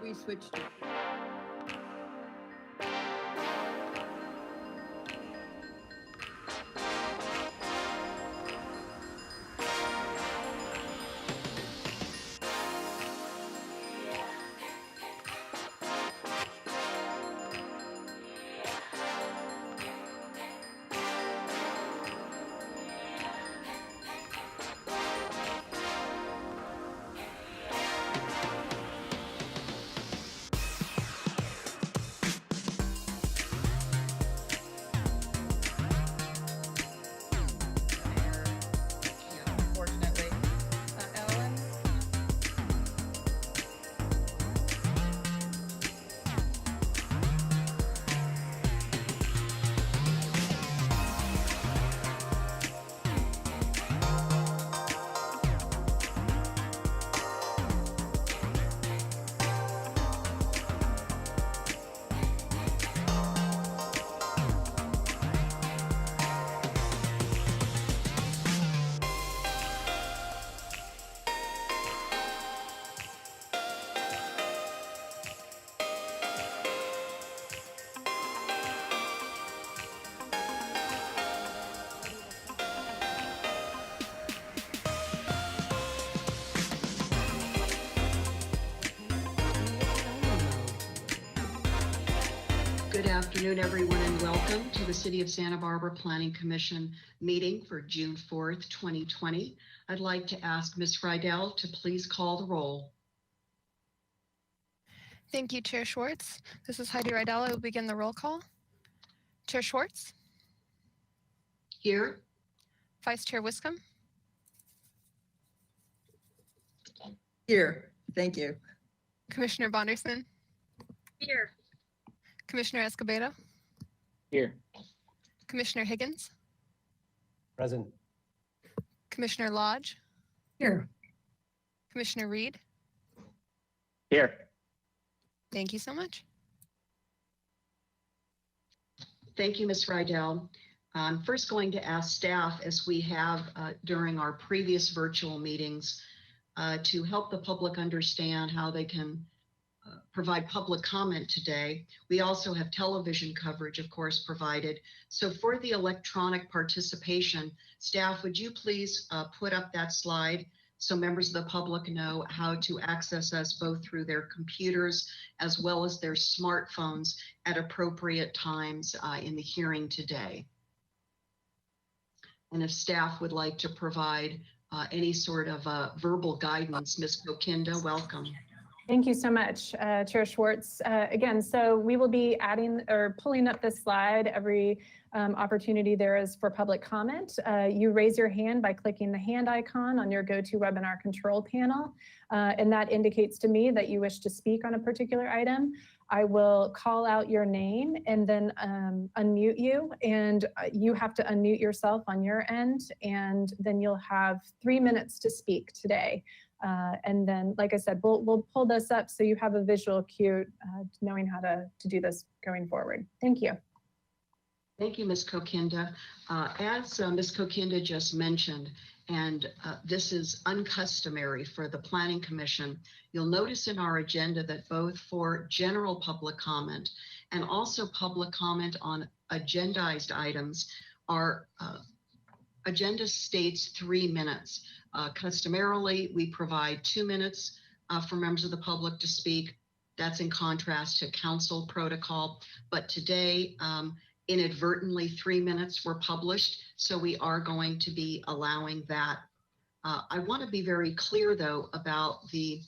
we switch to? Yeah, unfortunately. Ellen? Good afternoon, everyone, and welcome to the City of Santa Barbara Planning Commission meeting for June 4th, 2020. I'd like to ask Ms. Friedel to please call the roll. Thank you, Chair Schwartz. This is Heidi Rydell. I will begin the roll call. Chair Schwartz, Here. Vice Chair Wiscombe, Here, thank you. Commissioner Bonderson, Here. Commissioner Escobedo, Here. Commissioner Higgins, Present. Commissioner Lodge, Here. Commissioner Reed. Here. Thank you so much. Thank you, Ms. Friedel. I'm first going to ask staff, as we have during our previous virtual meetings, to help the public understand how they can provide public comment today. We also have television coverage, of course, provided. So for the electronic participation, staff, would you please put up that slide so members of the public know how to access us both through their computers as well as their smartphones at appropriate times in the hearing today. And if staff would like to provide any sort of verbal guidance, Ms. Kokinda, welcome. Thank you so much, Chair Schwartz. Again, so we will be adding or pulling up this slide every opportunity there is for public comment. You raise your hand by clicking the hand icon on your GoToWebinar control panel, and that indicates to me that you wish to speak on a particular item. I will call out your name and then unmute you, and you have to unmute yourself on your end, and then you'll have 3 minutes to speak today. And then, like I said, we'll pull this up so you have a visual cue knowing how to do this going forward. Thank you. Thank you, Ms. Kokinda. As Ms. Kokinda just mentioned, and this is uncustomary for the Planning Commission, you'll notice in our agenda that both for general public comment and also public comment on agendized items, our agenda states 3 minutes. Customarily, we provide 2 minutes for members of the public to speak. That's in contrast to council protocol. But today, inadvertently, 3 minutes were published, so we are going to be allowing that. I want to be very clear, though, about the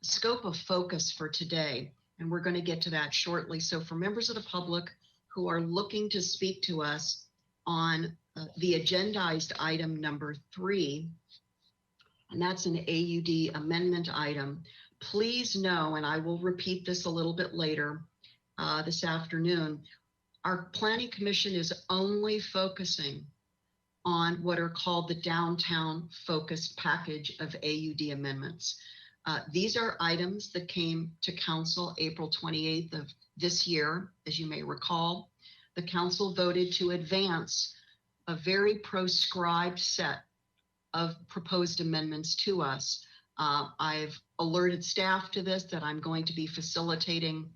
scope of focus for today, and we're going to get to that shortly. So for members of the public who are looking to speak to us on the agendized item number 3, and that's an AUD amendment item, please know, and I will repeat this a little bit later this afternoon, our Planning Commission is only focusing on what are called the downtown focused package of AUD amendments. These are items that came to Council April 28th of this year. As you may recall, the Council voted to advance a very proscribed set of proposed amendments to us I've alerted staff to this, that I'm going to be facilitating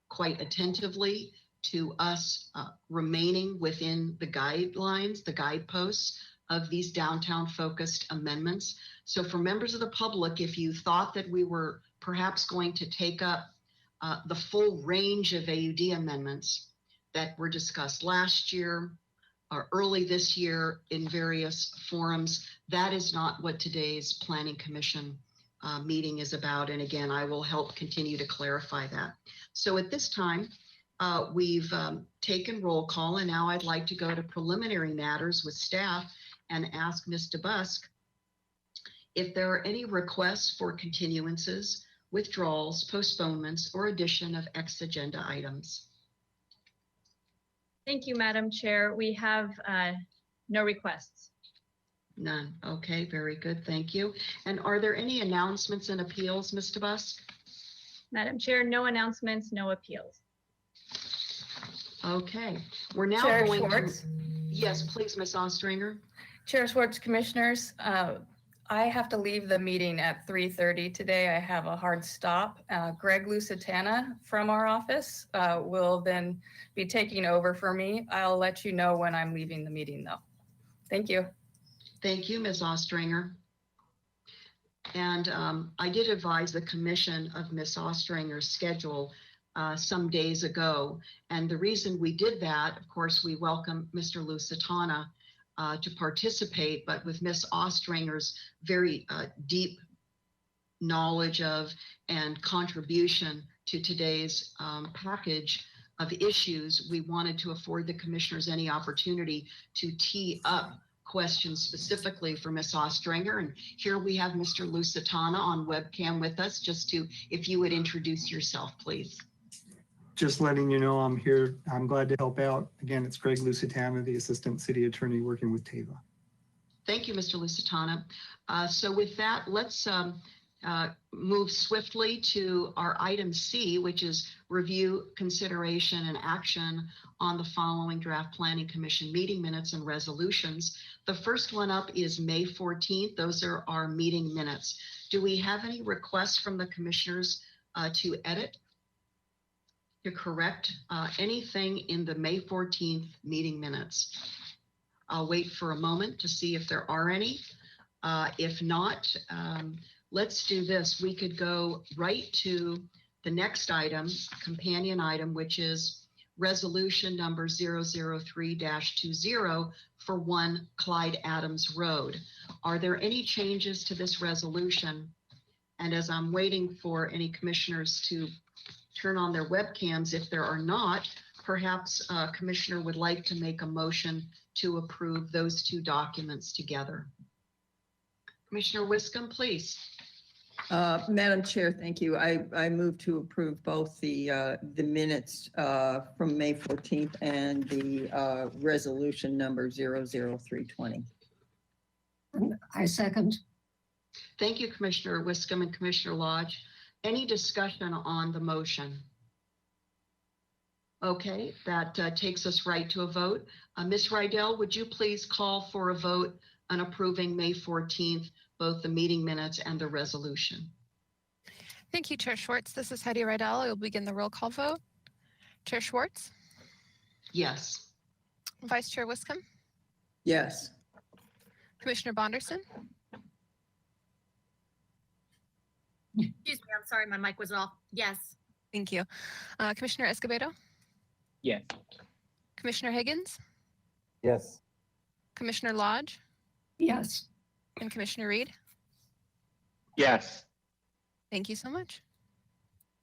quite attentively to us remaining within the guidelines, the guideposts of these downtown focused amendments. So for members of the public, if you thought that we were perhaps going to take up the full range of AUD amendments that were discussed last year or early this year in various forums, that is not what today's Planning Commission meeting is about. And again, I will help continue to clarify that. So at this time, we've taken roll call, and now I'd like to go to preliminary matters with staff and ask Ms. DeBusk if there are any requests for continuances, withdrawals, postponements, or addition of X agenda items. Thank you, Madam Chair. We have no requests. None. Okay, very good. Thank you. And are there any announcements and appeals, Ms. DeBusk? Madam Chair, no announcements, no appeals. Okay, we're now Chair going Schwartz. to. Yes, please, Ms. Ostringer. Chair Schwartz, Commissioners, I have to leave the meeting at 3:30 today. I have a hard stop. Greg Lusitana from our office will then be taking over for me. I'll let you know when I'm leaving the meeting, though. Thank you. Thank you, Ms. Ostringer. And I did advise the commission of Ms. Ostringer's schedule some days ago. And the reason we did that, of course, we welcome Mr. Lusitana to participate, but with Ms. Ostringer's very deep knowledge of and contribution to today's package of issues, we wanted to afford the commissioners any opportunity to tee up questions specifically for Ms. Ostringer. And here we have Mr. Lusitana on webcam with us, just to, if you would introduce yourself, please. Just letting you know I'm here. I'm glad to help out. Again, it's Greg Lusitana, the Assistant City Attorney working with Teva. Thank you, Mr. Lusitana. So with that, let's move swiftly to our item C, which is review, consideration, and action on the following draft Planning Commission meeting minutes and resolutions. The first one up is May 14th. Those are our meeting minutes. Do we have any requests from the commissioners to edit, to correct anything in the May 14th meeting minutes? I'll wait for a moment to see if there are any. If not, let's do this. We could go right to the next item, companion item, which is resolution number 003-20 for 1 Clyde Adams Road. Are there any changes to this resolution? And as I'm waiting for any commissioners to turn on their webcams, if there are not, perhaps a commissioner would like to make a motion to approve those 2 documents together. Commissioner Wiscombe, please. Madam Chair, thank you. I move to approve both the minutes from May 14th and the resolution number 00320. I second. Thank you, Commissioner Wiscombe and Commissioner Lodge. Any discussion on the motion? Okay, that takes us right to a vote. Ms. Rydell, would you please call for a vote on approving May 14th, both the meeting minutes and the resolution? Thank you, Chair Schwartz. This is Heidi Rydell. I will begin the roll call vote. Chair Schwartz, Yes. Vice Chair Wiscombe, Yes. Commissioner Bonderson, Excuse me, I'm sorry, my mic was off. Yes. thank you. Commissioner Escobedo, Yes. Commissioner Higgins, Yes. Commissioner Lodge, Yes. and Commissioner Reed. Yes. Thank you so much.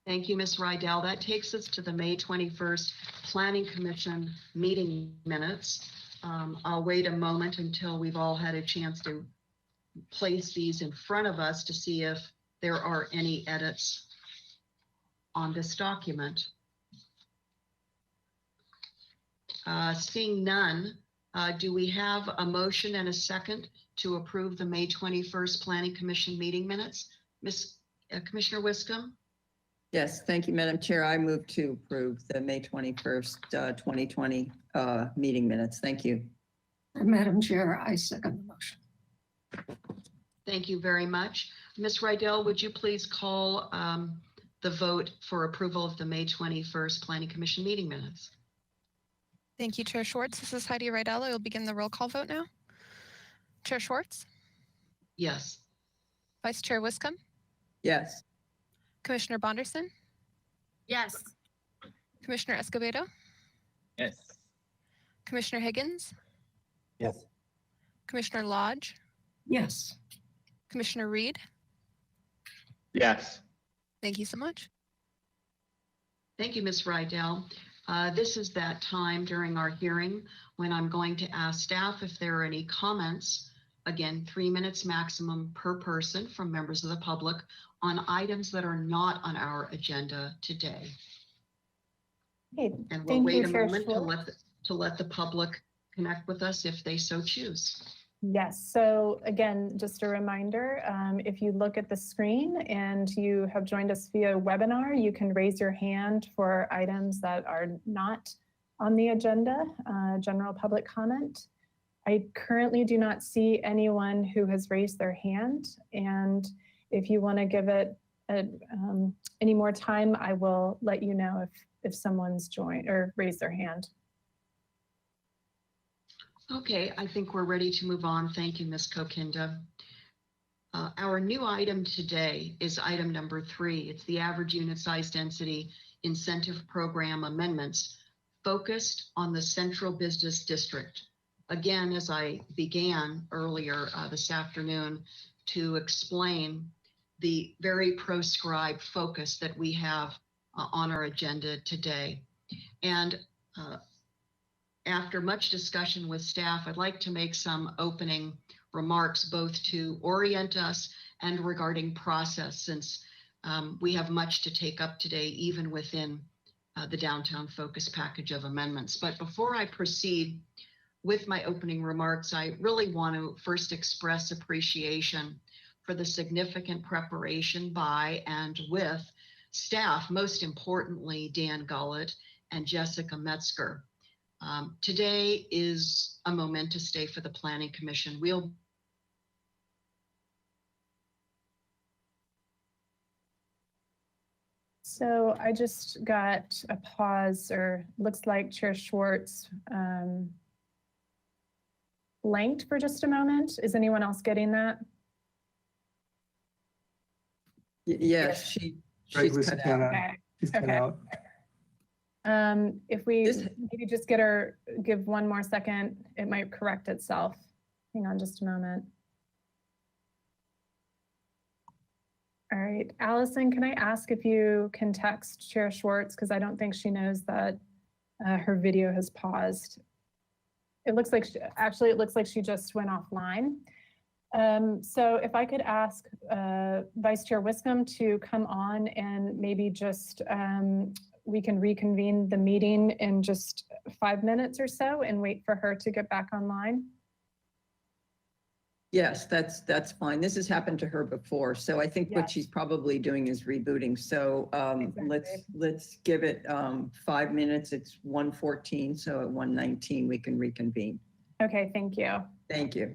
Thank you, Ms. Rydell. That takes us to the May 21st Planning Commission meeting minutes. I'll wait a moment until we've all had a chance to place these in front of us to see if there are any edits on this document. Seeing none, do we have a motion and a second to approve the May 21st Planning Commission meeting minutes? Commissioner Wiscombe? Yes, thank you, Madam Chair. I move to approve the May 21st, 2020 meeting minutes. Thank you. Madam Chair, I second the motion. Thank you very much. Ms. Rydell, would you please call the vote for approval of the May 21st Planning Commission meeting minutes? Thank you, Chair Schwartz. This is Heidi Rydell. I will begin the roll call vote now. Chair Schwartz, Yes. Vice Chair Wiscombe, Yes. Commissioner Bonderson, Yes. Commissioner Escobedo, Yes. Commissioner Higgins, Yes. Commissioner Lodge, Yes. Commissioner Reed. Yes. Thank you so much. Thank you, Ms. Rydell. This is that time during our hearing when I'm going to ask staff if there are any comments. Again, 3 minutes maximum per person from members of the public on items that are not on our agenda today. Okay, And we'll thank wait you, a Chair moment Schwartz. to let the public connect with us if they so choose. Yes, so again, just a reminder, if you look at the screen and you have joined us via webinar, you can raise your hand for items that are not on the agenda, general public comment. I currently do not see anyone who has raised their hand. And if you want to give it any more time, I will let you know if someone's joined or raised their hand. Okay, I think we're ready to move on. Thank you, Ms. Kokinda. Our new item today is item number 3. It's the average unit size density incentive program amendments focused on the central business district. Again, as I began earlier this afternoon to explain the very proscribed focus that we have on our agenda today. And after much discussion with staff, I'd like to make some opening remarks, both to orient us and regarding process, since we have much to take up today, even within the downtown focus package of amendments. But before I proceed with my opening remarks, I really want to first express appreciation for the significant preparation by and with staff, most importantly, Dan Gullett and Jessica Metzger. Today is a momentous day for the Planning Commission. So I just got a pause, or looks like Chair Schwartz blanked for just a moment. Is anyone else getting that? Yes, Greg she's cut out. Lusitano, Okay. she's cut Okay. out. If we This- maybe just give one more second, it might correct itself. Hang on just a moment. All right, Allison, can I ask if you can text Chair Schwartz, because I don't think she knows that her video has paused. It looks like, it looks like she just went offline. So if I could ask Vice Chair Wiscombe to come on and maybe just, we can reconvene the meeting in just 5 minutes or so and wait for her to get back online. Yes, that's fine. This has happened to her before, so I think what Yes. she's probably doing is rebooting. So Exactly. let's give it 5 minutes. It's 1:14, so at 1:19 we can reconvene. Okay, thank you. Thank you.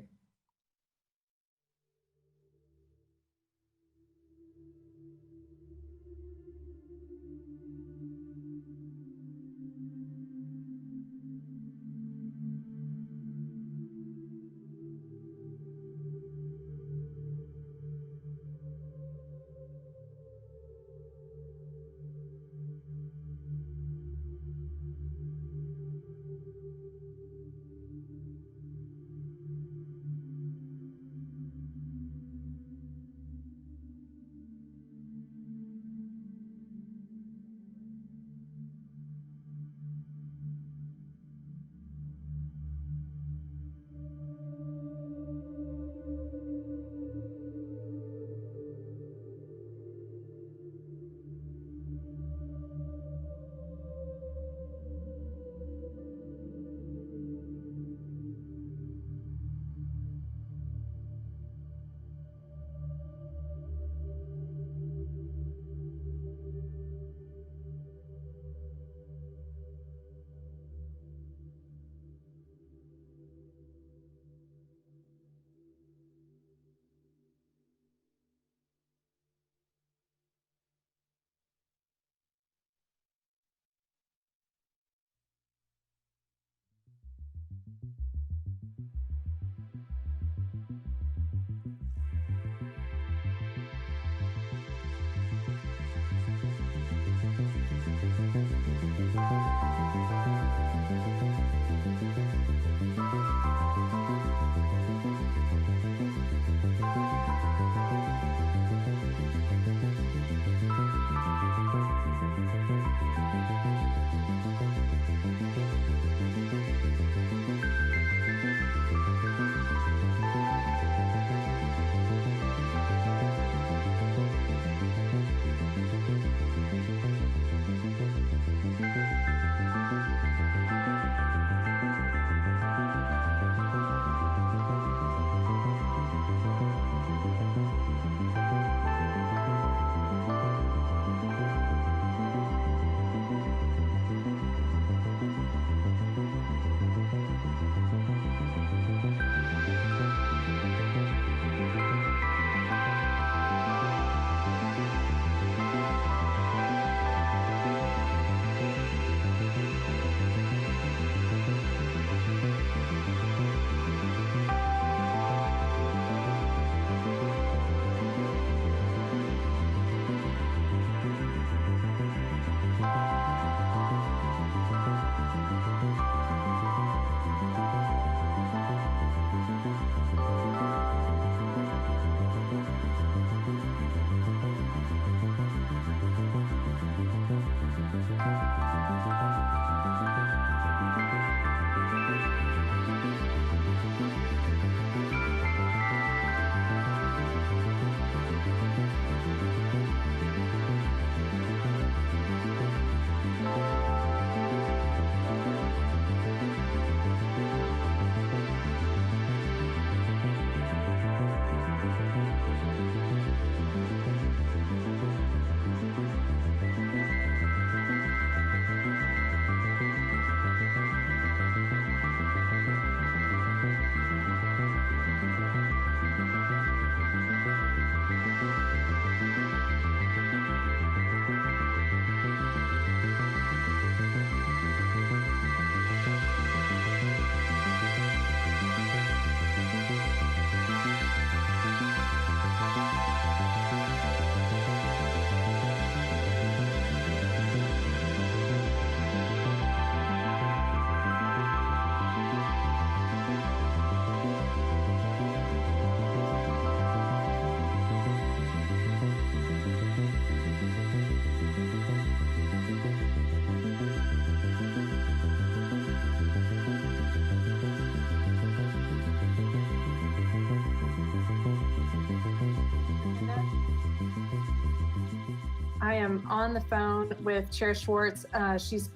on the phone with Chair Schwartz. She's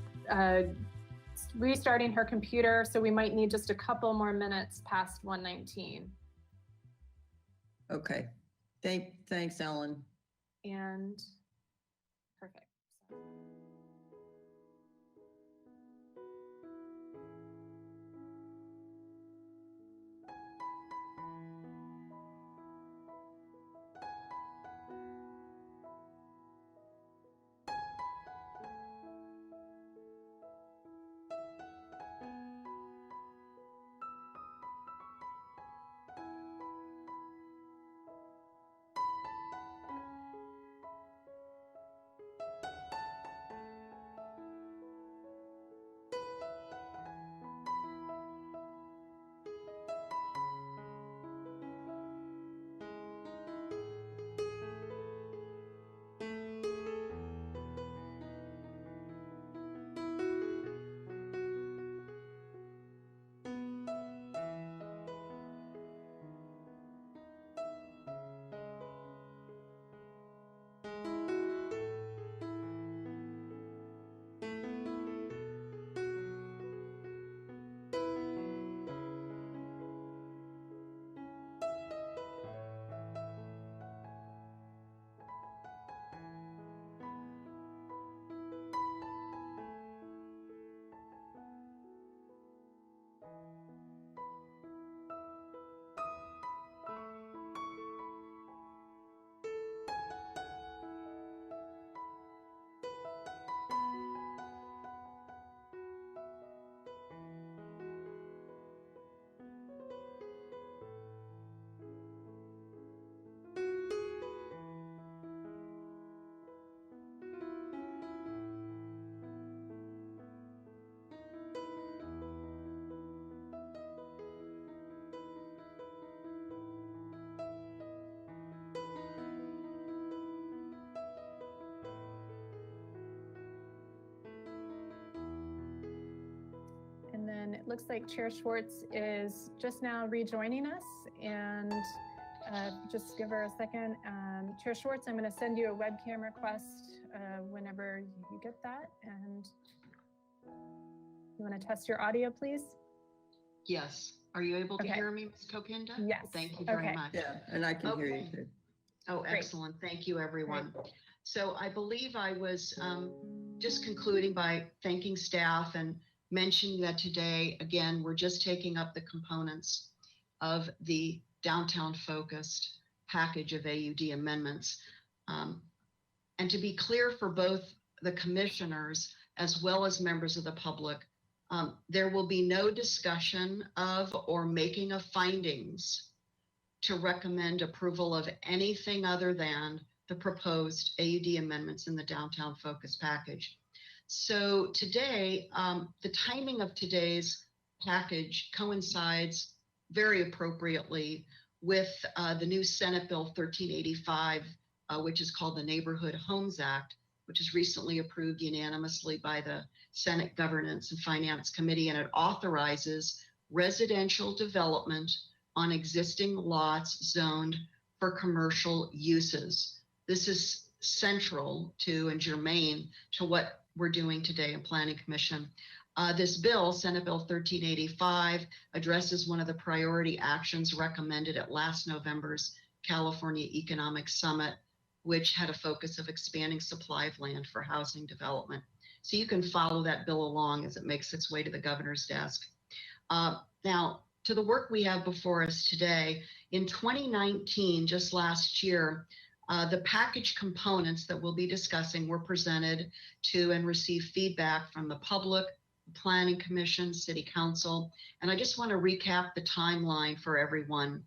restarting her computer, so we might need just a couple more minutes past 1:19. Okay. Thanks, Ellen. And perfect. And then it looks like Chair Schwartz is just now rejoining us, and just give her a second. Chair Schwartz, I'm going to send you a webcam request whenever you get that. And you want to test your audio, please? Yes. Are you able to Okay. hear me, Ms. Kokinda? Yes. Thank you very Okay. much. Yeah, and I can hear you Okay. too. Oh, Great. excellent. Thank you, everyone. So I believe I was just concluding by thanking staff and mentioning that today, again, we're just taking up the components of the downtown focused package of AUD amendments. And to be clear for both the commissioners as well as members of the public, there will be no discussion of or making of findings to recommend approval of anything other than the proposed AUD amendments in the downtown focus package. So today, the timing of today's package coincides very appropriately with the new Senate Bill 1385, which is called the Neighborhood Homes Act, which was recently approved unanimously by the Senate Governance and Finance Committee, and it authorizes residential development on existing lots zoned for commercial uses. This is central to and germane to what we're doing today in Planning Commission. This bill, Senate Bill 1385, addresses one of the priority actions recommended at last November's California Economic Summit, which had a focus of expanding supply of land for housing development. So you can follow that bill along as it makes its way to the governor's desk. Now, to the work we have before us today, in 2019, just last year, the package components that we'll be discussing were presented to and received feedback from the public, the Planning Commission, City Council. And I just want to recap the timeline for everyone.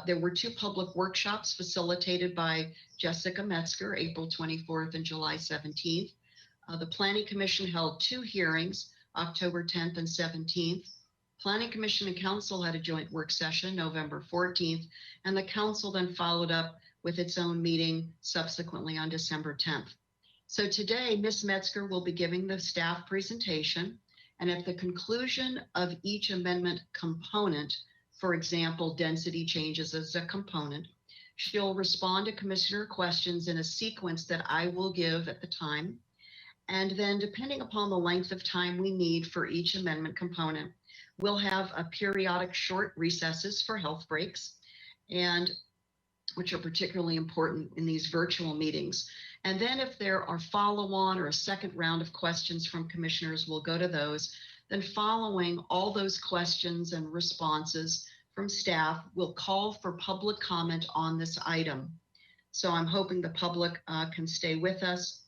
There were 2 public workshops facilitated by Jessica Metzger, April 24th and July 17th. The Planning Commission held 2 hearings, October 10th and 17th. Planning Commission and Council had a joint work session, November 14th, and the Council then followed up with its own meeting subsequently on December 10th. So today, Ms. Metzger will be giving the staff presentation, and at the conclusion of each amendment component, for example, density changes as a component, She'll respond to commissioner questions in a sequence that I will give at the time. And then depending upon the length of time we need for each amendment component, we'll have a periodic short recesses for health breaks, and which are particularly important in these virtual meetings. And then if there are follow-on or a second round of questions from commissioners, we'll go to those. Then following all those questions and responses from staff, we'll call for public comment on this item. So I'm hoping the public can stay with us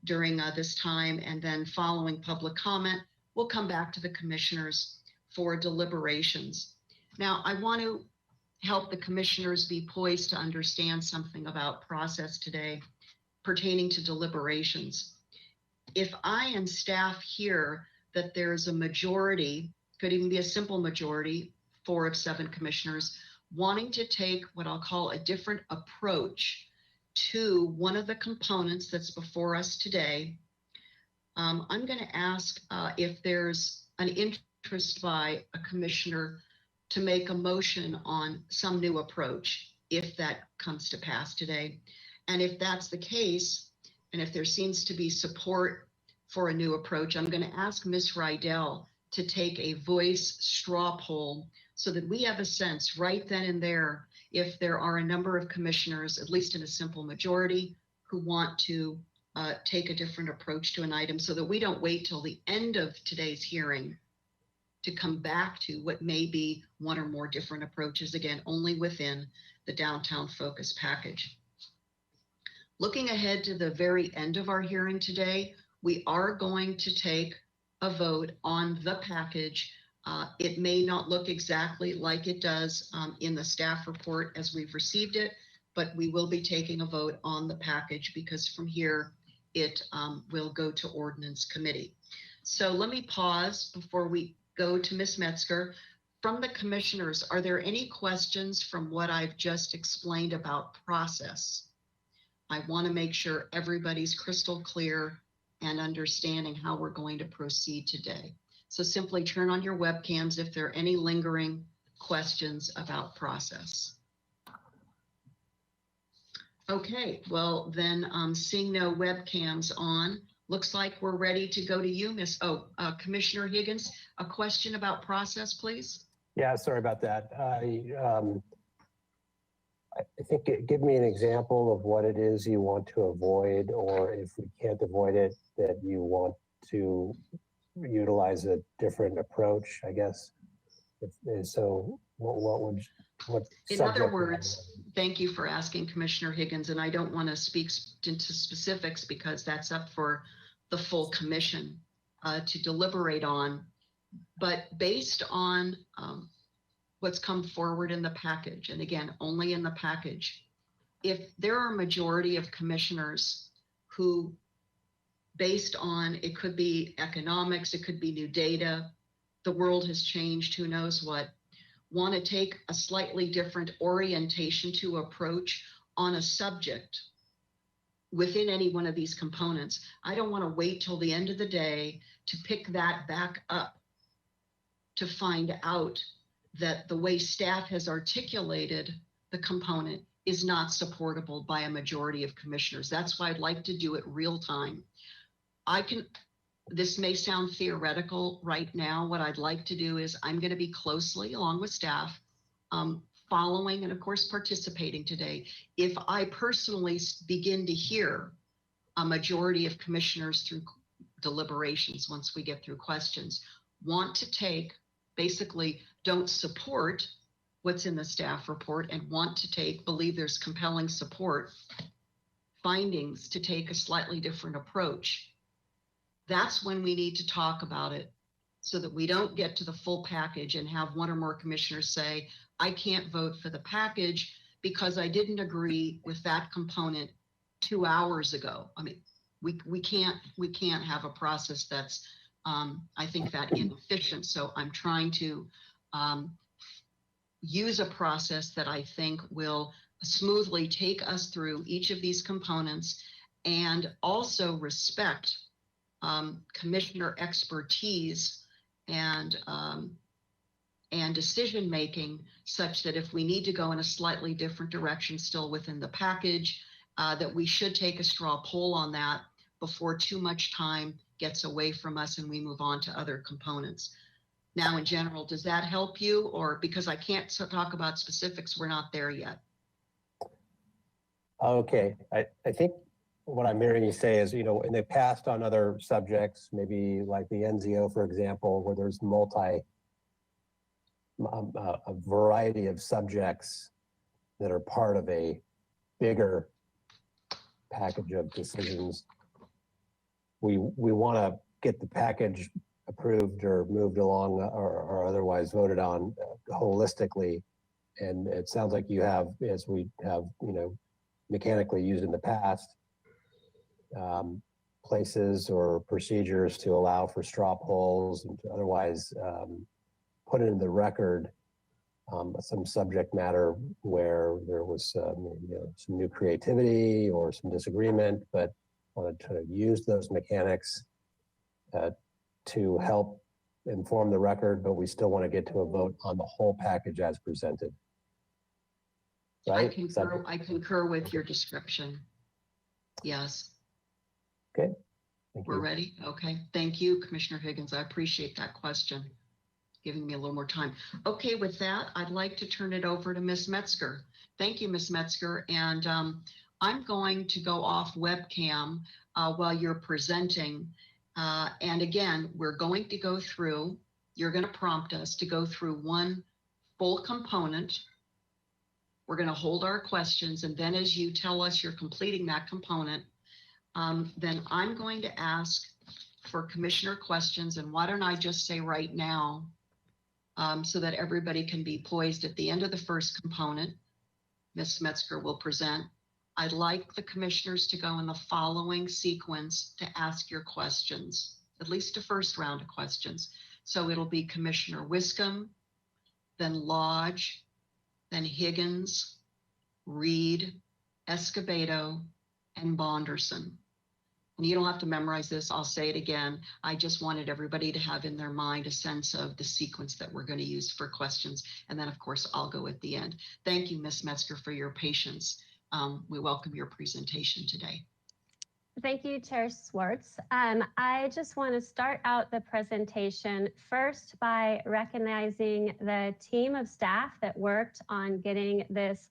during this time, and then following public comment, we'll come back to the commissioners for deliberations. Now, I want to help the commissioners be poised to understand something about process today pertaining to deliberations. If I and staff hear that there's a majority, could even be a simple majority, 4 of 7 commissioners, wanting to take what I'll call a different approach to one of the components that's before us today, I'm going to ask if there's an interest by a commissioner to make a motion on some new approach, if that comes to pass today. And if that's the case, and if there seems to be support for a new approach, I'm going to ask Ms. Rydell to take a voice straw poll so that we have a sense right then and there if there are a number of commissioners, at least in a simple majority, who want to take a different approach to an item, so that we don't wait till the end of today's hearing to come back to what may be one or more different approaches, again, only within the downtown focus package. Looking ahead to the very end of our hearing today, we are going to take a vote on the package. It may not look exactly like it does in the staff report as we've received it, but we will be taking a vote on the package because from here it will go to ordinance committee. So let me pause before we go to Ms. Metzger. From the commissioners, are there any questions from what I've just explained about process? I want to make sure everybody's crystal clear and understanding how we're going to proceed today. So simply turn on your webcams if there are any lingering questions about process. Okay, well then seeing no webcams on, looks like we're ready to go to you, Commissioner Higgins, a question about process, please. Yeah, sorry about that. I think give me an example of what it is you want to avoid, or if we can't avoid it, that you want to utilize a different approach, I guess. So what In other words, thank you for asking, Commissioner Higgins, and I don't want to speak into specifics because that's up for the full commission to deliberate on, but based on what's come forward in the package, and again, only in the package, if there are a majority of commissioners who, based on, it could be economics, it could be new data, the world has changed, who knows what, want to take a slightly different orientation to approach on a subject within any one of these components, I don't want to wait till the end of the day to pick that back up to find out that the way staff has articulated the component is not supportable by a majority of commissioners. That's why I'd like to do it real time. This may sound theoretical right now. What I'd like to do is I'm going to be closely along with staff, following and of course participating today. If I personally begin to hear a majority of commissioners through deliberations, once we get through questions, want to take, basically don't support what's in the staff report and want to believe there's compelling support findings to take a slightly different approach, that's when we need to talk about it so that we don't get to the full package and have one or more commissioners say, I can't vote for the package because I didn't agree with that component 2 hours ago. I mean, we can't have a process that's, I think, that inefficient. So I'm trying to use a process that I think will smoothly take us through each of these components and also respect commissioner expertise and and decision-making such that if we need to go in a slightly different direction still within the package, that we should take a straw poll on that before too much time gets away from us and we move on to other components. Now, in general, does that help you? Or because I can't talk about specifics, we're not there yet. Okay, I think what I'm hearing you say is, in the past on other subjects, maybe like the NZO, for example, where there's a variety of subjects that are part of a bigger package of decisions. We want to get the package approved or moved along or otherwise voted on holistically. And it sounds like you have, as we have, mechanically used in the past, places or procedures to allow for straw polls and to otherwise put in the record some subject matter where there was some new creativity or some disagreement, but wanted to use those mechanics to help inform the record, but we still want to get to a vote on the whole package as presented. Right? I concur with your description. Yes. Okay. Thank you. We're ready? Okay. Thank you, Commissioner Higgins. I appreciate that question, giving me a little more time. Okay, with that, I'd like to turn it over to Ms. Metzger. Thank you, Ms. Metzger. And I'm going to go off webcam while you're presenting. And again, we're going to go through, you're going to prompt us to go through one full component. We're going to hold our questions. And then as you tell us you're completing that component, then I'm going to ask for commissioner questions. And why don't I just say right now, so that everybody can be poised at the end of the first component, Ms. Metzger will present. I'd like the commissioners to go in the following sequence to ask your questions, at least a first round of questions. So it'll be Commissioner Wiscombe, then Lodge, then Higgins, Reed, Escobedo, and Bonderson. And you don't have to memorize this. I'll say it again. I just wanted everybody to have in their mind a sense of the sequence that we're going to use for questions. And then, of course, I'll go at the end. Thank you, Ms. Metzger, for your patience. We welcome your presentation today. Thank you, Chair Swartz. I just want to start out the presentation first by recognizing the team of staff that worked on getting this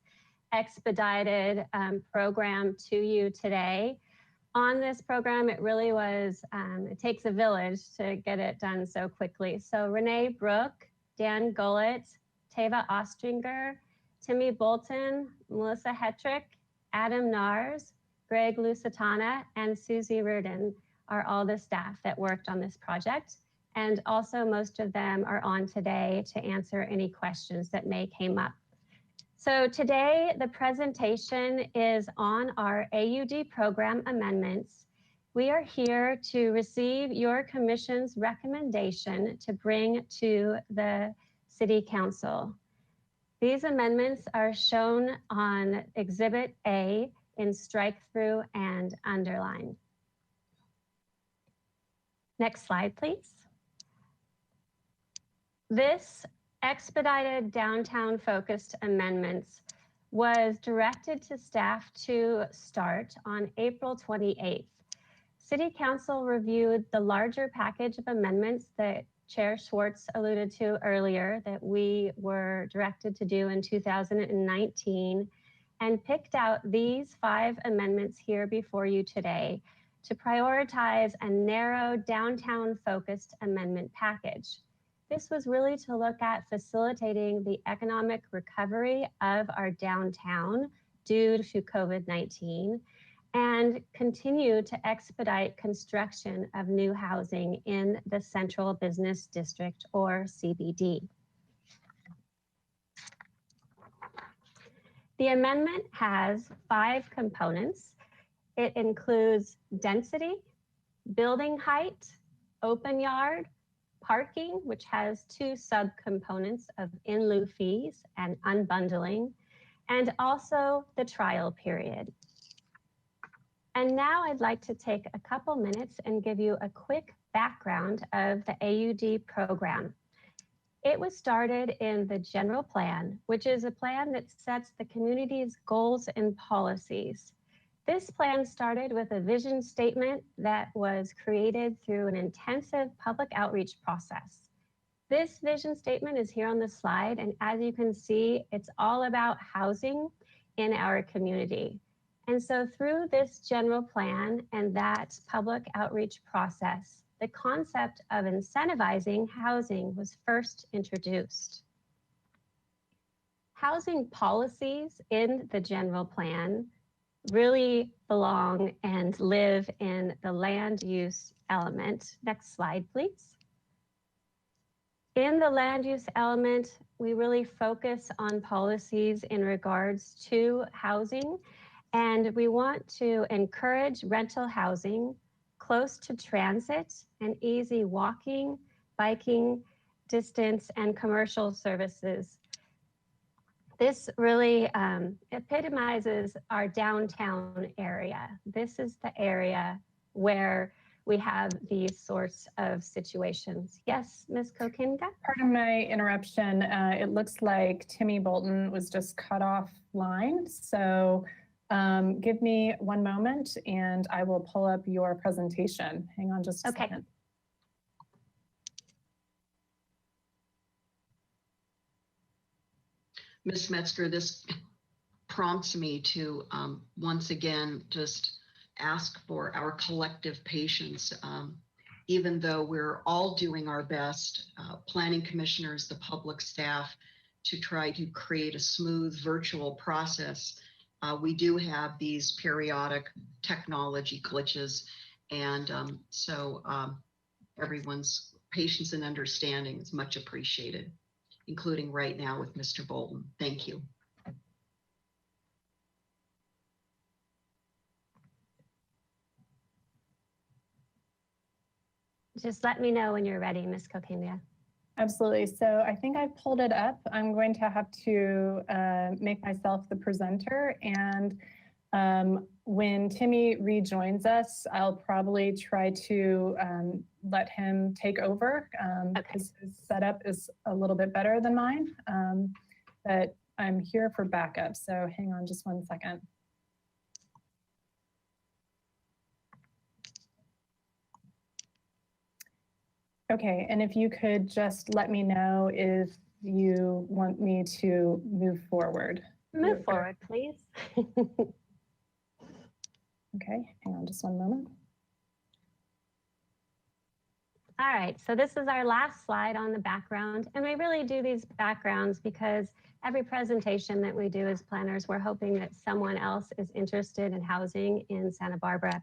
expedited program to you today. On this program, it really was, it takes a village to get it done so quickly. So Renee Brooke, Dan Gullett, Tava Ostringer, Timmy Bolton, Melissa Hetrick, Adam Nars, Greg Lusitana, and Susie Reardon are all the staff that worked on this project. And also most of them are on today to answer any questions that may come up. So today, the presentation is on our AUD program amendments. We are here to receive your commission's recommendation to bring to the City Council. These amendments are shown on Exhibit A in strike through and underlined. Next slide, please. This expedited downtown focused amendments was directed to staff to start on April 28th. City Council reviewed the larger package of amendments that Chair Swartz alluded to earlier that we were directed to do in 2019 and picked out these 5 amendments here before you today to prioritize a narrow downtown focused amendment package. This was really to look at facilitating the economic recovery of our downtown due to COVID-19 and continue to expedite construction of new housing in the Central Business District or CBD. The amendment has 5 components. It includes density, building height, open yard, parking, which has 2 subcomponents of in lieu fees and unbundling, and also the trial period. And now I'd like to take a couple minutes and give you a quick background of the AUD program. It was started in the general plan, which is a plan that sets the community's goals and policies. This plan started with a vision statement that was created through an intensive public outreach process. This vision statement is here on the slide, and as you can see, it's all about housing in our community. And so through this general plan and that public outreach process, the concept of incentivizing housing was first introduced. Housing policies in the general plan really belong and live in the land use element. Next slide, please. In the land use element, we really focus on policies in regards to housing, and we want to encourage rental housing close to transit and easy walking, biking distance, and commercial services. This really epitomizes our downtown area. This is the area where we have these sorts of situations. Yes, Ms. Kokinga? Pardon my interruption. It looks like Timmy Bolton was just cut offline. So give me one moment and I will pull up your presentation. Hang on just a second. Ms. Metzger, this prompts me to once again just ask for our collective patience. Even though we're all doing our best, planning commissioners, the public staff, to try to create a smooth virtual process, we do have these periodic technology glitches. And so everyone's patience and understanding is much appreciated, including right now with Mr. Bolton. Thank you. Just let me know when you're ready, Ms. Kokinga. Absolutely. So I think I pulled it up. I'm going to have to make myself the presenter. And when Timmy rejoins us, I'll probably try to let him take over because his setup is a little bit better than mine. But I'm here for backup. So hang on just one second. Okay, and if you could just let me know if you want me to move forward. Move forward, please. Okay, hang on just one moment. All right, so this is our last slide on the background, and we really do these backgrounds because every presentation that we do as planners, we're hoping that someone else is interested in housing in Santa Barbara.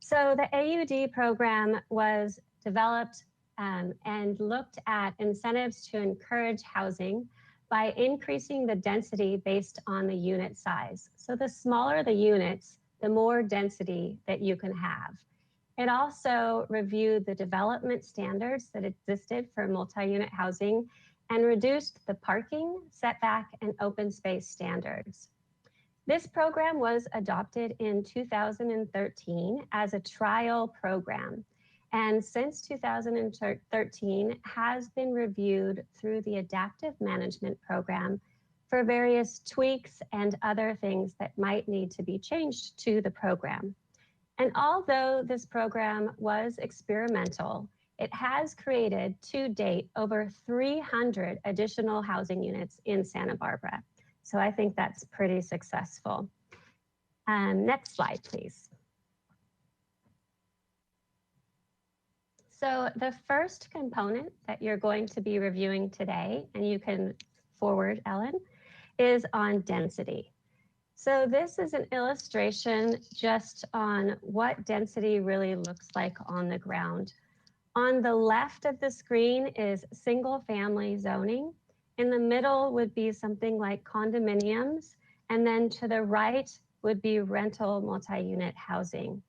So the AUD program was developed and looked at incentives to encourage housing by increasing the density based on the unit size. So the smaller the units, the more density that you can have. It also reviewed the development standards that existed for multi-unit housing and reduced the parking, setback, and open space standards. This program was adopted in 2013 as a trial program, and since 2013 has been reviewed through the Adaptive Management Program for various tweaks and other things that might need to be changed to the program. And although this program was experimental, it has created to date over 300 additional housing units in Santa Barbara. So I think that's pretty successful. Next slide, please. So the first component that you're going to be reviewing today, and you can forward, Ellen, is on density. So this is an illustration just on what density really looks like on the ground. On the left of the screen is single family zoning. In the middle would be something like condominiums. And then to the right would be rental multi-unit housing.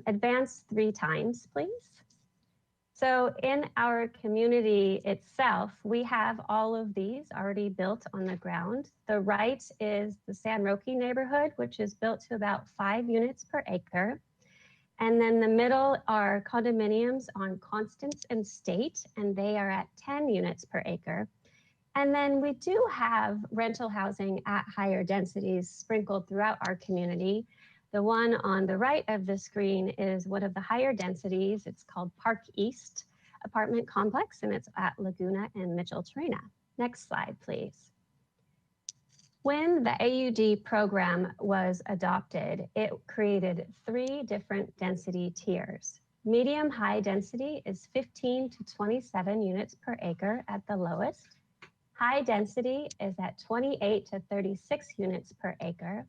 Advance 3 times, please. So in our community itself, we have all of these already built on the ground. The right is the San Roque neighborhood, which is built to about 5 units per acre. And then the middle are condominiums on Constance and State, and they are at 10 units per acre. And then we do have rental housing at higher densities sprinkled throughout our community. The one on the right of the screen is one of the higher densities. It's called Park East Apartment Complex, and it's at Laguna and Mitchell-Torena. Next slide, please. When the AUD program was adopted, it created 3 different density tiers. Medium high density is 15 to 27 units per acre at the lowest. High density is at 28 to 36 units per acre.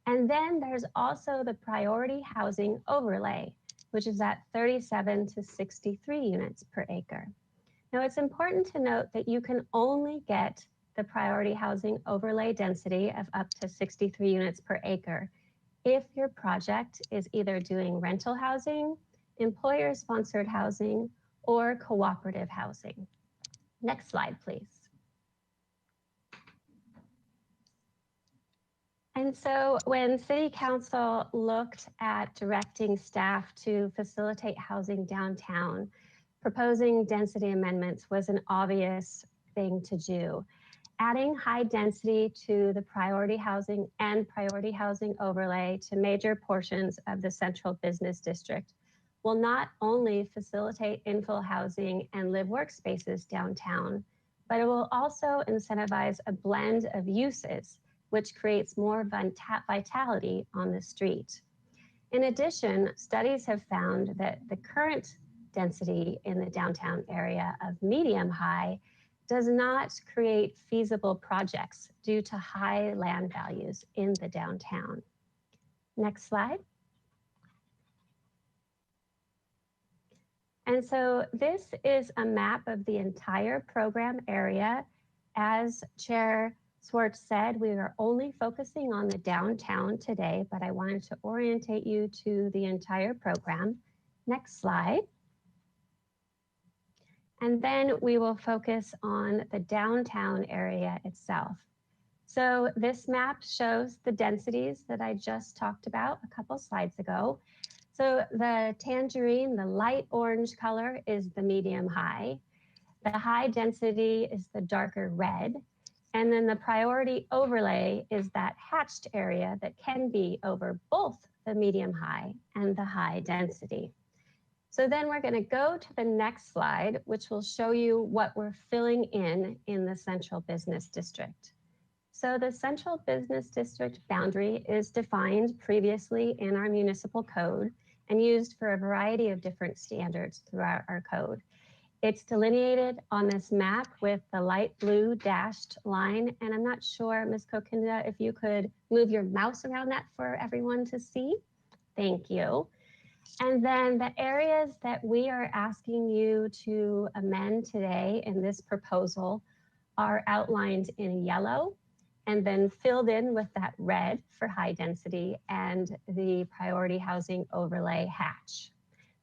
And then there's also the priority housing overlay, which is at 37 to 63 units per acre. Now it's important to note that you can only get the priority housing overlay density of up to 63 units per acre if your project is either doing rental housing, employer-sponsored housing, or cooperative housing. Next slide, please. And so when City Council looked at directing staff to facilitate housing downtown, proposing density amendments was an obvious thing to do. Adding high density to the priority housing and priority housing overlay to major portions of the central business district will not only facilitate infill housing and live workspaces downtown, but it will also incentivize a blend of uses, which creates more vitality on the street. In addition, studies have found that the current density in the downtown area of medium high does not create feasible projects due to high land values in the downtown. Next slide. And so this is a map of the entire program area. As Chair Swartz said, we are only focusing on the downtown today, but I wanted to orientate you to the entire program. Next slide. And then we will focus on the downtown area itself. So this map shows the densities that I just talked about a couple slides ago. So the tangerine, the light orange color, is the medium high. The high density is the darker red. And then the priority overlay is that hatched area that can be over both the medium high and the high density. So then we're going to go to the next slide, which will show you what we're filling in the central business district. So the central business district boundary is defined previously in our municipal code and used for a variety of different standards throughout our code. It's delineated on this map with the light blue dashed line. And I'm not sure, Ms. Kokinda, if you could move your mouse around that for everyone to see. Thank you. And then the areas that we are asking you to amend today in this proposal are outlined in yellow and then filled in with that red for high density and the priority housing overlay hatch.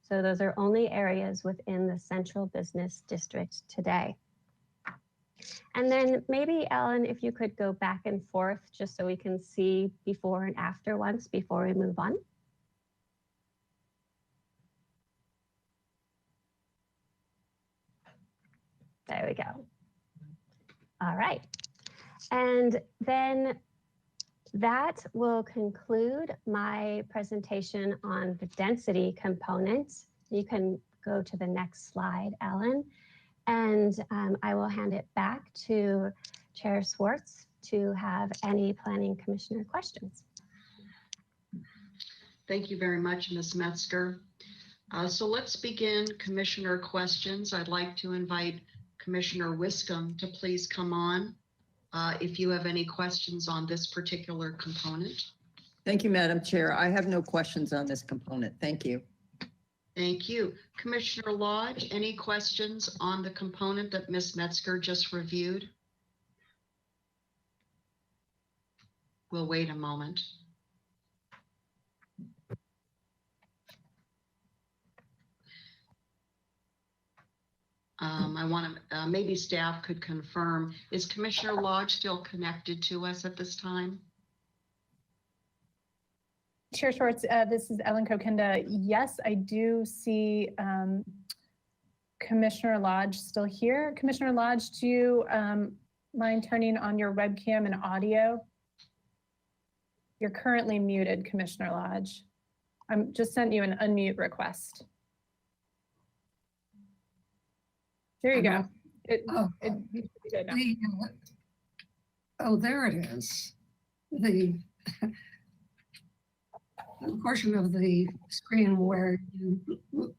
So those are only areas within the central business district today. And then maybe, Ellen, if you could go back and forth just so we can see before and after once before we move on. There we go. All right. And then that will conclude my presentation on the density components. You can go to the next slide, Ellen. And I will hand it back to Chair Swartz to have any Planning Commissioner questions. Thank you very much, Ms. Metzger. So let's begin Commissioner questions. I'd like to invite Commissioner Wiscombe to please come on if you have any questions on this particular component. Thank you, Madam Chair. I have no questions on this component. Thank you. Thank you. Commissioner Lodge, any questions on the component that Ms. Metzger just reviewed? We'll wait a moment. I want to, maybe staff could confirm, is Commissioner Lodge still connected to us at this time? Chair Schwartz, this is Ellen Kokenda. Yes, I do see Commissioner Lodge still here. Commissioner Lodge, do you mind turning on your webcam and audio? You're currently muted, Commissioner Lodge. I'm just sent you an unmute request. There you go. Oh, It should be good now. oh, there it is. The portion of the screen where you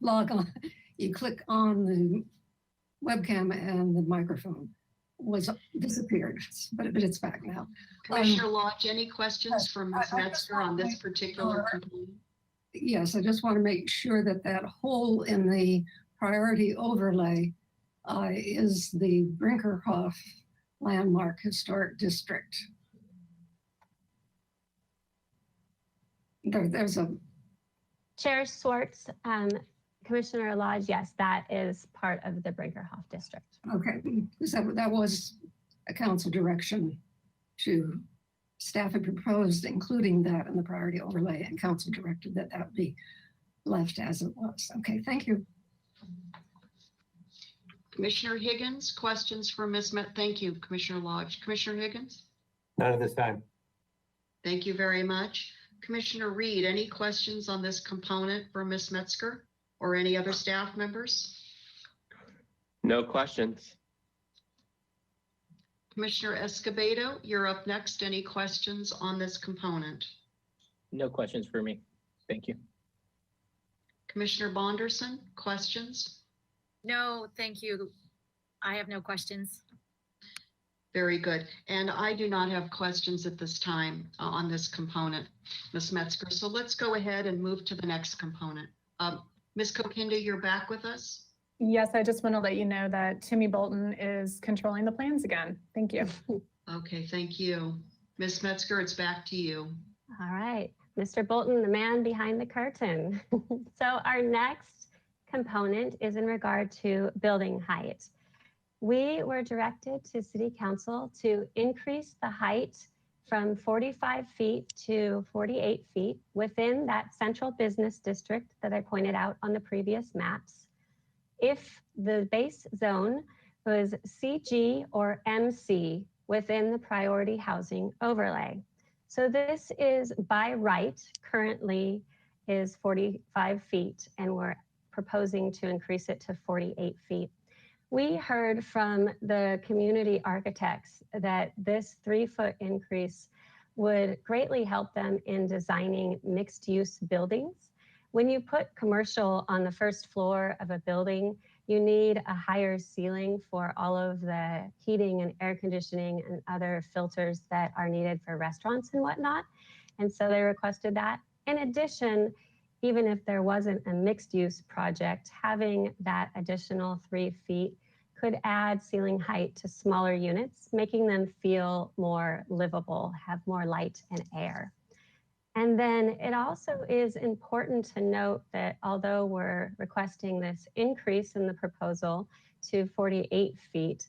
log on, you click on the webcam and the microphone was disappeared, but it's back now. Commissioner Lodge, any questions for Ms. I just Metzger on want to this make particular sure- component? Yes, I just want to make sure that that hole in the priority overlay is the Brinkerhoff Landmark Historic District. There's a, Chair Schwartz, Commissioner Lodge, yes, that is part of the Brinkerhoff District. okay, because that was a council direction to staff had proposed including that in the priority overlay, and council directed that that be left as it was. Okay, thank you. Commissioner Higgins, questions for Ms. Thank you, Commissioner Lodge. Commissioner Higgins? None at this time. Thank you very much. Commissioner Reed, any questions on this component for Ms. Metzger or any other staff members? No questions. Commissioner Escobedo, you're up next. Any questions on this component? No questions for me. Thank you. Commissioner Bonderson, questions? No, thank you. I have no questions. Very good. And I do not have questions at this time on this component, Ms. Metzger. So let's go ahead and move to the next component. Ms. Kokenda, you're back with us? Yes, I just want to let you know that Timmy Bolton is controlling the plans again. Thank you. Okay, thank you. Ms. Metzger, it's back to you. All right, Mr. Bolton, the man behind the curtain. So our next component is in regard to building height. We were directed to City Council to increase the height from 45 feet to 48 feet within that central business district that I pointed out on the previous maps. If the base zone was CG or MC within the priority housing overlay. So this is by right, currently is 45 feet, and we're proposing to increase it to 48 feet. We heard from the community architects that this 3-foot increase would greatly help them in designing mixed-use buildings. When you put commercial on the first floor of a building, you need a higher ceiling for all of the heating and air conditioning and other filters that are needed for restaurants and whatnot. And so they requested that. In addition, even if there wasn't a mixed use project, having that additional 3 feet could add ceiling height to smaller units, making them feel more livable, have more light and air. And then it also is important to note that although we're requesting this increase in the proposal to 48 feet,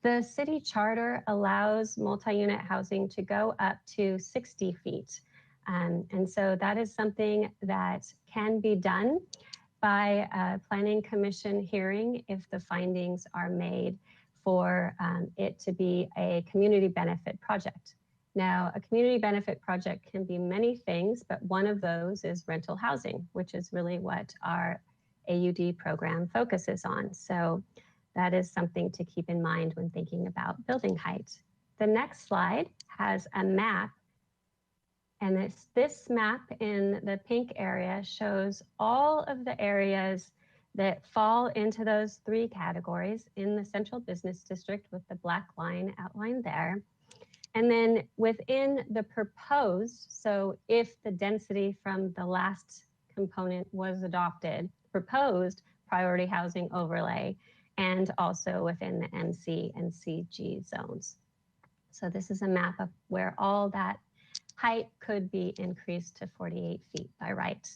the city charter allows multi-unit housing to go up to 60 feet. And so that is something that can be done by a planning commission hearing if the findings are made for it to be a community benefit project. Now, a community benefit project can be many things, but one of those is rental housing, which is really what our AUD program focuses on. So that is something to keep in mind when thinking about building height. The next slide has a map, and this map in the pink area shows all of the areas that fall into those 3 categories in the central business district with the black line outlined there. And then within the proposed, so if the density from the last component was adopted, proposed priority housing overlay, and also within the MC and CG zones. So this is a map of where all that height could be increased to 48 feet by right.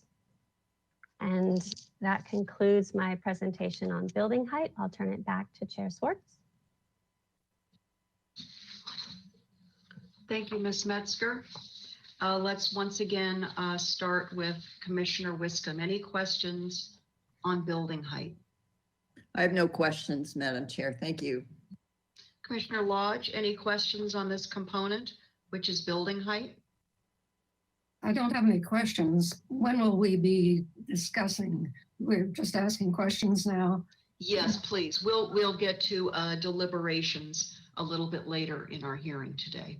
And that concludes my presentation on building height. I'll turn it back to Chair Schwartz. Thank you, Ms. Metzger. Let's once again start with Commissioner Wiscombe. Any questions on building height? I have no questions, Madam Chair. Thank you. Commissioner Lodge, any questions on this component, which is building height? I don't have any questions. When will we be discussing? We're just asking questions now. Yes, please. We'll get to deliberations a little bit later in our hearing today.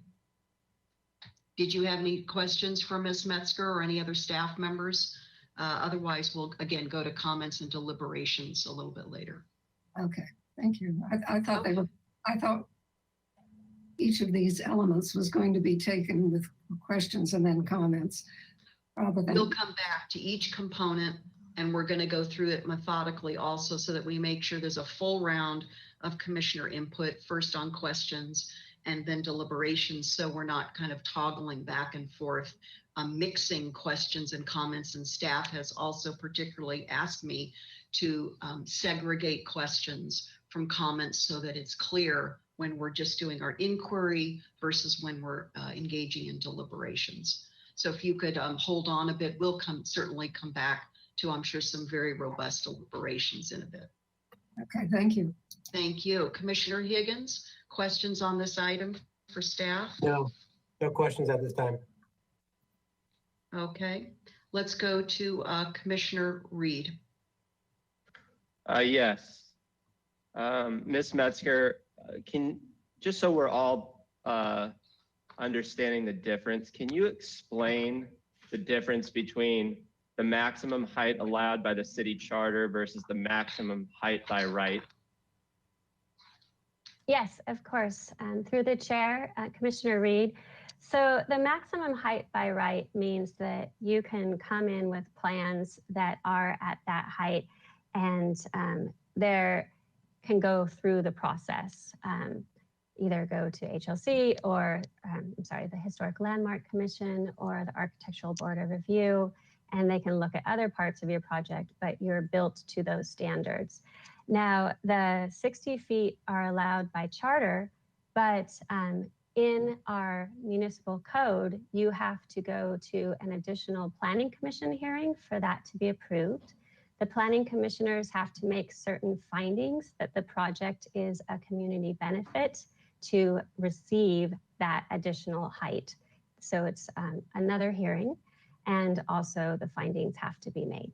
Did you have any questions for Ms. Metzger or any other staff members? Otherwise, we'll again go to comments and deliberations a little bit later. Okay, thank you. I thought they were, I thought each of these elements was going to be taken with questions and then comments rather than. We'll come back to each component and we're going to go through it methodically also so that we make sure there's a full round of commissioner input, first on questions and then deliberations. So we're not kind of toggling back and forth, mixing questions and comments. And staff has also particularly asked me to segregate questions from comments so that it's clear when we're just doing our inquiry versus when we're engaging in deliberations. So if you could hold on a bit, we'll certainly come back to, I'm sure, some very robust deliberations in a bit. Okay, thank you. Thank you. Commissioner Higgins, questions on this item for staff? No questions at this time. Okay, let's go to Commissioner Reed. Yes. Ms. Metzger, just so we're all understanding the difference, can you explain the difference between the maximum height allowed by the city charter versus the maximum height by right? Yes, of course. Through the chair, Commissioner Reed. So the maximum height by right means that you can come in with plans that are at that height and there can go through the process, either go to HLC or, the Historic Landmark Commission or the Architectural Board of Review, and they can look at other parts of your project, but you're built to those standards. Now, the 60 feet are allowed by charter, but in our municipal code, you have to go to an additional planning commission hearing for that to be approved. The planning commissioners have to make certain findings that the project is a community benefit to receive that additional height. So it's another hearing, and also the findings have to be made.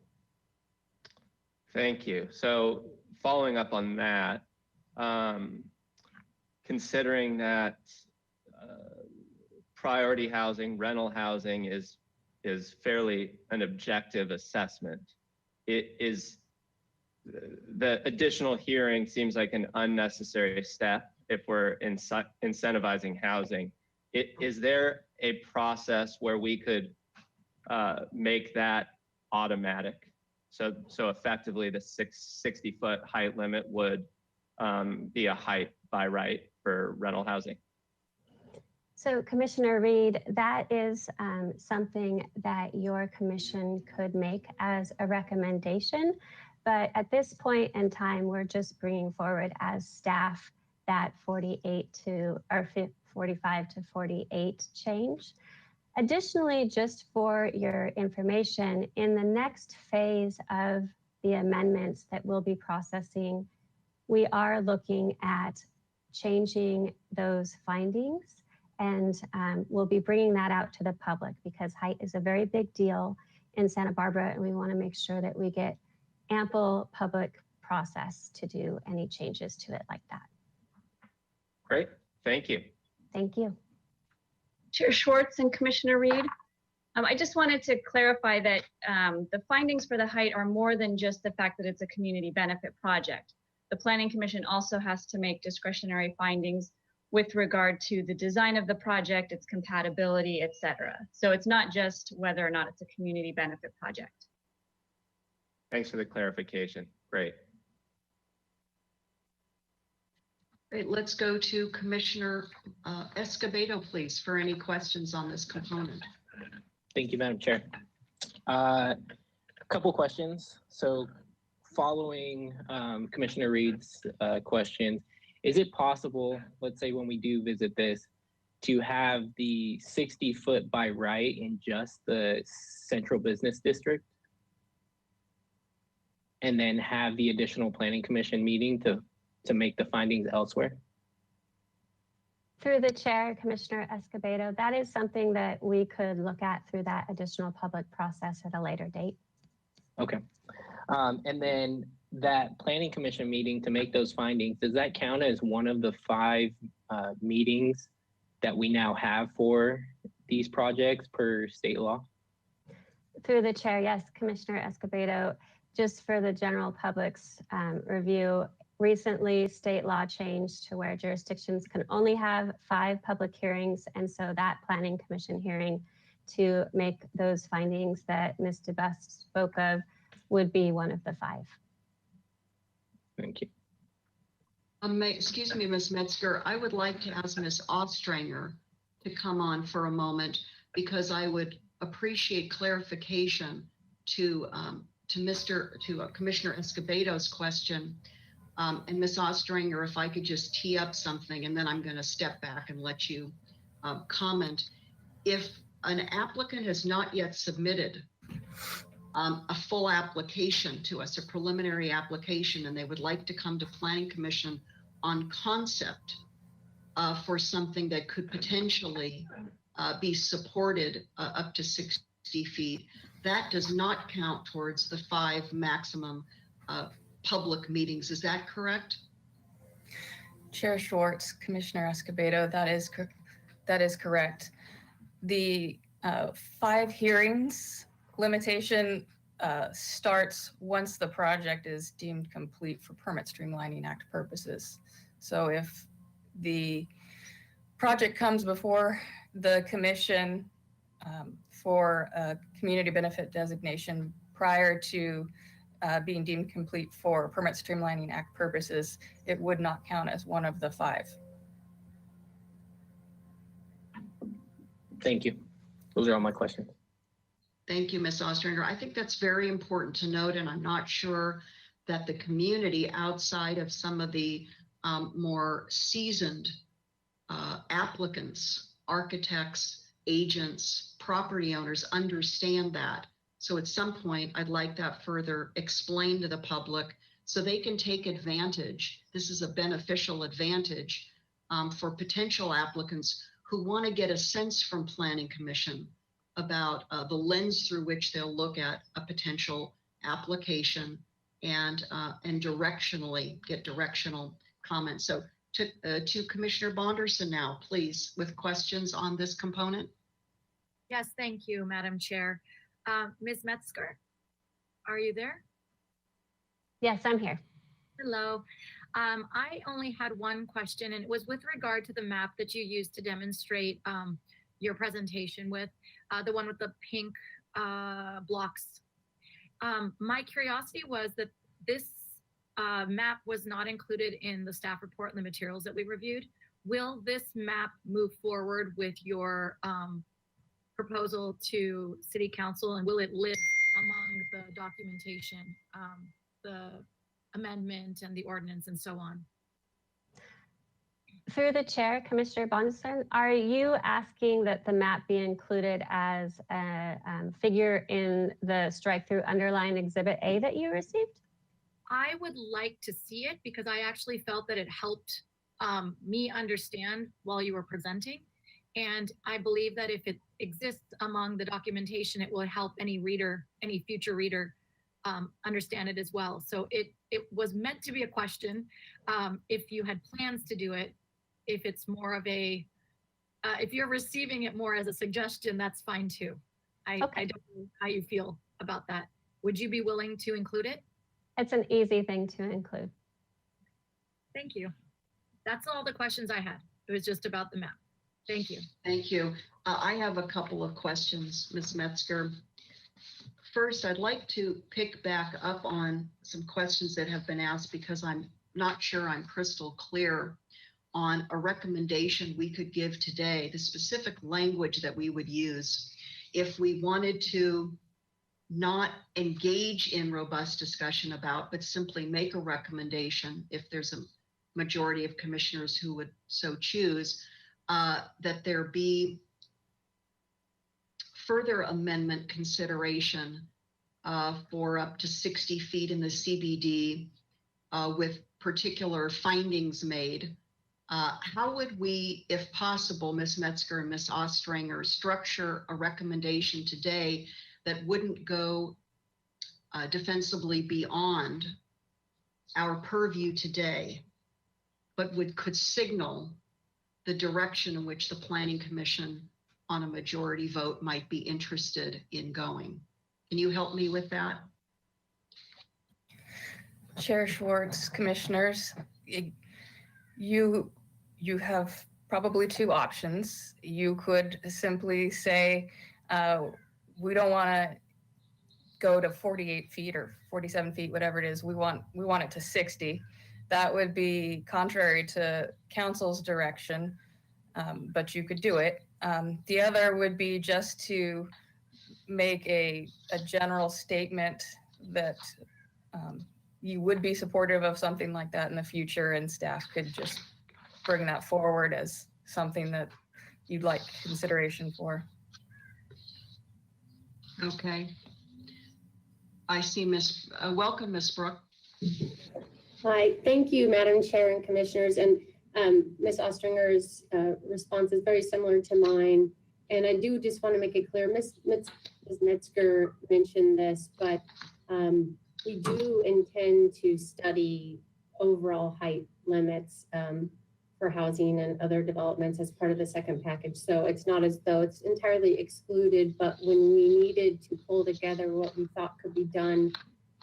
Thank you. So following up on that, considering that priority housing, rental housing is fairly an objective assessment, the additional hearing seems like an unnecessary step if we're incentivizing housing. Is there a process where we could make that automatic? So effectively the 60-foot height limit would be a height by right for rental housing. So Commissioner Reed, that is something that your commission could make as a recommendation. But at this point in time, we're just bringing forward as staff that 45 to 48 change. Additionally, just for your information, in the next phase of the amendments that we'll be processing, we are looking at changing those findings, and we'll be bringing that out to the public because height is a very big deal in Santa Barbara, and we want to make sure that we get ample public process to do any changes to it like that. Great, thank you. Thank you. Chair Schwartz and Commissioner Reed, I just wanted to clarify that the findings for the height are more than just the fact that it's a community benefit project. The Planning Commission also has to make discretionary findings with regard to the design of the project, its compatibility, et cetera. So it's not just whether or not it's a community benefit project. Thanks for the clarification. Great. Great, let's go to Commissioner Escobedo, please, for any questions on this component. Thank you, Madam Chair. A couple questions. So following Commissioner Reed's question, is it possible, let's say when we do visit this, to have the 60-foot by right in just the central business district? And then have the additional planning commission meeting to make the findings elsewhere? Through the chair, Commissioner Escobedo, that is something that we could look at through that additional public process at a later date. Okay. And then that planning commission meeting to make those findings, does that count as one of the 5 meetings that we now have for these projects per state law? Through the chair, yes, Commissioner Escobedo, just for the general public's review, recently state law changed to where jurisdictions can only have 5 public hearings. And so that planning commission hearing to make those findings that Ms. DeBust spoke of would be one of the 5. Thank you. Excuse me, Ms. Metzger, I would like to ask Ms. Ostranger to come on for a moment because I would appreciate clarification to Commissioner Escobedo's question. And Ms. Ostranger, if I could just tee up something, and then I'm going to step back and let you comment. If an applicant has not yet submitted a full application to us, a preliminary application, and they would like to come to Planning Commission on concept for something that could potentially be supported up to 60 feet, that does not count towards the 5 maximum public meetings. Is that correct? Chair Schwartz, Commissioner Escobedo, that is correct. The 5 hearings limitation starts once the project is deemed complete for Permit Streamlining Act purposes. So if the project comes before the commission for a community benefit designation prior to being deemed complete for Permit Streamlining Act purposes, it would not count as one of the 5. Thank you. Those are all my questions. Thank you, Ms. Ostrander. I think that's very important to note, and I'm not sure that the community outside of some of the more seasoned applicants, architects, agents, property owners understand that. So at some point, I'd like that further explained to the public so they can take advantage. This is a beneficial advantage for potential applicants who want to get a sense from Planning Commission about the lens through which they'll look at a potential application and directionally get directional comments. So to Commissioner Bonderson now, please, with questions on this component. Yes, thank you, Madam Chair. Ms. Metzger, are you there? Yes, I'm here. Hello. I only had one question, and it was with regard to the map that you used to demonstrate your presentation with, the one with the pink blocks. My curiosity was that this map was not included in the staff report and the materials that we reviewed. Will this map move forward with your proposal to City Council, and will it live among the documentation, the amendment and the ordinance and so on? Through the chair, Commissioner Bonderson, are you asking that the map be included as a figure in the strike-through underline Exhibit A that you received? I would like to see it because I actually felt that it helped me understand while you were presenting. And I believe that if it exists among the documentation, it will help any reader, any future reader understand it as well. So it was meant to be a question. If you had plans to do it, if it's more of a, if you're receiving it more as a suggestion, that's fine too. I don't know how you feel about that. Would you be willing to include it? It's an easy thing to include. Thank you. That's all the questions I had. It was just about the map. Thank you. Thank you. I have a couple of questions, Ms. Metzger. First, I'd like to pick back up on some questions that have been asked because I'm not sure I'm crystal clear on a recommendation we could give today, the specific language that we would use if we wanted to not engage in robust discussion about, but simply make a recommendation if there's a majority of commissioners who would so choose, that there be further amendment consideration for up to 60 feet in the CBD with particular findings made. How would we, if possible, Ms. Metzger and Ms. Ostringer, structure a recommendation today that wouldn't go defensively beyond our purview today, but could signal the direction in which the Planning Commission on a majority vote might be interested in going? Can you help me with that? Chair Schwartz, commissioners, you have probably two options. You could simply say, we don't want to go to 48 feet or 47 feet, whatever it is. We want it to 60. That would be contrary to council's direction, but you could do it. The other would be just to make a general statement that you would be supportive of something like that in the future, and staff could just bring that forward as something that you'd like consideration for. Okay. I see welcome, Ms. Brooke. Hi, thank you, Madam Chair and Commissioners. And Ms. Ostringer's response is very similar to mine. And I do just want to make it clear, Ms. Metzger mentioned this, but we do intend to study overall height limits for housing and other developments as part of the second package. So it's not as though it's entirely excluded, but when we needed to pull together what we thought could be done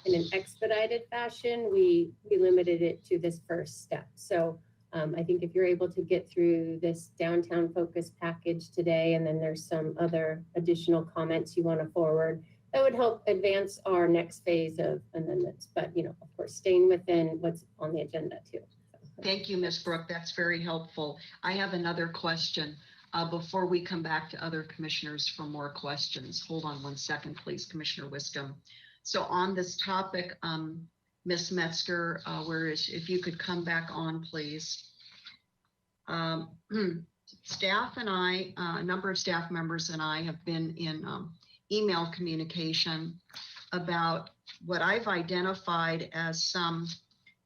in an expedited fashion, we limited it to this first step. So I think if you're able to get through this downtown focus package today, and then there's some other additional comments you want to forward, that would help advance our next phase of amendments. But, you know, of course, staying within what's on the agenda too. Thank you, Ms. Brooke. That's very helpful. I have another question before we come back to other commissioners for more questions. Hold on one second, please, Commissioner Wiscombe. So on this topic, Ms. Metzger, if you could come back on, please. Staff and I, a number of staff members and I have been in email communication about what I've identified as some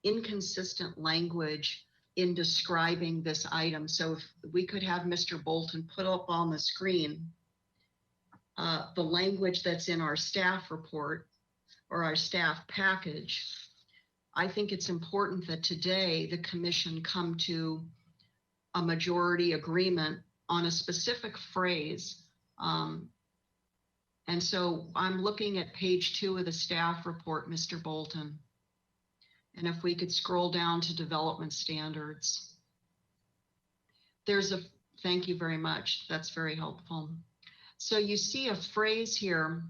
inconsistent language in describing this item. So if we could have Mr. Bolton put up on the screen the language that's in our staff report or our staff package, I think it's important that today the commission come to a majority agreement on a specific phrase. And so I'm looking at page 2 of the staff report, Mr. Bolton. And if we could scroll down to development standards. Thank you very much. That's very helpful. So you see a phrase here,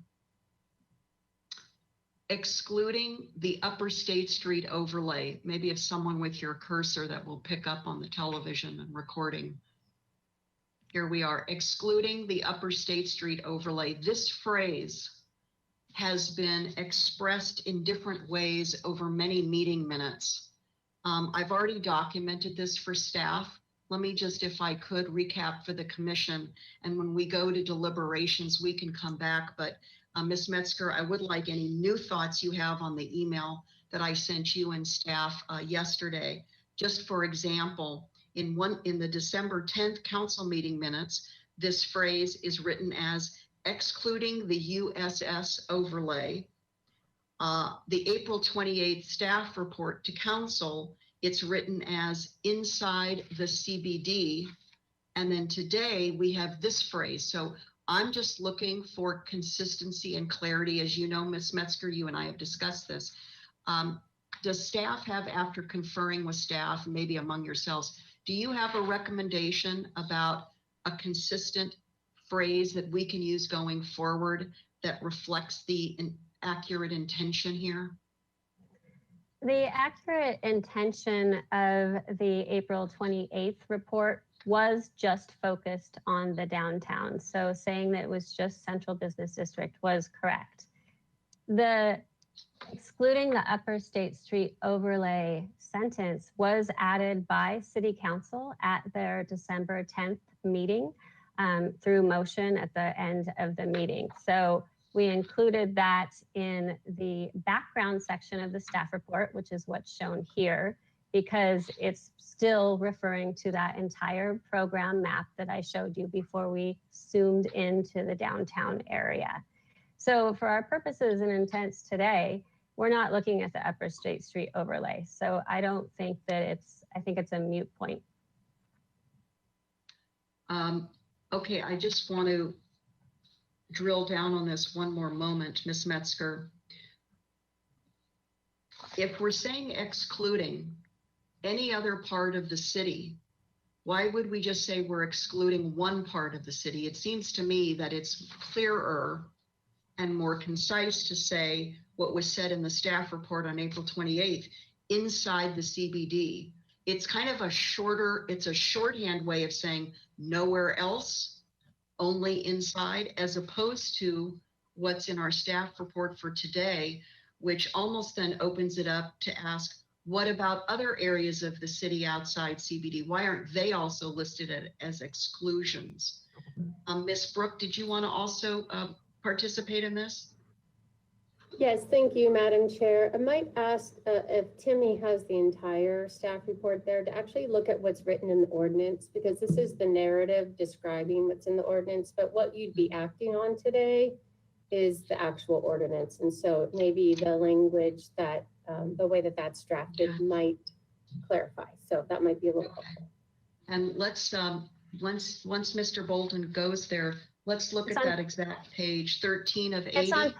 excluding the Upper State Street overlay. Maybe if someone with your cursor that will pick up on the television and recording. Here we are, excluding the Upper State Street overlay. This phrase has been expressed in different ways over many meeting minutes. I've already documented this for staff. Let me just, if I could, recap for the commission. And when we go to deliberations, we can come back. But Ms. Metzger, I would like any new thoughts you have on the email that I sent you and staff yesterday. Just for example, in the December 10th council meeting minutes, this phrase is written as excluding the USS overlay. The April 28th staff report to council, it's written as inside the CBD. And then today we have this phrase. So I'm just looking for consistency and clarity. As you know, Ms. Metzger, you and I have discussed this. Does staff have, after conferring with staff, maybe among yourselves, do you have a recommendation about a consistent phrase that we can use going forward that reflects the accurate intention here? The accurate intention of the April 28th report was just focused on the downtown. So saying that it was just Central Business District was correct. The Excluding the Upper State Street overlay sentence was added by City Council at their December 10th meeting through motion at the end of the meeting. So we included that in the background section of the staff report, which is what's shown here, because it's still referring to that entire program map that I showed you before we zoomed into the downtown area. So for our purposes and intents today, we're not looking at the Upper State Street overlay. So I don't think that I think it's a moot point. Okay, I just want to drill down on this one more moment, Ms. Metzger. If we're saying excluding any other part of the city, why would we just say we're excluding one part of the city? It seems to me that it's clearer and more concise to say what was said in the staff report on April 28th, inside the CBD. It's kind of it's a shorthand way of saying nowhere else, only inside, as opposed to what's in our staff report for today, which almost then opens it up to ask, what about other areas of the city outside CBD? Why aren't they also listed as exclusions? Ms. Brooke, did you want to also participate in this? Yes, thank you, Madam Chair. I might ask if Timmy has the entire staff report there to actually look at what's written in the ordinance, because this is the narrative describing what's in the ordinance, but what you'd be acting on today is the actual ordinance. And so maybe the language that, the way that that's drafted might clarify. So that might be a little helpful. And let's, once Mr. Bolton goes there, let's look at that exact page 13 of 80.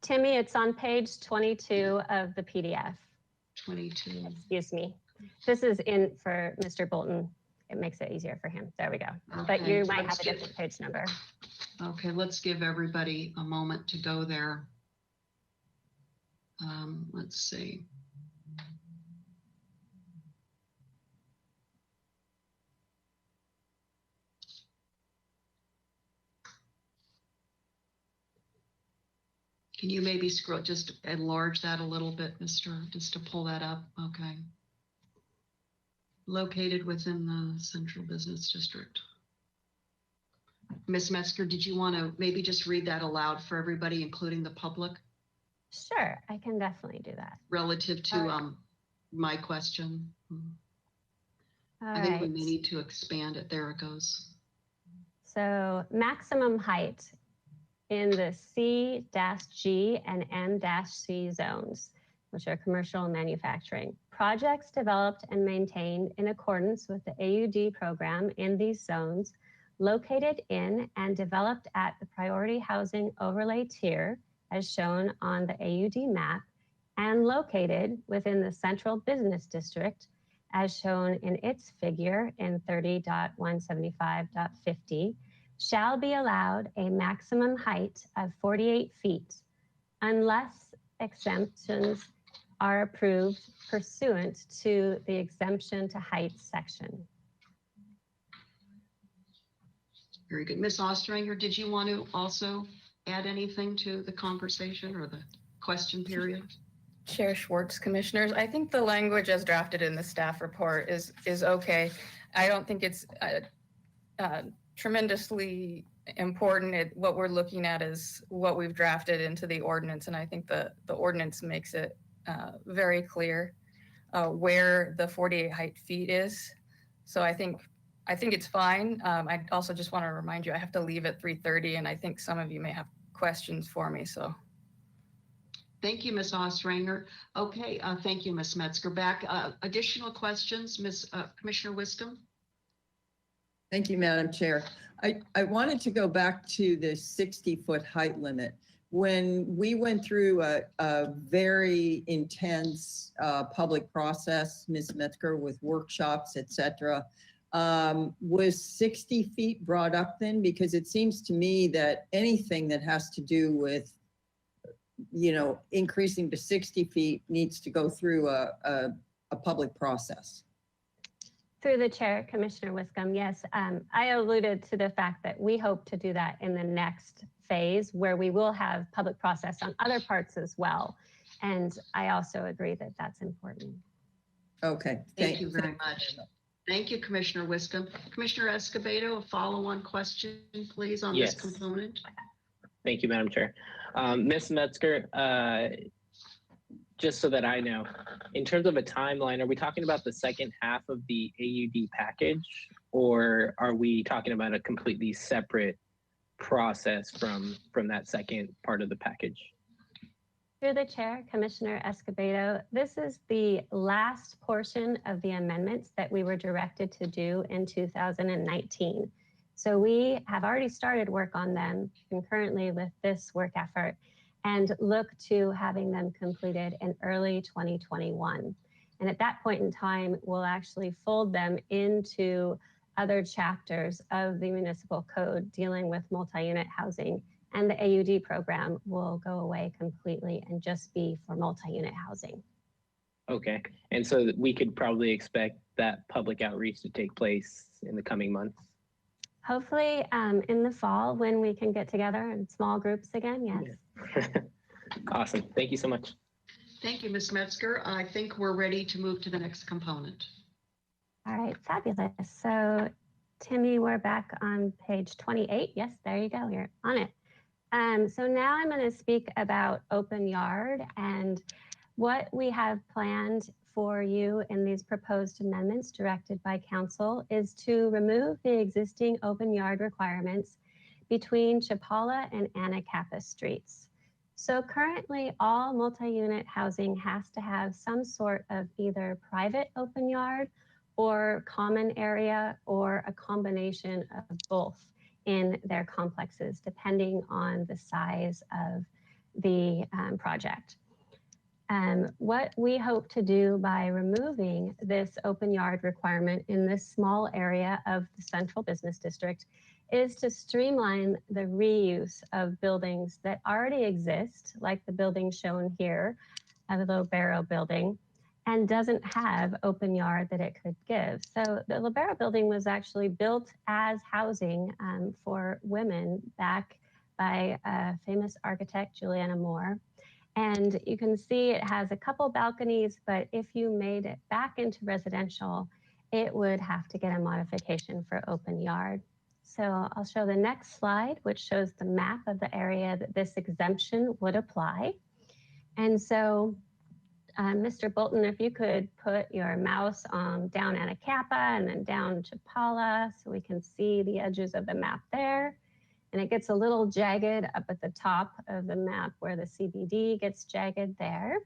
Timmy, it's on page 22 of the PDF. 22. Excuse me. This is in for Mr. Bolton. It makes it easier for him. There we go. But Okay, you might let's have a different page number. Okay, let's give everybody a moment to go there. Let's see. Can you maybe scroll, just enlarge that a little bit, just to pull that up? Okay. Located within the Central Business District. Ms. Metzger, did you want to maybe just read that aloud for everybody, including the public? Sure, I can definitely do that. Relative to my question. I think we may need to expand it. There it goes. So maximum height in the C-G and M-C zones, which are commercial and manufacturing. Projects developed and maintained in accordance with the AUD program in these zones, located in and developed at the priority housing overlay tier, as shown on the AUD map, and located within the Central Business District, as shown in its figure in 30.175.50, shall be allowed a maximum height of 48 feet, unless exemptions are approved pursuant to the exemption to height section. Very good. Ms. Ostrander, did you want to also add anything to the conversation or the question period? Chair Schwartz, commissioners, I think the language as drafted in the staff report is okay. I don't think it's tremendously important. What we're looking at is what we've drafted into the ordinance, and I think the ordinance makes it very clear where the 48 height feet is. So I think it's fine. I also just want to remind you, I have to leave at 3:30, and I think some of you may have questions for me, so. Thank you, Ms. Ostrander. Okay, thank you, Ms. Metzger. Back, additional questions, Commissioner Wiscombe? Thank you, Madam Chair. I wanted to go back to the 60-foot height limit. When we went through a very intense public process, Ms. Metzger, with workshops, et cetera, was 60 feet brought up then? Because it seems to me that anything that has to do with, increasing to 60 feet needs to go through a public process. Through the chair, Commissioner Wiscombe, yes. I alluded to the fact that we hope to do that in the next phase, where we will have public process on other parts as well. And I also agree that that's important. Okay. Thank you very much. Thank you, Commissioner Wiscombe. Commissioner Escobedo, a follow-on question, please, on this Yes. component. Thank you, Madam Chair. Ms. Metzger, just so that I know, in terms of a timeline, are we talking about the second half of the AUD package, or are we talking about a completely separate process from that second part of the package? Through the chair, Commissioner Escobedo, this is the last portion of the amendments that we were directed to do in 2019. So we have already started work on them concurrently with this work effort and look to having them completed in early 2021. And at that point in time, we'll actually fold them into other chapters of the municipal code dealing with multi-unit housing, and the AUD program will go away completely and just be for multi-unit housing. Okay, and so we could probably expect that public outreach to take place in the coming months? Hopefully in the fall when we can get together in small groups again, yes. Yeah. Awesome, thank you so much. Thank you, Ms. Metzger. I think we're ready to move to the next component. All right, fabulous. So Timmy, we're back on page 28. Yes, there you go, you're on it. So now I'm going to speak about open yard, and what we have planned for you in these proposed amendments directed by council is to remove the existing open yard requirements between Chapala and Anacapa streets. So currently all multi-unit housing has to have some sort of either private open yard or common area or a combination of both in their complexes, depending on the size of the project. What we hope to do by removing this open yard requirement in this small area of the central business district is to streamline the reuse of buildings that already exist, like the building shown here, the Libero building, and doesn't have open yard that it could give. So the Libero building was actually built as housing for women back by famous architect Juliana Moore. And you can see it has a couple balconies, but if you made it back into residential, it would have to get a modification for open yard. So I'll show the next slide, which shows the map of the area that this exemption would apply. And so Mr. Bolton, if you could put your mouse down Anacapa and then down Chapala so we can see the edges of the map there. And it gets a little jagged up at the top of the map where the CBD gets jagged there.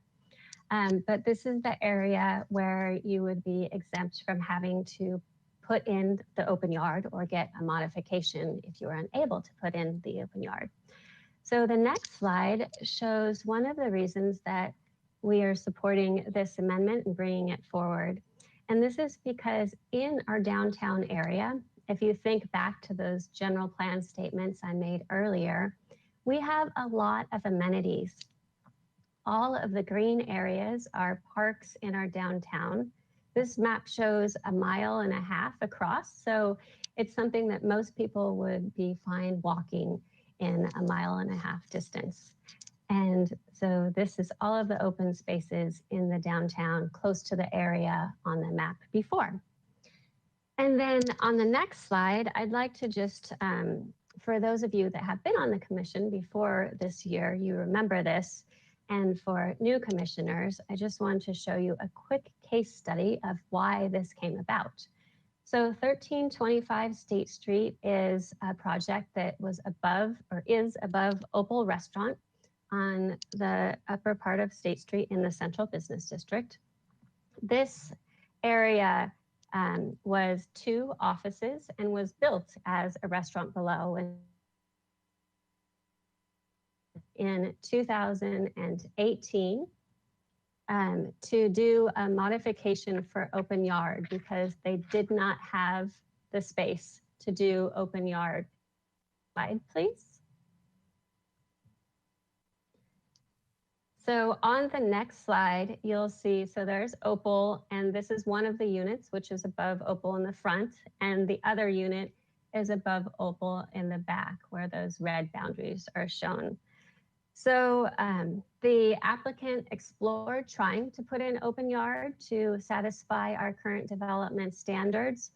But this is the area where you would be exempt from having to put in the open yard or get a modification if you were unable to put in the open yard. So the next slide shows one of the reasons that we are supporting this amendment and bringing it forward. And this is because in our downtown area, if you think back to those general plan statements I made earlier, we have a lot of amenities. All of the green areas are parks in our downtown. This map shows 1.5 miles across, so it's something that most people would be fine walking in 1.5 miles distance. And so this is all of the open spaces in the downtown close to the area on the map before. And then on the next slide, I'd like to just, for those of you that have been on the commission before this year, you remember this. And for new commissioners, I just want to show you a quick case study of why this came about. So 1325 State Street is a project that was above or is above Opal Restaurant on the upper part of State Street in the central business district. This area was 2 offices and was built as a restaurant below. And in 2018 to do a modification for open yard because they did not have the space to do open yard. Slide, please. So on the next slide, you'll see, so there's Opal, and this is one of the units, which is above Opal in the front, and the other unit is above Opal in the back, where those red boundaries are shown. So the applicant explored trying to put in open yard to satisfy our current development standards.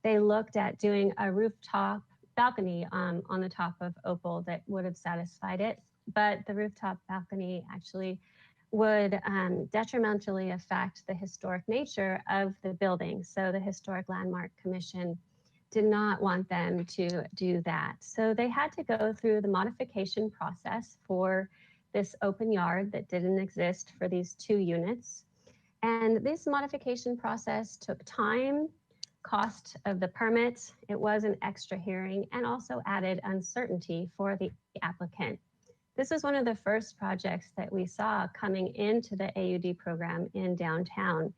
They looked at doing a rooftop balcony on the top of Opal that would have satisfied it, but the rooftop balcony actually would detrimentally affect the historic nature of the building. So the Historic Landmark Commission did not want them to do that. So they had to go through the modification process for this open yard that didn't exist for these 2 units. And this modification process took time, cost of the permit. It was an extra hearing and also added uncertainty for the applicant. This is one of the first projects that we saw coming into the AUD program in downtown.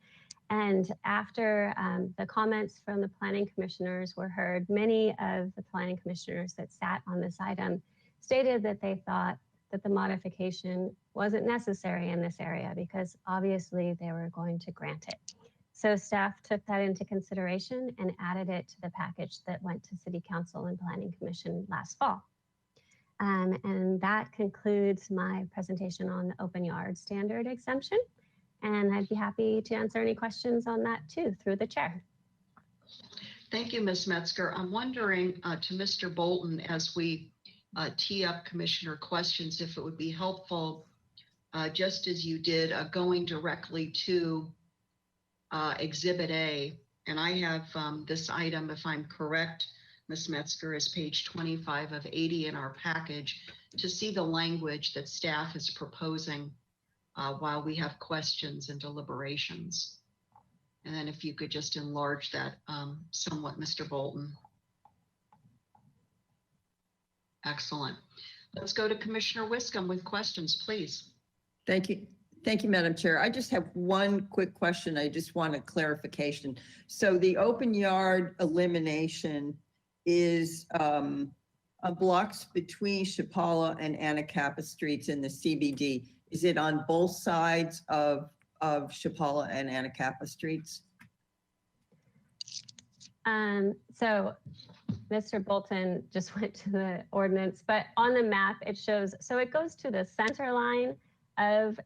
And after the comments from the planning commissioners were heard, many of the planning commissioners that sat on this item stated that they thought that the modification wasn't necessary in this area because obviously they were going to grant it. So staff took that into consideration and added it to the package that went to City Council and Planning Commission last fall. And that concludes my presentation on the open yard standard exemption. And I'd be happy to answer any questions on that too, through the chair. Thank you, Ms. Metzger. I'm wondering to Mr. Bolton, as we tee up commissioner questions, if it would be helpful, just as you did, going directly to Exhibit A. And I have this item, if I'm correct, Ms. Metzger, is page 25 of 80 in our package, to see the language that staff is proposing while we have questions and deliberations. And then if you could just enlarge that somewhat, Mr. Bolton. Excellent. Let's go to Commissioner Wiscombe with questions, please. Thank you. Thank you, Madam Chair. I just have one quick question. I just want a clarification. So the open yard elimination is blocks between Chapala and Anacapa Streets in the CBD. Is it on both sides of Chapala and Anacapa Streets? So Mr. Bolton just went to the ordinance, but on the map it shows, so it goes to the center line of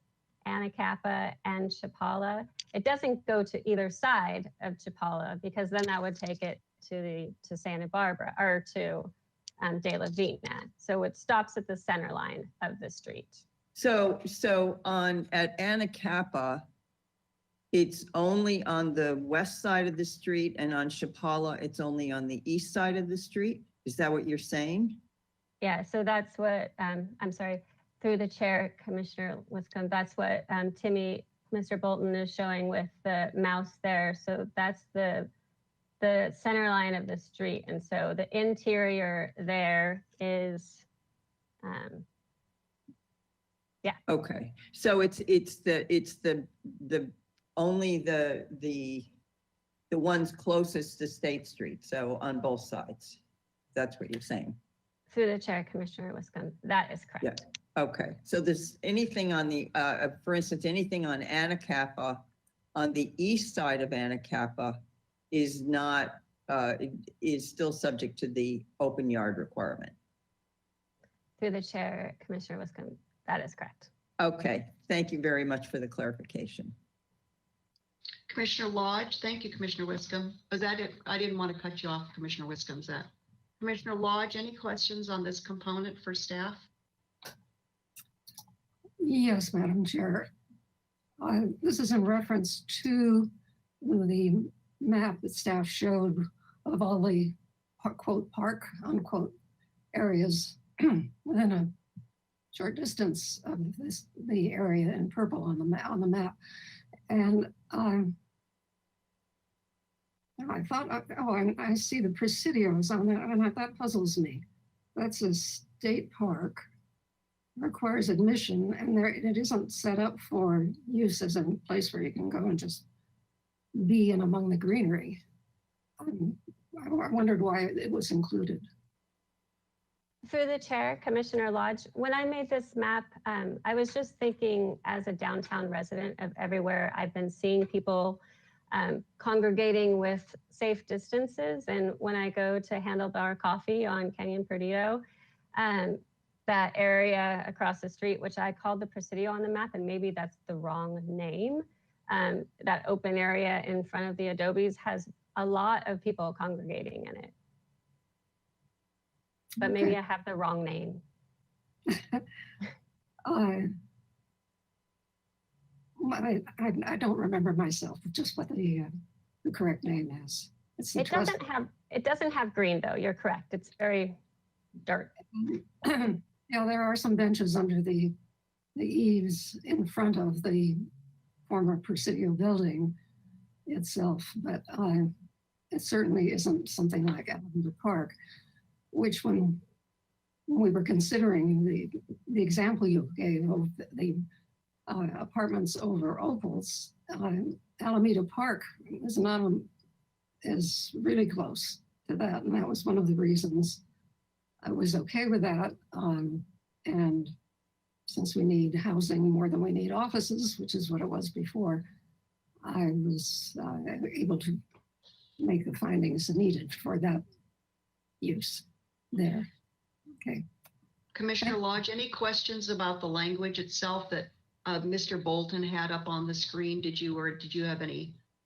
Anacapa and Chapala. It doesn't go to either side of Chapala because then that would take it to Santa Barbara or to De La Vina. So it stops at the center line of the street. So at Anacapa, it's only on the west side of the street, and on Chapala, it's only on the east side of the street? Is that what you're saying? Yeah, so that's what, I'm sorry, through the chair, Commissioner Wiscombe, that's what Mr. Bolton is showing with the mouse there. So that's the center line of the street. And so the interior there is, yeah. Okay, so it's only the ones closest to State Street, so on both sides. That's what you're saying? Through the chair, Commissioner Wiscombe, that is correct. Yeah. Okay, so there's anything on the, for instance, anything on Anacapa, on the east side of Anacapa is not, is still subject to the open yard requirement? Through the chair, Commissioner Wiscombe, that is correct. Okay, thank you very much for the clarification. Commissioner Lodge, thank you, Commissioner Wiscombe. Was that it? I didn't want to cut you off, Commissioner Wiscombe. Is that Commissioner Lodge? Any questions on this component for staff? Yes, Madam Chair. This is in reference to the map that staff showed of all the quote park unquote areas within a short distance of the area in purple on the map. And I thought, I see the Presidios on that, and that puzzles me. That's a state park, requires admission, and it isn't set up for use as a place where you can go and just be in among the greenery. I wondered why it was included. Through the chair, Commissioner Lodge, when I made this map, I was just thinking as a downtown resident of everywhere I've been seeing people congregating with safe distances. And when I go to Handlebar Coffee on Canyon Perdido, that area across the street, which I called the Presidio on the map, and maybe that's the wrong name. That open area in front of the Adobes has a lot of people congregating in it. But maybe Okay. I have the wrong name. I don't remember myself, just what the correct name is. It's the It trust. doesn't have green though. You're correct. It's very dirt. Yeah, there are some benches under the eaves in front of the former Presidio building itself, but it certainly isn't something like Alameda Park, which when we were considering the example you gave of the apartments over Opals, Alameda Park is really close to that, and that was one of the reasons I was okay with that. And since we need housing more than we need offices, which is what it was before, I was able to make the findings needed for that use there. Okay. Commissioner Lodge, any questions about the language itself that Mr. Bolton had up on the screen? Did you have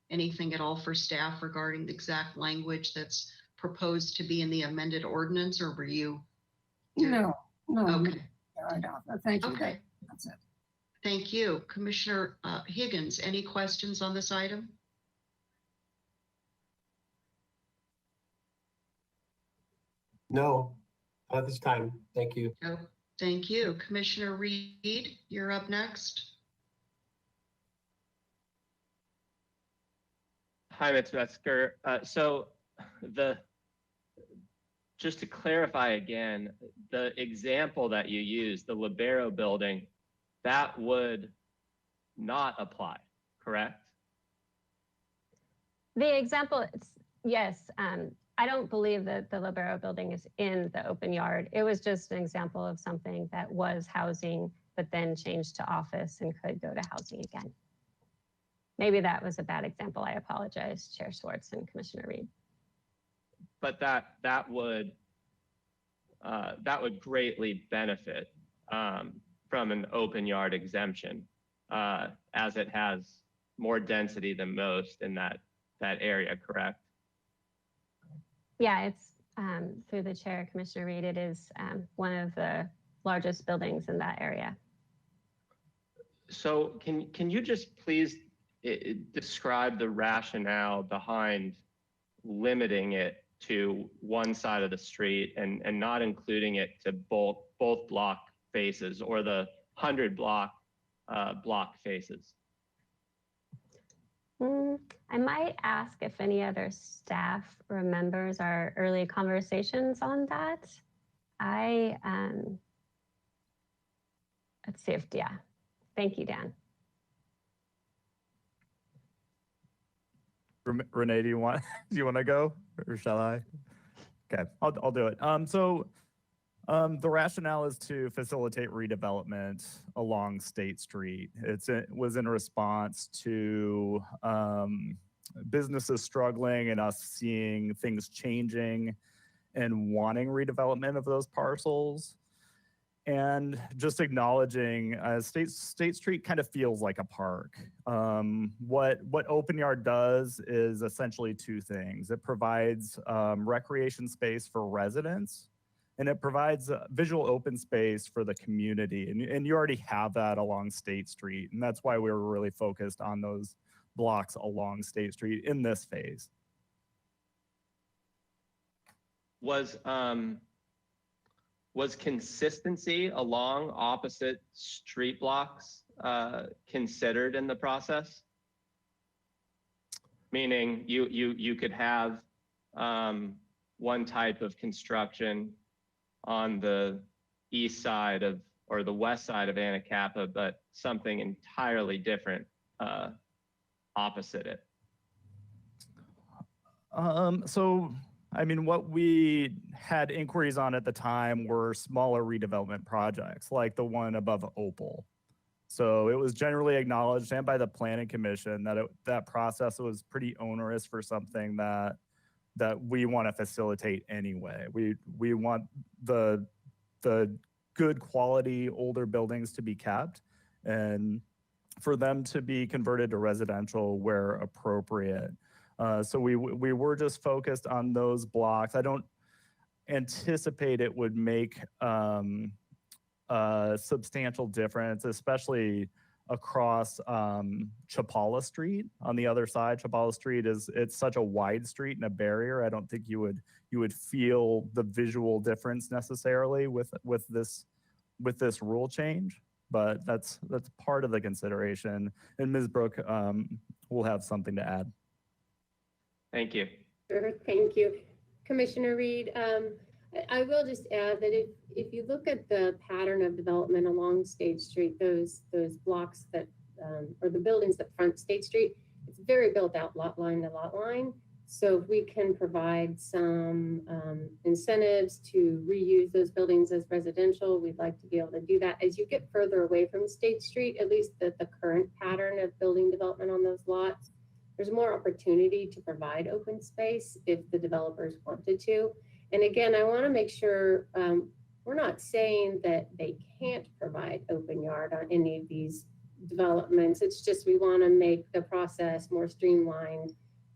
anything at all for staff regarding the exact language that's proposed to be in the amended ordinance, or were you? No. Okay. I don't. Thank you. Okay. That's it. Thank you. Commissioner Higgins, any questions on this item? No, not this time. Thank you. No. Thank you. Commissioner Reed, you're up next. Hi, Ms. Metzger. Just to clarify again, the example that you used, the Libero building, that would not apply, correct? The example, yes, I don't believe that the Libero building is in the open yard. It was just an example of something that was housing, but then changed to office and could go to housing again. Maybe that was a bad example. I apologize, Chair Schwartz and Commissioner Reed. But that would greatly benefit from an open yard exemption, as it has more density than most in that area, correct? Yeah, it's through the chair, Commissioner Reed, it is one of the largest buildings in that area. So can you just please describe the rationale behind limiting it to one side of the street and not including it to both block faces, or the 100 block faces? I might ask if any other staff remembers our early conversations on that. Let's see if, yeah. Thank you, Dan. Renee, do you want to go, or shall I? Okay, I'll do it. The rationale is to facilitate redevelopment along State Street. It was in response to businesses struggling and us seeing things changing and wanting redevelopment of those parcels. And just acknowledging State Street kind of feels like a park. What Open Yard does is essentially two things. It provides recreation space for residents, and it provides visual open space for the community. And you already have that along State Street. And that's why we were really focused on those blocks along State Street in this phase. Was consistency along opposite street blocks considered in the process? Meaning you could have one type of construction on the east side of, or the west side of Anacapa, but something entirely different opposite it. I mean, what we had inquiries on at the time were smaller redevelopment projects, like the one above Opal. So it was generally acknowledged, and by the Planning Commission, that that process was pretty onerous for something that we want to facilitate anyway. We want the good quality older buildings to be kept and for them to be converted to residential where appropriate. So we were just focused on those blocks. I don't anticipate it would make a substantial difference, especially across Chapala Street on the other side. Chapala Street it's such a wide street and a barrier. I don't think you would feel the visual difference necessarily with this rule change, but that's part of the consideration. And Ms. Brooke will have something to add. Thank you. Sure, thank you. Commissioner Reed, I will just add that if you look at the pattern of development along State Street, those blocks that, or the buildings that front State Street, it's very built out lot line to lot line. So if we can provide some incentives to reuse those buildings as residential, we'd like to be able to do that. As you get further away from State Street, at least the current pattern of building development on those lots, there's more opportunity to provide open space if the developers wanted to. And again, I want to make sure we're not saying that they can't provide open yard on any of these developments. It's just we want to make the process more streamlined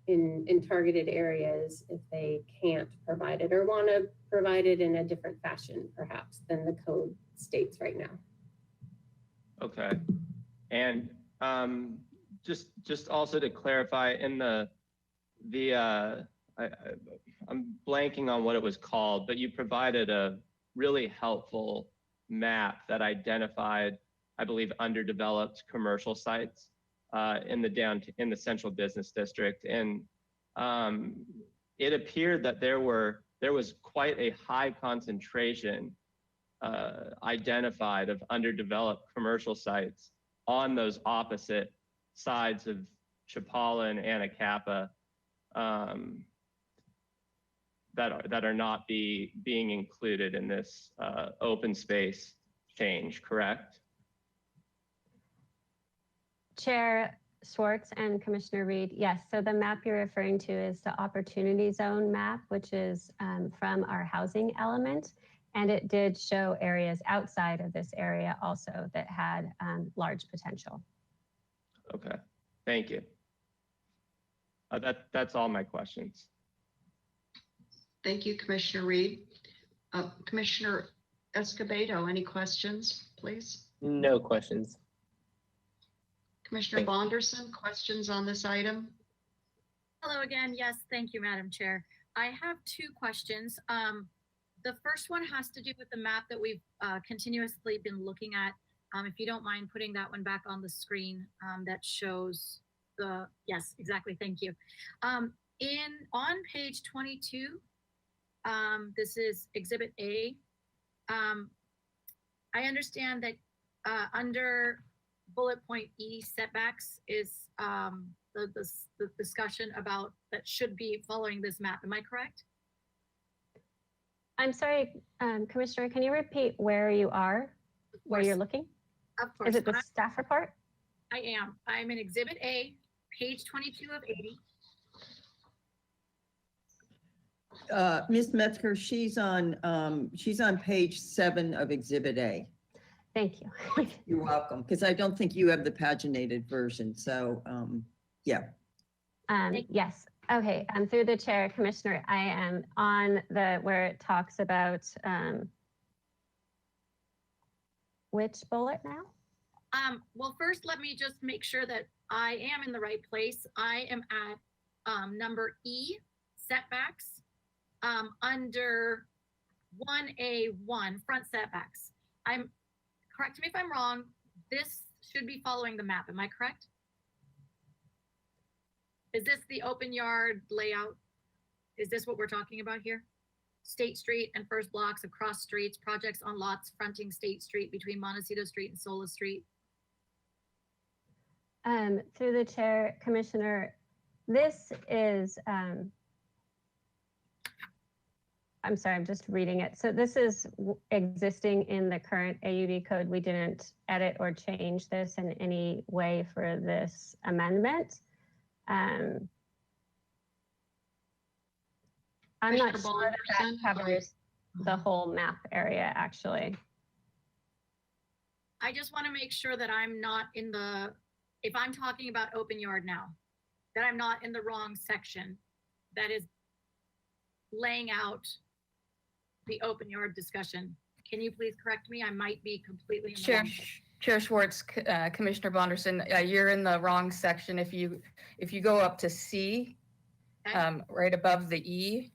in targeted areas if they can't provide it or want to provide it in a different fashion, perhaps, than the code states right now. Okay. And just also to clarify, in I'm blanking on what it was called, but you provided a really helpful map that identified, I believe, underdeveloped commercial sites in the central business district. And it appeared that there was quite a high concentration identified of underdeveloped commercial sites on those opposite sides of Chapala and Anacapa that are not being included in this open space change, correct? Chair Schwartz and Commissioner Reed, yes. So the map you're referring to is the Opportunity Zone map, which is from our housing element. And it did show areas outside of this area also that had large potential. Okay, thank you. That's all my questions. Thank you, Commissioner Reed. Commissioner Escobedo, any questions, please? No questions. Commissioner Bonderson, questions on this item? Hello again. Yes, thank you, Madam Chair. I have two questions. The first one has to do with the map that we've continuously been looking at. If you don't mind putting that one back on the screen, that shows the, yes, exactly, thank you. On page 22, this is Exhibit A. I understand that under bullet point E, setbacks is the discussion about that should be following this map. Am I correct? I'm sorry, Commissioner, can you repeat where you are, where you're looking? Of course. Is it the staff report? I am. I'm in Exhibit A, page 22 of 80. Ms. Metzger, she's on page 7 of Exhibit A. Thank you. You're welcome, because I don't think you have the paginated version. So, yeah. Yes. Okay. Through the chair, Commissioner, I am on where it talks about which bullet now? Well, first, let me just make sure that I am in the right place. I am at number E, setbacks, under 1A1, front setbacks. Correct me if I'm wrong, this should be following the map. Am I correct? Is this the open yard layout? Is this what we're talking about here? State Street and first blocks of cross streets, projects on lots fronting State Street between Montecito Street and Sola Street. Through the chair, Commissioner, this is, I'm sorry, I'm just reading it. So this is existing in the current AUD code. We didn't edit or change this in any way for this amendment. I'm not sure that covers the whole map area, actually. I just want to make sure that I'm not in the, if I'm talking about open yard now, that I'm not in the wrong section that is laying out the open yard discussion. Can you please correct me? I might be completely in the Chair, wrong. Chair Schwartz, Commissioner Bonderson, you're in the wrong section. If you go up to C, Okay. right above the E,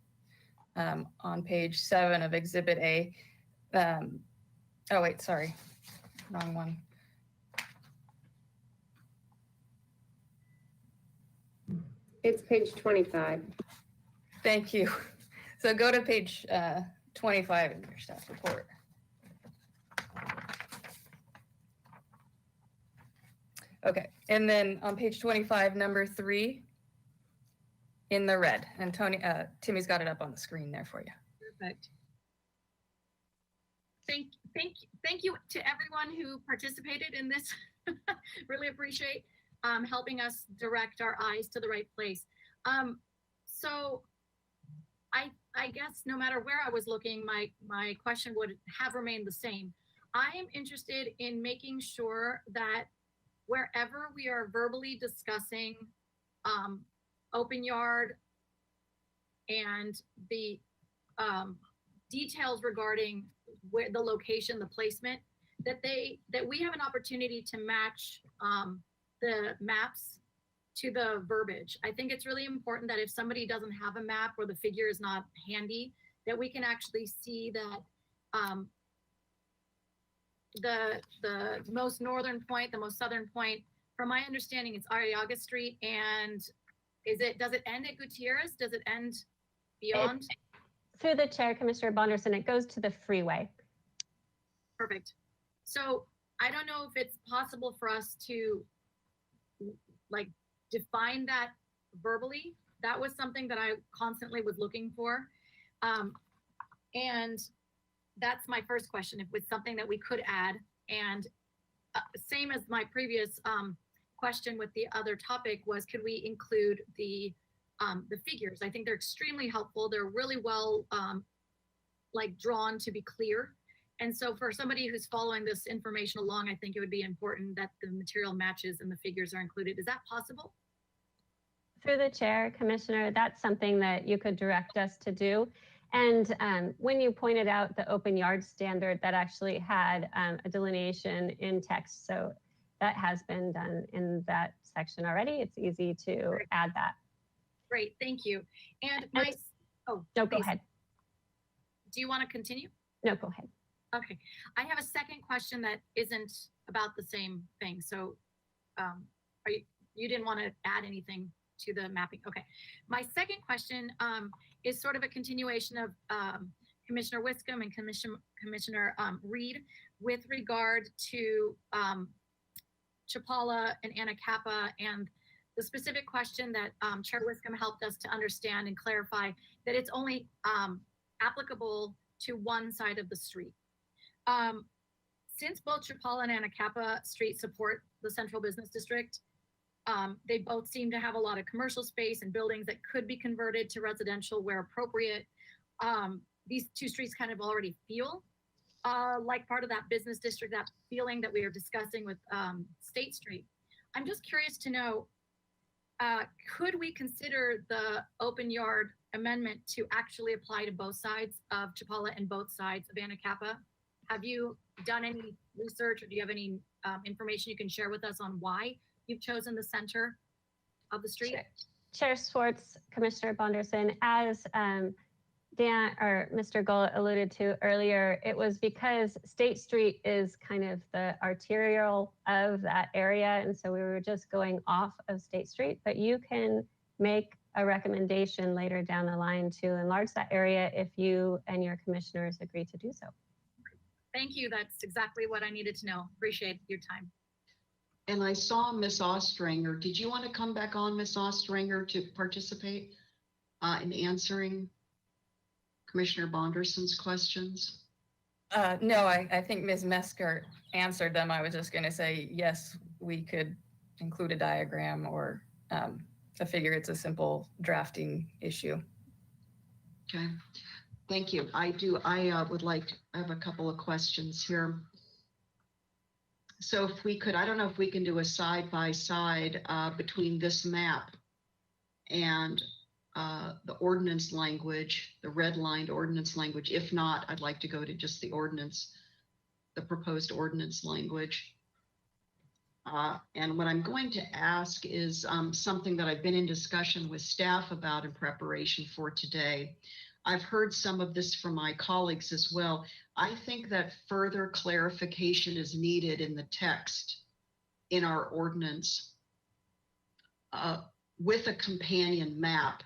on page 7 of Exhibit A. Oh wait, sorry, wrong one. It's page 25. Thank you. So go to page 25 in your staff report. Okay, and then on page 25, number 3, in the red, and Timmy's got it up on the screen there for you. Perfect. Thank you to everyone who participated in this. Really appreciate helping us direct our eyes to the right place. So I guess no matter where I was looking, my question would have remained the same. I am interested in making sure that wherever we are verbally discussing open yard and the details regarding where the location, the placement, that we have an opportunity to match the maps to the verbiage. I think it's really important that if somebody doesn't have a map or the figure is not handy, that we can actually see that the most northern point, the most southern point, from my understanding, it's Arriaga Street, and does it end at Gutierrez? Does it end beyond? Through the chair, Commissioner Bonderson, it goes to the freeway. Perfect. So I don't know if it's possible for us to like define that verbally. That was something that I constantly was looking for. And that's my first question, if it's something that we could add. And same as my previous question with the other topic was, could we include the figures? I think they're extremely helpful. They're really well like drawn to be clear. And so for somebody who's following this information along, I think it would be important that the material matches and the figures are included. Is that possible? Through the chair, Commissioner, that's something that you could direct us to do. And when you pointed out the open yard standard, that actually had a delineation in text. So that has been done in that section already. It's easy to add that. Great, thank you. And no, go ahead. Do you want to continue? No, go ahead. Okay, I have a second question that isn't about the same thing. So you didn't want to add anything to the mapping? Okay, my second question is sort of a continuation of Commissioner Wiscombe and Commissioner Reed with regard to Chapala and Anacapa, and the specific question that Chair Wiscombe helped us to understand and clarify, that it's only applicable to one side of the street. Since both Chapala and Anacapa Street support the Central Business District, they both seem to have a lot of commercial space and buildings that could be converted to residential where appropriate. These two streets kind of already feel like part of that business district, that feeling that we are discussing with State Street. I'm just curious to know, could we consider the open yard amendment to actually apply to both sides of Chapala and both sides of Anacapa? Have you done any research, or do you have any information you can share with us on why you've chosen the center of the street? Chair Schwartz, Commissioner Bonderson, as Dan or Mr. Gull alluded to earlier, it was because State Street is kind of the arterial of that area. And so we were just going off of State Street, but you can make a recommendation later down the line to enlarge that area if you and your commissioners agree to do so. Thank you. That's exactly what I needed to know. Appreciate your time. And I saw Miss Ostringer. Did you want to come back on, Miss Ostringer, to participate in answering Commissioner Bonderson's questions? No, I think Ms. Mesker answered them. I was just going to say, yes, we could include a diagram or a figure. It's a simple drafting issue. Okay, thank you. I have a couple of questions here. So if we could, I don't know if we can do a side by side between this map and the ordinance language, the red-lined ordinance language. If not, I'd like to go to just the ordinance, the proposed ordinance language. And what I'm going to ask is something that I've been in discussion with staff about in preparation for today. I've heard some of this from my colleagues as well. I think that further clarification is needed in the text in our ordinance with a companion map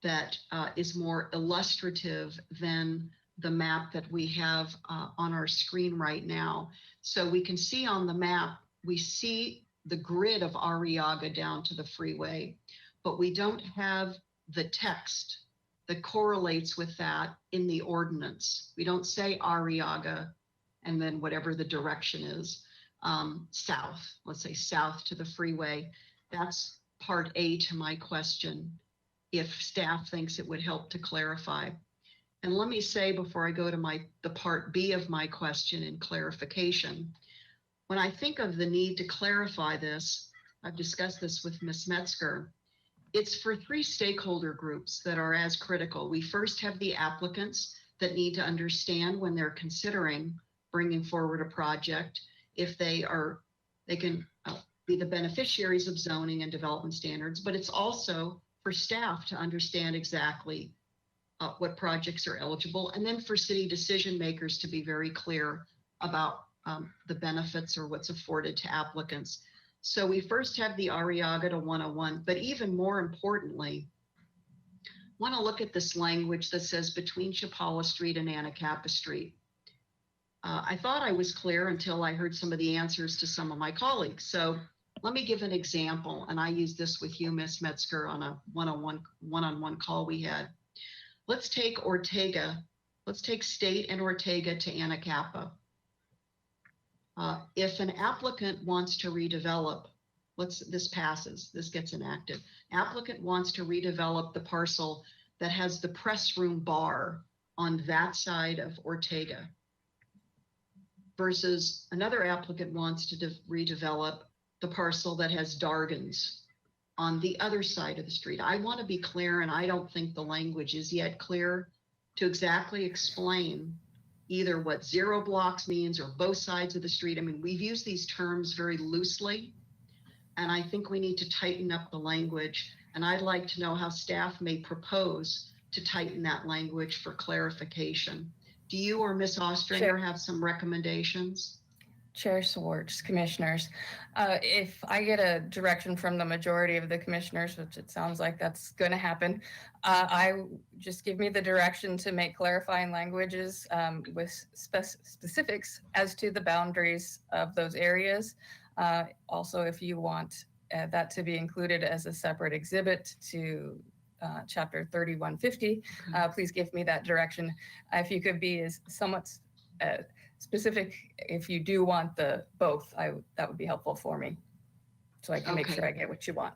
that is more illustrative than the map that we have on our screen right now. So we can see on the map, we see the grid of Arriaga down to the freeway, but we don't have the text that correlates with that in the ordinance. We don't say Arriaga and then whatever the direction is, south, let's say south to the freeway. That's part A to my question, if staff thinks it would help to clarify. And let me say before I go to the part B of my question in clarification, when I think of the need to clarify this, I've discussed this with Ms. Metzger, it's for three stakeholder groups that are as critical. We first have the applicants that need to understand when they're considering bringing forward a project, if they can be the beneficiaries of zoning and development standards, but it's also for staff to understand exactly what projects are eligible, and then for city decision makers to be very clear about the benefits or what's afforded to applicants. So we first have the Arriaga to 101, but even more importantly, want to look at this language that says between Chapala Street and Anacapa Street. I thought I was clear until I heard some of the answers to some of my colleagues. So let me give an example, and I used this with you, Ms. Metzger, on a one-on-one call we had. Let's take Ortega, let's take State and Ortega to Anacapa. If an applicant wants to redevelop, this passes, this gets enacted. Applicant wants to redevelop the parcel that has the press room bar on that side of Ortega versus another applicant wants to redevelop the parcel that has Dargan's on the other side of the street. I want to be clear, and I don't think the language is yet clear to exactly explain either what zero blocks means or both sides of the street. I mean, we've used these terms very loosely, and I think we need to tighten up the language. And I'd like to know how staff may propose to tighten that language for clarification. Do you or Ms. Ostringer have some recommendations? Chair Swartz, commissioners, if I get a direction from the majority of the commissioners, which it sounds like that's going to happen, I just give me the direction to make clarifying languages with specifics as to the boundaries of those areas. Also, if you want that to be included as a separate exhibit to Chapter 3150, please give me that direction. If you could be as somewhat specific, if you do want the both, that would be helpful for me, so I can make sure I get what you want.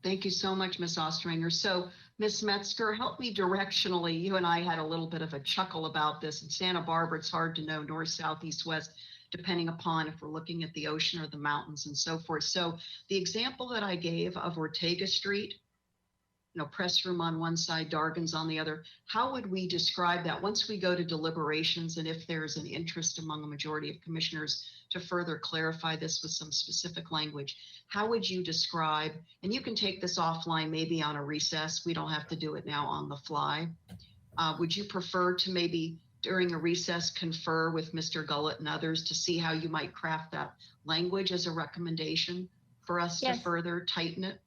Thank you so much, Ms. Ostringer. So, Ms. Metzger, help me directionally. You and I had a little bit of a chuckle about this. In Santa Barbara, it's hard to know north, south, east, west, depending upon if we're looking at the ocean or the mountains and so forth. So the example that I gave of Ortega Street, press room on one side, Dargan's on the other. How would we describe that once we go to deliberations, and if there's an interest among a majority of commissioners to further clarify this with some specific language? How would you describe, and you can take this offline, maybe on a recess, we don't have to do it now on the fly. Would you prefer to maybe during a recess confer with Mr. Gullett and others to see how you might craft that language as a recommendation for us to further tighten it?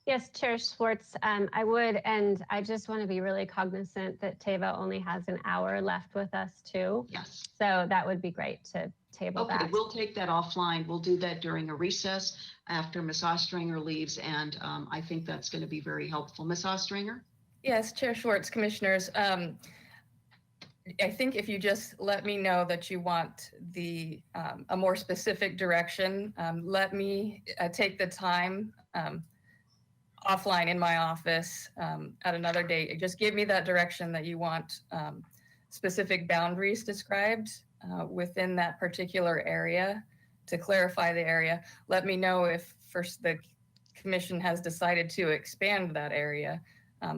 Yes, Chair Schwartz, I would, and I just want to be really cognizant that Teva only has an hour left with us too. Yes. So that would be great to table that. Okay, we'll take that offline. We'll do that during a recess after Ms. Ostringer leaves, and I think that's going to be very helpful. Ms. Ostringer? Yes, Chair Schwartz, commissioners. I think if you just let me know that you want a more specific direction, let me take the time offline in my office at another date. Just give me that direction that you want specific boundaries described within that particular area to clarify the area. Let me know if first the commission has decided to expand that area.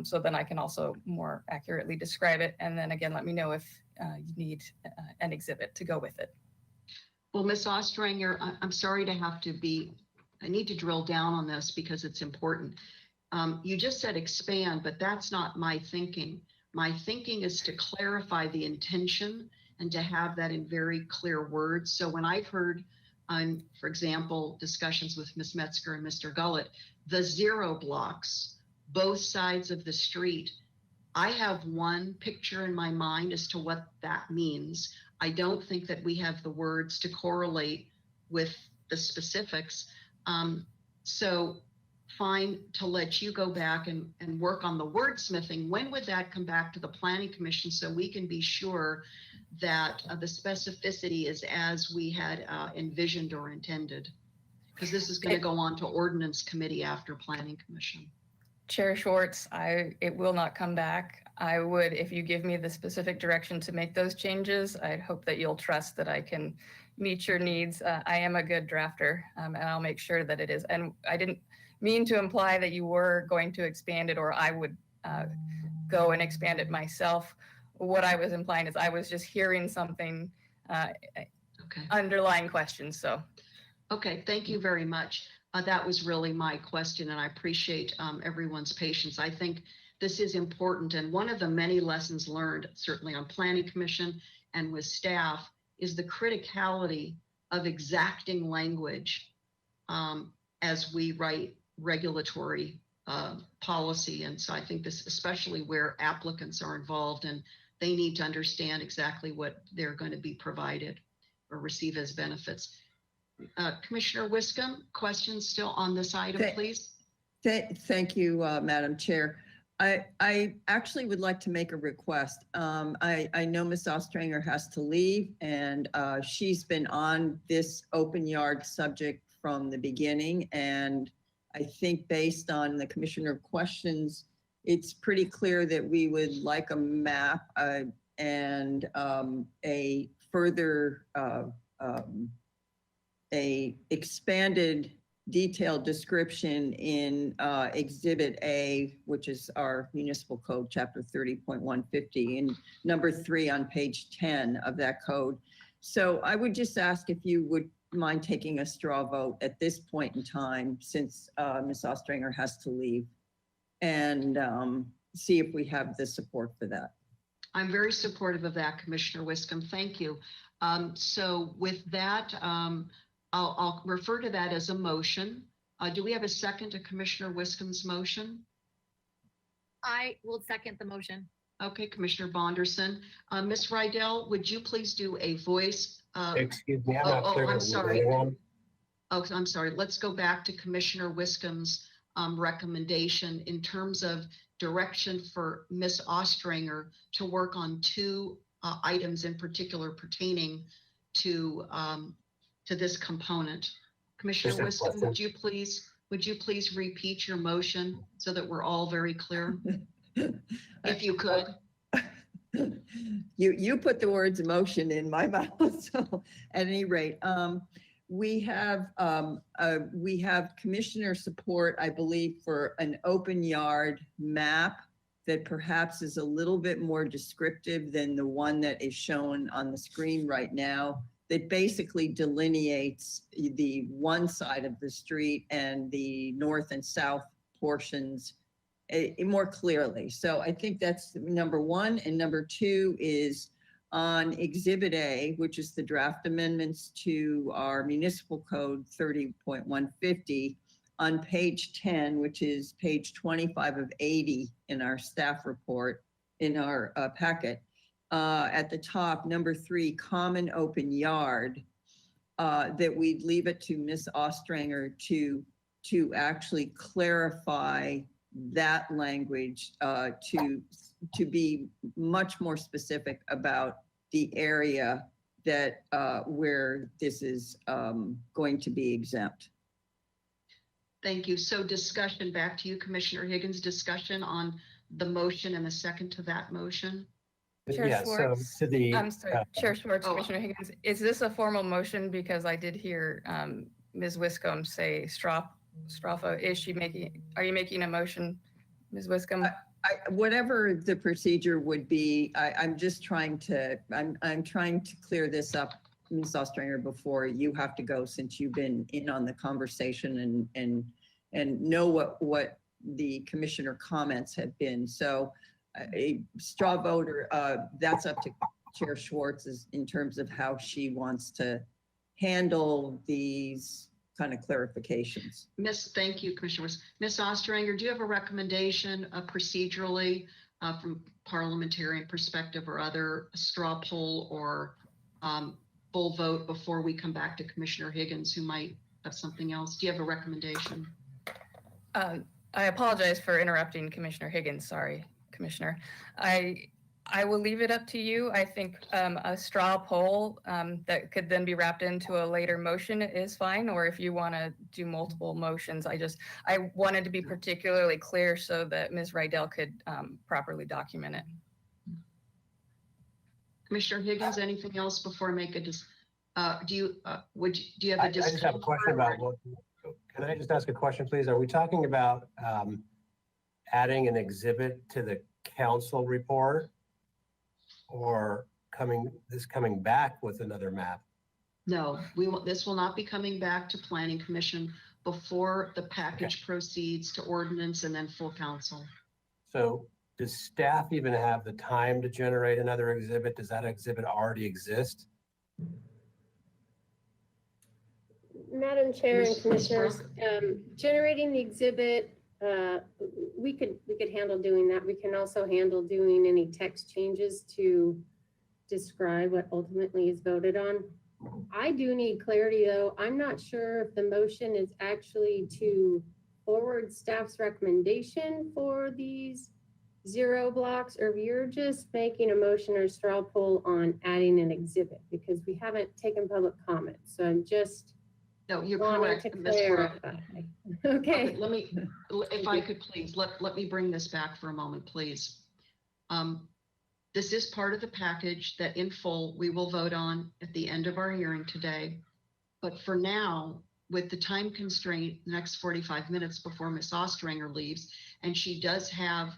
So then I can also more accurately describe it. And then again, let me know if you need an exhibit to go with it. Well, Ms. Ostranger, I'm sorry to have to I need to drill down on this because it's important. You just said expand, but that's not my thinking. My thinking is to clarify the intention and to have that in very clear words. So when I've heard, for example, discussions with Ms. Metzger and Mr. Gullett, the 0 blocks, both sides of the street, I have one picture in my mind as to what that means. I don't think that we have the words to correlate with the specifics. So fine to let you go back and work on the wordsmithing. When would that come back to the Planning Commission so we can be sure that the specificity is as we had envisioned or intended? Because this is going to go on to Ordinance Committee after Planning Commission. Chair Schwartz, it will not come back. I would, if you give me the specific direction to make those changes, I'd hope that you'll trust that I can meet your needs. I am a good drafter, and I'll make sure that it is. And I didn't mean to imply that you were going to expand it or I would go and expand it myself. What I was implying is I was just hearing something, underlying questions, so. Okay, thank you very much. That was really my question, and I appreciate everyone's patience. I think this is important, and one of the many lessons learned, certainly on Planning Commission and with staff, is the criticality of exacting language as we write regulatory policy. And so I think this, especially where applicants are involved and they need to understand exactly what they're going to be provided or receive as benefits. Commissioner Wiscombe, questions still on this item, please? Thank you, Madam Chair. I actually would like to make a request. I know Ms. Ostranger has to leave, and she's been on this open yard subject from the beginning. And I think based on the commissioner questions, it's pretty clear that we would like a map and a further a expanded detailed description in Exhibit A, which is our municipal code, chapter 30.150, and number 3 on page 10 of that code. So I would just ask if you would mind taking a straw vote at this point in time, since Ms. Ostranger has to leave, and see if we have the support for that. I'm very supportive of that, Commissioner Wiscombe. Thank you. So with that, I'll refer to that as a motion. Do we have a second to Commissioner Wiscombe's motion? I will second the motion. Okay, Commissioner Bonderson. Ms. Rydell, would you please do a voice? Excuse me, I'm not clear. I'm sorry. Oh, I'm sorry. Let's go back to Commissioner Wiscombe's recommendation in terms of direction for Ms. Ostranger to work on 2 items in particular pertaining to this component. Commissioner Wiscombe, would you please repeat your motion so that we're all very clear? If you could. You put the words motion in my mouth. So at any rate, we have commissioner support, I believe, for an open yard map that perhaps is a little bit more descriptive than the one that is shown on the screen right now, that basically delineates the one side of the street and the north and south portions more clearly. So I think that's number 1. And number 2 is on Exhibit A, which is the draft amendments to our municipal code 30.150, on page 10, which is page 25 of 80 in our staff report, in our packet. At the top, number 3, common open yard, that we'd leave it to Ms. Ostranger to actually clarify that language, to be much more specific about the area that where this is going to be exempt. Thank you. So discussion, back to you, Commissioner Higgins, discussion on the motion and the second to that motion. Chair Yeah, so Schwartz, to the, I'm sorry, Chair Schwartz, Oh. Commissioner Higgins, is this a formal motion? Because I did hear Ms. Wiscombe say Strafa, are you making a motion, Ms. Wiscombe? Whatever the procedure would be, I'm just trying to, I'm trying to clear this up, Ms. Ostringer, before you have to go, since you've been in on the conversation and know what the commissioner comments have been. So a straw voter, that's up to Chair Schwartz in terms of how she wants to handle these kind of clarifications. Thank you, Commissioner. Ms. Ostranger, do you have a recommendation procedurally from parliamentarian perspective or other straw poll or full vote before we come back to Commissioner Higgins, who might have something else? Do you have a recommendation? I apologize for interrupting Commissioner Higgins. Sorry, Commissioner. I will leave it up to you. I think a straw poll that could then be wrapped into a later motion is fine, or if you want to do multiple motions. I wanted to be particularly clear so that Ms. Rydell could properly document it. Commissioner Higgins, anything else before I make a do you have a I just have a question about can I just ask a question, please? Are we talking about adding an exhibit to the council report, or coming back with another map? No, this will not be coming back to Planning Commission before the package proceeds to ordinance and then full council. So does staff even have the time to generate another exhibit? Does that exhibit already exist? Madam Chair and Ms. Commissioners, generating the exhibit, we could handle doing that. We can also handle doing any text changes to describe what ultimately is voted on. I do need clarity though. I'm not sure if the motion is actually to forward staff's recommendation for these 0 blocks, or if you're just making a motion or straw poll on adding an exhibit, because we haven't taken public comment. So I'm just No, you're wanting correct, to Ms. Brooke. clarify. Okay. Let me, if I could please, let me bring this back for a moment, please. This is part of the package that in full we will vote on at the end of our hearing today. But for now, with the time constraint, the next 45 minutes before Ms. Ostringer leaves, and she does have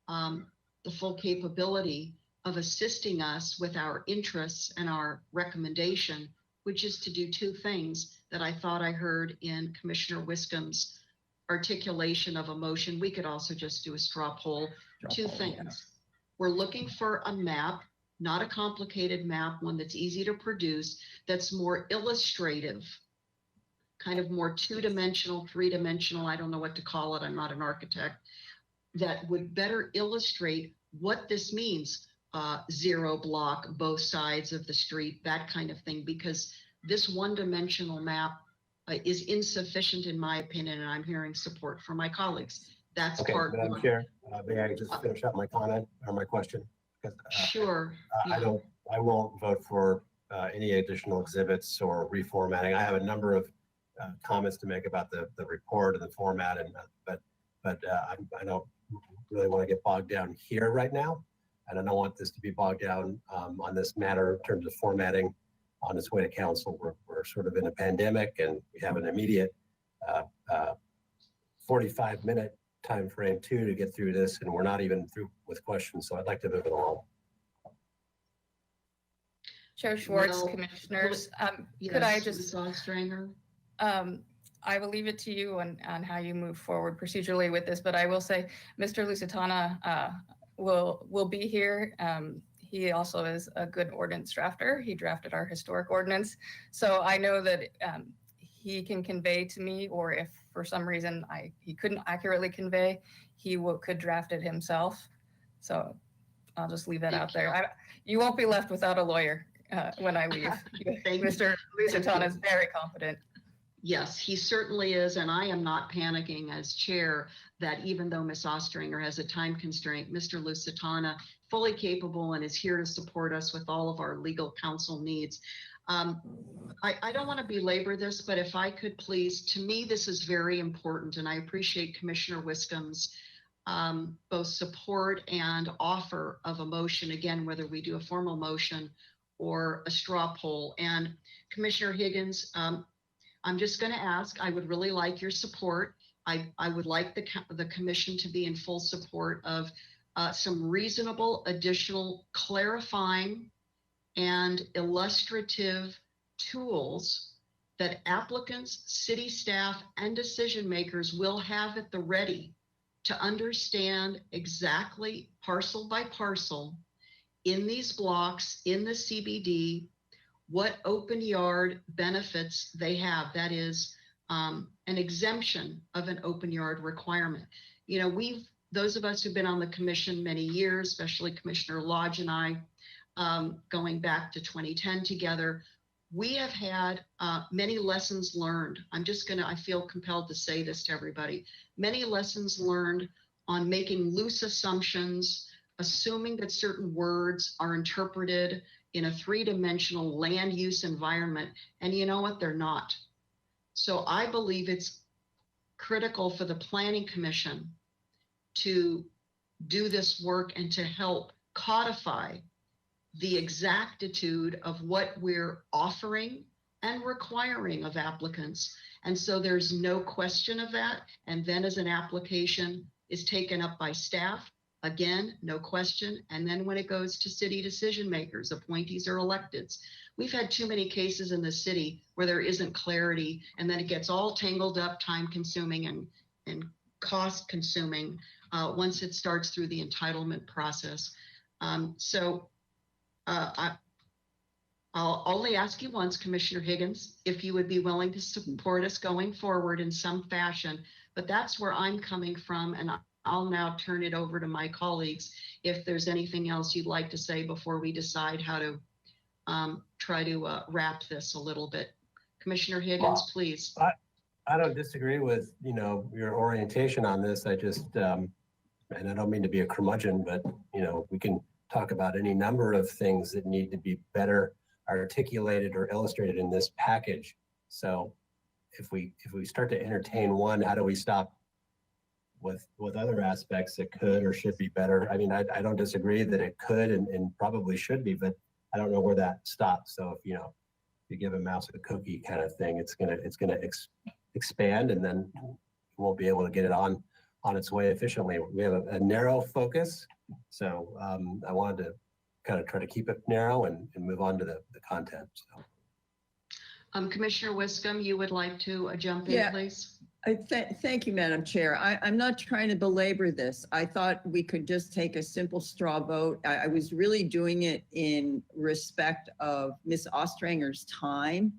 the full capability of assisting us with our interests and our recommendation, which is to do two things that I thought I heard in Commissioner Wiscombe's articulation of a motion. We could also just do a straw poll. Two things. We're looking for a map, not a complicated map, one that's easy to produce, that's more illustrative, kind of more two-dimensional, three-dimensional, I don't know what to call it, I'm not an architect, that would better illustrate what this means, 0 block, both sides of the street, that kind of thing, because this one-dimensional map is insufficient in my opinion, and I'm hearing support from my colleagues. That's Okay, part Madam one. Chair, may I just finish up my comment or my question? Sure. I won't vote for any additional exhibits or reformatting. I have a number of comments to make about the report and the format, and but I don't really want to get bogged down here right now, and I don't want this to be bogged down on this matter in terms of formatting on its way to council. We're sort of in a pandemic, and we have an immediate 45-minute time frame too to get through this, and we're not even through with questions. So I'd like to move it along. Chair Schwartz, Well, commissioners, Yes, could I just, Ms. Ostranger? I will leave it to you on how you move forward procedurally with this, but I will say Mr. Lusitano will be here. He also is a good ordinance drafter. He drafted our historic ordinance. So I know that he can convey to me, or if for some reason he couldn't accurately convey, he could draft it himself. So I'll just leave that out there. You won't be left without a lawyer when I leave. Mr. Lusitano is very competent. Yes, he certainly is, and I am not panicking as chair that even though Ms. Ostringer has a time constraint, Mr. Lusitano fully capable and is here to support us with all of our legal counsel needs. I don't want to belabor this, but if I could please, to me, this is very important, and I appreciate Commissioner Wiscombe's both support and offer of a motion, again, whether we do a formal motion or a straw poll. And Commissioner Higgins, I'm just going to ask, I would really like your support. I would like the commission to be in full support of some reasonable additional clarifying and illustrative tools that applicants, city staff, and decision makers will have at the ready to understand exactly parcel by parcel in these blocks, in the CBD, what open yard benefits they have. That is an exemption of an open yard requirement. You know, those of us who've been on the commission many years, especially Commissioner Lodge and I, going back to 2010 together, we have had many lessons learned. I feel compelled to say this to everybody. Many lessons learned on making loose assumptions, assuming that certain words are interpreted in a three-dimensional land use environment. And you know what? They're not. So I believe it's critical for the Planning Commission to do this work and to help codify the exactitude of what we're offering and requiring of applicants. And so there's no question of that. And then as an application is taken up by staff, again, no question. And then when it goes to city decision makers, appointees or electeds, we've had too many cases in the city where there isn't clarity, and then it gets all tangled up, time consuming and cost consuming once it starts through the entitlement process. I'll only ask you once, Commissioner Higgins, if you would be willing to support us going forward in some fashion, but that's where I'm coming from. And I'll now turn it over to my colleagues if there's anything else you'd like to say before we decide how to try to wrap this a little bit. Commissioner Higgins, please. I don't disagree with, your orientation on this. I just, and I don't mean to be a curmudgeon, but, we can talk about any number of things that need to be better articulated or illustrated in this package. So if we start to entertain one, how do we stop with other aspects that could or should be better? I mean, I don't disagree that it could and probably should be, but I don't know where that stops. So if, you give a mouse a cookie kind of thing, it's gonna expand, and then we won't be able to get it on its way efficiently. We have a narrow focus. So I wanted to kind of try to keep it narrow and move on to the content. So. Commissioner Wiscombe, you would like to jump in, please? Thank you, Madam Chair. I'm not trying to belabor this. I thought we could just take a simple straw vote. I was really doing it in respect of Ms. Ostranger's time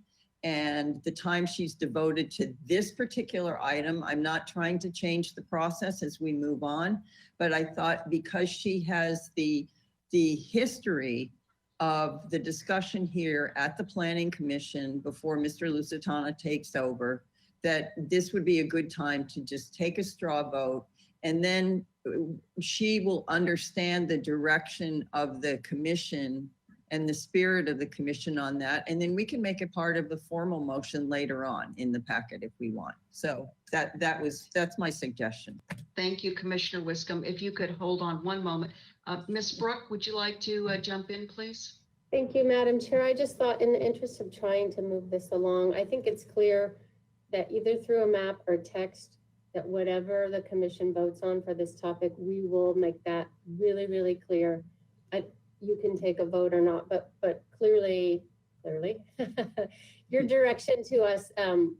and the time she's devoted to this particular item. I'm not trying to change the process as we move on, but I thought because she has the history of the discussion here at the Planning Commission before Mr. Lusitano takes over, that this would be a good time to just take a straw vote, and then she will understand the direction of the commission and the spirit of the commission on that. And then we can make it part of the formal motion later on in the packet if we want. So that's my suggestion. Thank you, Commissioner Wiscombe. If you could hold on one moment. Ms. Brooke, would you like to jump in, please? Thank you, Madam Chair. I just thought, in the interest of trying to move this along, I think it's clear that either through a map or text, that whatever the commission votes on for this topic, we will make that really, really clear. You can take a vote or not, but clearly, your direction to us,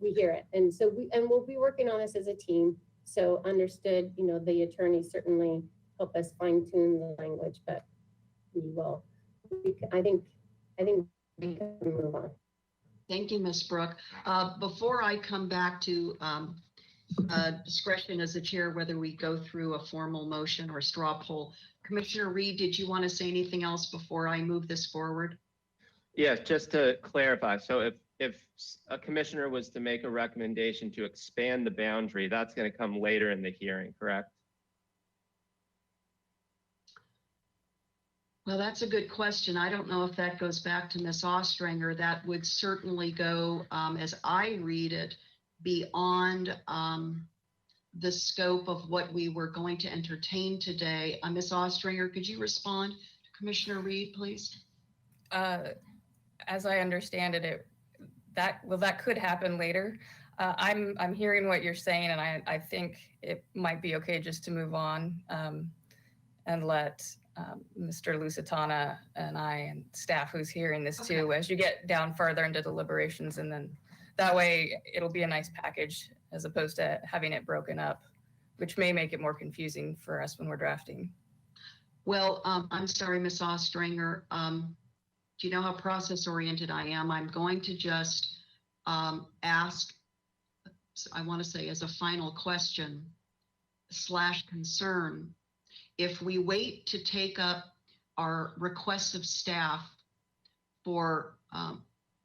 we hear it. And so we'll be working on this as a team. So understood, the attorneys certainly help us fine tune the language, but we will. I think we can move on. Thank you, Ms. Brooke. Before I come back to discretion as the chair, whether we go through a formal motion or straw poll, Commissioner Reed, did you want to say anything else before I move this forward? Yeah, just to clarify. So if a commissioner was to make a recommendation to expand the boundary, that's going to come later in the hearing, correct? Well, that's a good question. I don't know if that goes back to Ms. Ostranger. That would certainly go, as I read it, beyond the scope of what we were going to entertain today. Ms. Ostringer, could you respond to Commissioner Reed, please? As I understand it, that could happen later. I'm hearing what you're saying, and I think it might be okay just to move on and let Mr. Lusitana and I and staff who's hearing this too, as you get down further into deliberations, and then that way it'll be a nice package as opposed to having it broken up, which may make it more confusing for us when we're drafting. Well, I'm sorry, Ms. Ostringer. Do you know how process oriented I am? I'm going to just ask, I want to say as a final question / concern, if we wait to take up our requests of staff for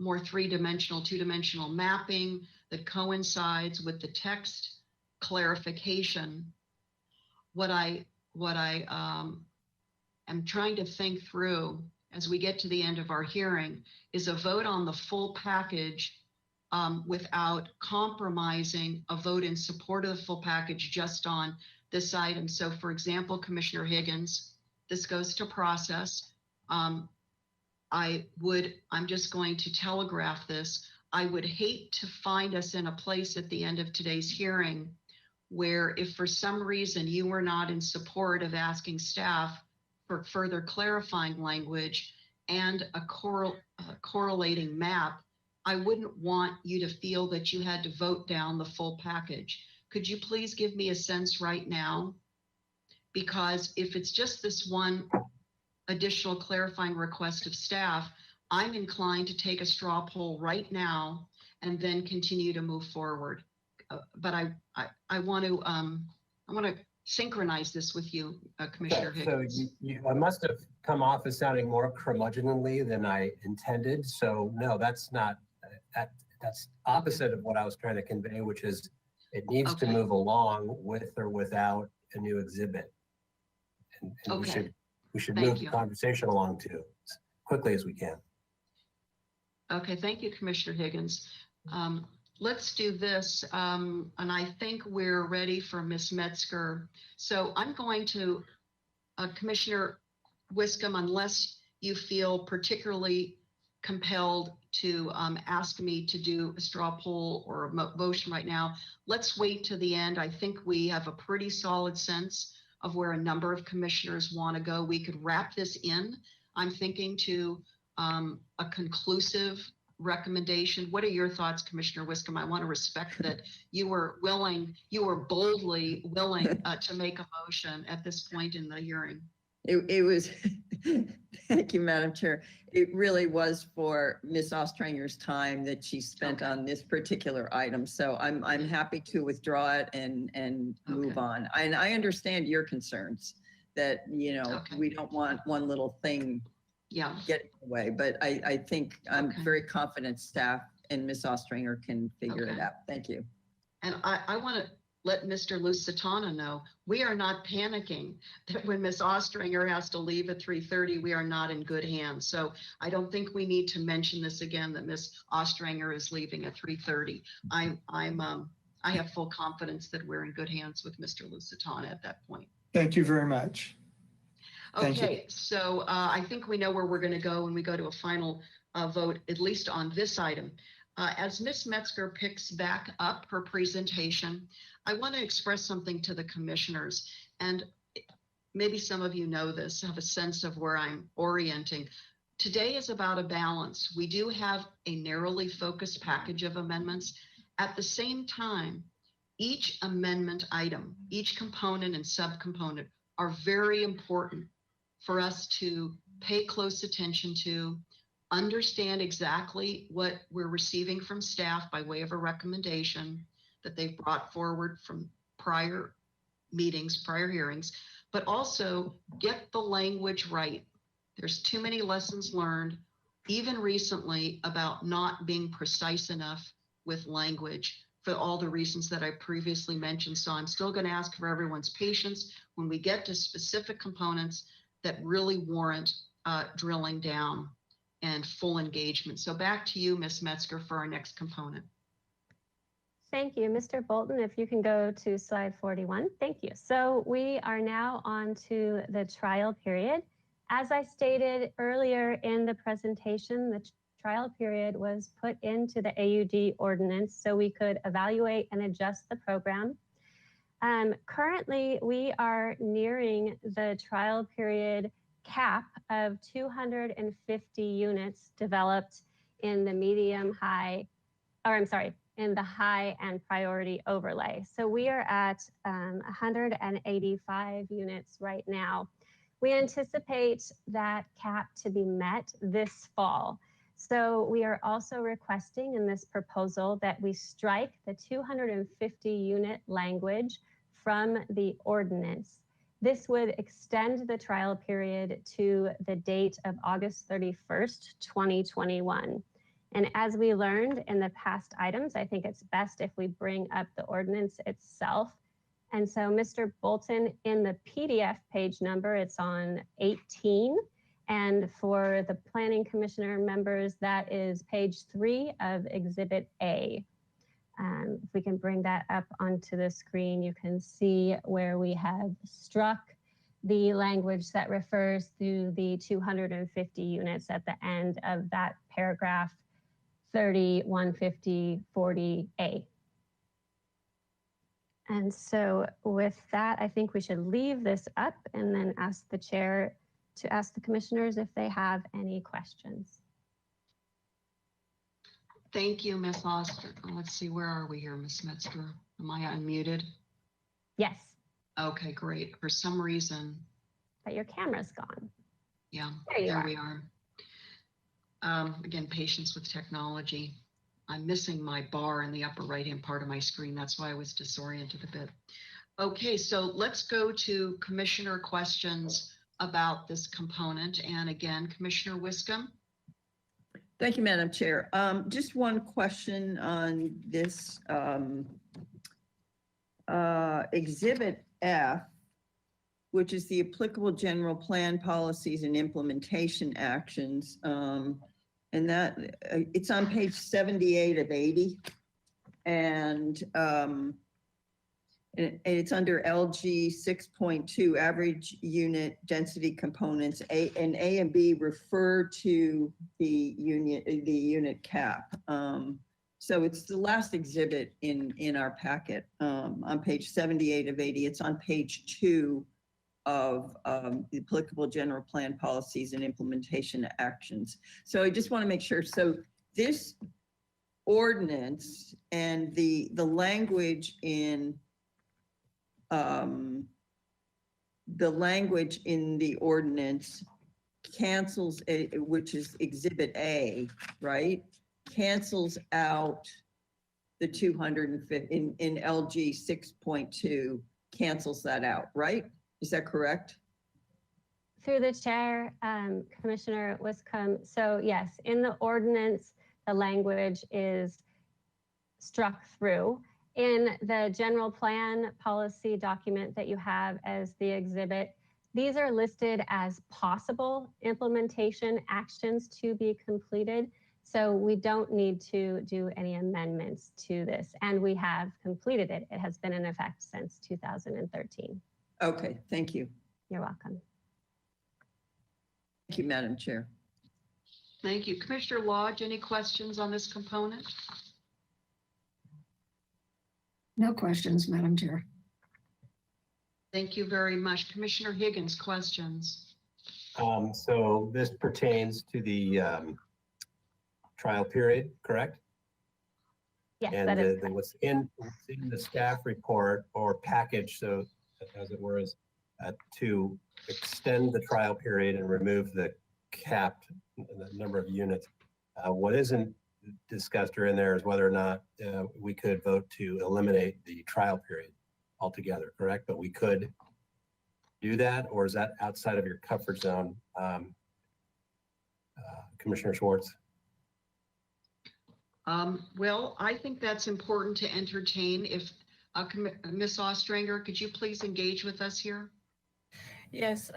more three-dimensional, two-dimensional mapping that coincides with the text clarification, what I am trying to think through as we get to the end of our hearing is a vote on the full package without compromising a vote in support of the full package just on this item. So for example, Commissioner Higgins, this goes to process. I'm just going to telegraph this. I would hate to find us in a place at the end of today's hearing where if for some reason you were not in support of asking staff for further clarifying language and a correlating map, I wouldn't want you to feel that you had to vote down the full package. Could you please give me a sense right now? Because if it's just this one additional clarifying request of staff, I'm inclined to take a straw poll right now and then continue to move forward. But I want to synchronize this with you, Commissioner Higgins. So I must have come off as sounding more curmudgeonly than I intended. So no, that's not, that's opposite of what I was trying to convey, which is it needs to move along with or without a new exhibit. And we should move the conversation along too, as quickly as we can. Okay, thank you, Commissioner Higgins. Let's do this, and I think we're ready for Ms. Metzger. So I'm going to, Commissioner Wiscombe, unless you feel particularly compelled to ask me to do a straw poll or a motion right now, let's wait to the end. I think we have a pretty solid sense of where a number of commissioners want to go. We could wrap this in, I'm thinking, to a conclusive recommendation. What are your thoughts, Commissioner Wiscombe? I want to respect that you were boldly willing to make a motion at this point in the hearing. It was, thank you, Madam Chair. It really was for Ms. Ostringer's time that she spent on this particular item. So I'm happy to withdraw it and move on. And I understand your concerns that, you know, we don't want one little thing getting away, but I think I'm very confident staff and Ms. Ostringer can figure it out. Thank you. And I want to let Mr. Lusitana know, we are not panicking that when Ms. Ostringer has to leave at 3:30, we are not in good hands. So I don't think we need to mention this again, that Ms. Ostringer is leaving at 3:30. I have full confidence that we're in good hands with Mr. Lusitana at that point. Thank you very much. Okay, so I think we know where we're going to go when we go to a final vote, at least on this item. As Ms. Metzger picks back up her presentation, I want to express something to the commissioners, and maybe some of you know this, have a sense of where I'm orienting. Today is about a balance. We do have a narrowly focused package of amendments. At the same time, each amendment item, each component and subcomponent are very important for us to pay close attention to, understand exactly what we're receiving from staff by way of a recommendation that they've brought forward from prior meetings, prior hearings, but also get the language right. There's too many lessons learned, even recently, about not being precise enough with language for all the reasons that I previously mentioned. So I'm still going to ask for everyone's patience when we get to specific components that really warrant drilling down and full engagement. So back to you, Ms. Metzger, for our next component. Thank you. Mr. Bolton, if you can go to slide 41. Thank you. So we are now on to the trial period. As I stated earlier in the presentation, the trial period was put into the AUD ordinance so we could evaluate and adjust the program. Currently, we are nearing the trial period cap of 250 units developed in the in the high and priority overlay. So we are at 185 units right now. We anticipate that cap to be met this fall. So we are also requesting in this proposal that we strike the 250 unit language from the ordinance. This would extend the trial period to the date of August 31st, 2021. And as we learned in the past items, I think it's best if we bring up the ordinance itself. And so Mr. Bolton, in the PDF page number, it's on 18. And for the Planning Commissioner members, that is page 3 of Exhibit A. If we can bring that up onto the screen, you can see where we have struck the language that refers to the 250 units at the end of that paragraph 3150-40A. And so with that, I think we should leave this up and then ask the chair to ask the commissioners if they have any questions. Thank you, Ms. Oster. Let's see, where are we here, Ms. Metzger? Am I unmuted? Yes. Okay, great. For some reason. But your camera's gone. Yeah, there we are. Again, patience with technology. I'm missing my bar in the upper right-hand part of my screen. That's why I was disoriented a bit. Okay, so let's go to commissioner questions about this component. And again, Commissioner Wiscombe. Thank you, Madam Chair. Just one question on this Exhibit F, which is the applicable general plan policies and implementation actions. And that it's on page 78 of 80. And it's under LG 6.2 average unit density components. A and B refer to the unit cap. So it's the last exhibit in our packet on page 78 of 80. It's on page 2 of the applicable general plan policies and implementation actions. So I just want to make sure. So this ordinance and the language in the ordinance cancels, which is Exhibit A, right? Cancels out the 250 in LG 6.2, cancels that out, right? Is that correct? Through the chair, Commissioner Wiscombe. So yes, in the ordinance, the language is struck through. In the general plan policy document that you have as the exhibit, these are listed as possible implementation actions to be completed. So we don't need to do any amendments to this, and we have completed it. It has been in effect since 2013. Okay, thank you. You're welcome. Thank you, Madam Chair. Thank you. Commissioner Lodge, any questions on this component? No questions, Madam Chair. Thank you very much. Commissioner Higgins, questions? So this pertains to the trial period, correct? Yes, and that is what's in the staff report or package, so as it were, is to extend the trial period and remove the cap, the number of units. What isn't discussed or in there is whether or not we could vote to eliminate the trial period altogether, correct? But we could do that, or is that outside of your comfort zone, Commissioner Schwartz? Well, I think that's important to entertain. If Ms. Ostrander, could you please engage with us here? Yes,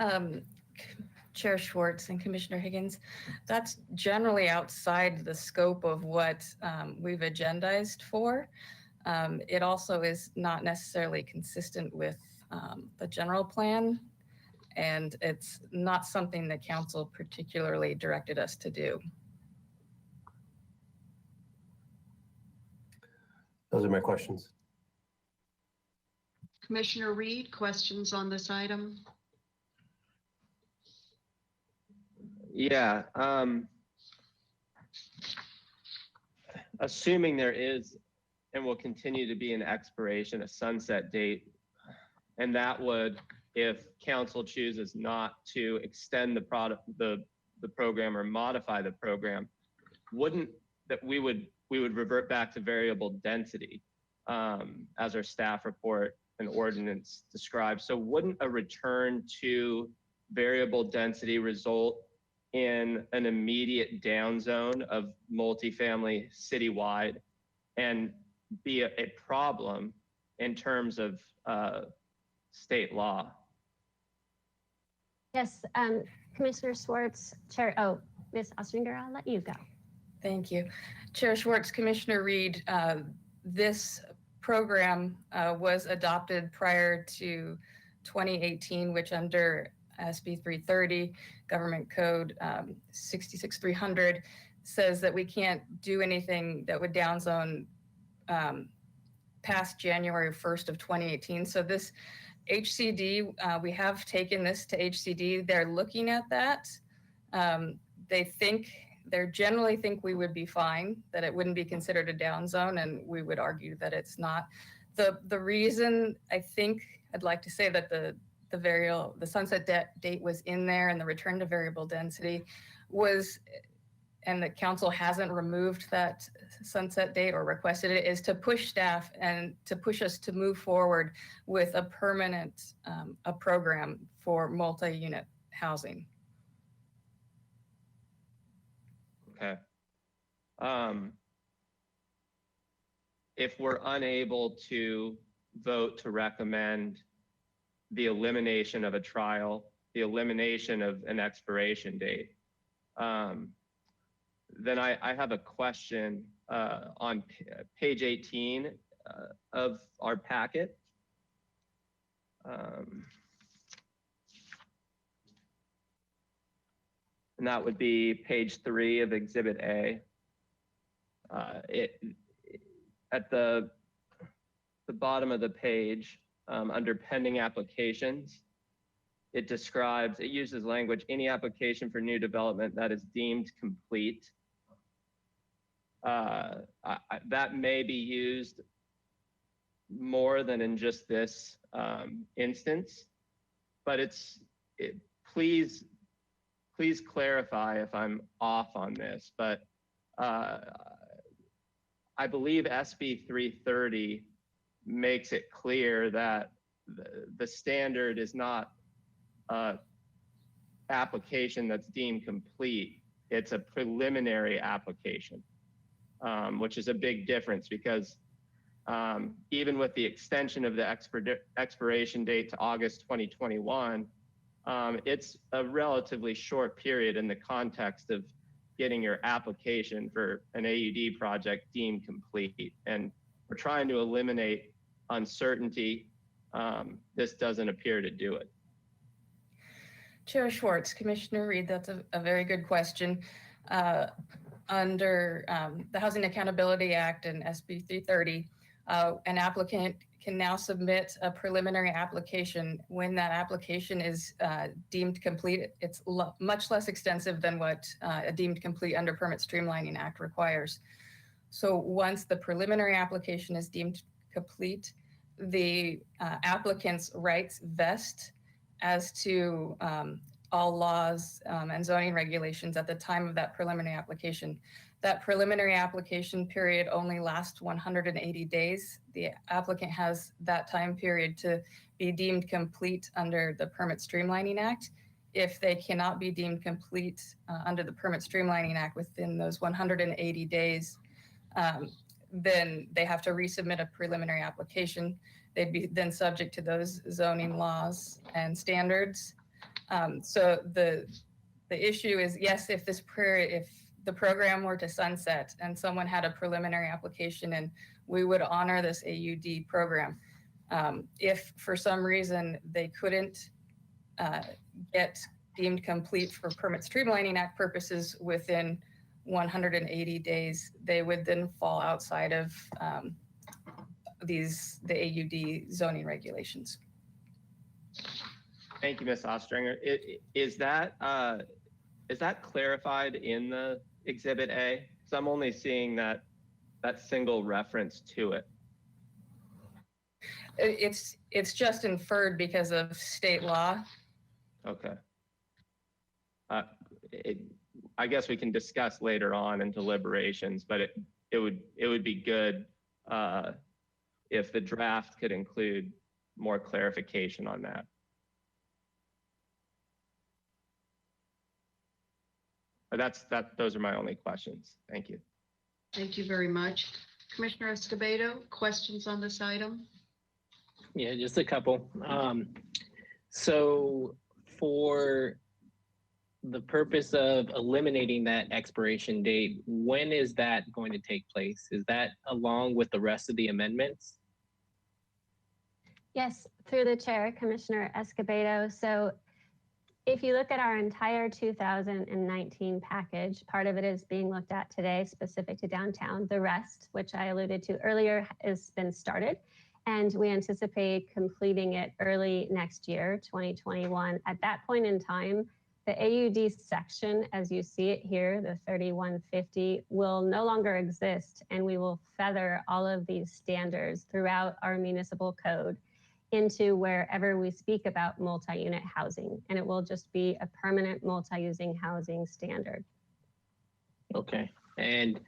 Chair Schwartz and Commissioner Higgins, that's generally outside the scope of what we've agendized for. It also is not necessarily consistent with the general plan, and it's not something that council particularly directed us to do. Those are my questions. Commissioner Reed, questions on this item? Yeah. Assuming there is and will continue to be an expiration, a sunset date, and that would, if council chooses not to extend the program or modify the program, wouldn't that we would revert back to variable density as our staff report and ordinance describes. So wouldn't a return to variable density result in an immediate down zone of multifamily citywide and be a problem in terms of state law? Yes, Commissioner Schwartz, Chair, Ms. Ostringer, I'll let you go. Thank you. Chair Schwartz, Commissioner Reed, this program was adopted prior to 2018, which under SB 330, Government Code 66300, says that we can't do anything that would downzone past January 1st of 2018. So this HCD, we have taken this to HCD. They're looking at that. They generally think we would be fine, that it wouldn't be considered a down zone, and we would argue that it's not. The reason I think I'd like to say that the sunset date was in there and the return to variable density was, and the council hasn't removed that sunset date or requested it, is to push staff and to push us to move forward with a permanent a program for multi-unit housing. Okay. If we're unable to vote to recommend the elimination of a trial, the elimination of an expiration date, then I have a question on page 18 of our packet. And that would be page 3 of Exhibit A. At the bottom of the page, under pending applications, it uses language, any application for new development that is deemed complete. That may be used more than in just this instance, but please clarify if I'm off on this, but I believe SB 330 makes it clear that the standard is not an application that's deemed complete. It's a preliminary application, which is a big difference because even with the extension of the expiration date to August 2021, it's a relatively short period in the context of getting your application for an AUD project deemed complete. And we're trying to eliminate uncertainty. This doesn't appear to do it. Chair Schwartz, Commissioner Reed, that's a very good question. Under the Housing Accountability Act and SB 330, an applicant can now submit a preliminary application when that application is deemed complete. It's much less extensive than what a deemed complete under Permit Streamlining Act requires. So once the preliminary application is deemed complete, the applicant's rights vest as to all laws and zoning regulations at the time of that preliminary application. That preliminary application period only lasts 180 days. The applicant has that time period to be deemed complete under the Permit Streamlining Act. If they cannot be deemed complete under the Permit Streamlining Act within those 180 days, then they have to resubmit a preliminary application. They'd be then subject to those zoning laws and standards. So the issue is, yes, if the program were to sunset and someone had a preliminary application and we would honor this AUD program. If for some reason they couldn't get deemed complete for Permit Streamlining Act purposes within 180 days, they would then fall outside of the AUD zoning regulations. Thank you, Ms. Ostringer. Is that clarified in the Exhibit A? So I'm only seeing that single reference to it. It's just inferred because of state law. Okay. I guess we can discuss later on in deliberations, but it would be good if the draft could include more clarification on that. But those are my only questions. Thank you. Thank you very much. Commissioner Escobedo, questions on this item? Yeah, just a couple. So for the purpose of eliminating that expiration date, when is that going to take place? Is that along with the rest of the amendments? Yes, through the chair, Commissioner Escobedo. So if you look at our entire 2019 package, part of it is being looked at today specific to downtown. The rest, which I alluded to earlier, has been started. And we anticipate completing it early next year, 2021. At that point in time, the AUD section, as you see it here, the 3150, will no longer exist, and we will feather all of these standards throughout our municipal code into wherever we speak about multi-unit housing, and it will just be a permanent multi-using housing standard. Okay, and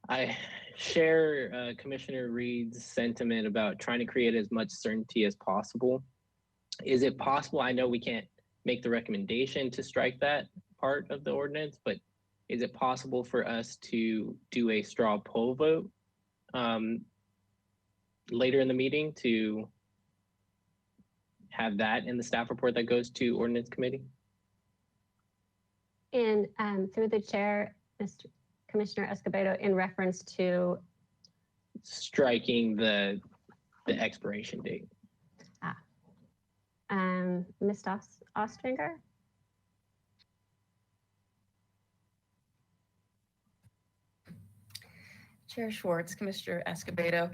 I share Commissioner Reed's sentiment about trying to create as much certainty as possible. Is it possible, I know we can't make the recommendation to strike that part of the ordinance, but is it possible for us to do a straw poll vote later in the meeting to have that in the staff report that goes to ordinance committee? And through the chair, Mr. Commissioner Escobedo, in reference to striking the expiration date. Ms. Ostringer? Chair Schwartz, Commissioner Escobedo,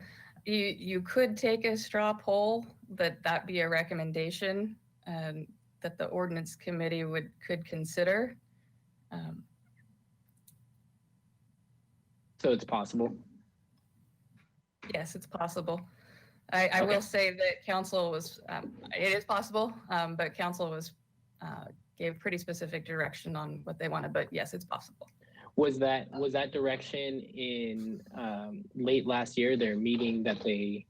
you could take a straw poll, but that be a recommendation that the ordinance committee could consider. So it's possible? Yes, it's possible. I will say that council was, it is possible, but council gave pretty specific direction on what they wanted, but yes, it's possible. Was that direction in late last year, their meeting that they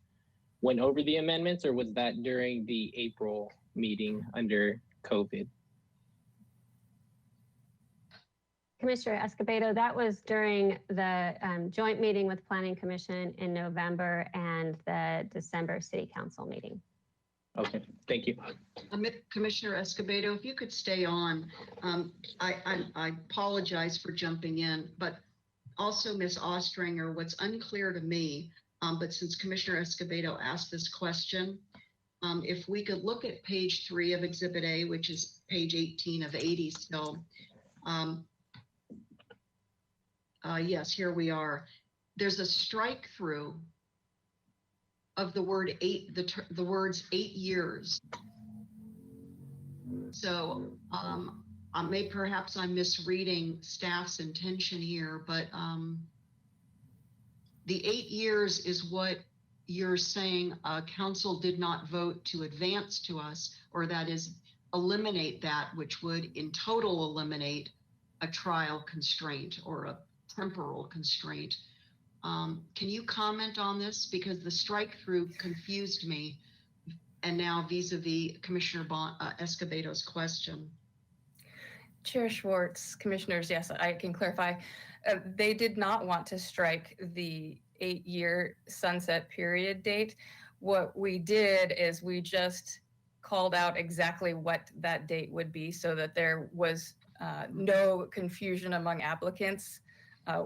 went over the amendments, or was that during the April meeting under COVID? Commissioner Escobedo, that was during the joint meeting with Planning Commission in November and the December City Council meeting. Okay, thank you. Commissioner Escobedo, if you could stay on. I apologize for jumping in, but also Ms. Ostringer, what's unclear to me, but since Commissioner Escobedo asked this question, if we could look at page 3 of Exhibit A, which is page 18 of 80 still. Yes, here we are. There's a strike through of the word 8, the words 8 years. So perhaps I'm misreading staff's intention here, but the 8 years is what you're saying council did not vote to advance to us, or that is eliminate that, which would in total eliminate a trial constraint or a temporal constraint. Can you comment on this? Because the strike through confused me. And now vis-a-vis Commissioner Escobedo's question. Chair Schwartz, commissioners, yes, I can clarify. They did not want to strike the 8-year sunset period date. What we did is we just called out exactly what that date would be so that there was no confusion among applicants.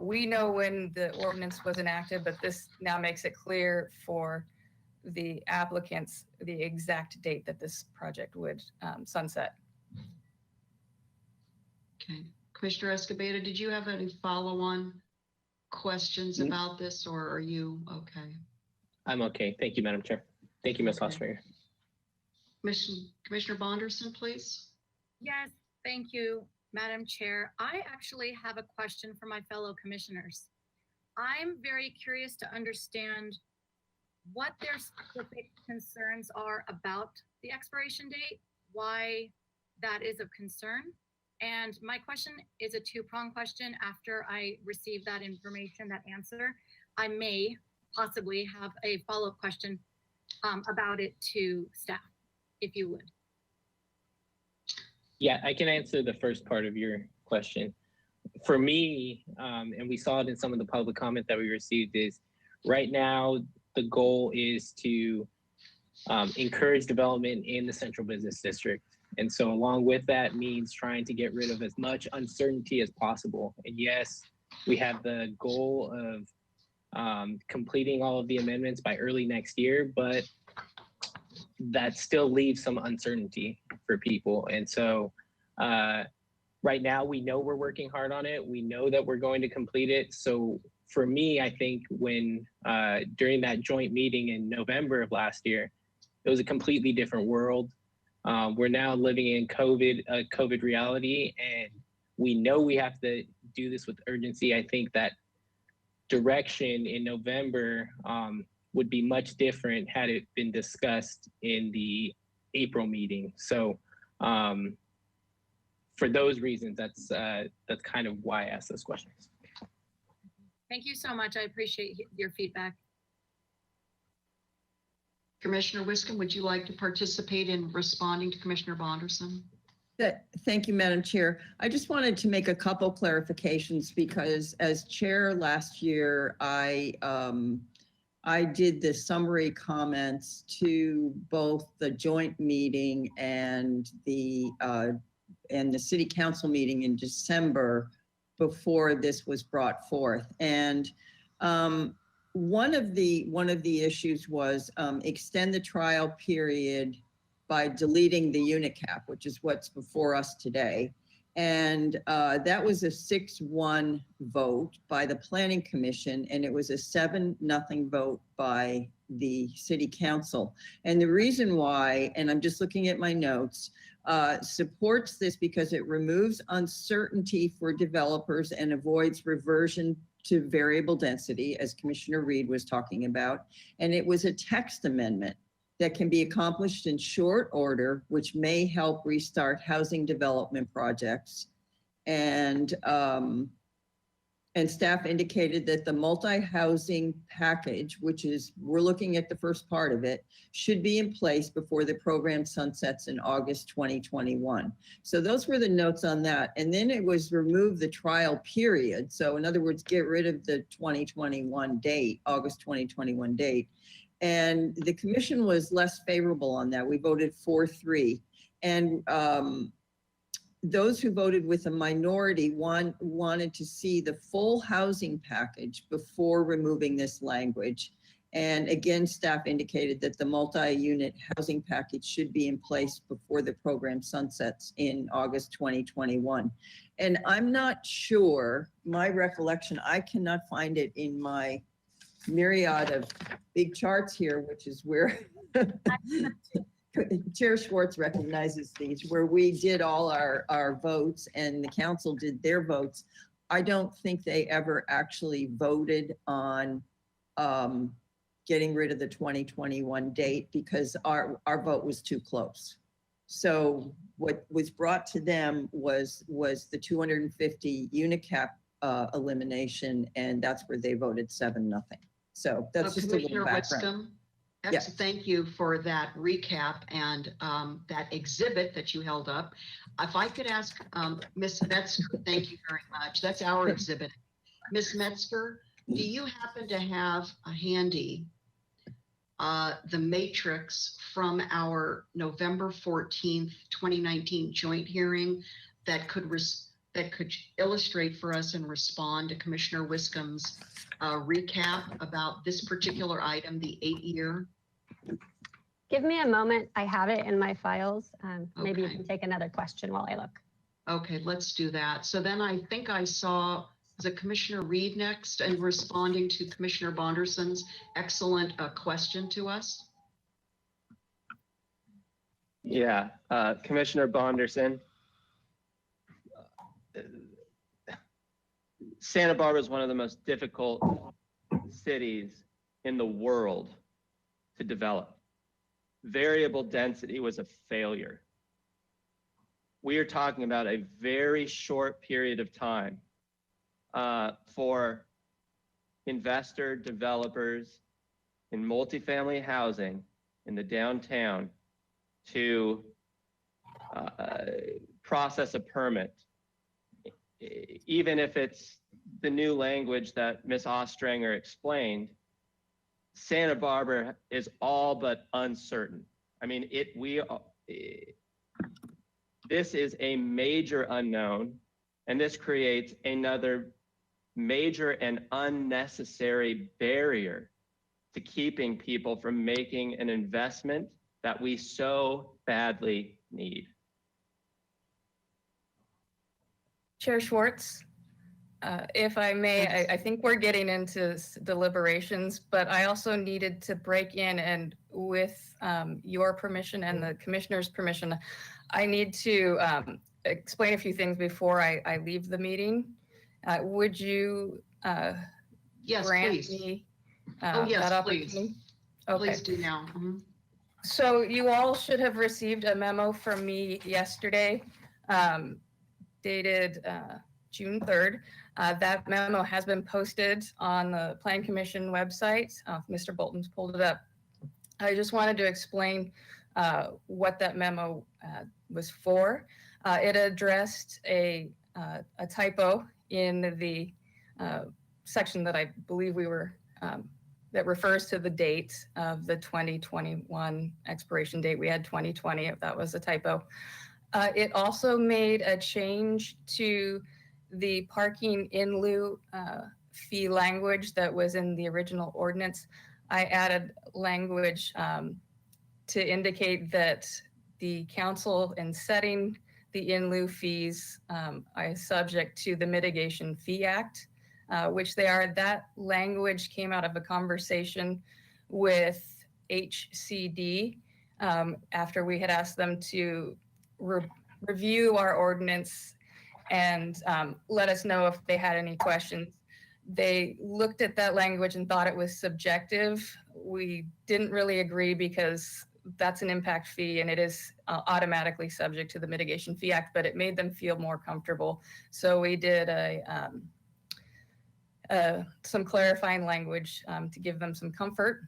We know when the ordinance was enacted, but this now makes it clear for the applicants the exact date that this project would sunset. Okay. Commissioner Escobedo, did you have any follow-on questions about this, or are you okay? I'm okay. Thank you, Madam Chair. Thank you, Ms. Okay. Ostringer. Commissioner Bonderson, please. Yes, thank you, Madam Chair. I actually have a question for my fellow commissioners. I'm very curious to understand what their specific concerns are about the expiration date, why that is of concern. And my question is a two-pronged question. After I receive that information, that answer, I may possibly have a follow-up question about it to staff, if you would. Yeah, I can answer the first part of your question. For me, and we saw it in some of the public comment that we received, is right now the goal is to encourage development in the Central Business District. And so along with that means trying to get rid of as much uncertainty as possible. And yes, we have the goal of completing all of the amendments by early next year, but that still leaves some uncertainty for people. And so right now we know we're working hard on it. We know that we're going to complete it. So for me, I think when during that joint meeting in November of last year, it was a completely different world. We're now living in COVID reality, and we know we have to do this with urgency. I think that direction in November would be much different had it been discussed in the April meeting. So for those reasons, that's kind of why I asked those questions. Thank you so much. I appreciate your feedback. Commissioner Wiscombe, would you like to participate in responding to Commissioner Bonderson? Thank you, Madam Chair. I just wanted to make a couple clarifications because as chair last year, I did the summary comments to both the joint meeting and the city council meeting in December before this was brought forth. And one of the issues was extend the trial period by deleting the unit cap, which is what's before us today. And that was a 6-1 vote by the Planning Commission, and it was a 7-0 vote by the City Council. And the reason why, and I'm just looking at my notes, supports this because it removes uncertainty for developers and avoids reversion to variable density, as Commissioner Reed was talking about. And it was a text amendment that can be accomplished in short order, which may help restart housing development projects. And staff indicated that the multi-housing package, which is, we're looking at the first part of it, should be in place before the program sunsets in August 2021. So those were the notes on that. And then it was remove the trial period. So in other words, get rid of the 2021 date, August 2021 date. And the commission was less favorable on that. We voted 4-3. And those who voted with a minority wanted to see the full housing package before removing this language. And again, staff indicated that the multi-unit housing package should be in place before the program sunsets in August 2021. And I'm not sure, my recollection, I cannot find it in my myriad of big charts here, which is where Chair Schwartz recognizes these, where we did all our votes and the council did their votes. I don't think they ever actually voted on getting rid of the 2021 date because our vote was too close. So what was brought to them was the 250 unit cap elimination, and that's where they voted 7-0. So that's just a little background. Yes. Thank you for that recap and that exhibit that you held up. If I could ask, thank you very much. That's our exhibit. Ms. Metzger, do you happen to have handy the matrix from our November 14th, 2019 joint hearing that could that could illustrate for us and respond to Commissioner Wiscom's recap about this particular item, the 8-year? Give me a moment. I have it in my files. Maybe you Okay. can take another question while I look. Okay, let's do that. So then I think I saw the Commissioner Reed next and responding to Commissioner Bonderson's excellent question to us. Yeah, Commissioner Bonderson. Santa Barbara is one of the most difficult cities in the world to develop. Variable density was a failure. We are talking about a very short period of time for investor developers in multifamily housing in the downtown to process a permit, even if it's the new language that Ms. Ostringer explained. Santa Barbara is all but uncertain. I mean, this is a major unknown, and this creates another major and unnecessary barrier to keeping people from making an investment that we so badly need. Chair Schwartz, if I may, I think we're getting into deliberations, but I also needed to break in, and with your permission and the commissioner's permission, I need to explain a few things before I leave the meeting. Would you Yes, grant please. me Oh, yes, that please. opportunity? Okay. Please do now. Mhm. So you all should have received a memo from me yesterday, dated June 3rd. That memo has been posted on the Plan Commission website. Mr. Bolton's pulled it up. I just wanted to explain what that memo was for. It addressed a typo in the section that I believe we were that refers to the date of the 2021 expiration date. We had 2020, if that was a typo. It also made a change to the parking in lieu fee language that was in the original ordinance. I added language to indicate that the council, in setting the in lieu fees, are subject to the Mitigation Fee Act, which they are. That language came out of a conversation with HCD after we had asked them to review our ordinance and let us know if they had any questions. They looked at that language and thought it was subjective. We didn't really agree because that's an impact fee and it is automatically subject to the Mitigation Fee Act, but it made them feel more comfortable. So we did some clarifying language to give them some comfort.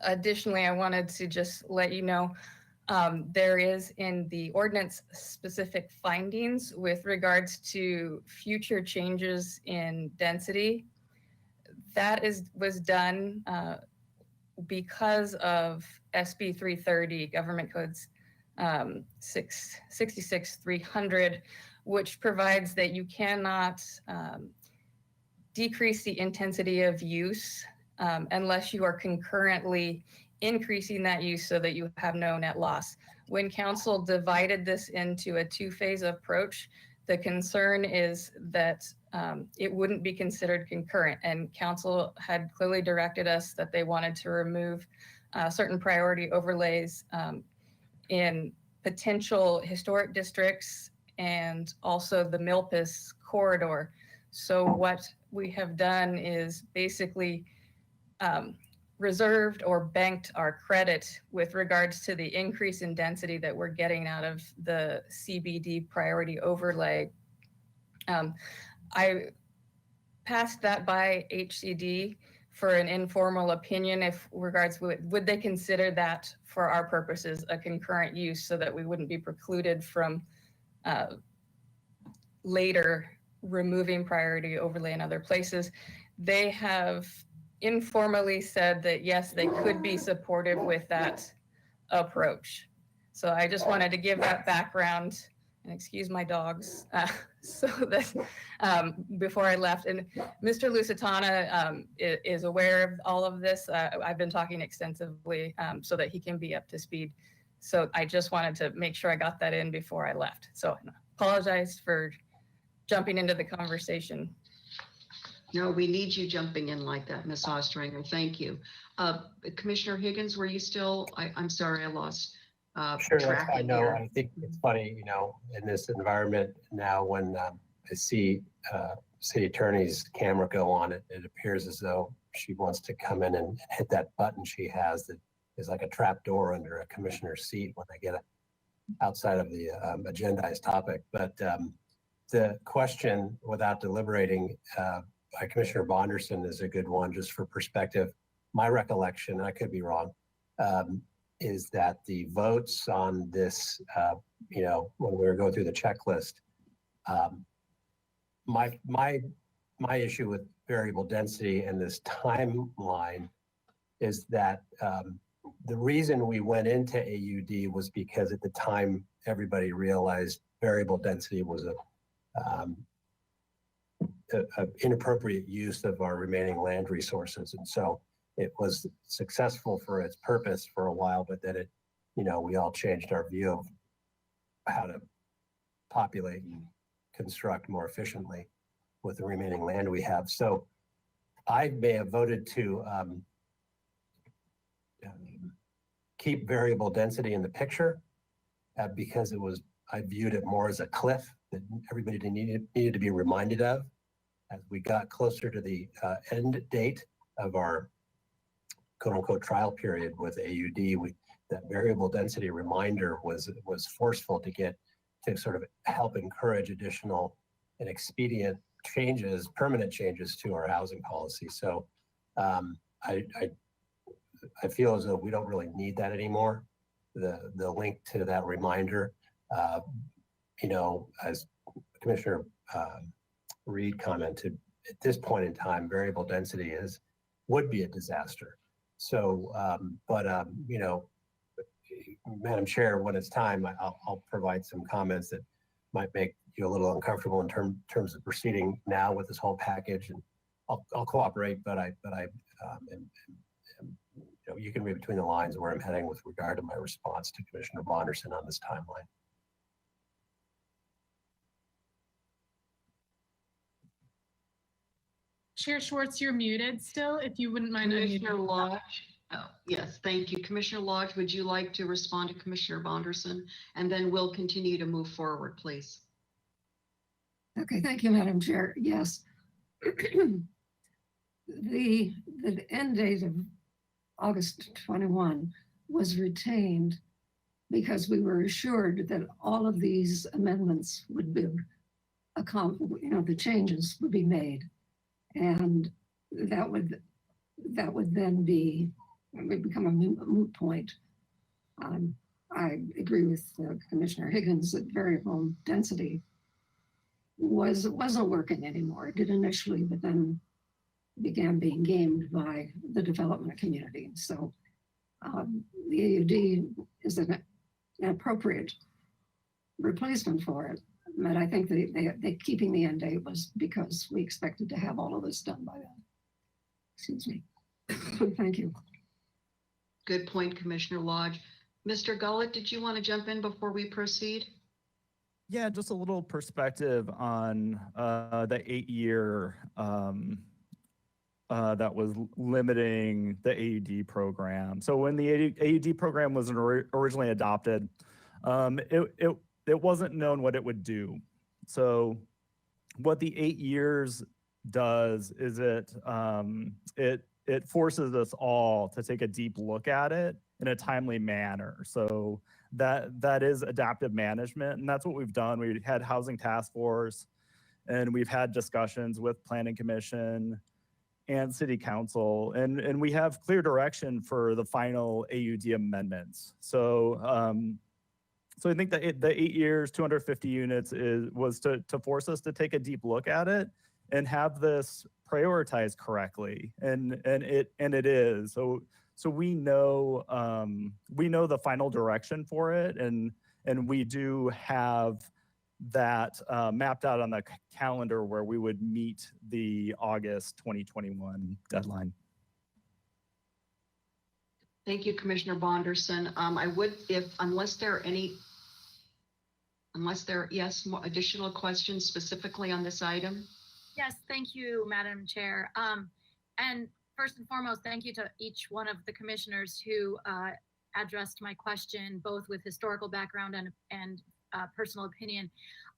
Additionally, I wanted to just let you know there is in the ordinance specific findings with regards to future changes in density. That was done because of SB 330, Government Codes 66300, which provides that you cannot decrease the intensity of use unless you are concurrently increasing that use so that you have no net loss. When council divided this into a two-phase approach, the concern is that it wouldn't be considered concurrent, and council had clearly directed us that they wanted to remove certain priority overlays in potential historic districts and also the Milpas corridor. So what we have done is basically reserved or banked our credit with regards to the increase in density that we're getting out of the CBD priority overlay. I passed that by HCD for an informal opinion if regards would they consider that for our purposes a concurrent use so that we wouldn't be precluded from later removing priority overlay in other places. They have informally said that yes, they could be supportive with that approach. So I just wanted to give that background and excuse my dogs, so that before I left. And Mr. Lusitana is aware of all of this. I've been talking extensively so that he can be up to speed. So I just wanted to make sure I got that in before I left. So I apologize for jumping into the conversation. No, we need you jumping in like that, Ms. Ostringer. Thank you. Commissioner Higgins, were you still, I'm sorry, I lost Sure, track I in know. here. I think it's funny, in this environment now when I see city attorney's camera go on, it appears as though she wants to come in and hit that button she has that is like a trap door under a commissioner's seat when they get outside of the agendized topic. But the question, without deliberating, by Commissioner Bonderson is a good one, just for perspective. My recollection, and I could be wrong, is that the votes on this, when we were going through the checklist, my issue with variable density and this timeline is that the reason we went into AUD was because at the time everybody realized variable density was a inappropriate use of our remaining land resources, and so it was successful for its purpose for a while, but then we all changed our view of how to populate and construct more efficiently with the remaining land we have. So I may have voted to keep variable density in the picture because I viewed it more as a cliff that everybody needed to be reminded of. As we got closer to the end date of our quote unquote trial period with AUD, that variable density reminder was forceful to sort of help encourage additional and expedient changes, permanent changes to our housing policy. So I feel as though we don't really need that anymore. The link to that reminder, as Commissioner Reed commented, at this point in time, variable density would be a disaster. So, Madam Chair, when it's time, I'll provide some comments that might make you a little uncomfortable in terms of proceeding now with this whole package, and I'll cooperate. But you can read between the lines where I'm heading with regard to my response to Commissioner Bonderson on this timeline. Chair Schwartz, you're muted still, if you wouldn't mind Commissioner unmuting. Lodge. Oh, yes, thank you. Commissioner Lodge, would you like to respond to Commissioner Bonderson? And then we'll continue to move forward, please. Okay, thank you, Madam Chair. Yes. The end date of August 21 was retained because we were assured that all of these amendments would be, the changes would be made. And that would then become a moot point. I agree with Commissioner Higgins that variable density wasn't working anymore. It did initially, but then began being gamed by the development community. So the AUD is an appropriate replacement for it. But I think they keeping the end date was because we expected to have all of this done by then. Excuse me. Thank you. Good point, Commissioner Lodge. Mr. Gullett, did you want to jump in before we proceed? Yeah, just a little perspective on the 8-year that was limiting the AUD program. So when the AUD program was originally adopted, it wasn't known what it would do. So what the 8 years does is it forces us all to take a deep look at it in a timely manner. So that is adaptive management, and that's what we've done. We had Housing Task Force, and we've had discussions with Planning Commission and City Council, and we have clear direction for the final AUD amendments. So so I think that the 8 years, 250 units was to force us to take a deep look at it and have this prioritized correctly, and it is. So we know the final direction for it, and we do have that mapped out on the calendar where we would meet the August 2021 deadline. Thank you, Commissioner Bonderson. I would, unless there are yes, more additional questions specifically on this item? Yes, thank you, Madam Chair. And first and foremost, thank you to each one of the commissioners who addressed my question, both with historical background and personal opinion.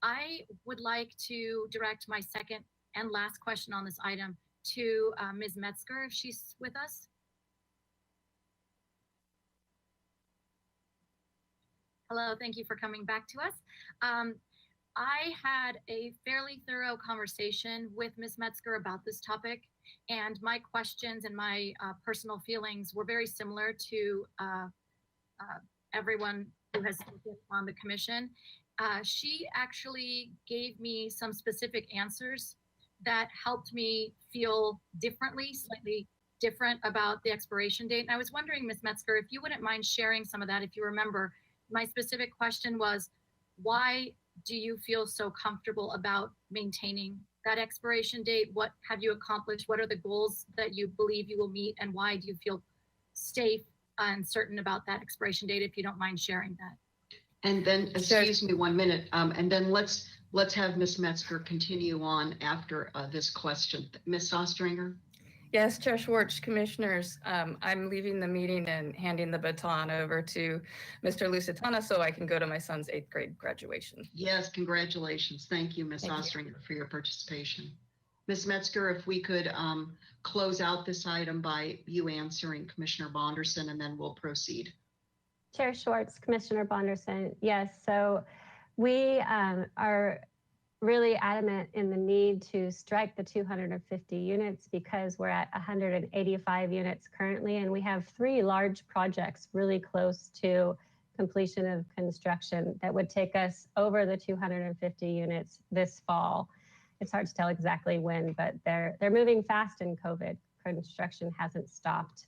I would like to direct my second and last question on this item to Ms. Metzger, if she's with us. Hello, thank you for coming back to us. I had a fairly thorough conversation with Ms. Metzger about this topic, and my questions and my personal feelings were very similar to everyone who has spoken on the commission. She actually gave me some specific answers that helped me feel differently, slightly different about the expiration date. And I was wondering, Ms. Metzger, if you wouldn't mind sharing some of that, if you remember. My specific question was, why do you feel so comfortable about maintaining that expiration date? What have you accomplished? What are the goals that you believe you will meet? And why do you feel safe and certain about that expiration date, if you don't mind sharing that? And then, excuse me 1 minute, and then let's have Ms. Metzger continue on after this question. Ms. Ostringer? Yes, Chair Schwartz, commissioners, I'm leaving the meeting and handing the baton over to Mr. Lusitano so I can go to my son's 8th grade graduation. Yes, congratulations. Thank you, Ms. Thank you. Ostringer, for your participation. Ms. Metzger, if we could close out this item by you answering Commissioner Bonderson, and then we'll proceed. Chair Schwartz, Commissioner Bonderson, yes. So we are really adamant in the need to strike the 250 units because we're at 185 units currently, and we have 3 large projects really close to completion of construction that would take us over the 250 units this fall. It's hard to tell exactly when, but they're moving fast in COVID. Construction hasn't stopped.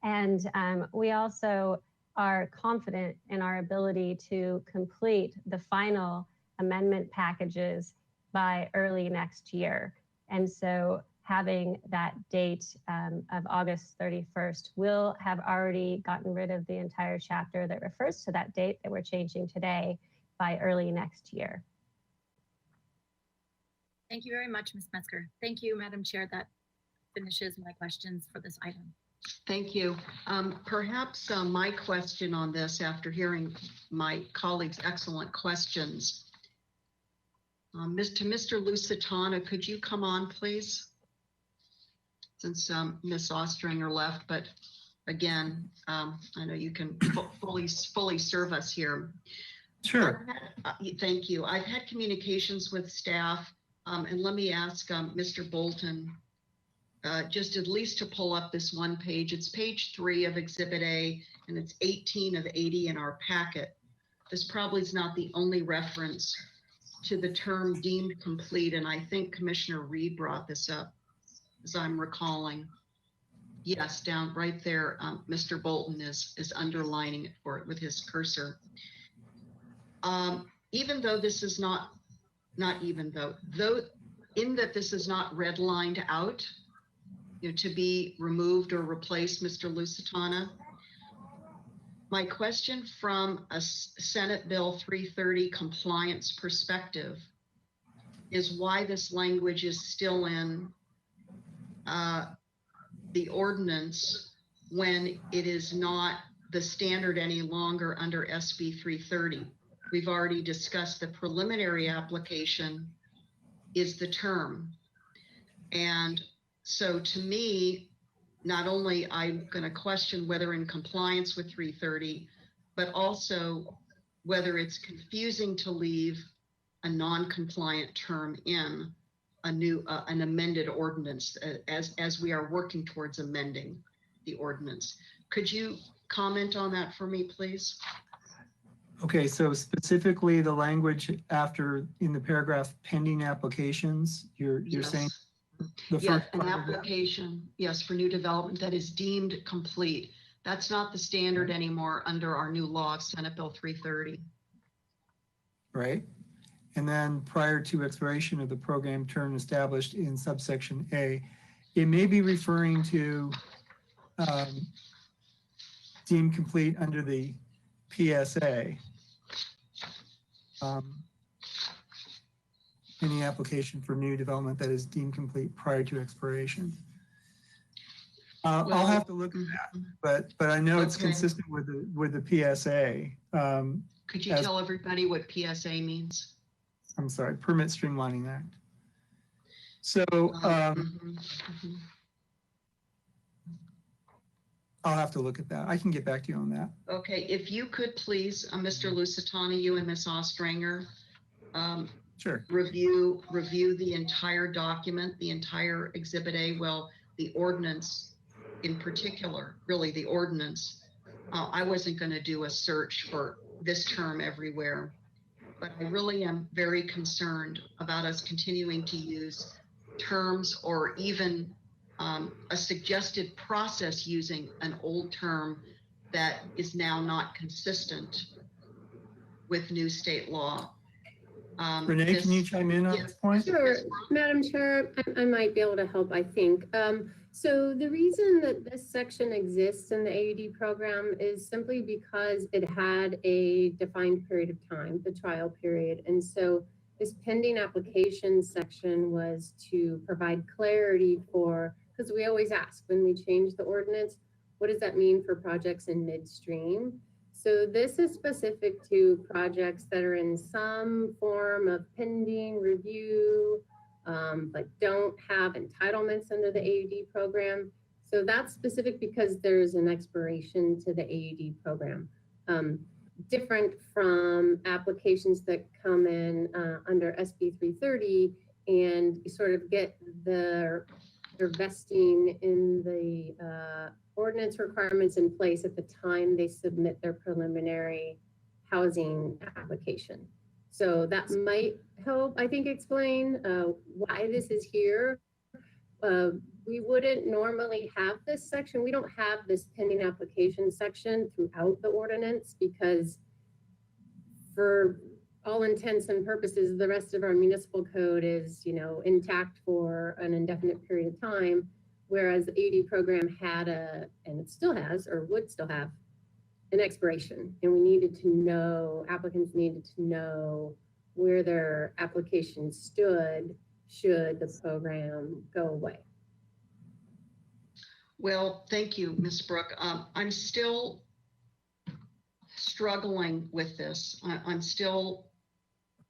And we also are confident in our ability to complete the final amendment packages by early next year. And so having that date of August 31st, we'll have already gotten rid of the entire chapter that refers to that date that we're changing today by early next year. Thank you very much, Ms. Metzger. Thank you, Madam Chair. That finishes my questions for this item. Thank you. Perhaps my question on this, after hearing my colleagues' excellent questions, to Mr. Lusitano, could you come on, please? Since Ms. Ostringer left, but again, I know you can fully serve us here. Sure. Thank you. I've had communications with staff, and let me ask Mr. Bolton, just at least to pull up this one page. It's page 3 of Exhibit A, and it's 18 of 80 in our packet. This probably is not the only reference to the term deemed complete, and I think Commissioner Reed brought this up, as I'm recalling. Yes, down right there, Mr. Bolton is underlining it for it with his cursor. Even though this is not even though in that this is not redlined out, to be removed or replaced, Mr. Lusitano, my question from a Senate Bill 330 compliance perspective is why this language is still in the ordinance when it is not the standard any longer under SB 330. We've already discussed the preliminary application is the term. And so to me, not only I'm going to question whether in compliance with 330, but also whether it's confusing to leave a non-compliant term in an amended ordinance as we are working towards amending the ordinance. Could you comment on that for me, please? Okay, so specifically the language after in the paragraph pending applications, you're Yes. saying the Yeah, first an part of it? application, yes, for new development that is deemed complete. That's not the standard anymore under our new law, Senate Bill 330. Right? and then prior to expiration of the program term established in subsection A. It may be referring to deemed complete under the PSA. Any application for new development that is deemed complete prior to expiration. I'll have to look at that, but I know it's Okay. consistent with the PSA. Could you tell everybody what PSA means? I'm sorry, Permit Streamlining Act. So I'll have to look at that. I can get back to you on that. Okay, if you could please, Mr. Lusitano, you and Ms. Ostringer, Sure. review the entire document, the entire Exhibit A, well, the ordinance in particular, really the ordinance. I wasn't going to do a search for this term everywhere, but I really am very concerned about us continuing to use terms or even a suggested process using an old term that is now not consistent with new state law. Renee, can you chime in on this point? Sure, Madam Chair, I might be able to help, I think. So the reason that this section exists in the AUD program is simply because it had a defined period of time, the trial period. And so this pending application section was to provide clarity for, because we always ask when we change the ordinance, what does that mean for projects in midstream? So this is specific to projects that are in some form of pending review, but don't have entitlements under the AUD program. So that's specific because there's an expiration to the AUD program. Different from applications that come in under SB 330 and sort of get their vesting in the ordinance requirements in place at the time they submit their preliminary housing application. So that might help, I think, explain why this is here. We wouldn't normally have this section. We don't have this pending application section throughout the ordinance because for all intents and purposes, the rest of our municipal code is, intact for an indefinite period of time. Whereas the AUD program had and it still has, or would still have, an expiration. And we needed to know, applicants needed to know where their application stood should the program go away. Well, thank you, Ms. Brooke. I'm still struggling with this. I'm still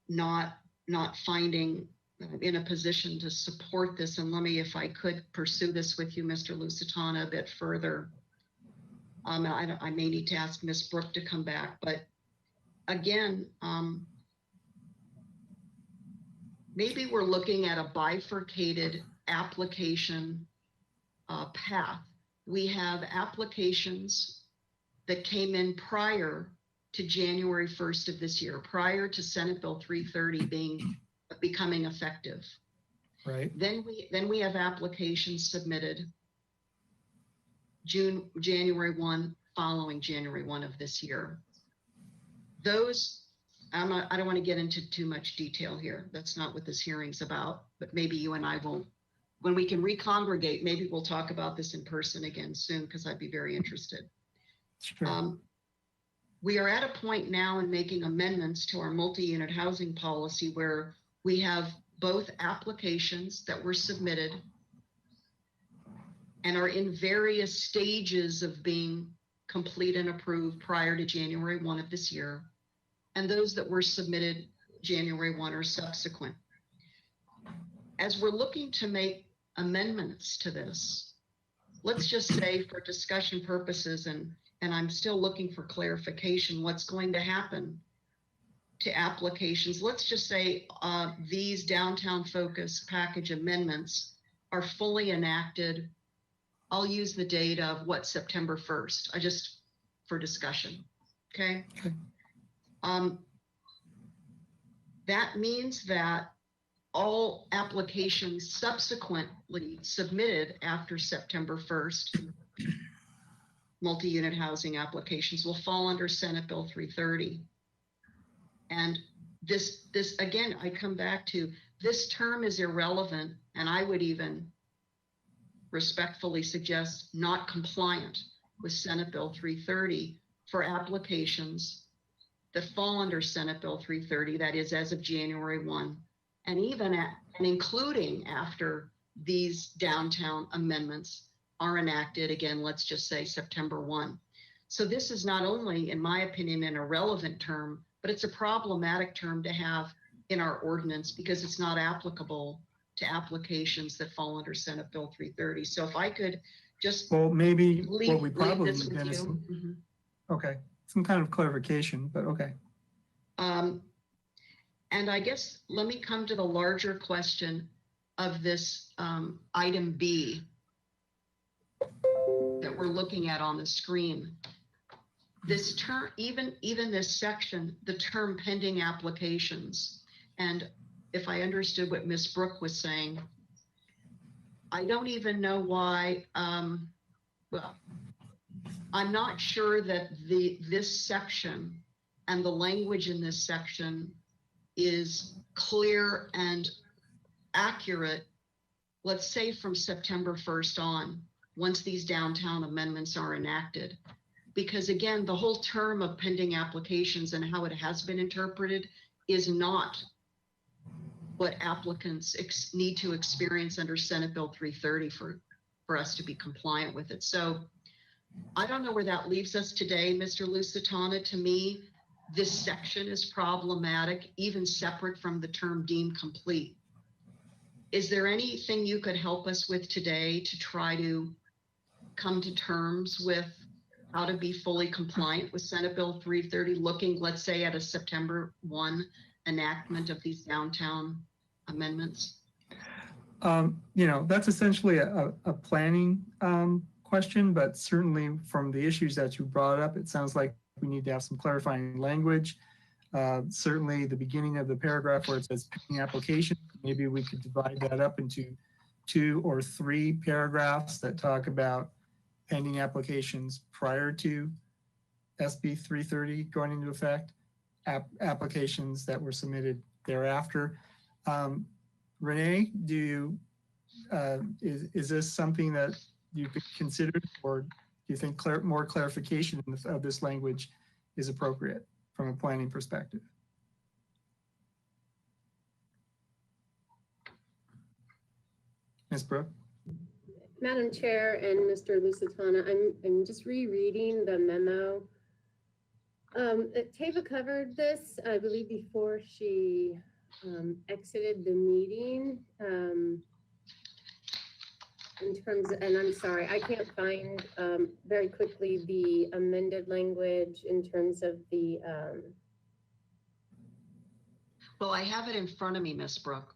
not finding in a position to support this. And let me, if I could pursue this with you, Mr. Lusitano, a bit further. I may need to ask Ms. Brooke to come back, but again, maybe we're looking at a bifurcated application path. We have applications that came in prior to January 1st of this year, prior to Senate Bill 330 becoming effective. Right. Then we have applications submitted January 1, following January 1 of this year. Those, I don't want to get into too much detail here. That's not what this hearing's about, but maybe you and I will, when we can recongregate, maybe we'll talk about this in person again soon, because I'd be very interested. Sure. We are at a point now in making amendments to our multi-unit housing policy where we have both applications that were submitted and are in various stages of being complete and approved prior to January 1 of this year, and those that were submitted January 1 or subsequent. As we're looking to make amendments to this, let's just say for discussion purposes, and I'm still looking for clarification, what's going to happen to applications. Let's just say these downtown focus package amendments are fully enacted. I'll use the date of September 1st, for discussion, okay? That means that all applications subsequently submitted after September 1st, multi-unit housing applications, will fall under Senate Bill 330. And this again, I come back to, this term is irrelevant, and I would even respectfully suggest not compliant with Senate Bill 330 for applications that fall under Senate Bill 330, that is as of January 1, and even and including after these downtown amendments are enacted, again, let's just say September 1. So this is not only, in my opinion, an irrelevant term, but it's a problematic term to have in our ordinance because it's not applicable to applications that fall under Senate Bill 330. So if I could just Well, maybe leave, what we probably this need with then is, you. Mhm. okay, some kind of clarification, but okay. And I guess let me come to the larger question of this item B that we're looking at on the screen. This term, even this section, the term pending applications, and if I understood what Ms. Brooke was saying, I don't even know why, well, I'm not sure that this section and the language in this section is clear and accurate, let's say from September 1st on, once these downtown amendments are enacted. Because again, the whole term of pending applications and how it has been interpreted is not what applicants need to experience under Senate Bill 330 for us to be compliant with it. So I don't know where that leaves us today, Mr. Lusitano. To me, this section is problematic, even separate from the term deemed complete. Is there anything you could help us with today to try to come to terms with how to be fully compliant with Senate Bill 330, looking, let's say, at a September 1 enactment of these downtown amendments? That's essentially a planning question, but certainly from the issues that you brought up, it sounds like we need to have some clarifying language. Certainly the beginning of the paragraph where it says pending application, maybe we could divide that up into 2 or 3 paragraphs that talk about pending applications prior to SB 330 going into effect, applications that were submitted thereafter. Renee, is this something that you could consider, or do you think more clarification of this language is appropriate from a planning perspective? Ms. Brooke? Madam Chair and Mr. Lusitano, I'm just rereading the memo. Tava covered this, I believe, before she exited the meeting. In terms of, and I'm sorry, I can't find very quickly the amended language in terms of the. Well, I have it in front of me, Ms. Brooke.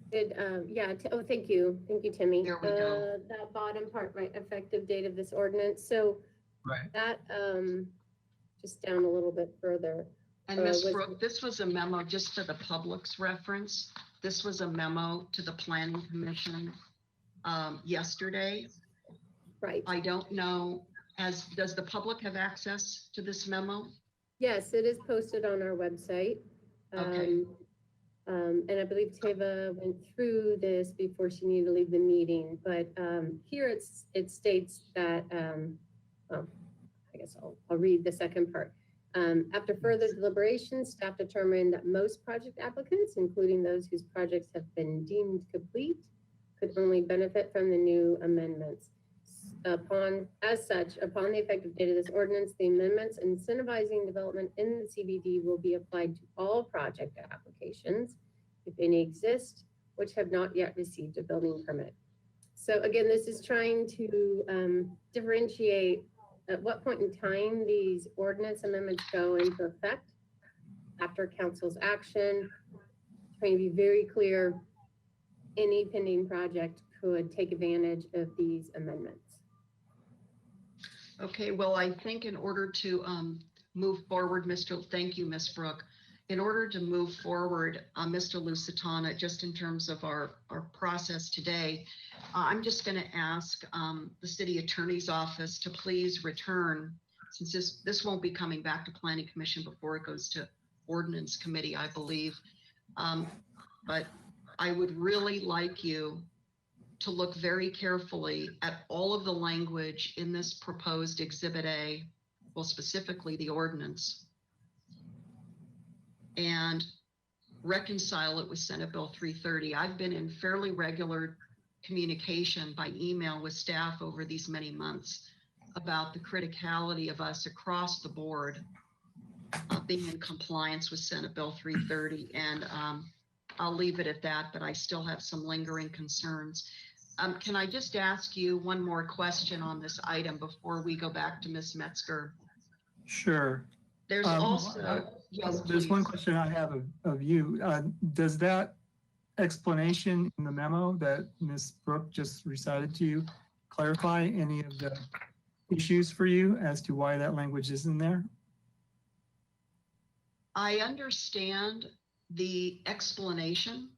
Yeah, oh, thank you, Timmy. There we go. That bottom part, right, effective date of this ordinance. So right. That, just down a little bit further. And Ms. Brooke, this was a memo just for the public's reference. This was a memo to the Planning Commission yesterday. Right. I don't know, does the public have access to this memo? Yes, it is posted on our website. Okay. And I believe Tava went through this before she needed to leave the meeting, but here it states that, well, I guess I'll read the second part. After further deliberation, staff determined that most project applicants, including those whose projects have been deemed complete, could only benefit from the new amendments. As such, upon the effective date of this ordinance, the amendments incentivizing development in the CBD will be applied to all project applications, if any exist, which have not yet received a building permit. So again, this is trying to differentiate at what point in time these ordinance amendments go into effect after council's action, trying to be very clear, any pending project could take advantage of these amendments. Okay, well, I think in order to move forward, thank you, Ms. Brooke. In order to move forward, Mr. Lusitano, just in terms of our process today, I'm just going to ask the city attorney's office to please return, since this won't be coming back to Planning Commission before it goes to ordinance committee, I believe. But I would really like you to look very carefully at all of the language in this proposed Exhibit A, well, specifically the ordinance, and reconcile it with Senate Bill 330. I've been in fairly regular communication by email with staff over these many months about the criticality of us across the board being in compliance with Senate Bill 330. And I'll leave it at that, but I still have some lingering concerns. Can I just ask you one more question on this item before we go back to Ms. Metzger? Sure. There's also, yes, there's one please. question I have of you. Does that explanation in the memo that Ms. Brooke just recited to you clarify any of the issues for you as to why that language is in there? I understand the explanation.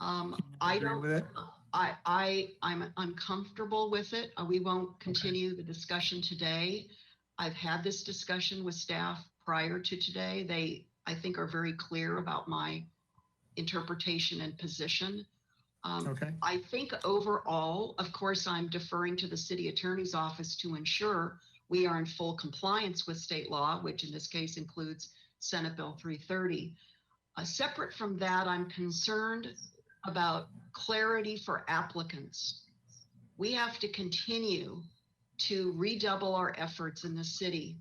I Agree don't, with it? I'm uncomfortable with it. We won't continue the discussion today. I've had this discussion with staff prior to today. They, I think, are very clear about my interpretation and position. Okay. I think overall, of course, I'm deferring to the city attorney's office to ensure we are in full compliance with state law, which in this case includes Senate Bill 330. Separate from that, I'm concerned about clarity for applicants. We have to continue to redouble our efforts in the city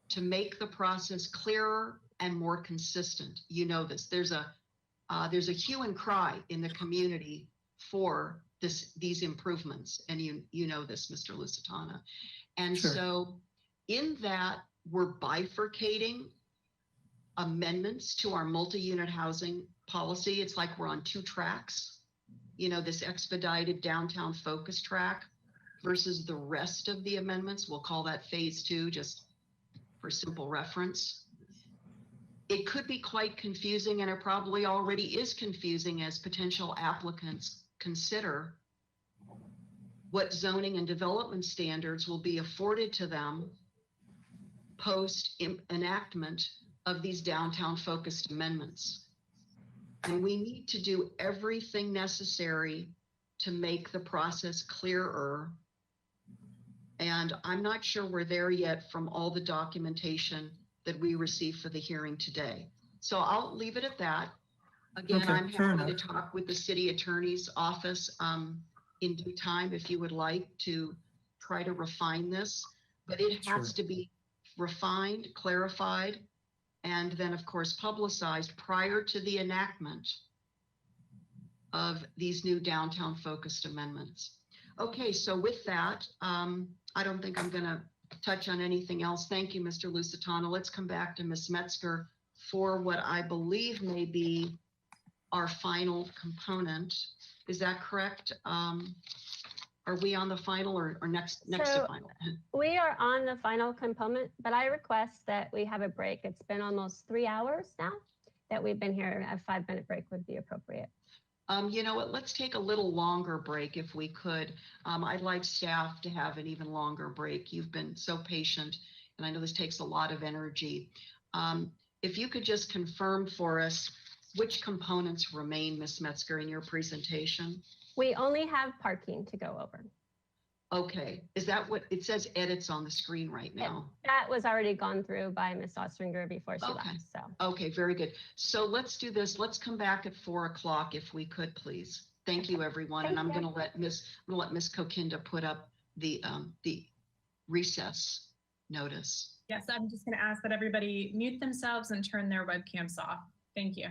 to make the process clearer and more consistent. You know this. There's a hue and cry in the community for these improvements, and you know this, Mr. Lusitano. And Sure. so in that, we're bifurcating amendments to our multi-unit housing policy. It's like we're on two tracks, you know, this expedited downtown focus track versus the rest of the amendments. We'll call that phase 2, just for simple reference. It could be quite confusing, and it probably already is confusing as potential applicants consider what zoning and development standards will be afforded to them post enactment of these downtown focused amendments. And we need to do everything necessary to make the process clearer. And I'm not sure we're there yet from all the documentation that we received for the hearing today. So I'll leave it at that. Again, Okay, I'm fair happy to enough. talk with the city attorney's office in due time if you would like to try to refine this, but it has Sure. to be refined, clarified, and then of course publicized prior to the enactment of these new downtown focused amendments. Okay, so with that, I don't think I'm gonna touch on anything else. Thank you, Mr. Lusitano. Let's come back to Ms. Metzger for what I believe may be our final component. Is that correct? Are we on the final or next to So- final? We are on the final component, but I request that we have a break. It's been almost 3 hours now that we've been here. A 5-minute break would be appropriate. You know what, let's take a little longer break if we could. I'd like staff to have an even longer break. You've been so patient, and I know this takes a lot of energy. If you could just confirm for us which components remain, Ms. Metzger, in your presentation? We only have parking to go over. Okay, is that what, it says edits on the screen right now? That was already gone through by Ms. Ostringer before she Okay. left, so. Okay, very good. So let's do this. Let's come back at 4 o'clock if we could, please. Thank you, everyone. And I'm Thank you. gonna let Ms. Kokinda put up the recess notice. Yes, I'm just going to ask that everybody mute themselves and turn their webcams off. Thank you.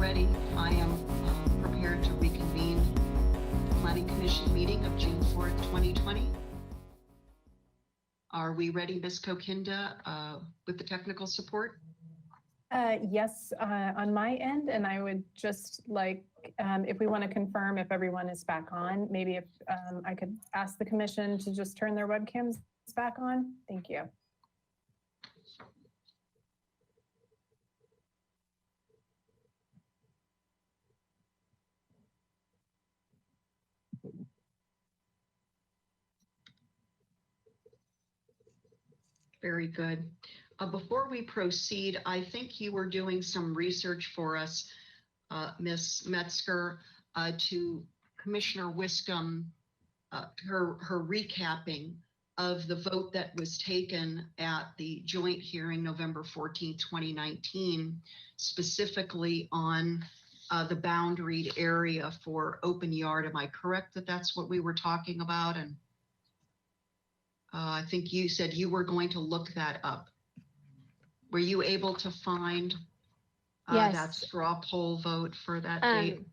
ready, I am prepared to reconvene the Planning Commission meeting of June 4th, 2020. Are we ready, Ms. Kokinda, with the technical support? Yes, on my end, and I would just like, if we want to confirm if everyone is back on, maybe if I could ask the commission to just turn their webcams back on. Thank you. Very good. Before we proceed, I think you were doing some research for us, Ms. Metzger, to Commissioner Wiscombe, her recapping of the vote that was taken at the joint hearing November 14th, 2019, specifically on the boundaried area for open yard. Am I correct that that's what we were talking about? And I think you said you were going to look that up. Were you able to find that Yes. straw poll vote for that date?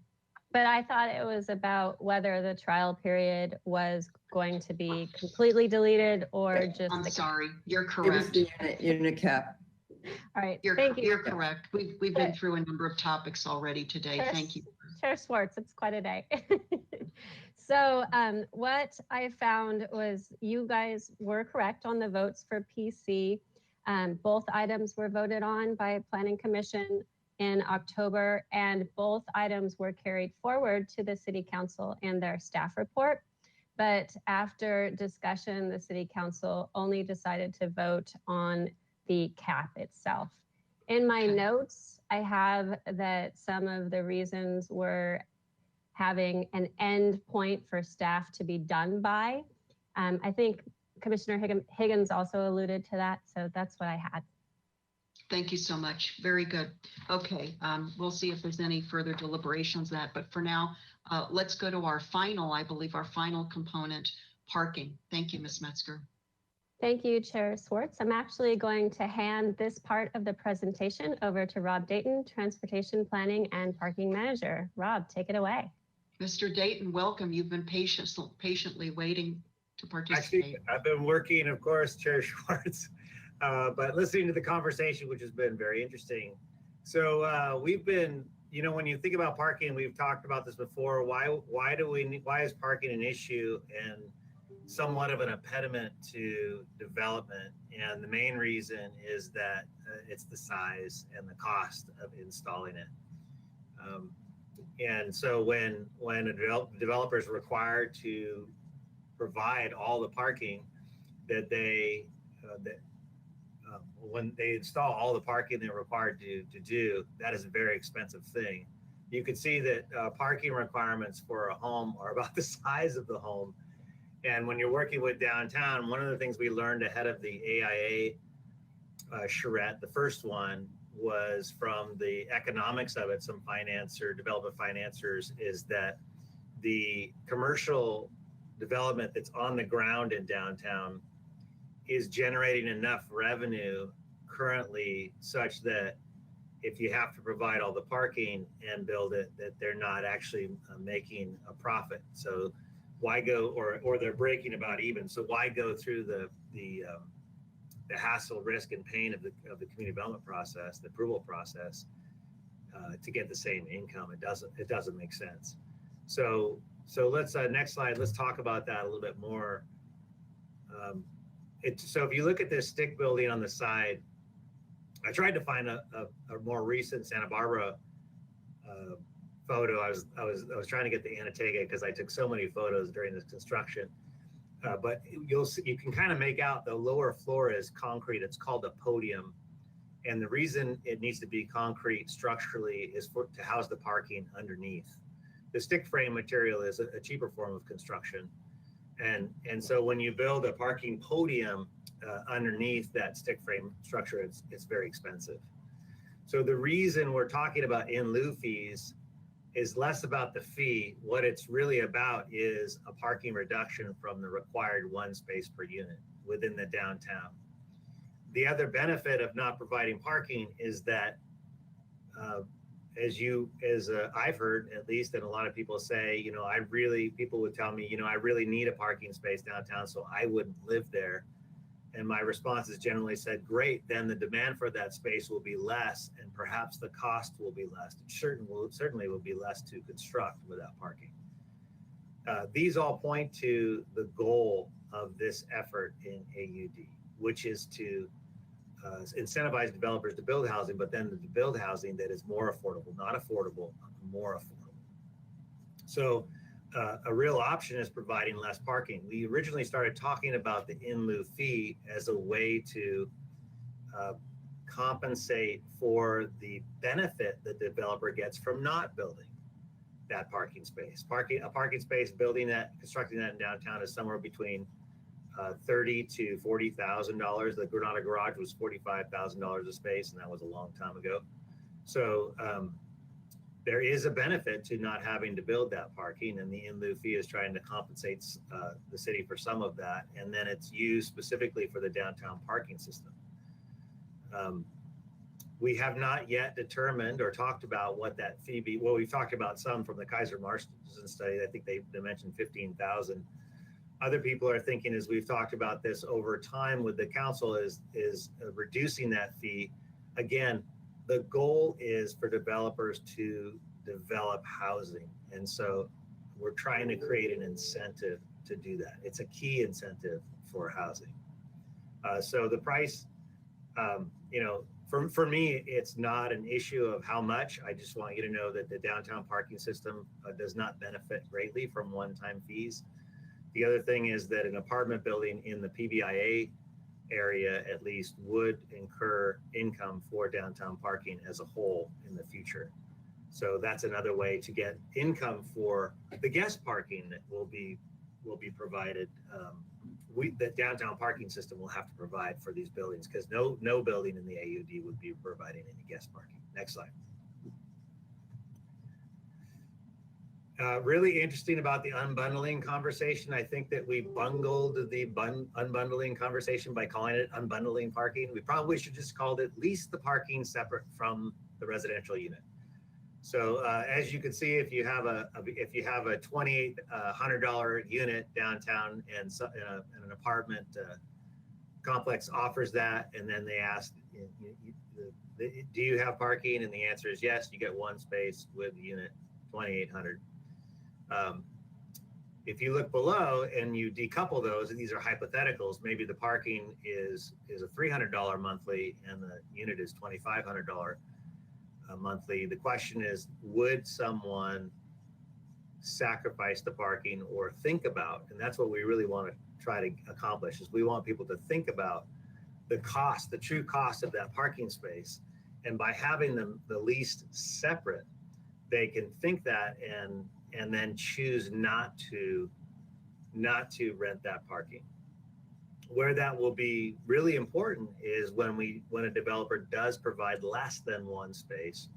But I thought it was about whether the trial period was going to be completely deleted or just. I'm sorry, you're It was correct. the unit cap. All right, You're, thank you. you're correct. We've been through a number of topics already today. Chair- Thank you. Chair Schwartz, it's quite a day. So what I found was you guys were correct on the votes for PC. Both items were voted on by Planning Commission in October, and both items were carried forward to the City Council and their staff report. But after discussion, the City Council only decided to vote on the cap itself. In my notes, I have that some of the reasons were having an end point for staff to be done by. I think Commissioner Higgins also alluded to that, so that's what I had. Thank you so much. Very good. Okay, we'll see if there's any further deliberations on that, but for now, let's go to our final, I believe our final component, parking. Thank you, Ms. Metzger. Thank you, Chair Schwartz. I'm actually going to hand this part of the presentation over to Rob Dayton, Transportation Planning and Parking Manager. Rob, take it away. Mr. Dayton, welcome. You've been patiently waiting to participate. Actually, I've been working, of course, Chair Schwartz, but listening to the conversation, which has been very interesting. So we've been, you know, when you think about parking, we've talked about this before. Why is parking an issue and somewhat of an impediment to development? And the main reason is that it's the size and the cost of installing it. And so when a developer is required to provide all the parking that when they install all the parking they're required to do, that is a very expensive thing. You can see that parking requirements for a home are about the size of the home. And when you're working with downtown, one of the things we learned ahead of the AIA charrette, the first one, was from the economics of it, some development financiers, is that the commercial development that's on the ground in downtown is generating enough revenue currently such that if you have to provide all the parking and build it, that they're not actually making a profit. So why go, or they're breaking about even. So why go through the hassle, risk, and pain of the community development process, the approval process, to get the same income? It doesn't make sense. So let's next slide. Let's talk about that a little bit more. So if you look at this stick building on the side, I tried to find a more recent Santa Barbara photo. I was trying to get the Anatega because I took so many photos during this construction. But you can kind of make out the lower floor is concrete. It's called a podium. And the reason it needs to be concrete structurally is to house the parking underneath. The stick frame material is a cheaper form of construction. And so when you build a parking podium underneath that stick frame structure, it's very expensive. So the reason we're talking about in lieu fees is less about the fee. What it's really about is a parking reduction from the required 1 space per unit within the downtown. The other benefit of not providing parking is that I've heard at least, and a lot of people say, people would tell me, I really need a parking space downtown, so I wouldn't live there. And my response is generally said, great, then the demand for that space will be less, and perhaps the cost will be less. It certainly will be less to construct without parking. These all point to the goal of this effort in AUD, which is to incentivize developers to build housing, but then to build housing that is more affordable, not affordable, more affordable. So a real option is providing less parking. We originally started talking about the in lieu fee as a way to compensate for the benefit the developer gets from not building that parking space. A parking space, constructing that in downtown is somewhere between $30,000 to $40,000. The Granada Garage was $45,000 a space, and that was a long time ago. So there is a benefit to not having to build that parking, and the in lieu fee is trying to compensate the city for some of that, and then it's used specifically for the downtown parking system. We have not yet determined or talked about what that fee be. Well, we've talked about some from the Kaiser Marston study. I think they mentioned 15,000. Other people are thinking, as we've talked about this over time with the council, is reducing that fee. Again, the goal is for developers to develop housing. And so we're trying to create an incentive to do that. It's a key incentive for housing. So the price, for me, it's not an issue of how much. I just want you to know that the downtown parking system does not benefit greatly from one-time fees. The other thing is that an apartment building in the PBIA area at least would incur income for downtown parking as a whole in the future. So that's another way to get income for the guest parking that will be provided. The downtown parking system will have to provide for these buildings, because no building in the AUD would be providing any guest parking. Next slide. Really interesting about the unbundling conversation. I think that we bungled the unbundling conversation by calling it unbundling parking. We probably should just called it lease the parking separate from the residential unit. So as you can see, if you have a $2,800 unit downtown and an apartment complex offers that, and then they ask, do you have parking? And the answer is yes. You get one space with the unit, 2,800. If you look below and you decouple those, and these are hypotheticals, maybe the parking is a $300 monthly and the unit is $2,500 monthly. The question is, would someone sacrifice the parking or think about, and that's what we really want to try to accomplish, is we want people to think about the cost, the true cost of that parking space. And by having them the leased separate, they can think that and then choose not to rent that parking. Where that will be really important is when a developer does provide less than one space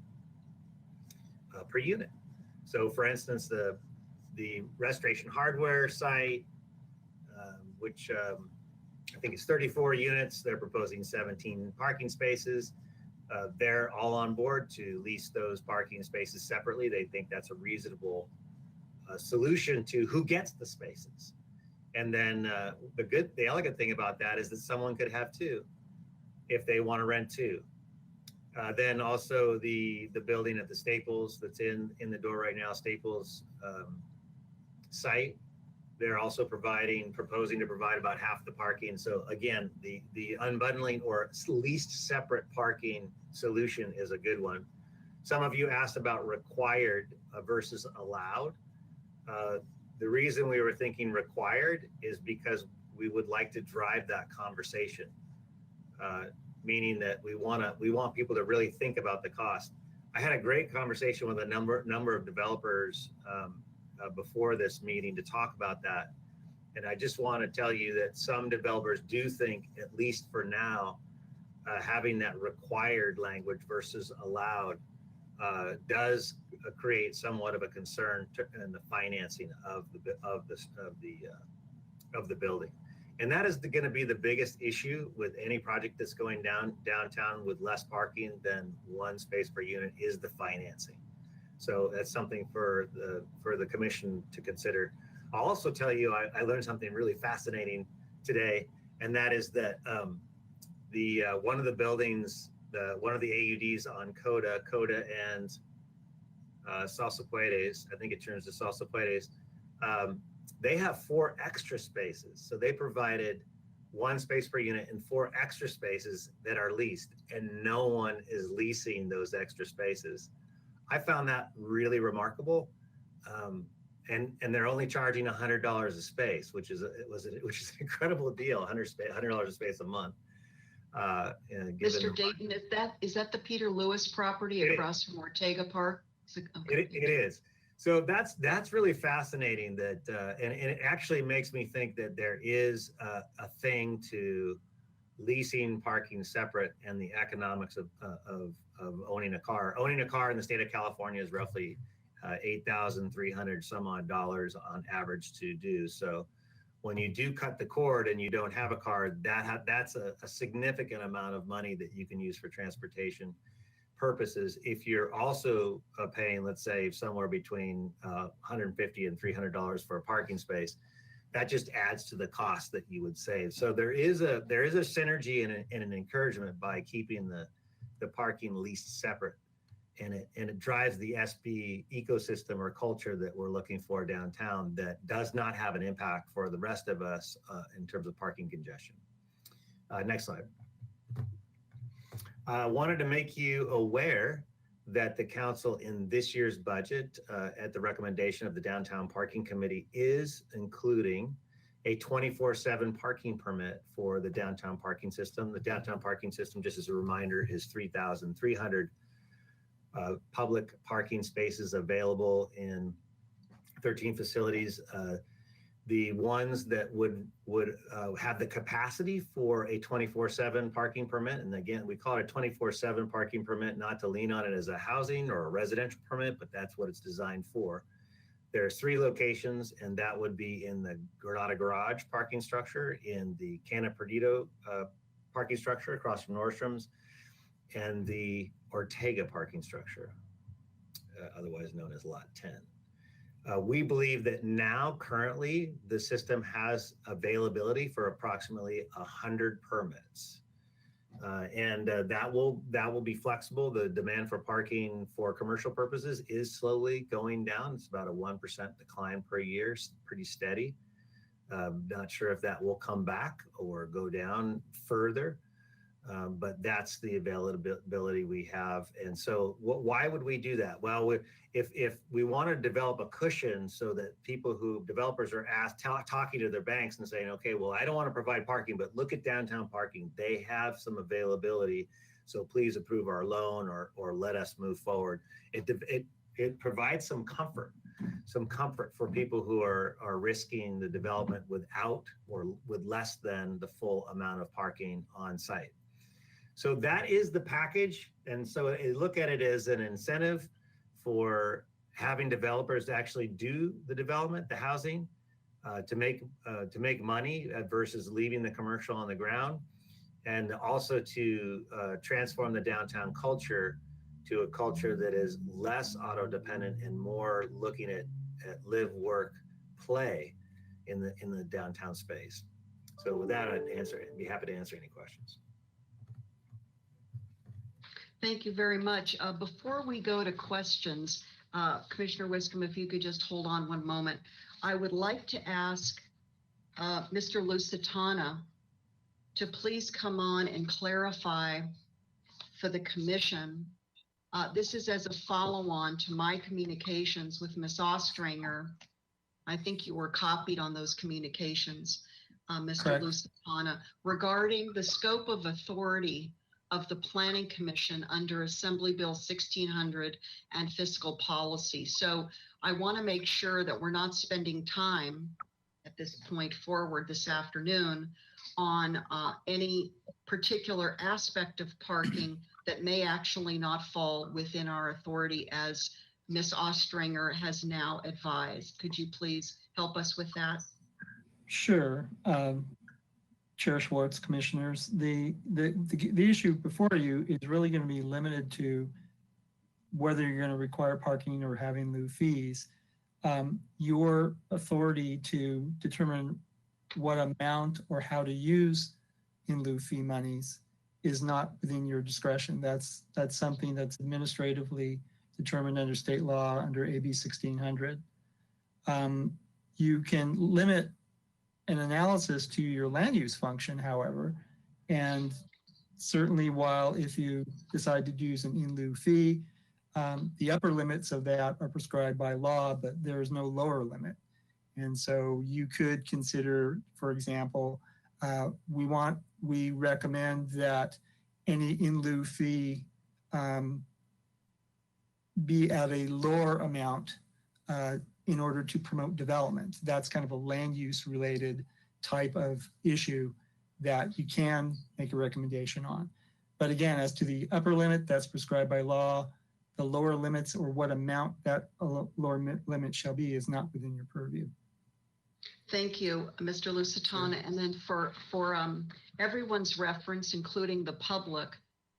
per unit. So for instance, the Restoration Hardware site, which I think is 34 units, they're proposing 17 parking spaces. They're all on board to lease those parking spaces separately. They think that's a reasonable solution to who gets the spaces. And then the elegant thing about that is that someone could have two if they want to rent two. Then also the building at the Staples that's in the door right now, Staples site, they're also proposing to provide about half the parking. So again, the unbundling or least separate parking solution is a good one. Some of you asked about required versus allowed. The reason we were thinking required is because we would like to drive that conversation, meaning that we want people to really think about the cost. I had a great conversation with a number of developers before this meeting to talk about that. And I just want to tell you that some developers do think, at least for now, having that required language versus allowed does create somewhat of a concern in the financing of the building. And that is going to be the biggest issue with any project that's going downtown with less parking than one space per unit is the financing. So that's something for the commission to consider. I'll also tell you, I learned something really fascinating today, and that is that one of the buildings, one of the AUDs on Coda and Salsa Puedes, I think it turns to Salsa Puedes, they have 4 extra spaces. So they provided 1 space per unit and 4 extra spaces that are leased, and no one is leasing those extra spaces. I found that really remarkable. And they're only charging $100 a space, which is an incredible deal, $100 a space a month. Mr. Dayton, is that the Peter Lewis property across from Ortega Park? It is. So that's really fascinating that, and it actually makes me think that there is a thing to leasing parking separate and the economics of owning a car. Owning a car in the state of California is roughly $8,300 some odd dollars on average to do. So when you do cut the cord and you don't have a car, that's a significant amount of money that you can use for transportation purposes. If you're also paying, let's say, somewhere between $150 and $300 for a parking space, that just adds to the cost that you would save. So there is a synergy and an encouragement by keeping the parking leased separate, and it drives the SB ecosystem or culture that we're looking for downtown that does not have an impact for the rest of us in terms of parking congestion. Next slide. I wanted to make you aware that the council in this year's budget, at the recommendation of the Downtown Parking Committee, is including a 24/7 parking permit for the downtown parking system. The downtown parking system, just as a reminder, is 3,300 public parking spaces available in 13 facilities. The ones that would have the capacity for a 24/7 parking permit, and again, we call it a 24/7 parking permit, not to lean on it as a housing or a residential permit, but that's what it's designed for. There's 3 locations, and that would be in the Granada Garage parking structure, in the Canna Perdido parking structure across from Nordstrom's, and the Ortega parking structure, otherwise known as Lot 10. We believe that now currently the system has availability for approximately 100 permits. And that will be flexible. The demand for parking for commercial purposes is slowly going down. It's about a 1% decline per year, pretty steady. Not sure if that will come back or go down further. But that's the availability we have. And so why would we do that? Well, if we want to develop a cushion so that developers are talking to their banks and saying, okay, well, I don't want to provide parking, but look at downtown parking. They have some availability. So please approve our loan or let us move forward. It provides some comfort for people who are risking the development without or with less than the full amount of parking on site. So that is the package. And so look at it as an incentive for having developers to actually do the development, the housing, to make money versus leaving the commercial on the ground, and also to transform the downtown culture to a culture that is less auto dependent and more looking at live, work, play in the downtown space. So with that, I'd be happy to answer any questions. Thank you very much. Before we go to questions, Commissioner Wiscombe, if you could just hold on one moment. I would like to ask Mr. Lusitano to please come on and clarify for the commission. This is as a follow-on to my communications with Ms. Ostringer. I think you were copied on those communications, Mr. Lusitano, regarding the scope of authority of the Planning Commission under Assembly Bill 1600 and fiscal policy. So I want to make sure that we're not spending time at this point forward this afternoon on any particular aspect of parking that may actually not fall within our authority, as Ms. Ostringer has now advised. Could you please help us with that? Sure. Chair Schwartz, commissioners, the issue before you is really going to be limited to whether you're going to require parking or having lieu fees. Your authority to determine what amount or how to use in lieu fee monies is not within your discretion. That's something that's administratively determined under state law under AB 1600. You can limit an analysis to your land use function, however, and certainly while if you decide to use an in lieu fee, the upper limits of that are prescribed by law, but there is no lower limit. And so you could consider, for example, we recommend that any in lieu fee be at a lower amount in order to promote development. That's kind of a land use related type of issue that you can make a recommendation on. But again, as to the upper limit, that's prescribed by law. The lower limits or what amount that lower limit shall be is not within your purview. Thank you, Mr. Lusitano. And then for everyone's reference, including the public,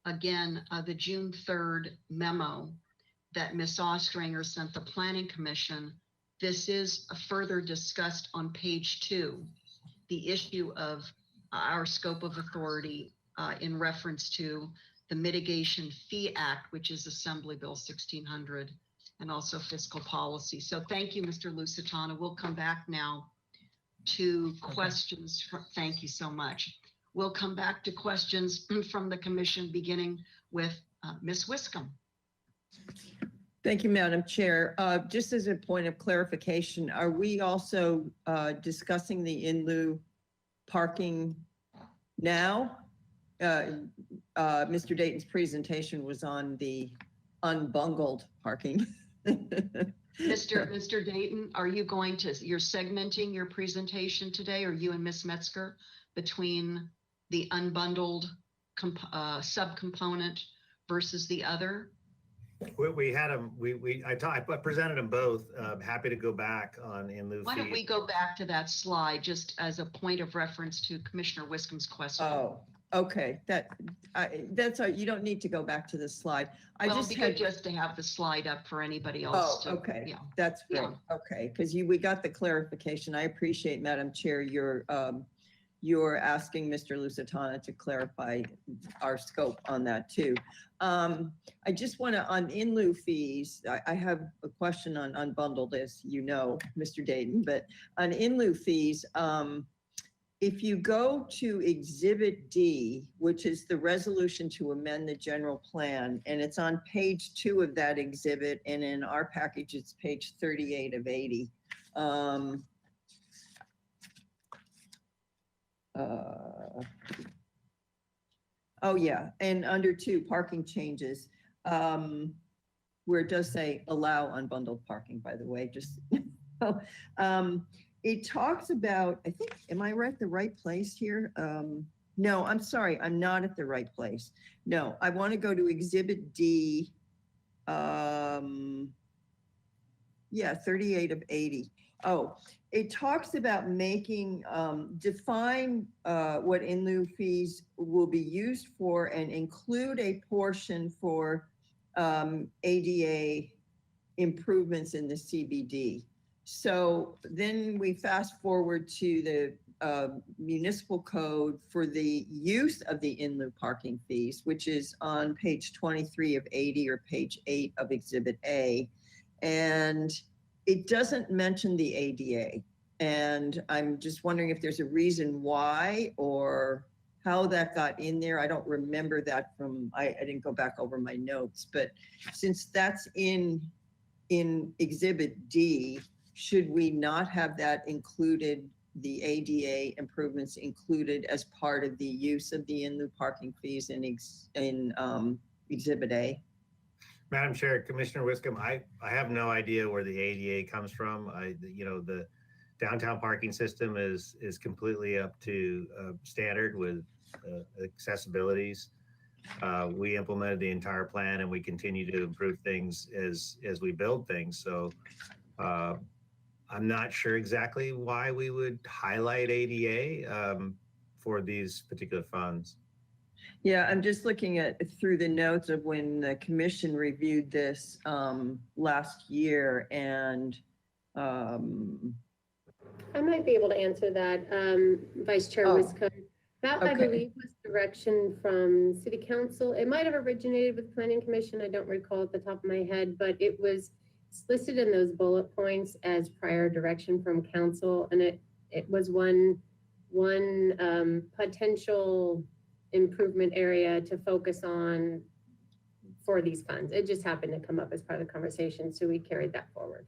again, the June 3rd memo that Ms. Ostringer sent the Planning Commission, this is further discussed on page 2, the issue of our scope of authority in reference to the Mitigation Fee Act, which is Assembly Bill 1600, and also fiscal policy. So thank you, Mr. Lusitano. We'll come back now to questions. Thank you so much. We'll come back to questions from the commission, beginning with Ms. Wiscombe. Thank you, Madam Chair. Just as a point of clarification, are we also discussing the in lieu parking now? Mr. Dayton's presentation was on the unbundled parking. Mr. Dayton, are you you're segmenting your presentation today, or you and Ms. Metzger, between the unbundled subcomponent versus the other? We had them. I presented them both. Happy to go back on in lieu. Why don't we go back to that slide just as a point of reference to Commissioner Wiscombe's question? Oh, okay. That's all. You don't need to go back to the slide. Just to have the slide up for anybody else. Oh, okay. Yeah. That's great. Yeah. Okay, because we got the clarification. I appreciate, Madam Chair, you're asking Mr. Lusitano to clarify our scope on that too. I just want to, on in lieu fees, I have a question on unbundled, as you know, Mr. Dayton, but on in lieu fees, if you go to Exhibit D, which is the resolution to amend the general plan, and it's on page 2 of that exhibit, and in our package, it's page 38 of 80. Oh yeah, and under 2, parking changes, where it does say allow unbundled parking, by the way, just it talks about, I think, am I at the right place here? No, I'm sorry, I'm not at the right place. No, I want to go to Exhibit D. Yeah, 38 of 80. Oh, it talks about making, define what in lieu fees will be used for and include a portion for ADA improvements in the CBD. So then we fast forward to the municipal code for the use of the in lieu parking fees, which is on page 23 of 80 or page 8 of Exhibit A. And it doesn't mention the ADA. And I'm just wondering if there's a reason why or how that got in there. I don't remember that from, I didn't go back over my notes, but since that's in Exhibit D, should we not have that included, the ADA improvements included as part of the use of the in lieu parking fees in Exhibit A? Madam Chair, Commissioner Wiscombe, I have no idea where the ADA comes from. The downtown parking system is completely up to standard with accessibilities. We implemented the entire plan, and we continue to improve things as we build things. So I'm not sure exactly why we would highlight ADA for these particular funds. Yeah, I'm just looking at through the notes of when the commission reviewed this last year, and I might be able to answer that, Vice Chair Oh, Wisco. That, I okay. believe, was direction from City Council. It might have originated with Planning Commission. I don't recall at the top of my head, but it was listed in those bullet points as prior direction from council, and it was one potential improvement area to focus on for these funds. It just happened to come up as part of the conversation, so we carried that forward.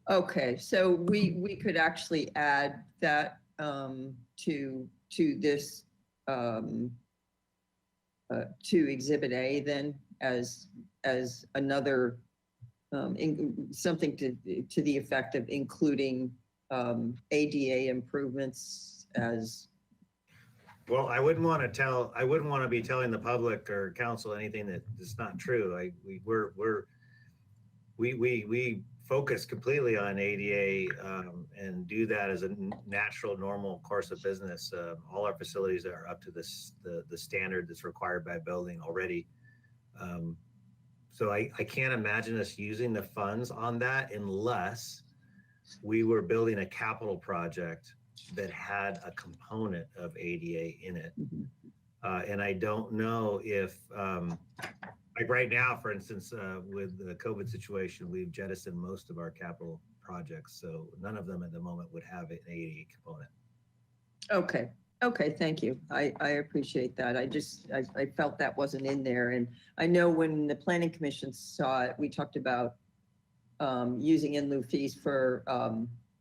Okay, so we could actually add that to this to Exhibit A then as another something to the effect of including ADA improvements as. Well, I wouldn't want to be telling the public or council anything that is not true. We focus completely on ADA and do that as a natural, normal course of business. All our facilities are up to the standard that's required by building already. So I can't imagine us using the funds on that unless we were building a capital project that had a component of ADA in it. And I don't know if, like right now, for instance, with the COVID situation, we've jettisoned most of our capital projects. So none of them at the moment would have an ADA component. Okay, thank you. I appreciate that. I felt that wasn't in there. And I know when the Planning Commission saw it, we talked about using in lieu fees for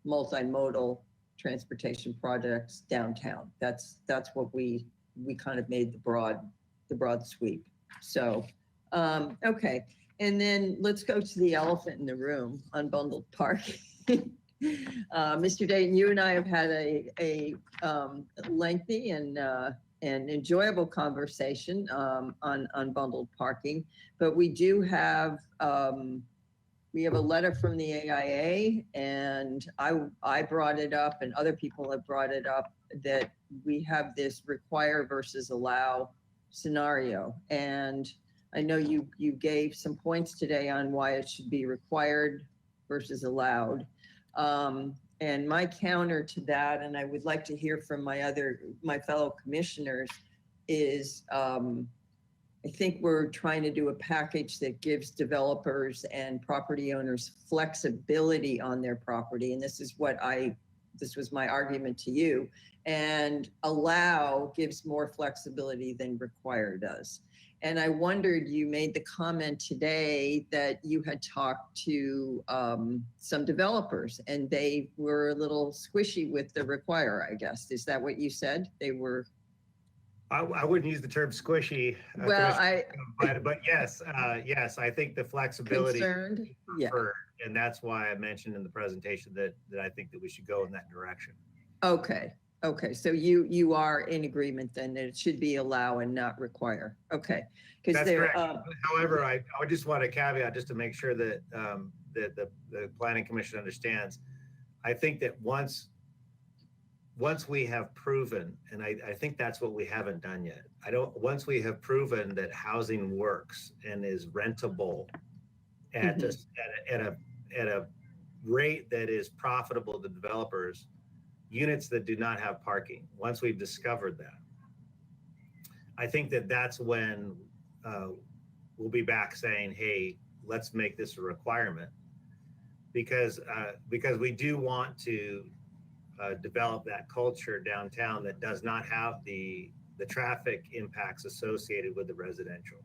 multimodal transportation projects downtown. That's what we kind of made the broad sweep. So, okay. And then let's go to the elephant in the room, unbundled parking. Mr. Dayton, you and I have had a lengthy and enjoyable conversation on unbundled parking, but we do have we have a letter from the AIA, and I brought it up, and other people have brought it up, that we have this require versus allow scenario. And I know you gave some points today on why it should be required versus allowed. And my counter to that, and I would like to hear from my fellow commissioners, is I think we're trying to do a package that gives developers and property owners flexibility on their property. And this was my argument to you. And allow gives more flexibility than require does. And I wondered, you made the comment today that you had talked to some developers and they were a little squishy with the require, I guess. Is that what you said? They were? I wouldn't use the term squishy. Well, but yes, yes, I think the flexibility. Concerned? Yeah. And that's why I mentioned in the presentation that I think that we should go in that direction. Okay. So you are in agreement then that it should be allow and not require. Okay. That's correct. However, I would just want to caveat just to make sure that that the Planning Commission understands. I think that once we have proven, and I think that's what we haven't done yet. Once we have proven that housing works and is rentable at a rate that is profitable to developers, units that do not have parking, once we've discovered that, I think that that's when we'll be back saying, hey, let's make this a requirement, because we do want to develop that culture downtown that does not have the traffic impacts associated with the residential.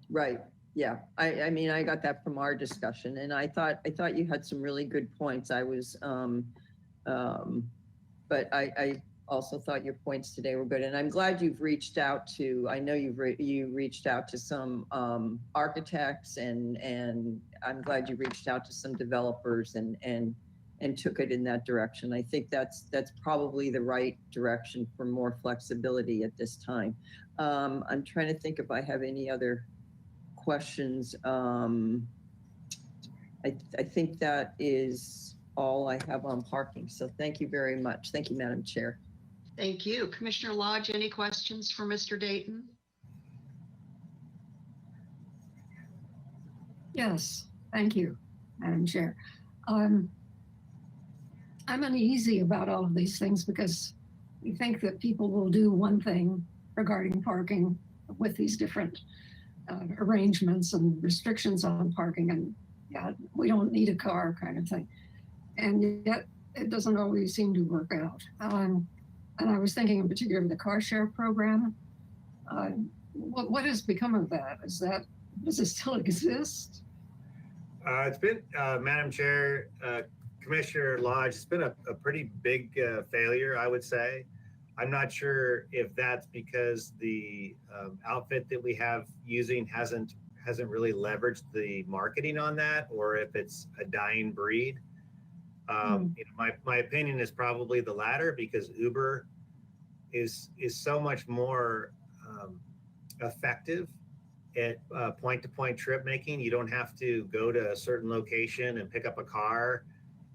Right. Yeah. I mean, I got that from our discussion, and I thought you had some really good points. I was, but I also thought your points today were good, and I'm glad you've reached out to. I know you reached out to some architects, and I'm glad you reached out to some developers and took it in that direction. I think that's probably the right direction for more flexibility at this time. I'm trying to think if I have any other questions. I think that is all I have on parking. So thank you very much. Thank you, Madam Chair. Thank you. Commissioner Lodge, any questions for Mr. Dayton? Yes, thank you, Madam Chair. I'm uneasy about all of these things because we think that people will do one thing regarding parking with these different arrangements and restrictions on parking, and yeah, we don't need a car kind of thing. And yet it doesn't always seem to work out. And I was thinking in particular of the car share program. What has become of that? Does it still exist? It's been, Madam Chair, Commissioner Lodge, it's been a pretty big failure, I would say. I'm not sure if that's because the outfit that we have using hasn't really leveraged the marketing on that, or if it's a dying breed. You know, my opinion is probably the latter, because Uber is so much more effective at point-to-point trip making. You don't have to go to a certain location and pick up a car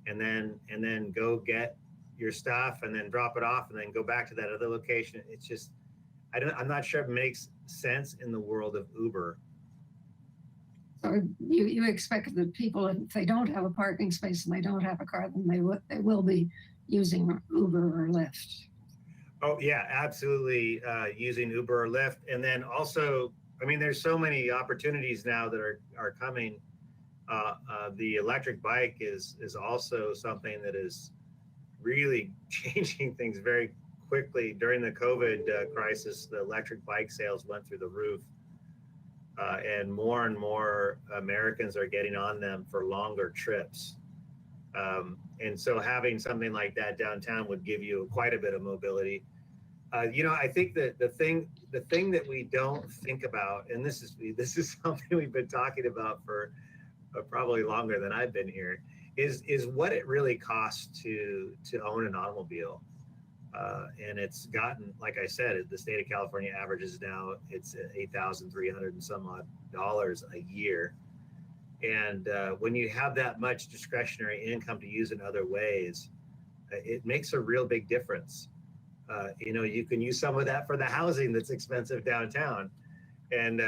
and then go get your stuff and then drop it off and then go back to that other location. It's just, I'm not sure it makes sense in the world of Uber. So you expect that people, if they don't have a parking space and they don't have a car, then they will be using Uber or Lyft. Oh yeah, absolutely. Using Uber or Lyft. And then also, I mean, there's so many opportunities now that are coming. The electric bike is also something that is really changing things very quickly. During the COVID crisis, the electric bike sales went through the roof. And more Americans are getting on them for longer trips. And so having something like that downtown would give you quite a bit of mobility. You know, I think that the thing that we don't think about, and this is something we've been talking about for probably longer than I've been here, is what it really costs to own an automobile. And it's gotten, like I said, the state of California averages now, it's $8,300 and some odd dollars a year. And when you have that much discretionary income to use in other ways, it makes a real big difference. You know, you can use some of that for the housing that's expensive downtown. And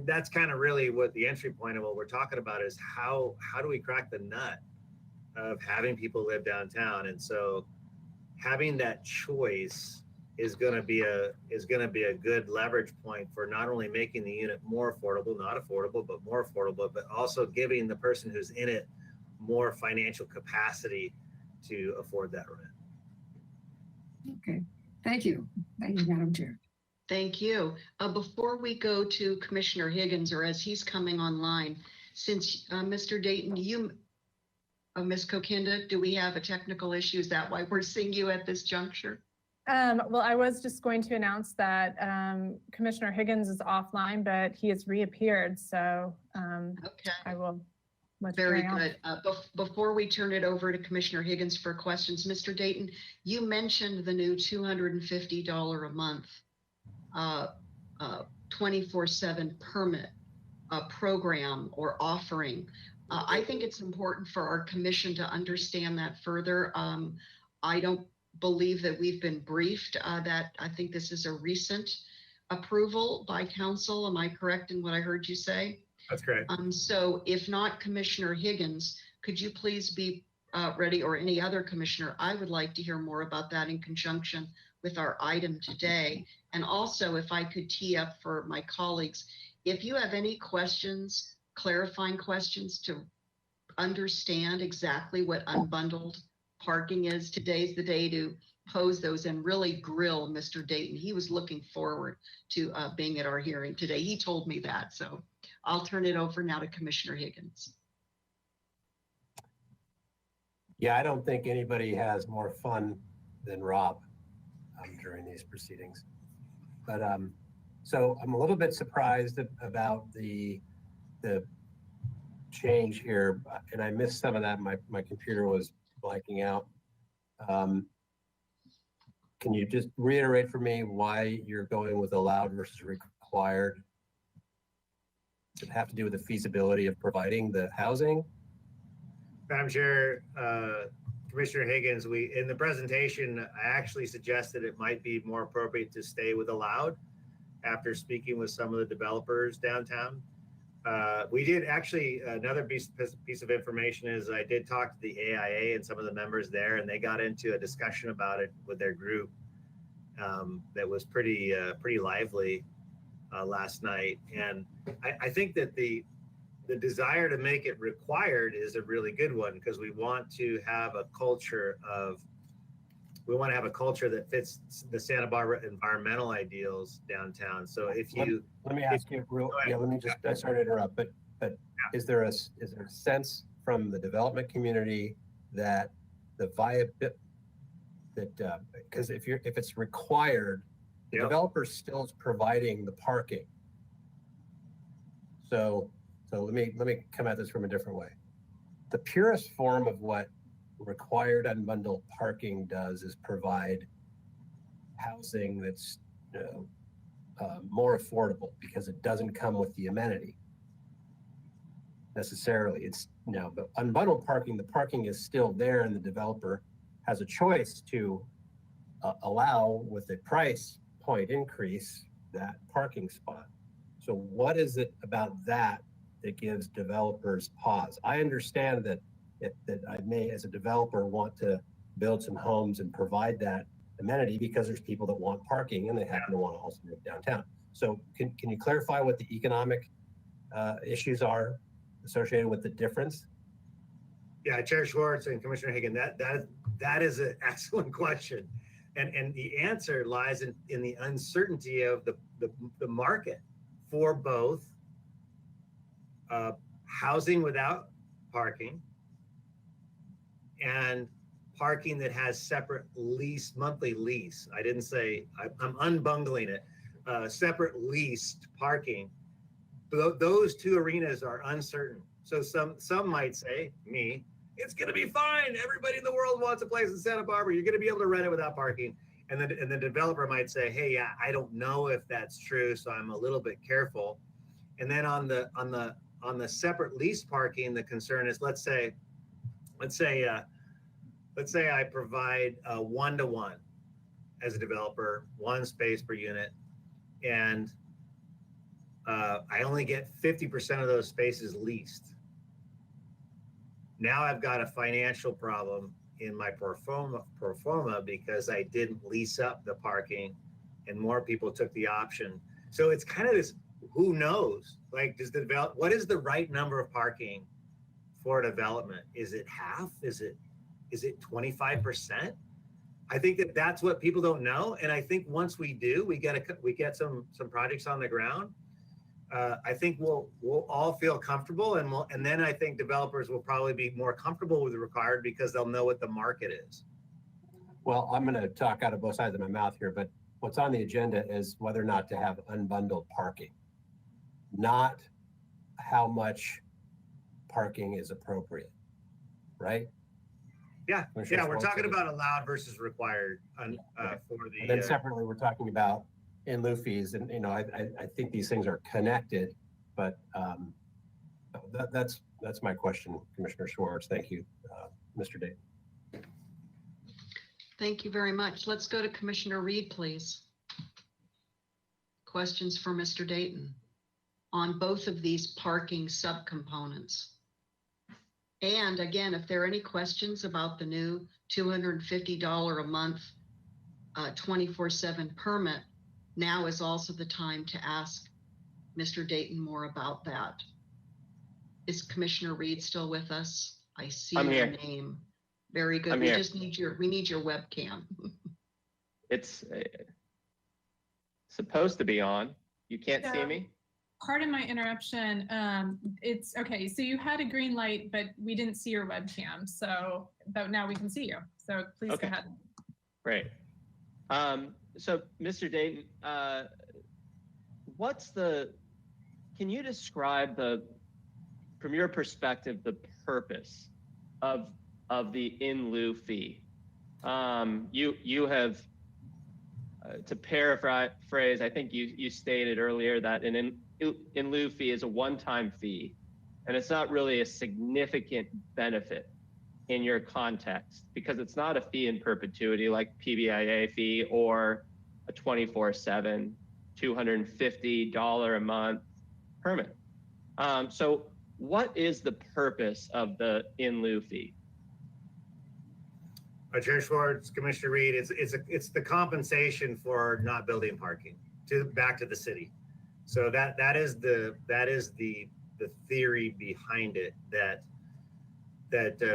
that's kind of really what the entry point of what we're talking about is how do we crack the nut of having people live downtown? And so having that choice is going to be a good leverage point for not only making the unit more affordable, not affordable, but more affordable, but also giving the person who's in it more financial capacity to afford that rent. Okay, thank you. Thank you, Madam Chair. Thank you. Before we go to Commissioner Higgins, or as he's coming online, since Mr. Dayton, Ms. Kokinda, do we have a technical issue? Is that why we're seeing you at this juncture? Well, I was just going to announce that Commissioner Higgins is offline, but he has reappeared. So okay. I will. Very good. Before we turn it over to Commissioner Higgins for questions, Mr. Dayton, you mentioned the new $250 a month 24/7 permit program or offering. I think it's important for our commission to understand that further. I don't believe that we've been briefed that I think this is a recent approval by council. Am I correct in what I heard you say? That's correct. So if not, Commissioner Higgins, could you please be ready, or any other commissioner? I would like to hear more about that in conjunction with our item today. And also, if I could tee up for my colleagues, if you have any questions, clarifying questions to understand exactly what unbundled parking is, today's the day to pose those and really grill Mr. Dayton. He was looking forward to being at our hearing today. He told me that. So I'll turn it over now to Commissioner Higgins. Yeah, I don't think anybody has more fun than Rob during these proceedings. But so I'm a little bit surprised about the change here, and I missed some of that. My computer was blanking out. Can you just reiterate for me why you're going with allowed versus required? Does it have to do with the feasibility of providing the housing? Madam Chair, Commissioner Higgins, in the presentation, I actually suggested it might be more appropriate to stay with allowed after speaking with some of the developers downtown. We did actually, another piece of information is I did talk to the AIA and some of the members there, and they got into a discussion about it with their group that was pretty lively last night. And I think that the desire to make it required is a really good one, because we want to have a culture that fits the Santa Barbara environmental ideals downtown. So if you let me ask you real, yeah, let me just, I sorry to interrupt, but is there a sense from the development community that the viability, because if it's required, the developer still is providing the parking. So let me come at this from a different way. The purest form of what required unbundled parking does is provide housing that's more affordable, because it doesn't come with the amenity necessarily. It's but unbundled parking, the parking is still there, and the developer has a choice to allow, with a price point increase, that parking spot. So what is it about that gives developers pause? I understand that I may, as a developer, want to build some homes and provide that amenity because there's people that want parking and they happen to want to also live downtown. So can you clarify what the economic issues are associated with the difference? Yeah, Chair Schwartz and Commissioner Hagan, that is an excellent question. And the answer lies in the uncertainty of the market for both housing without parking and parking that has separate monthly lease. I didn't say, I'm unbundling it, separate leased parking. Those two arenas are uncertain. So some might say, it's going to be fine. Everybody in the world wants a place in Santa Barbara. You're going to be able to rent it without parking. And the developer might say, hey, yeah, I don't know if that's true, so I'm a little bit careful. And then on the separate lease parking, the concern is, let's say I provide a 1-to-1 as a developer, 1 space per unit, and I only get 50% of those spaces leased. Now I've got a financial problem in my pro forma because I didn't lease up the parking and more people took the option. So it's kind of this, who knows? Like, what is the right number of parking for development? Is it half? Is it 25%? I think that's what people don't know. And I think once we do, we get some projects on the ground. I think we'll all feel comfortable, and then I think developers will probably be more comfortable with the required because they'll know what the market is. Well, I'm going to talk out of both sides of my mouth here, but what's on the agenda is whether or not to have unbundled parking, not how much parking is appropriate, right? Yeah, we're talking about allowed versus required for the. And then separately, we're talking about in lieu fees, and I think these things are connected, but that's my question, Commissioner Schwartz. Thank you, Mr. Dayton. Thank you very much. Let's go to Commissioner Reed, please. Questions for Mr. Dayton on both of these parking subcomponents. And again, if there are any questions about the new $250 a month 24/7 permit, now is also the time to ask Mr. Dayton more about that. Is Commissioner Reed still with us? I see your name. Very good. We just need your webcam. It's supposed to be on. You can't see me? Pardon my interruption. It's okay. So you had a green light, but we didn't see your webcam. But now we can see you. So please go ahead. Great. So Mr. Dayton, can you describe from your perspective, the purpose of the in lieu fee? You have, to paraphrase, I think you stated earlier that an in lieu fee is a one-time fee, and it's not really a significant benefit in your context, because it's not a fee in perpetuity like PBIA fee or a 24/7, $250 a month permit. So what is the purpose of the in lieu fee? Chair Schwartz, Commissioner Reed, it's the compensation for not building parking back to the city. So that is the theory behind it, that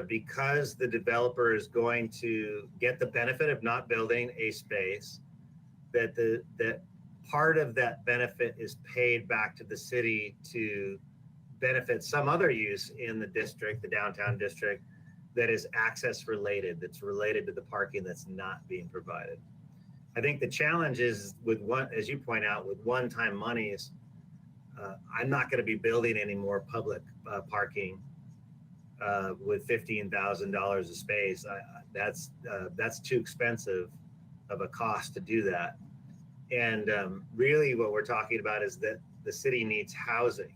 because the developer is going to get the benefit of not building a space, that part of that benefit is paid back to the city to benefit some other use in the district, the downtown district, that is access related, that's related to the parking that's not being provided. I think the challenge is with as you point out, with one-time monies, I'm not going to be building any more public parking with $15,000 a space. That's too expensive of a cost to do that. And really what we're talking about is that the city needs housing.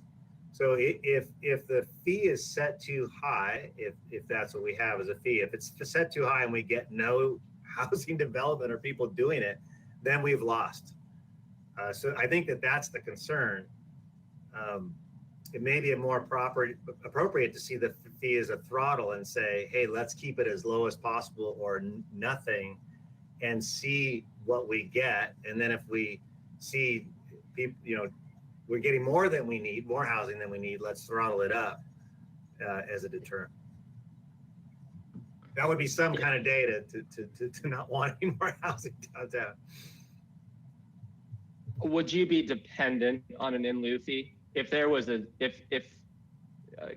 So if the fee is set too high, if that's what we have as a fee, if it's set too high and we get no housing development or people doing it, then we've lost. So I think that's the concern. It may be more appropriate to see the fee as a throttle and say, hey, let's keep it as low as possible or nothing and see what we get. And then if we see people, we're getting more than we need, more housing than we need, let's throttle it up as a deterrent. That would be some kind of data to not wanting more housing downtown. Would you be dependent on an in lieu fee? If there was if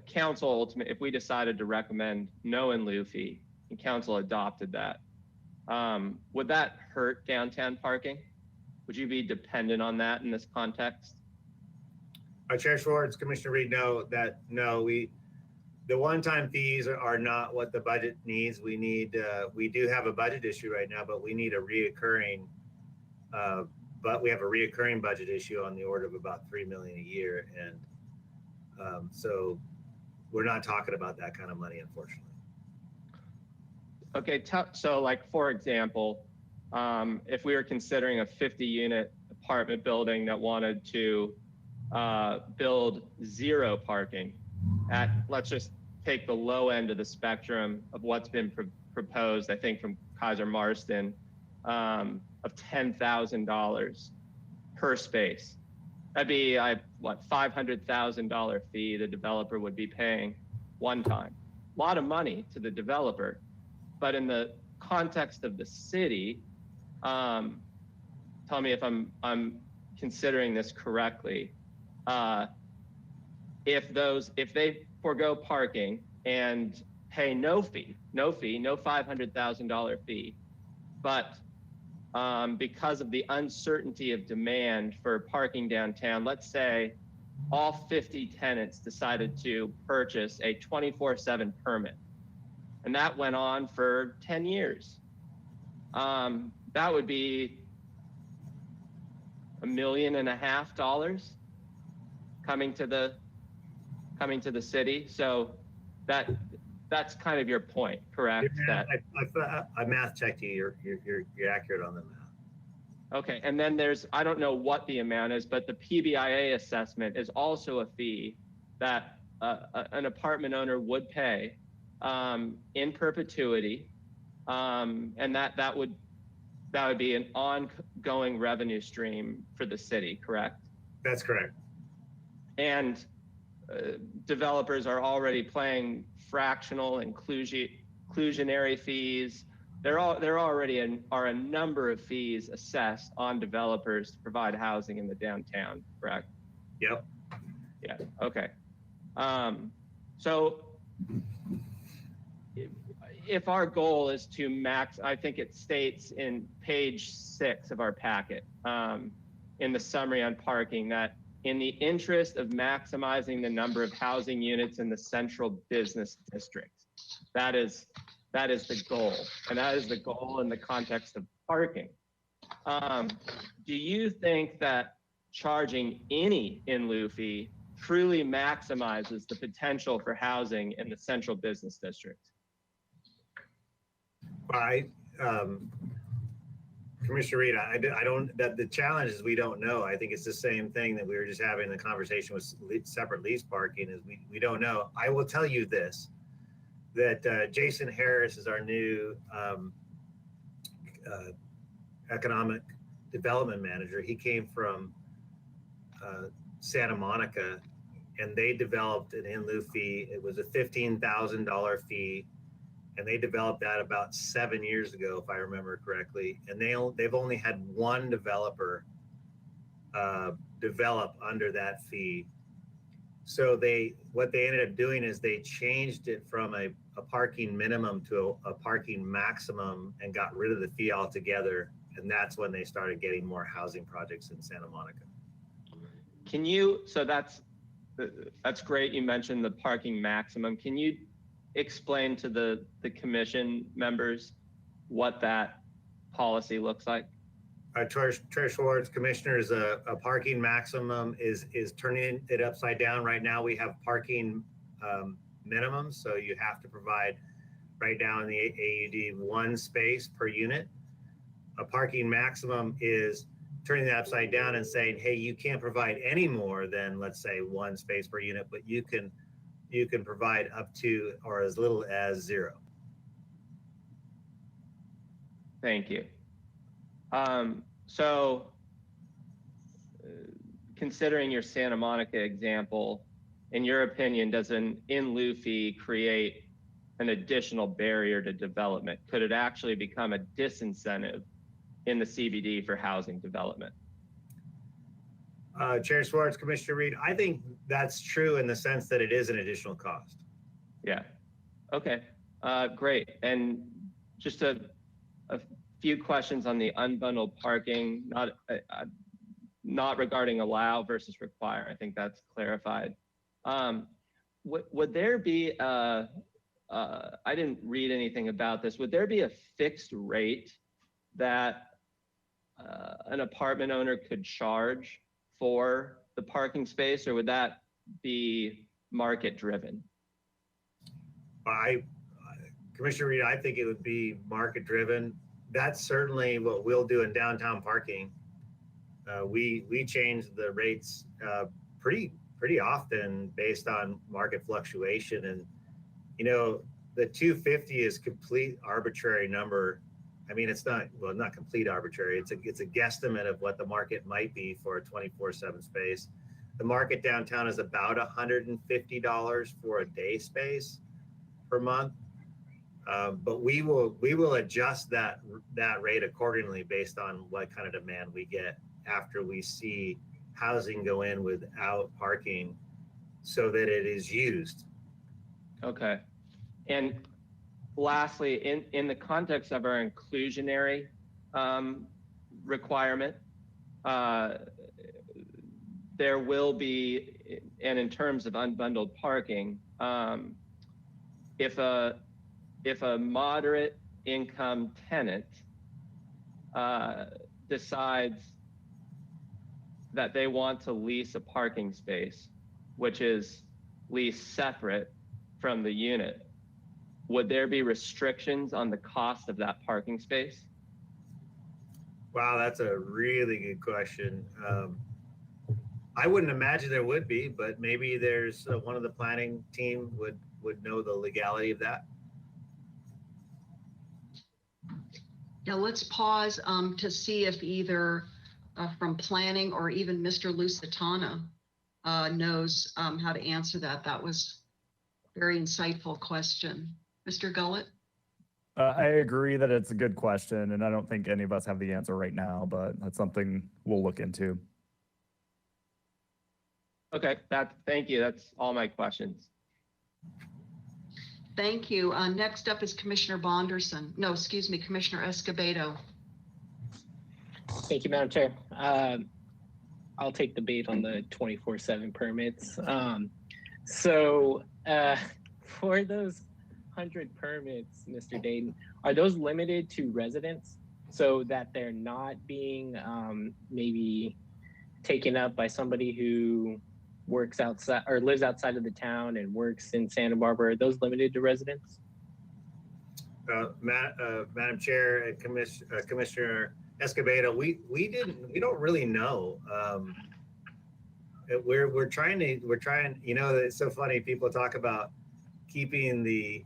council if we decided to recommend no in lieu fee and council adopted that, would that hurt downtown parking? Would you be dependent on that in this context? Chair Schwartz, Commissioner Reed, the one-time fees are not what the budget needs. We do have a budget issue right now, but we need a reoccurring, we have a reoccurring budget issue on the order of about $3 million a year. And so we're not talking about that kind of money, unfortunately. Okay, so like, for example, if we were considering a 50-unit apartment building that wanted to build zero parking at, let's just take the low end of the spectrum of what's been proposed, I think from Kaiser Marston, of $10,000 per space. That'd be $500,000 fee the developer would be paying one time. A lot of money to the developer, but in the context of the city, tell me if I'm considering this correctly. If they forego parking and pay no fee, no $500,000 fee, but because of the uncertainty of demand for parking downtown, let's say all 50 tenants decided to purchase a 24/7 permit, and that went on for 10 years. That would be $1.5 million coming to the city. So that's kind of your point, correct? I math checked you. You're accurate on the math. Okay, and then I don't know what the amount is, but the PBIA assessment is also a fee that an apartment owner would pay in perpetuity, and that would be an ongoing revenue stream for the city, correct? That's correct. And developers are already paying fractional inclusionary fees. There already are a number of fees assessed on developers to provide housing in the downtown, correct? Yep. Yeah, okay. So if our goal is to I think it states in page 6 of our packet, in the summary on parking, that in the interest of maximizing the number of housing units in the central business district, that is the goal, and that is the goal in the context of parking. Do you think that charging any in lieu fee truly maximizes the potential for housing in the central business district? Commissioner Reed, I don't, that the challenge is we don't know. I think it's the same thing that we were just having the conversation with separate lease parking is we don't know. I will tell you this, that Jason Harris is our new economic development manager. He came from Santa Monica, and they developed an in lieu fee. It was a $15,000 fee. And they developed that about 7 years ago, if I remember correctly. And they've only had one developer develop under that fee. So what they ended up doing is they changed it from a parking minimum to a parking maximum and got rid of the fee altogether. And that's when they started getting more housing projects in Santa Monica. So that's great. You mentioned the parking maximum. Can you explain to the commission members what that policy looks like? Chair Schwartz, commissioners, a parking maximum is turning it upside down. Right now we have parking minimums, so you have to provide right now in the AUD 1 space per unit. A parking maximum is turning that upside down and saying, hey, you can't provide any more than, let's say, 1 space per unit, but you can provide up to or as little as 0. Thank you. Considering your Santa Monica example, in your opinion, does an in lieu fee create an additional barrier to development? Could it actually become a disincentive in the CBD for housing development? Chair Schwartz, Commissioner Reed, I think that's true in the sense that it is an additional cost. Yeah. Okay. Great. And just a few questions on the unbundled parking, not regarding allow versus require. I think that's clarified. Would there be I didn't read anything about this. Would there be a fixed rate that an apartment owner could charge for the parking space, or would that be market driven? Commissioner Reed, I think it would be market driven. That's certainly what we'll do in downtown parking. We change the rates pretty often based on market fluctuation, and the 250 is complete arbitrary number. I mean, it's not complete arbitrary. It's a guesstimate of what the market might be for a 24/7 space. The market downtown is about $150 for a day space per month. But we will adjust that rate accordingly based on what kind of demand we get after we see housing go in without parking so that it is used. Okay. And lastly, in the context of our inclusionary requirement, there will be, and in terms of unbundled parking, if a moderate income tenant decides that they want to lease a parking space, which is leased separate from the unit, would there be restrictions on the cost of that parking space? Wow, that's a really good question. I wouldn't imagine there would be, but maybe there's one of the planning team would know the legality of that. Now let's pause to see if either from planning or even Mr. Lusitano knows how to answer that. That was a very insightful question. Mr. Gullett? I agree that it's a good question, and I don't think any of us have the answer right now, but that's something we'll look into. Okay, thank you. That's all my questions. Thank you. Next up is Commissioner Bonderson. No, excuse me, Commissioner Escobedo. Thank you, Madam Chair. I'll take the bait on the 24/7 permits. For those 100 permits, Mr. Dayton, are those limited to residents so that they're not being maybe taken up by somebody who works outside or lives outside of the town and works in Santa Barbara? Are those limited to residents? Madam Chair and Commissioner Escobedo, we don't really know. We're trying, you know, it's so funny. People talk about keeping the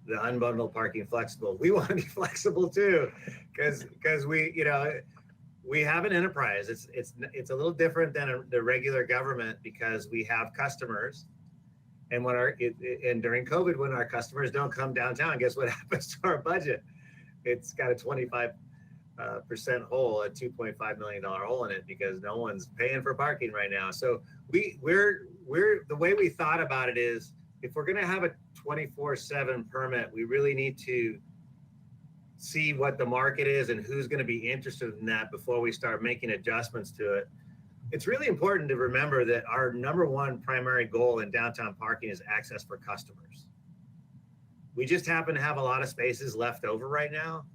unbundled parking flexible. We want to be flexible too, because we, you know, we have an enterprise. It's a little different than the regular government because we have customers. And and during COVID, when our customers don't come downtown, guess what happens to our budget? It's got a 25% hole, a $2.5 million hole in it because no one's paying for parking right now. So we're the way we thought about it is if we're going to have a 24/7 permit, we really need to see what the market is and who's going to be interested in that before we start making adjustments to it. It's really important to remember that our #1 primary goal in downtown parking is access for customers. We just happen to have a lot of spaces left over right now,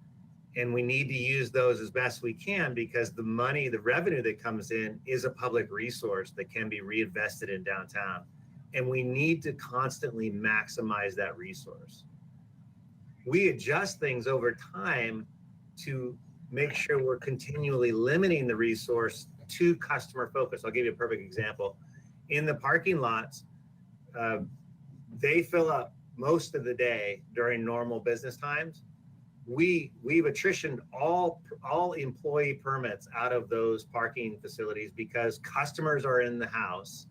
and we need to use those as best we can because the money, the revenue that comes in is a public resource that can be reinvested in downtown. And we need to constantly maximize that resource. We adjust things over time to make sure we're continually limiting the resource to customer focus. I'll give you a perfect example. In the parking lots, they fill up most of the day during normal business times. We've attritioned all employee permits out of those parking facilities because customers are in the house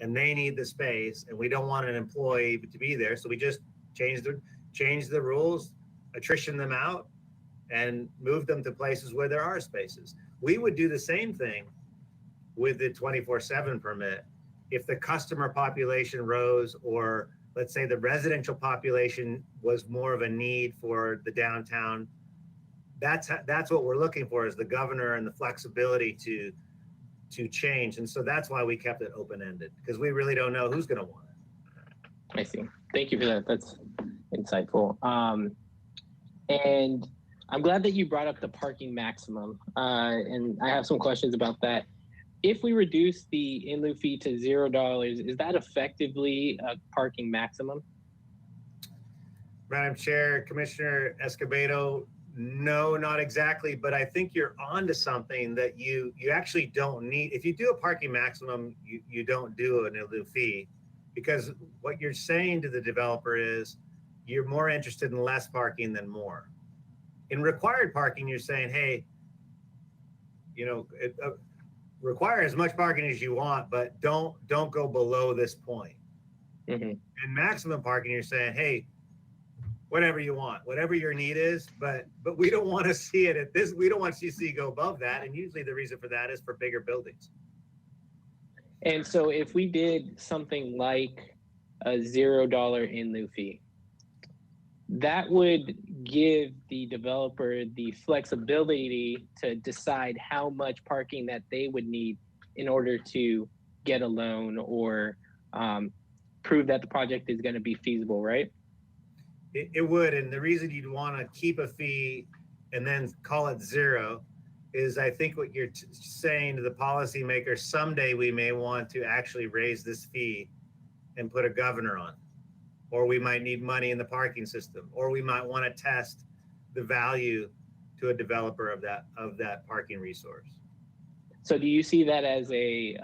and they need the space and we don't want an employee to be there. So we just change the rules, attrition them out, and move them to places where there are spaces. We would do the same thing with the 24/7 permit. If the customer population rose, or let's say the residential population was more of a need for the downtown, that's what we're looking for is the governor and the flexibility to change. And so that's why we kept it open-ended, because we really don't know who's going to want it. I see. Thank you for that. That's insightful. And I'm glad that you brought up the parking maximum. And I have some questions about that. If we reduce the in lieu fee to $0, is that effectively a parking maximum? Madam Chair, Commissioner Escobedo, no, not exactly, but I think you're onto something that you actually don't need. If you do a parking maximum, you don't do an in lieu fee, because what you're saying to the developer is you're more interested in less parking than more. In required parking, you're saying, hey, you know, require as much parking as you want, but don't go below this point. Mm-hmm. In maximum parking, you're saying, hey, whatever you want, whatever your need is, but we don't want to see it at this. We don't want to see go above that, and usually the reason for that is for bigger buildings. And so, if we did something like a $0 in lieu fee, that would give the developer the flexibility to decide how much parking that they would need in order to get a loan or prove that the project is going to be feasible, right? It would, and the reason you'd want to keep a fee and then call it zero is I think what you're saying to the policymakers, someday we may want to actually raise this fee and put a governor on, or we might need money in the parking system, or we might want to test the value to a developer of that parking resource. So do you see that as a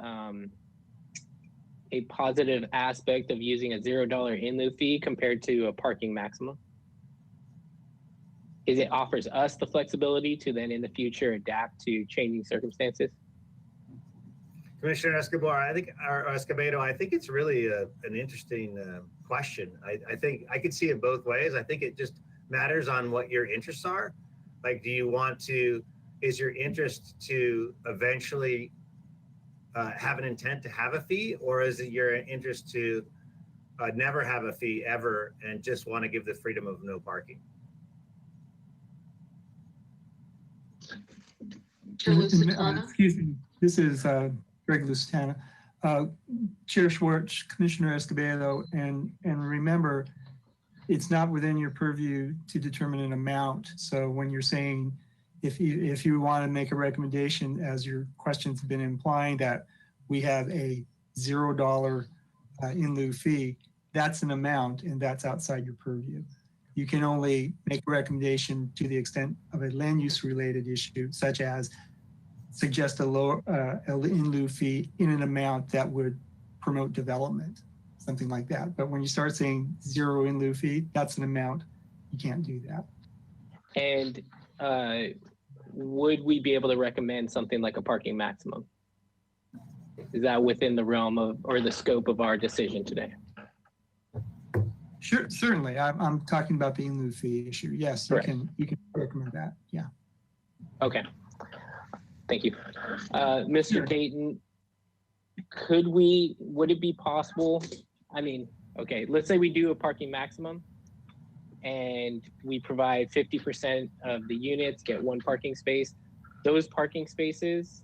positive aspect of using a $0 in lieu fee compared to a parking maximum? Is it offers us the flexibility to then in the future adapt to changing circumstances? Commissioner Escobedo, I think it's really an interesting question. I think I could see it both ways. I think it just matters on what your interests are. Like, is your interest to eventually have an intent to have a fee, or is it your interest to never have a fee ever and just want to give the freedom of no parking? Excuse me, this is Greg Lusitano. Chair Schwartz, Commissioner Escobedo, and remember, it's not within your purview to determine an amount. So when you're saying, if you want to make a recommendation, as your questions have been implying, that we have a $0 in lieu fee, that's an amount and that's outside your purview. You can only make a recommendation to the extent of a land use related issue, such as suggest a lower in lieu fee in an amount that would promote development, something like that. But when you start saying zero in lieu fee, that's an amount. You can't do that. And would we be able to recommend something like a parking maximum? Is that within the realm of or the scope of our decision today? Sure, certainly. I'm talking about the in lieu fee issue. Yes, you can recommend that. Yeah. Okay. Thank you. Mr. Dayton, would it be possible? I mean, okay, let's say we do a parking maximum and we provide 50% of the units get one parking space. Those parking spaces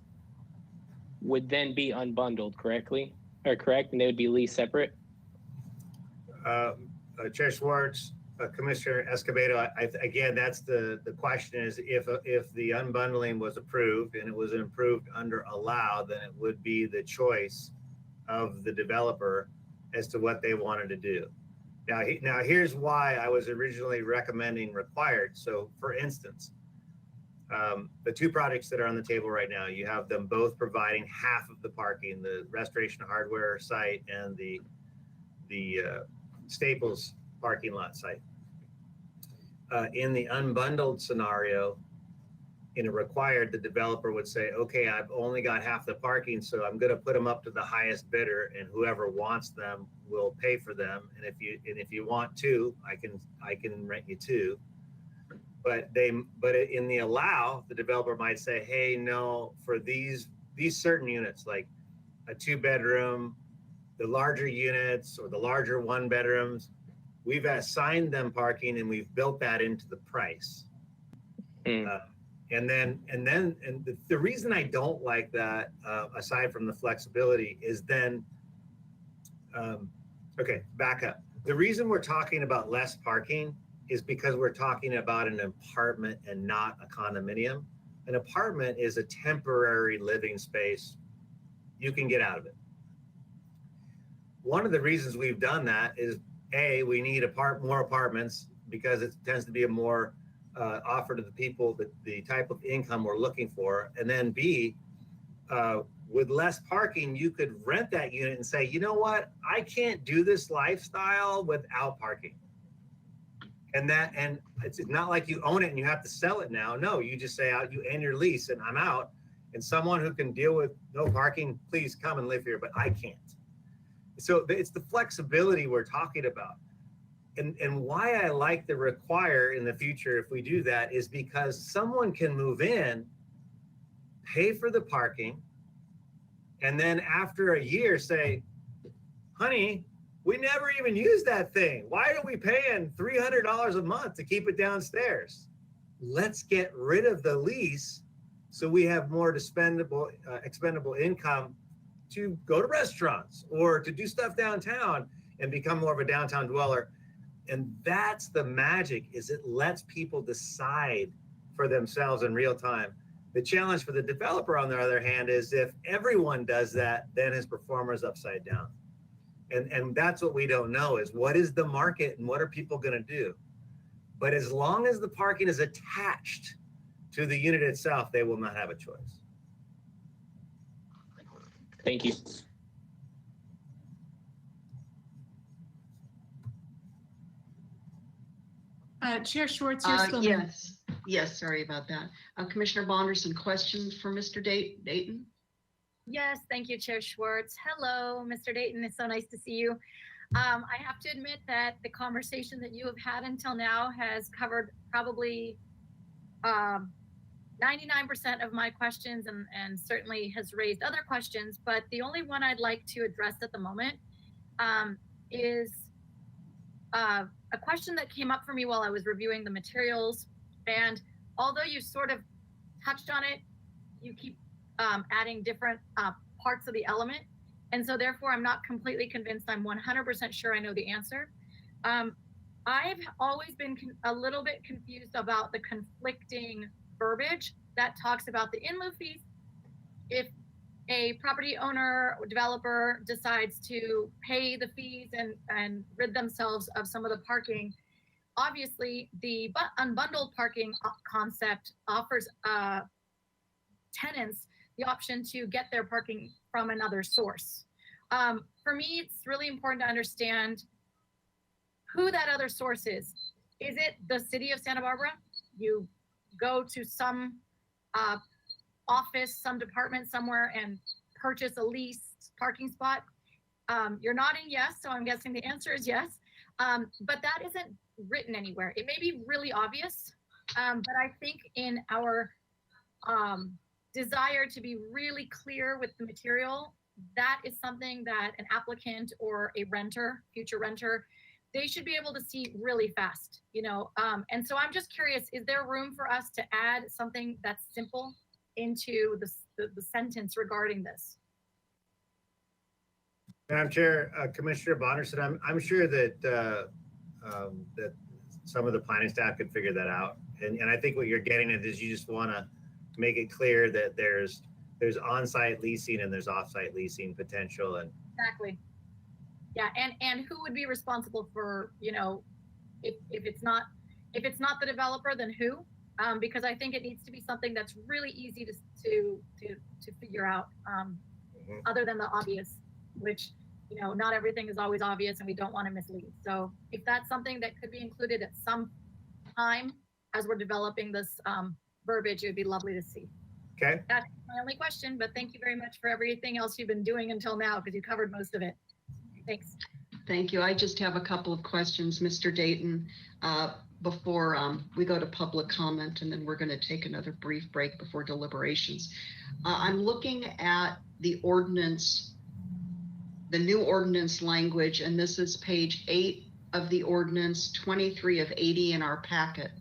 would then be unbundled, correct? And they would be leased separate? Chair Schwartz, Commissioner Escobedo, again, that's the question is if the unbundling was approved and it was approved under allow, then it would be the choice of the developer as to what they wanted to do. Now here's why I was originally recommending required. So for instance, the two projects that are on the table right now, you have them both providing half of the parking, the Restoration Hardware site and the Staples parking lot site. In the unbundled scenario, in a required, the developer would say, okay, I've only got half the parking, so I'm going to put them up to the highest bidder, and whoever wants them will pay for them. And if you want two, I can rent you two. But in the allow, the developer might say, hey, no, for these certain units, like a 2-bedroom, the larger units or the larger 1-bedrooms, we've assigned them parking and we've built that into the price. And the reason I don't like that, aside from the flexibility, is then, okay, back up. The reason we're talking about less parking is because we're talking about an apartment and not a condominium. An apartment is a temporary living space. You can get out of it. One of the reasons we've done that is we need more apartments because it tends to be a more offer to the people, the type of income we're looking for. And then B, with less parking, you could rent that unit and say, you know what, I can't do this lifestyle without parking. And it's not like you own it and you have to sell it now. No, you just say you end your lease and I'm out. And someone who can deal with no parking, please come and live here, but I can't. So it's the flexibility we're talking about. And why I like the require in the future if we do that is because someone can move in, pay for the parking, and then after a year say, honey, we never even used that thing. Why are we paying $300 a month to keep it downstairs? Let's get rid of the lease so we have more expendable income to go to restaurants or to do stuff downtown and become more of a downtown dweller. And that's the magic, is it lets people decide for themselves in real time. The challenge for the developer, on the other hand, is if everyone does that, then his performer's upside down. And that's what we don't know, is what is the market and what are people going to do? But as long as the parking is attached to the unit itself, they will not have a choice. Thank you. Chair Schwartz, you're still Yes, sorry about that. Commissioner Bonderson, questions for Mr. Dayton? Yes, thank you, Chair Schwartz. Hello, Mr. Dayton. It's so nice to see you. I have to admit that the conversation that you have had until now has covered probably 99% of my questions and certainly has raised other questions. But the only one I'd like to address at the moment is a question that came up for me while I was reviewing the materials. And although you sort of touched on it, you keep adding different parts of the element. And so therefore, I'm not completely convinced I'm 100% sure I know the answer. I've always been a little bit confused about the conflicting verbiage that talks about the in lieu fees. If a property owner or developer decides to pay the fees and rid themselves of some of the parking, obviously the unbundled parking concept offers tenants the option to get their parking from another source. For me, it's really important to understand who that other source is. Is it the city of Santa Barbara? You go to some office, some department somewhere and purchase a leased parking spot? You're nodding yes, so I'm guessing the answer is yes. But that isn't written anywhere. It may be really obvious, but I think in our desire to be really clear with the material, that is something that an applicant or a renter, future renter, they should be able to see really fast, you know? And so I'm just curious, is there room for us to add something that's simple into the sentence regarding this? Madam Chair, Commissioner Bonderson, I'm sure that that some of the planning staff could figure that out. And I think what you're getting at is you just want to make it clear that there's on-site leasing and there's off-site leasing potential. And Exactly. Yeah, and who would be responsible for, you know, if it's not the developer, then who? Because I think it needs to be something that's really easy to figure out, other than the obvious, which, you know, not everything is always obvious and we don't want to mislead. So if that's something that could be included at some time as we're developing this verbiage, it would be lovely to see. Okay. That's my only question, but thank you very much for everything else you've been doing until now, because you covered most of it. Thanks. Thank you. I just have a couple of questions, Mr. Dayton, before we go to public comment, and then we're going to take another brief break before deliberations. I'm looking at the ordinance, the new ordinance language, and this is page 8 of the ordinance, 23 of 80 in our packet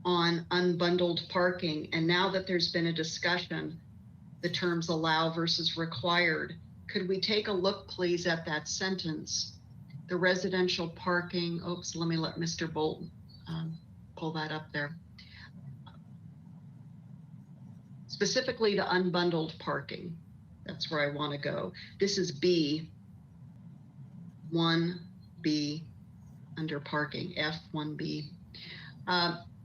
on unbundled parking. And now that there's been a discussion, the terms allow versus required, could we take a look, please, at that sentence? The residential parking, oops, let me let Mr. Bolton pull that up there. Specifically to unbundled parking, that's where I want to go. This is B, 1B under parking, F1B.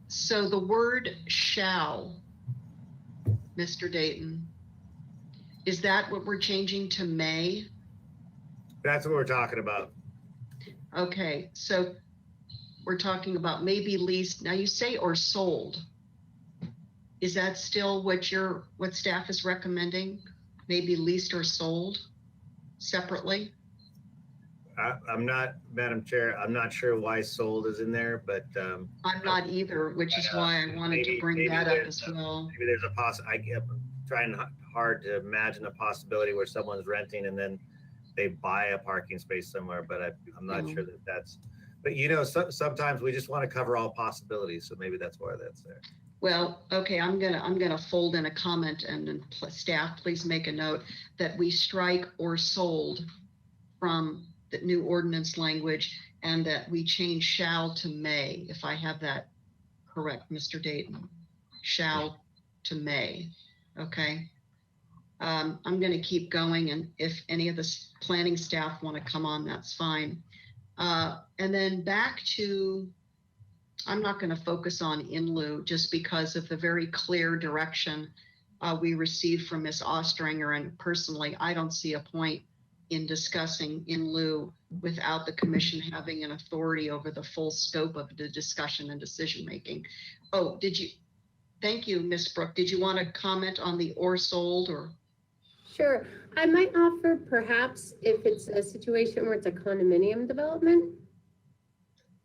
So the word shall, Mr. Dayton, is that what we're changing to may? that's what we're talking about. Okay, so we're talking about maybe leased. Now you say or sold. Is that still what staff is recommending? Maybe leased or sold separately? I'm not, Madam Chair, I'm not sure why sold is in there, but I'm not either, which is why I wanted to bring that up as well. Maybe there's I'm trying hard to imagine a possibility where someone's renting and then they buy a parking space somewhere, but I'm not sure that that's, but you know, sometimes we just want to cover all possibilities. So maybe that's why that's there. Well, okay, I'm gonna fold in a comment, and then staff, please make a note that we strike or sold from the new ordinance language, and that we change shall to may, if I have that correct, Mr. Dayton. Shall to may, okay? I'm gonna keep going, and if any of the planning staff wanna come on, that's fine. And then back to, I'm not gonna focus on in lieu, just because of the very clear direction we received from Ms. Ostringer, and personally, I don't see a point in discussing in lieu without the commission having an authority over the full scope of the discussion and decision-making. Oh, thank you, Ms. Brooke. Did you want to comment on the or sold or? Sure. I might offer perhaps if it's a situation where it's a condominium development.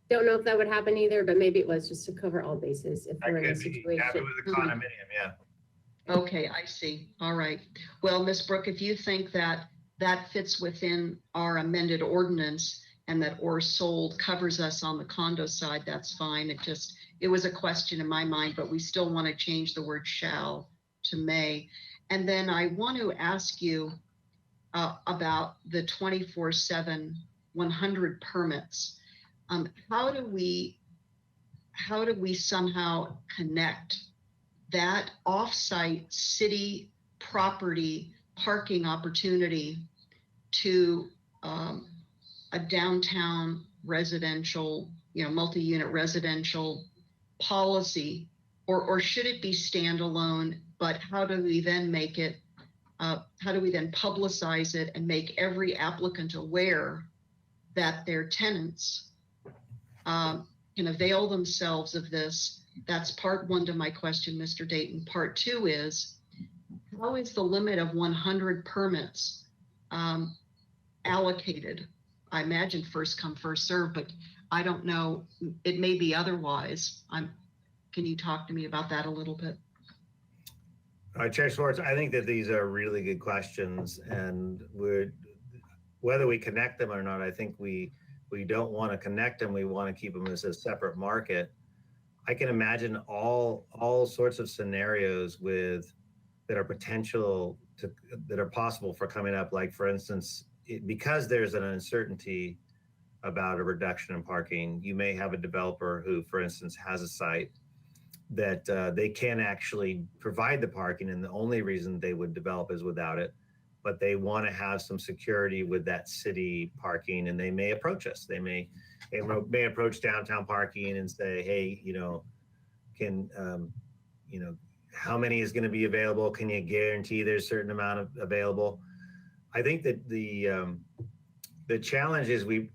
Don't know if that would happen either, but maybe it was just to cover all bases if we're in a situation. Yeah, it was a condominium, yeah. Okay, I see. All right. Well, Ms. Brooke, if you think that fits within our amended ordinance and that or sold covers us on the condo side, that's fine. It was a question in my mind, but we still want to change the word shall to may. And then I want to ask you about the 24/7 100 permits. How do we somehow connect that offsite city property parking opportunity to a downtown residential, multi-unit residential policy, or should it be standalone? But how do we then make it, how do we then publicize it and make every applicant aware that their tenants can avail themselves of this? That's part one to my question, Mr. Dayton. Part two is, how is the limit of 100 permits allocated? I imagine first come, first serve, but I don't know. It may be otherwise. Can you talk to me about that a little bit? Chair Schwartz, I think that these are really good questions, and whether we connect them or not, I think we don't want to connect them. We want to keep them as a separate market. I can imagine all sorts of scenarios that are that are possible for coming up. Like, for instance, because there's an uncertainty about a reduction in parking, you may have a developer who, for instance, has a site that they can actually provide the parking, and the only reason they would develop is without it, but they want to have some security with that city parking, and they may approach us. They may approach downtown parking and say, hey, how many is going to be available? Can you guarantee there's a certain amount of available? I think that the challenge is we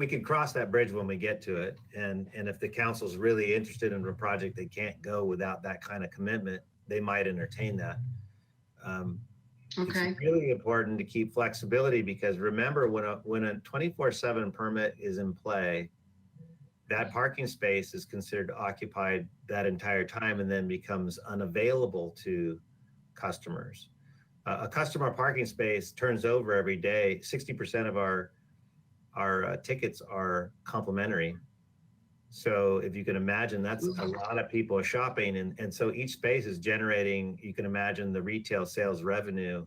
can cross that bridge when we get to it. And if the council's really interested in a project, they can't go without that kind of commitment, they might entertain that. Okay. It's really important to keep flexibility, because remember, when a 24/7 permit is in play, that parking space is considered occupied that entire time and then becomes unavailable to customers. A customer parking space turns over every day. 60% of our tickets are complimentary. So if you can imagine, that's a lot of people shopping. And so each space is generating, you can imagine, the retail sales revenue.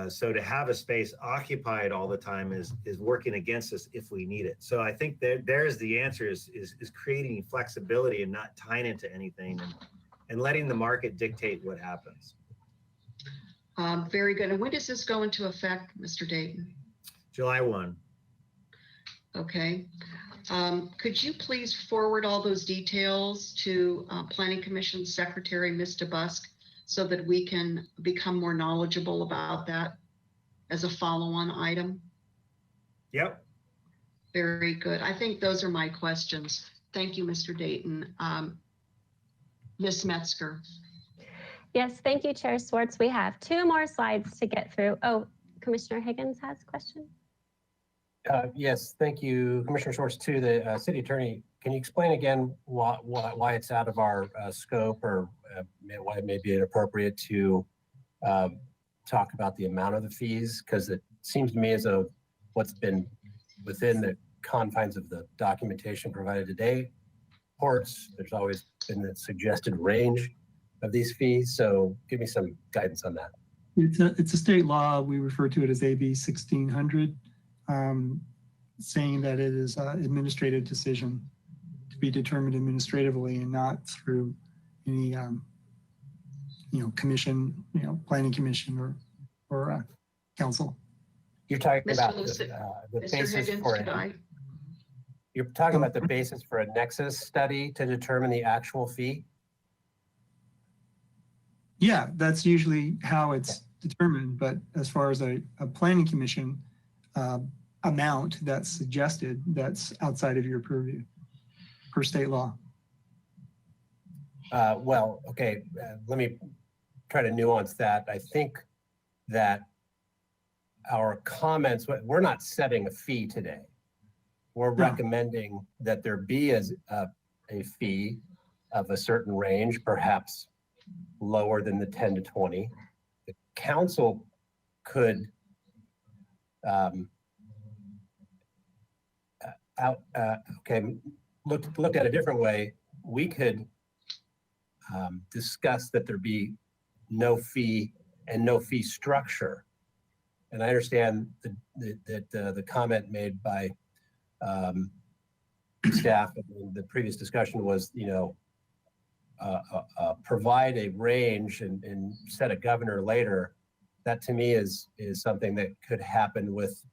So to have a space occupied all the time is working against us if we need it. So I think there's the answer is creating flexibility and not tying into anything, and letting the market dictate what happens. Very good. And when does this go into effect, Mr. Dayton? July 1. Okay. Could you please forward all those details to Planning Commission Secretary, Ms. DeBusk, so that we can become more knowledgeable about that as a follow-on item? Yep. Very good. I think those are my questions. Thank you, Mr. Dayton. Ms. Metzger. Yes, thank you, Chair Schwartz. We have 2 more slides to get through. Oh, Commissioner Higgins has a question. Yes, thank you, Commissioner Schwartz. To the city attorney, can you explain again why it's out of our scope, or why it may be inappropriate to talk about the amount of the fees? Because it seems to me as though what's been within the confines of the documentation provided today, reports, there's always been the suggested range of these fees. So give me some guidance on that. It's a state law. We refer to it as AB 1600, saying that it is an administrative decision to be determined administratively and not through any, commission, planning commission or council. You're talking about Mr. the Mr. basis Higgins, for could I? You're talking about the basis for a nexus study to determine the actual fee? Yeah, that's usually how it's determined. But as far as a planning commission amount that's suggested, that's outside of your purview per state law. Well, okay, let me try to nuance that. I think that our comments, we're not setting a fee today. We're recommending that there be a fee of a certain range, perhaps lower than the 10 to 20. The council could looked at a different way. We could discuss that there be no fee and no fee structure. And I understand that the comment made by staff in the previous discussion was, provide a range and set a governor later, that to me is something that could happen with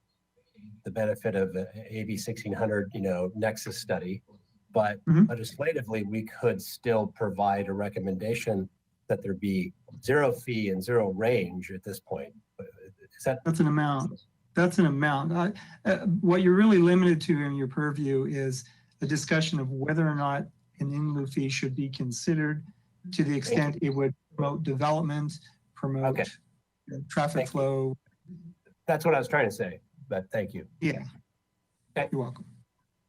the benefit of the AB 1600, nexus study. But legislatively, we could still provide a recommendation that there be zero fee and zero range at this point. That's an amount. That's an amount. What you're really limited to in your purview is a discussion of whether or not an in lieu fee should be considered to the extent it would promote development, promote traffic flow. That's what I was trying to say, but thank you. Yeah, okay. You're welcome.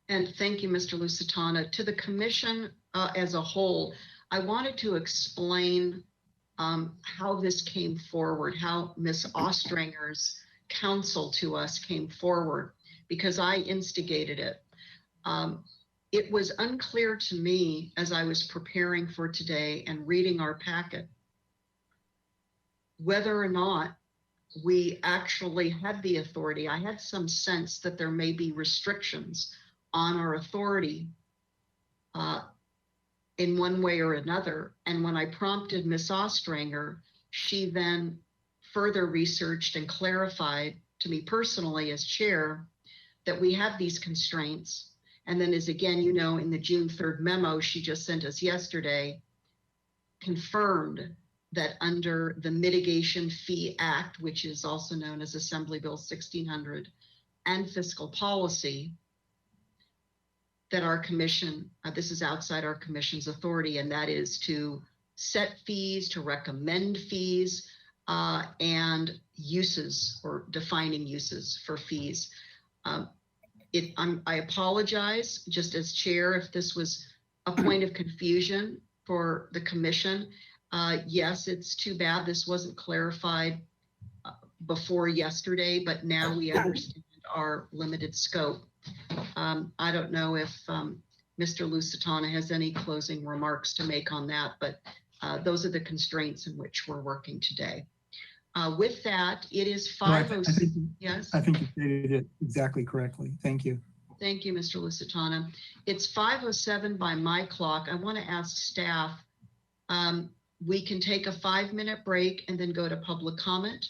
And thank you, Mr. Lusitano. To the commission as a whole, I wanted to explain how this came forward, how Ms. Ostringer's counsel to us came forward, because I instigated it. It was unclear to me as I was preparing for today and reading our packet whether or not we actually had the authority. I had some sense that there may be restrictions on our authority in one way or another. And when I prompted Ms. Ostringer, she then further researched and clarified to me personally as chair that we have these constraints. And then as again, in the June 3rd memo she just sent us yesterday, confirmed that under the Mitigation Fee Act, which is also known as Assembly Bill 1600, and fiscal policy, that our commission, this is outside our commission's authority, and that is to set fees, to recommend fees, and uses or defining uses for fees. I apologize just as chair if this was a point of confusion for the commission. Yes, it's too bad this wasn't clarified before yesterday, but now we understand our limited scope. I don't know if Mr. Lusitano has any closing remarks to make on that, but those are the constraints in which we're working today. With that, it is 5:06. Yes. I think you stated it exactly correctly. Thank you. Thank you, Mr. Lusitano. It's 5:07 by my clock. I want to ask staff, we can take a 5-minute break and then go to public comment.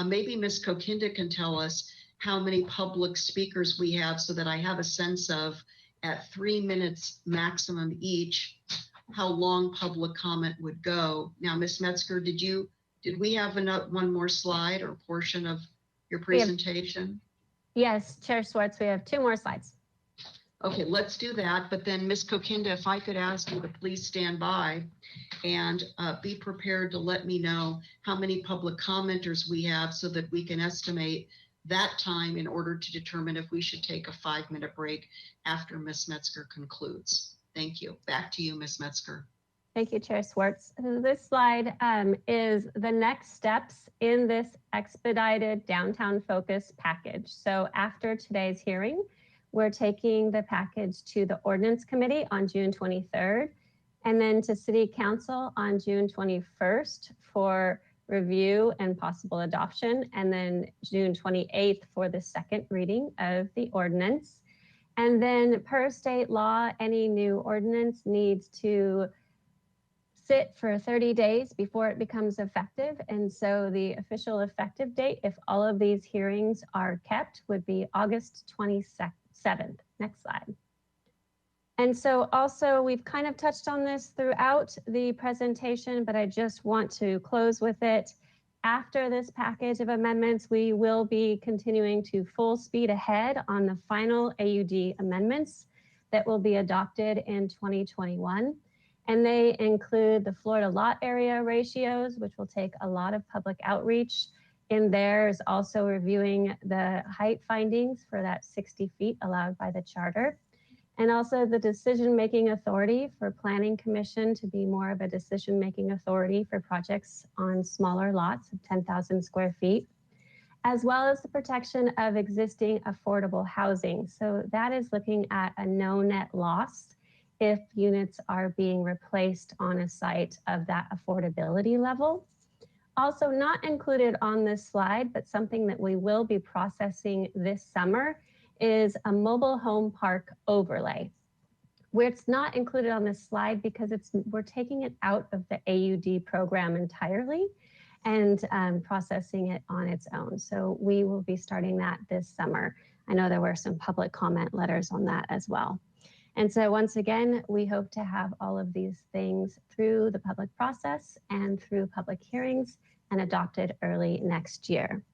Maybe Ms. Kokinda can tell us how many public speakers we have so that I have a sense of, at 3 minutes maximum each, how long public comment would go. Now, Ms. Metzger, did we have one more slide or portion of your presentation? Yes, Chair Schwartz, we have 2 more slides. Okay, let's do that. But then Ms. Kokinda, if I could ask you to please stand by and be prepared to let me know how many public commenters we have so that we can estimate that time in order to determine if we should take a 5-minute break after Ms. Metzger concludes. Thank you. Back to you, Ms. Metzger. Thank you, Chair Schwartz. This slide is the next steps in this expedited downtown focus package. So after today's hearing, we're taking the package to the Ordinance Committee on June 23rd, and then to City Council on June 21st for review and possible adoption, and then June 28th for the second reading of the ordinance. And then per state law, any new ordinance needs to sit for 30 days before it becomes effective. And so the official effective date, if all of these hearings are kept, would be August 27th. Next slide. And so also we've kind of touched on this throughout the presentation, but I just want to close with it. After this package of amendments, we will be continuing to full speed ahead on the final AUD amendments that will be adopted in 2021. And they include the Florida lot area ratios, which will take a lot of public outreach. In there is also reviewing the height findings for that 60 feet allowed by the charter. And also the decision-making authority for Planning Commission to be more of a decision-making authority for projects on smaller lots of 10,000 square feet, as well as the protection of existing affordable housing. So that is looking at a no net loss if units are being replaced on a site of that affordability level. Also not included on this slide, but something that we will be processing this summer is a mobile home park overlay. where it's not included on this slide because we're taking it out of the AUD program entirely and processing it on its own. So we will be starting that this summer. I know there were some public comment letters on that as well. And so once again, we hope to have all of these things through the public process and through public hearings and adopted early next year.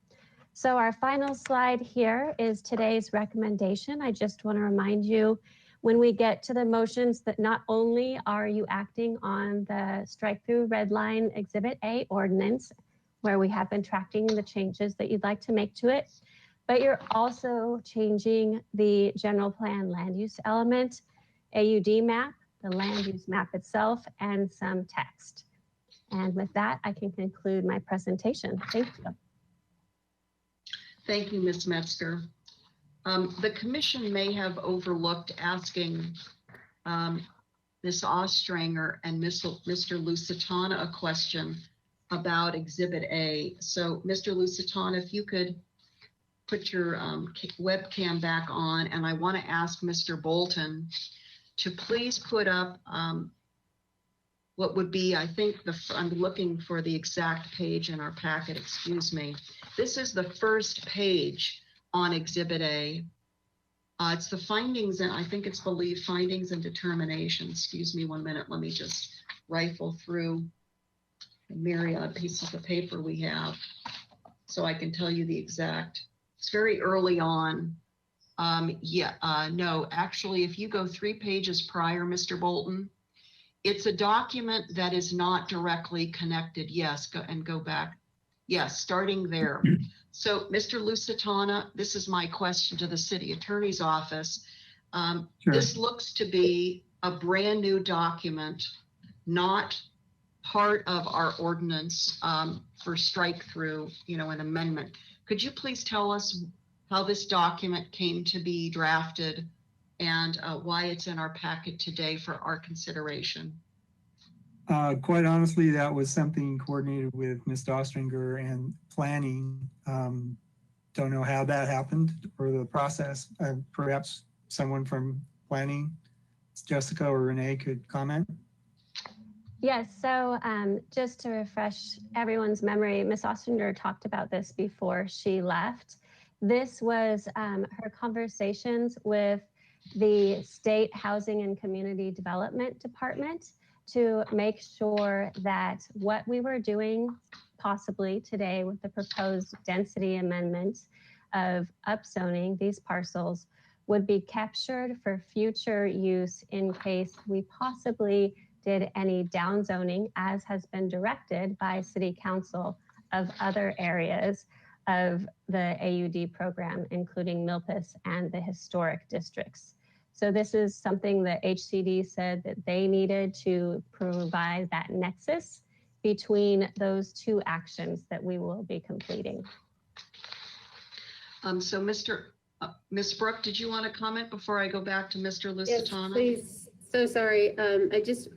So our final slide here is today's recommendation. I just want to remind you, when we get to the motions, that not only are you acting on the strike through red line Exhibit A ordinance, where we have been tracking the changes that you'd like to make to it, but you're also changing the general plan land use element, AUD map, the land use map itself, and some text. And with that, I can conclude my presentation. Thank you. Thank you, Ms. Metzger. The commission may have overlooked asking Ms. Ostranger and Mr. Lusitano a question about Exhibit A. So Mr. Lusitano, if you could put your webcam back on, and I want to ask Mr. Bolton to please put up what would be, I think, I'm looking for the exact page in our packet, excuse me. This is the first page on Exhibit A. It's the findings, and I think it's findings and determinations. Excuse me 1 minute, let me just rifle through the myriad pieces of paper we have so I can tell you the exact. It's very early on. No, actually, if you go 3 pages prior, Mr. Bolton, it's a document that is not directly connected. Yes, go back. Yes, starting there. So, Mr. Lusitano, this is my question to the city attorney's office. Sure. This looks to be a brand new document, not part of our ordinance for strike through, an amendment. Could you please tell us how this document came to be drafted and why it's in our packet today for our consideration? Quite honestly, that was something coordinated with Ms. Ostranger and planning. Don't know how that happened or the process. Perhaps someone from planning, Jessica or Renee, could comment. Yes, so just to refresh everyone's memory, Ms. Ostranger talked about this before she left. This was her conversations with the State Housing and Community Development Department to make sure that what we were doing possibly today with the proposed density amendment of upzoning these parcels would be captured for future use in case we possibly did any downzoning, as has been directed by City Council, of other areas of the AUD program, including Milpas and the historic districts. So this is something that HCD said that they needed to provide that nexus between those two actions that we will be completing. So Ms. Brooke, did you want to comment before I go back to Mr. Lusitano? Yes, please. So sorry. I just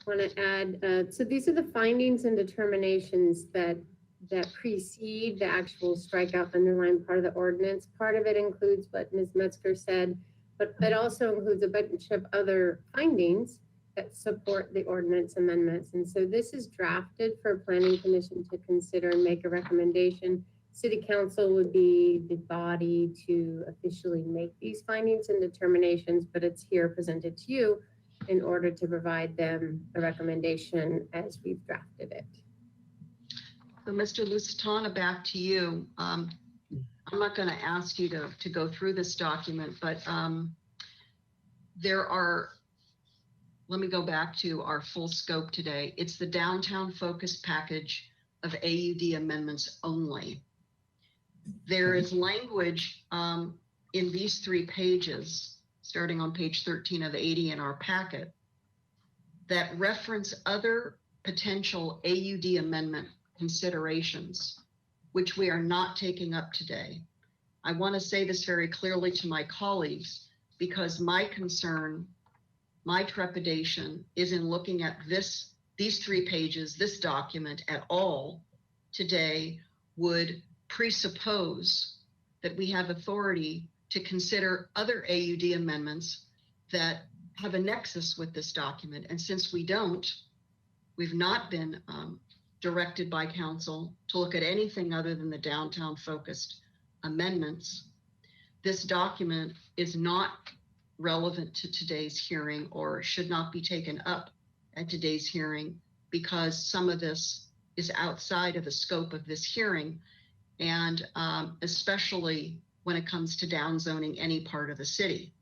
want to add, so these are the findings and determinations that precede the actual strikeout underlying part of the ordinance. Part of it includes what Ms. Metzger said, but it also includes a bunch of other findings that support the ordinance amendments. And so this is drafted for Planning Commission to consider and make a recommendation. City Council would be the body to officially make these findings and determinations, but it's here presented to you in order to provide them a recommendation as we've drafted it. So Mr. Lusitano, back to you. I'm not going to ask you to go through this document, but let me go back to our full scope today. It's the downtown focus package of AUD amendments only. There is language in these 3 pages, starting on page 13 of the 80 in our packet, that reference other potential AUD amendment considerations, which we are not taking up today. I want to say this very clearly to my colleagues, because my concern, my trepidation is in looking at these 3 pages, this document at all today would presuppose that we have authority to consider other AUD amendments that have a nexus with this document. And since we don't, we've not been directed by council to look at anything other than the downtown focused amendments. This document is not relevant to today's hearing or should not be taken up at today's hearing because some of this is outside of the scope of this hearing, and especially when it comes to downzoning any part of the city.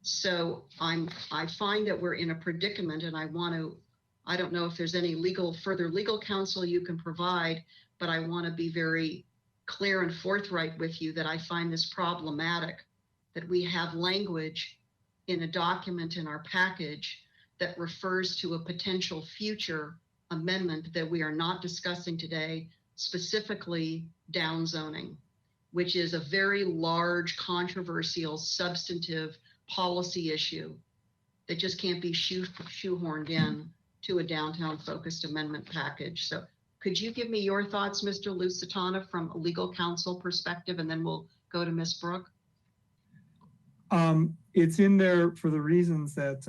So I find that we're in a predicament, and I don't know if there's any further legal counsel you can provide, but I want to be very clear and forthright with you that I find this problematic, that we have language in a document in our package that refers to a potential future amendment that we are not discussing today, specifically downzoning, which is a very large, controversial, substantive policy issue that just can't be shoehorned in to a downtown focused amendment package. So could you give me your thoughts, Mr. Lusitano, from a legal counsel perspective, and then we'll go to Ms. Brooke? It's in there for the reasons that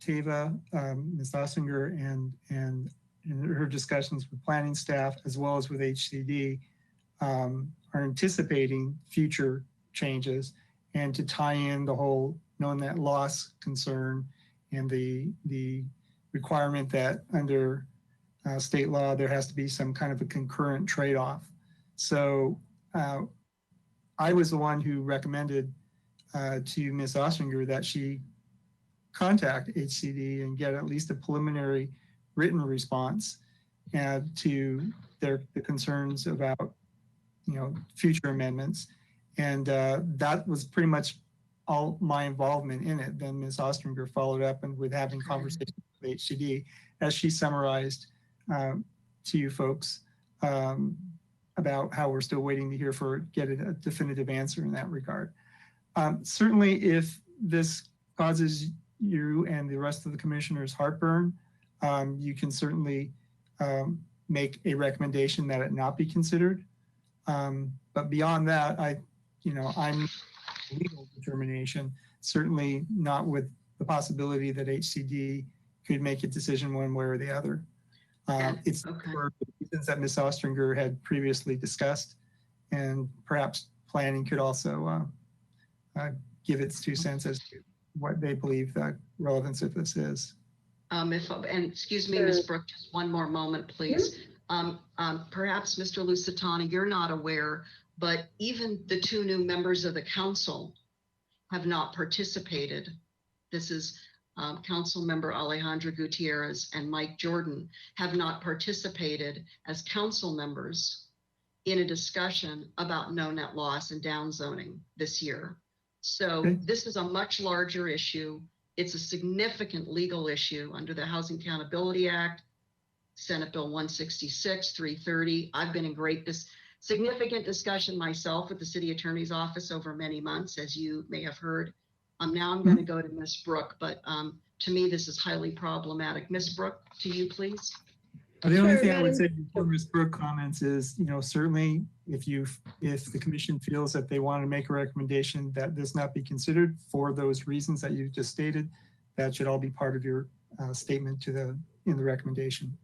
Tava, Ms. Ossinger, and in her discussions with planning staff, as well as with HCD, are anticipating future changes, and to tie in the whole known net loss concern and the requirement that under state law, there has to be some kind of a concurrent trade-off. So I was the one who recommended to Ms. Ossinger that she contact HCD and get at least a preliminary written response to the concerns about, future amendments. And that was pretty much all my involvement in it. Then Ms. Ostringer followed up and with having conversations with HCD as she summarized to you folks about how we're still waiting to get a definitive answer in that regard. Certainly, if this causes you and the rest of the commissioners heartburn, you can certainly make a recommendation that it not be considered. But beyond that, I'm legal determination, certainly not with the possibility that HCD could make a decision one way or the other. It's for the reasons that Ms. Ostringer had previously discussed, and perhaps planning could also give its 2 cents as to what they believe the relevance of this is. And excuse me, Ms. Brooke, just one more moment, please. Perhaps Mr. Lusitano, you're not aware, but even the 2 new members of the council have not participated. This is Council Member Alejandra Gutierrez and Mike Jordan have not participated as council members in a discussion about no net loss and downzoning this year. So this is a much larger issue. It's a significant legal issue under the Housing Accountability Act, Senate Bill 166, 330. I've been in significant discussion myself with the city attorney's office over many months, as you may have heard. Now I'm going to go to Ms. Brooke, but to me, this is highly problematic. Ms. Brooke, to you, please. The only thing I would say before Ms. Brooke comments is, certainly if the commission feels that they want to make a recommendation that this not be considered for those reasons that you just stated, that should all be part of your statement in the recommendation.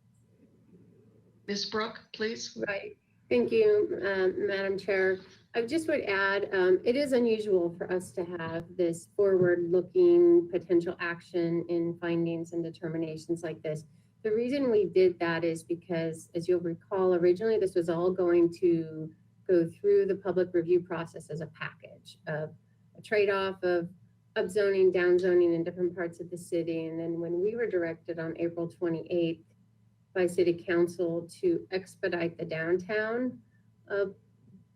Ms. Brooke, please. Right. Thank you, Madam Chair. I just would add, it is unusual for us to have this forward-looking potential action in findings and determinations like this. The reason we did that is because, as you'll recall, originally this was all going to go through the public review process as a package of a trade-off of upzoning, downzoning in different parts of the city. And then when we were directed on April 28th by City Council to expedite the downtown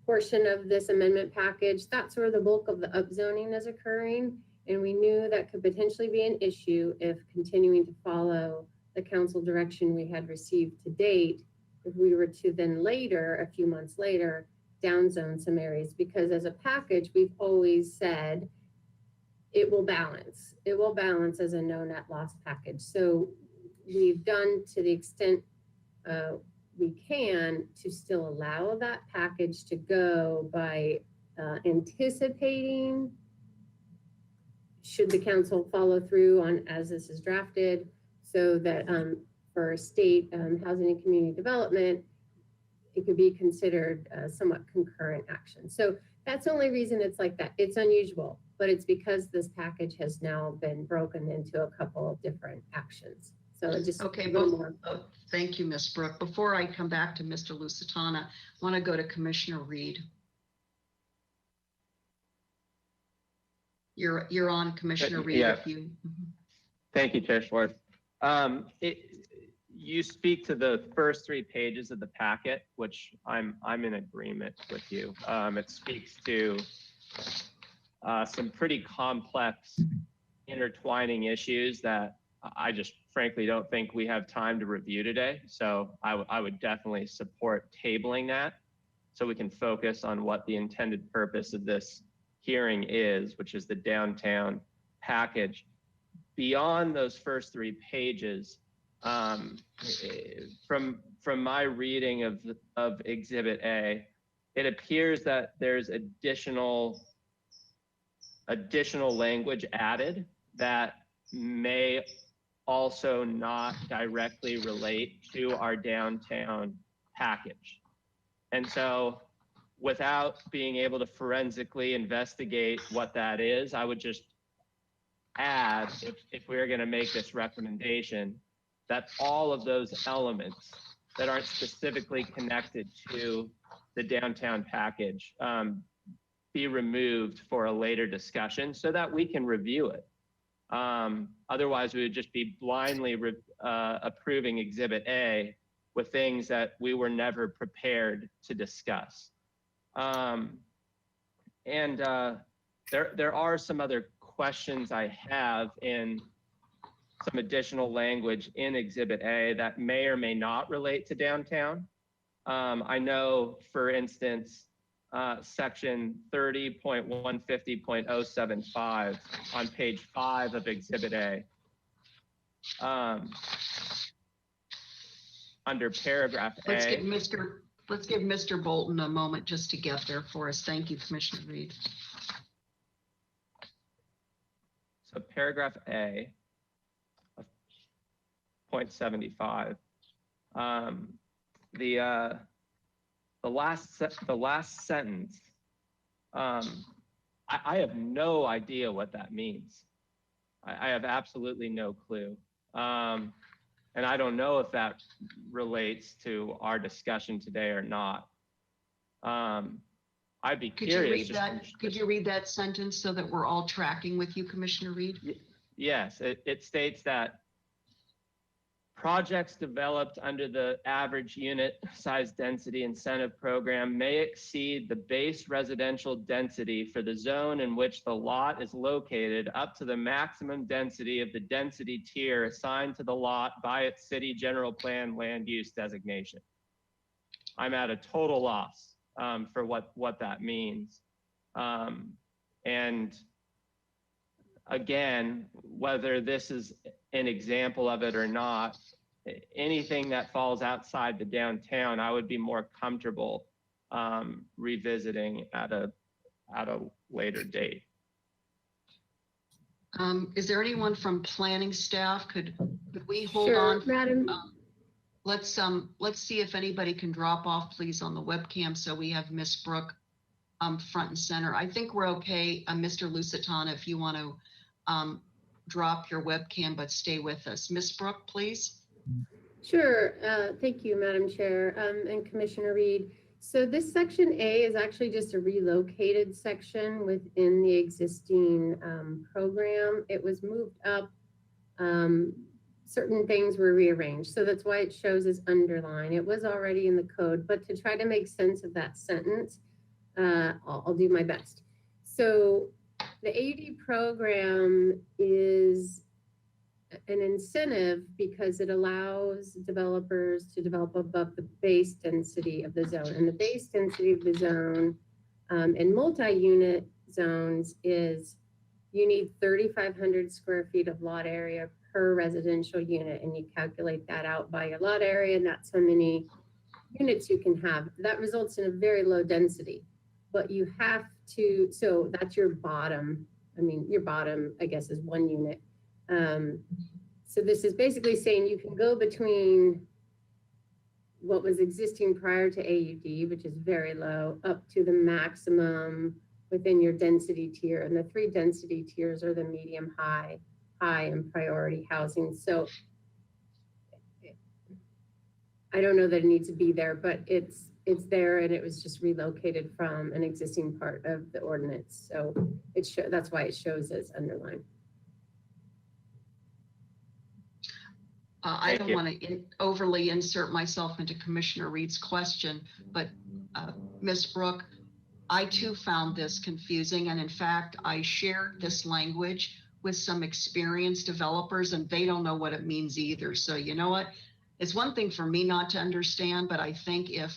portion of this amendment package, that's where the bulk of the upzoning is occurring. And we knew that could potentially be an issue if continuing to follow the council direction we had received to date, if we were to then later, a few months later, downzone some areas, because as a package, we've always said it will balance. It will balance as a no net loss package. So we've done to the extent we can to still allow that package to go by anticipating should the council follow through on as this is drafted, so that for state housing and community development, it could be considered somewhat concurrent action. So that's the only reason it's like that. It's unusual, but it's because this package has now been broken into a couple of different actions. So it just Okay, one well, more. thank you, Ms. Brooke. Before I come back to Mr. Lusitana, I want to go to Commissioner Reed. You're on, Commissioner Reed. Yeah. If you, Thank you, Chair Schwartz. You speak to the first 3 pages of the packet, which I'm in agreement with you. It speaks to some pretty complex intertwining issues that I just frankly don't think we have time to review today. So I would definitely support tabling that so we can focus on what the intended purpose of this hearing is, which is the downtown package. Beyond those first 3 pages, from my reading of Exhibit A, it appears that there's additional language added that may also not directly relate to our downtown package. And so without being able to forensically investigate what that is, I would just add, if we were going to make this recommendation, that all of those elements that aren't specifically connected to the downtown package be removed for a later discussion so that we can review it. Otherwise, we would just be blindly approving Exhibit A with things that we were never prepared to discuss. There are some other questions I have in some additional language in Exhibit A that may or may not relate to downtown. I know, for instance, section 30.150.075 on page 5 of Exhibit A. Under paragraph let's A. give Mr. Bolton a moment just to get there for us. Thank you, Commissioner Reed. So paragraph A of 0.75. The last sentence, I have no idea what that means. I have absolutely no clue. And I don't know if that relates to our discussion today or not. I'd be curious. Could you read that sentence so that we're all tracking with you, Commissioner Reed? Yes, it states that projects developed under the average unit size density incentive program may exceed the base residential density for the zone in which the lot is located up to the maximum density of the density tier assigned to the lot by its city general plan land use designation. I'm at a total loss for what that means. And again, whether this is an example of it or not, anything that falls outside the downtown, I would be more comfortable revisiting at a later date. Is there anyone from planning staff? Could we hold Sure, on? Madam. Let's see if anybody can drop off, please, on the webcam so we have Miss Brooke front and center. I think we're okay, Mr. Lusitana, if you want to drop your webcam but stay with us. Miss Brooke, please. Sure. Thank you, Madam Chair and Commissioner Reed. So this section A is actually just a relocated section within the existing program. It was moved up. Certain things were rearranged. So that's why it shows as underlined. It was already in the code, but to try to make sense of that sentence, I'll do my best. So the AUD program is an incentive because it allows developers to develop above the base density of the zone. And the base density of the zone in multi-unit zones is you need 3,500 square feet of lot area per residential unit, and you calculate that out by your lot area, and that's how many units you can have. That results in a very low density, but you have to, so that's your bottom I mean, your bottom, I guess, is 1 unit. So this is basically saying you can go between what was existing prior to AUD, which is very low, up to the maximum within your density tier. And the 3 density tiers are the medium, high, and priority housing. So I don't know that it needs to be there, but it's there, and it was just relocated from an existing part of the ordinance. So that's why it shows as underlined. I don't want to overly insert myself into Commissioner Reed's question, but Ms. Brooke, I too found this confusing. And in fact, I shared this language with some experienced developers, and they don't know what it means either. So you know what? It's one thing for me not to understand, but I think if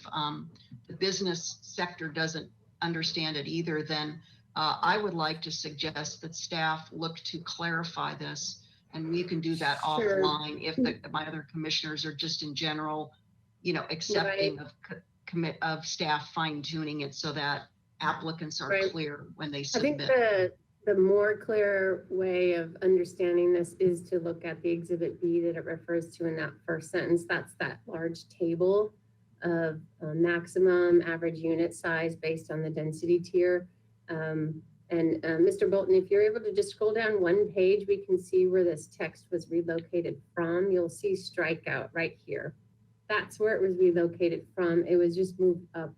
the business sector doesn't understand it either, then I would like to suggest that staff look to clarify this. And we can do that Sure. offline if my other commissioners are just in general, accepting of staff fine tuning it so that applicants are Right. clear when they I submit. think the more clear way of understanding this is to look at the Exhibit B that it refers to in that first sentence. That's that large table of maximum average unit size based on the density tier. And Mr. Bolton, if you're able to just scroll down 1 page, we can see where this text was relocated from. You'll see strikeout right here. That's where it was relocated from. It was just moved up.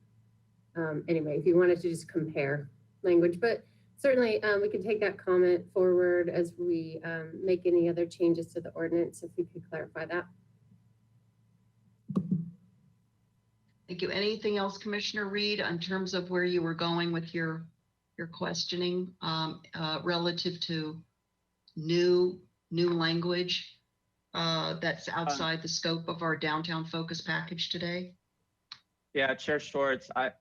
Anyway, if you wanted to just compare language, but certainly we can take that comment forward as we make any other changes to the ordinance, if we could clarify that. Thank you. Anything else, Commissioner Reed, in terms of where you were going with your questioning relative to new language that's outside the scope of our downtown focus package today? Yeah, Chair Schwartz, I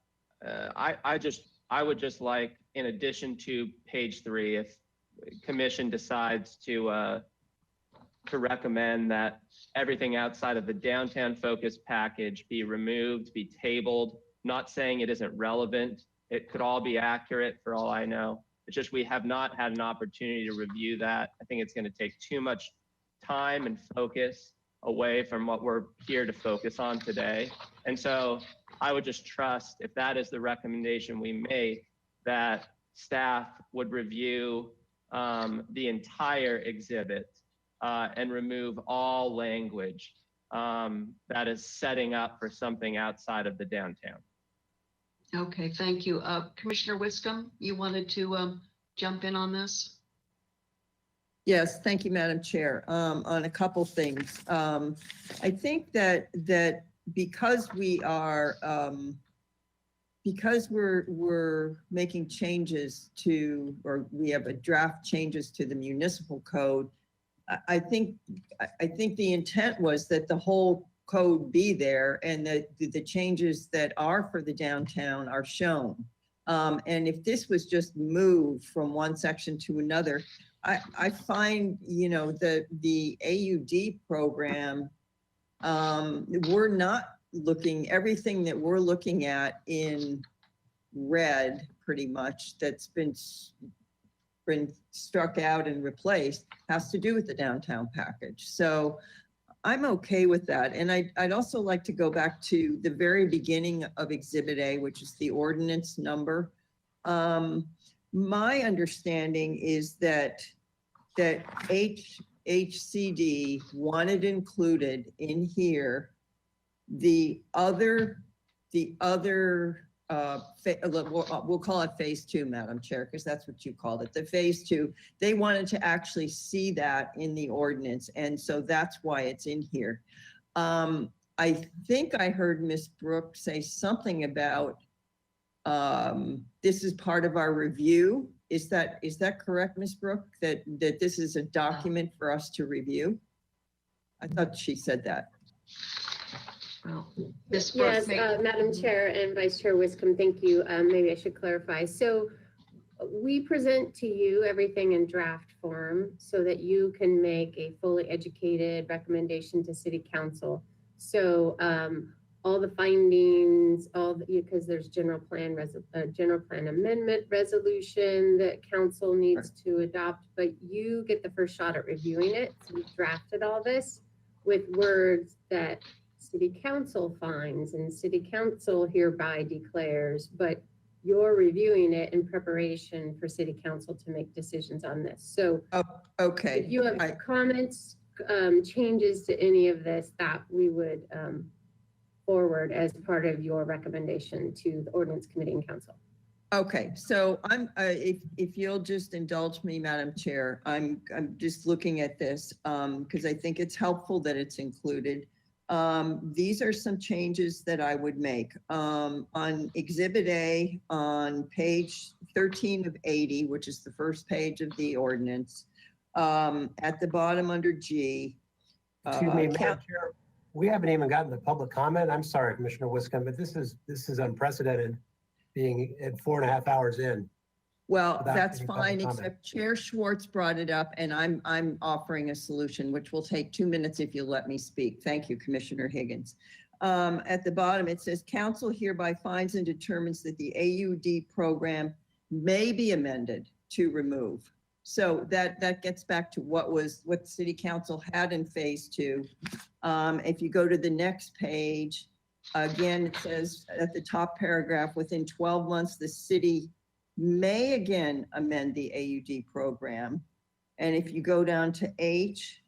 would just like, in addition to page 3, if commission decides to recommend that everything outside of the downtown focus package be removed, be tabled, not saying it isn't relevant. It could all be accurate for all I know. It's just we have not had an opportunity to review that. I think it's going to take too much time and focus away from what we're here to focus on today. And so I would just trust, if that is the recommendation we make, that staff would review the entire exhibit and remove all language that is setting up for something outside of the downtown. Okay, thank you. Commissioner Wiscombe, you wanted to jump in on this? Yes, thank you, Madam Chair. On a couple things. I think that because we are because we're making changes to, or we have a draft changes to the municipal code, I think the intent was that the whole code be there and that the changes that are for the downtown are shown. And if this was just moved from one section to another, I find, the AUD program, we're not looking, everything that we're looking at in red, pretty much, that's been struck out and replaced, has to do with the downtown package. So I'm okay with that. And I'd also like to go back to the very beginning of Exhibit A, which is the ordinance number. My understanding is that HCD wanted included in here the other, we'll call it phase 2, Madam Chair, because that's what you called it, the phase 2. They wanted to actually see that in the ordinance, and so that's why it's in here. I think I heard Ms. Brooke say something about this is part of our review. Is that correct, Ms. Brooke, that this is a document for us to review? I thought she said that. Well, Yes, Madam Chair and Vice Chair Wiscombe, thank you. Maybe I should clarify. So we present to you everything in draft form so that you can make a fully educated recommendation to City Council. So all the findings, because there's general plan amendment resolution that council needs to adopt, but you get the first shot at reviewing it. So we drafted all this with words that city council finds and city council hereby declares, but you're reviewing it in preparation for city council to make decisions on this. So Okay. if you have comments, changes to any of this, that we would forward as part of your recommendation to the ordinance committee and council. Okay, so if you'll just indulge me, Madam Chair, I'm just looking at this because I think it's helpful that it's included. These are some changes that I would make. On Exhibit A, on page 13 of 80, which is the first page of the ordinance, at the bottom under G. Excuse me, Madam Chair, we haven't even gotten the public comment. I'm sorry, Commissioner Wiscombe, but this is unprecedented, being at 4.5 hours in. Well, without that's any public fine, comment. except Chair Schwartz brought it up, and I'm offering a solution, which will take 2 minutes if you'll let me speak. Thank you, Commissioner Higgins. At the bottom, it says, council hereby finds and determines that the AUD program may be amended to remove. So that gets back to what City Council had in phase 2. If you go to the next page, again, it says at the top paragraph, within 12 months, the city may again amend the AUD program. And if you go down to H,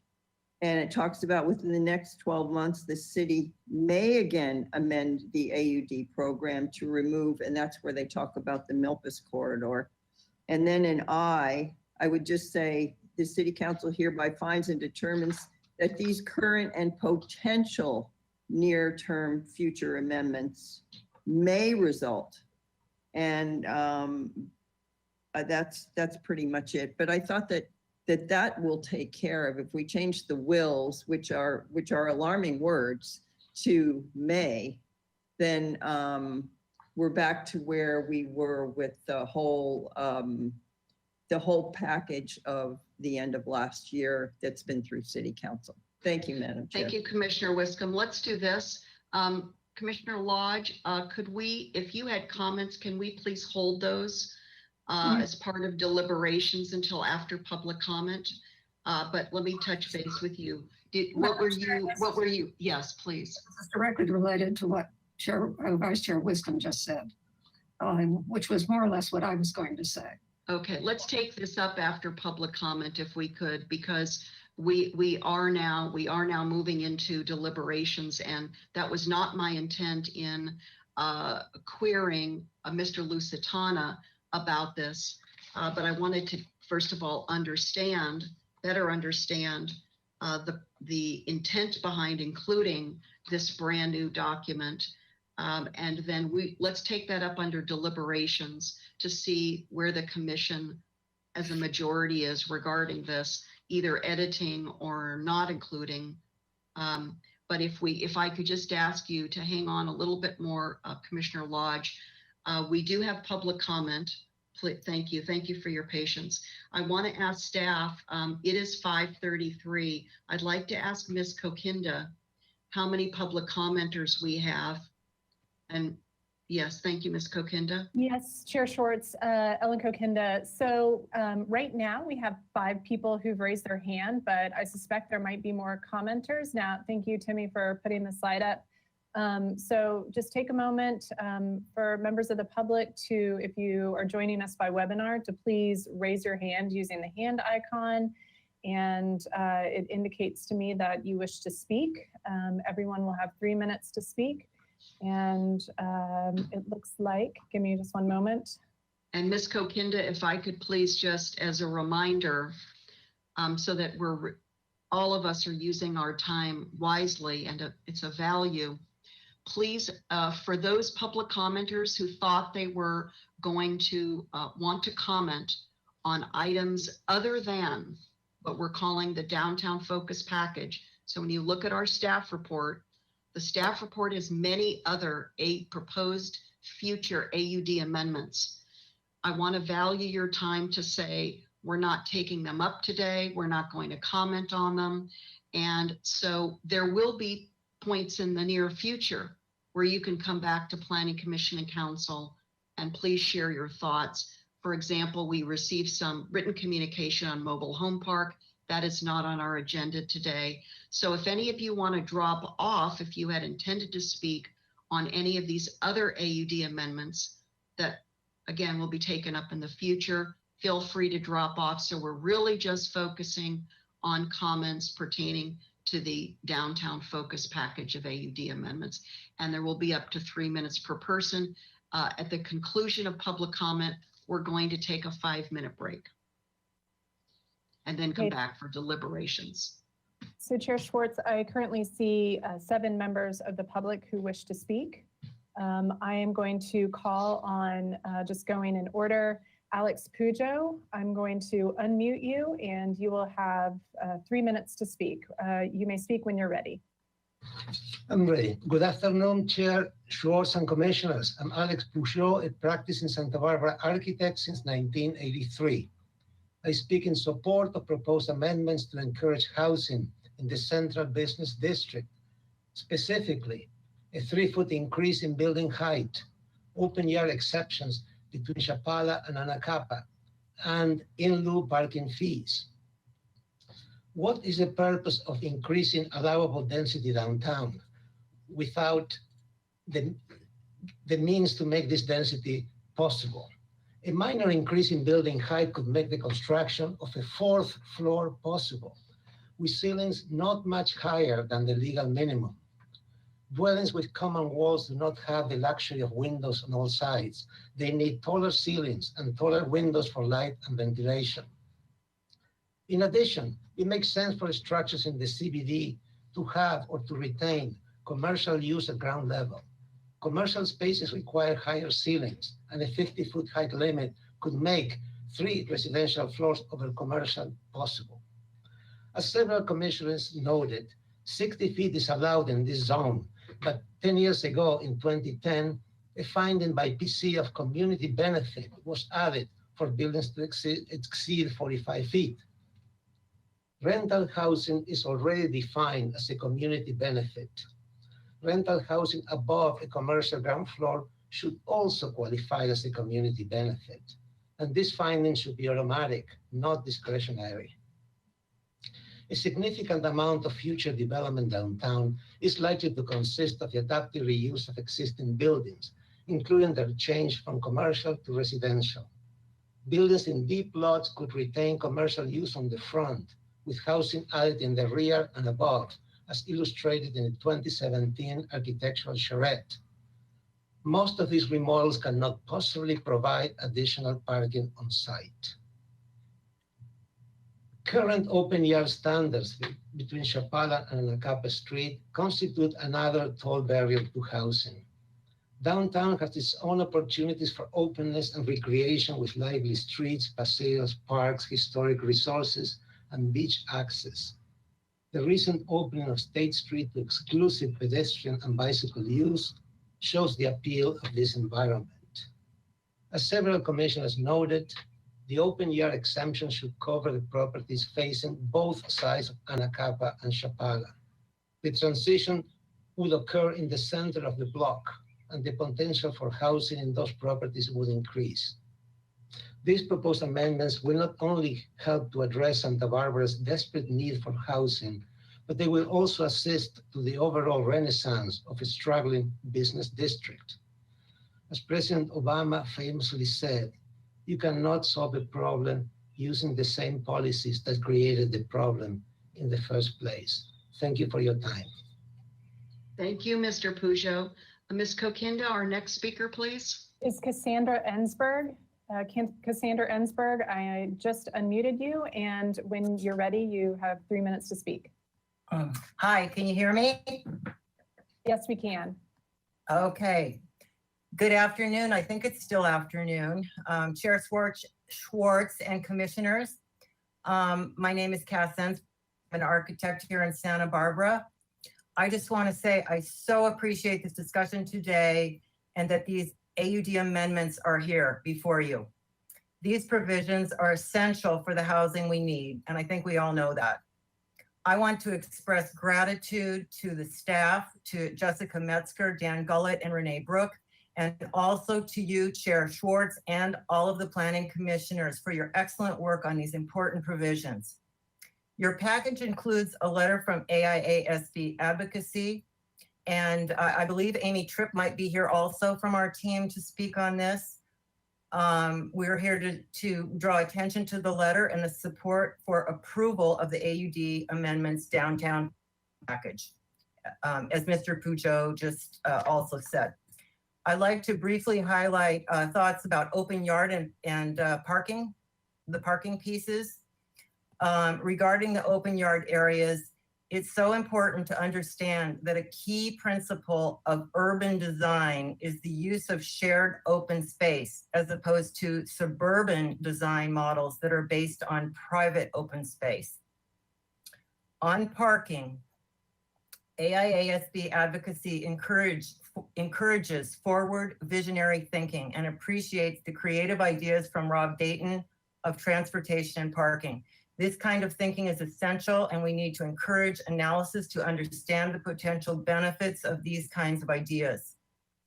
and it talks about within the next 12 months, the city may again amend the AUD program to remove, and that's where they talk about the Milpas corridor. And then in I would just say the city council hereby finds and determines that these current and potential near-term future amendments may result. And that's pretty much it. But I thought that will take care of, if we change the wills, which are alarming words, to may, then we're back to where we were with the whole package of the end of last year that's been through City Council. Thank you, Madam Chair. Thank you, Commissioner Wiscombe. Let's do this. Commissioner Lodge, could we, if you had comments, can we please hold those as part of deliberations until after public comment? But let me touch base with you. What were you? Yes, please. This is directly related to what Vice Chair Wiscombe just said, which was more or less what I was going to say. Okay, let's take this up after public comment if we could, because we are now moving into deliberations, and that was not my intent in querying Mr. Lusitana about this, but I wanted to first of all better understand the intent behind including this brand new document. And then let's take that up under deliberations to see where the commission as a majority is regarding this, either editing or not including. But if I could just ask you to hang on a little bit more, Commissioner Lodge, we do have public comment. Thank you for your patience. I want to ask staff, it is 5:33. I'd like to ask Ms. Kokinda how many public commenters we have. And yes, thank you, Ms. Kokinda. Yes, Chair Schwartz, Ellen Kokinda. So right now we have 5 people who've raised their hand, but I suspect there might be more commenters. Now, thank you, Timmy, for putting the slide up. So just take a moment for members of the public to, if you are joining us by webinar, to please raise your hand using the hand icon. And it indicates to me that you wish to speak. Everyone will have 3 minutes to speak. And it looks like, give me just one moment. And Ms. Kokinda, if I could please, just as a reminder, so that all of us are using our time wisely and it's a value, please, for those public commenters who thought they were going to want to comment on items other than what we're calling the downtown focus package. So when you look at our staff report, the staff report has many other proposed future AUD amendments. I want to value your time to say, we're not taking them up today. We're not going to comment on them. And so there will be points in the near future where you can come back to Planning Commission and Council and please share your thoughts. For example, we received some written communication on mobile home park. That is not on our agenda today. So if any of you want to drop off, if you had intended to speak on any of these other AUD amendments that, again, will be taken up in the future, feel free to drop off. So we're really just focusing on comments pertaining to the downtown focus package of AUD amendments. And there will be up to 3 minutes per person. At the conclusion of public comment, we're going to take a 5-minute break and then come Okay. back for deliberations. So Chair Schwartz, I currently see 7 members of the public who wish to speak. I am going to call on, just going in order, Alex Pujo. I'm going to unmute you and you will have 3 minutes to speak. You may speak when you're ready. I'm ready. Good afternoon, Chair Schwartz and Commissioners. I'm Alex Pujo, a practicing Santa Barbara architect since 1983. I speak in support of proposed amendments to encourage housing in the Central Business District, specifically a 3-foot increase in building height, open yard exceptions between Chapala and Anacapa, and in lieu parking fees. What is the purpose of increasing allowable density downtown without the means to make this density possible? A minor increase in building height could make the construction of a 4th floor possible, with ceilings not much higher than the legal minimum. Dwellings with common walls do not have the luxury of windows on all sides. They need taller ceilings and taller windows for light and ventilation. In addition, it makes sense for structures in the CBD to have or to retain commercial use at ground level. Commercial spaces require higher ceilings, and a 50-foot height limit could make 3 residential floors over commercial possible. As several commissioners noted, 60 feet is allowed in this zone, but 10 years ago, in 2010, a finding by PC of community benefit was added for buildings to exceed 45 feet. Rental housing is already defined as a community benefit. Rental housing above a commercial ground floor should also qualify as a community benefit. And this finding should be automatic, not discretionary. A significant amount of future development downtown is likely to consist of the adaptive reuse of existing buildings, including their change from commercial to residential. Buildings in deep lots could retain commercial use on the front, with housing added in the rear and above, as illustrated in the 2017 architectural charrette. Most of these remodels cannot possibly provide additional parking on site. Current open yard standards between Chapala and Anacapa Street constitute another tall barrier to housing. Downtown has its own opportunities for openness and recreation with lively streets, paseos, parks, historic resources, and beach access. The recent opening of State Street to exclusive pedestrian and bicycle use shows the appeal of this environment. As several commissioners noted, the open yard exemption should cover the properties facing both sides of Anacapa and Chapala. The transition would occur in the center of the block, and the potential for housing in those properties would increase. These proposed amendments will not only help to address Santa Barbara's desperate need for housing, but they will also assist to the overall renaissance of a struggling business district. As President Obama famously said, you cannot solve a problem using the same policies that created the problem in the first place. Thank you for your time. Thank you, Mr. Pujo. Ms. Kokinda, our next speaker, please. Is Cassandra Ensberg. Cassandra Ensberg, I just unmuted you, and when you're ready, you have 3 minutes to speak. Hi, can you hear me? Yes, we can. Okay. Good afternoon. I think it's still afternoon. Chair Schwartz and commissioners. My name is Cass Ensberg. I'm an architect here in Santa Barbara. I just want to say I so appreciate this discussion today and that these AUD amendments are here before you. These provisions are essential for the housing we need, and I think we all know that. I want to express gratitude to the staff, to Jessica Metzger, Dan Gullett, and Renee Brook, and also to you, Chair Schwartz, and all of the planning commissioners for your excellent work on these important provisions. Your package includes a letter from AIASB Advocacy, and I believe Amy Tripp might be here also from our team to speak on this. We're here to draw attention to the letter and the support for approval of the AUD amendments downtown package, as Mr. Pujo just also said. I'd like to briefly highlight thoughts about open yard and parking, the parking pieces. Regarding the open yard areas, it's so important to understand that a key principle of urban design is the use of shared open space as opposed to suburban design models that are based on private open space. On parking, AIASB Advocacy encourages forward visionary thinking and appreciates the creative ideas from Rob Dayton of transportation and parking. This kind of thinking is essential, and we need to encourage analysis to understand the potential benefits of these kinds of ideas.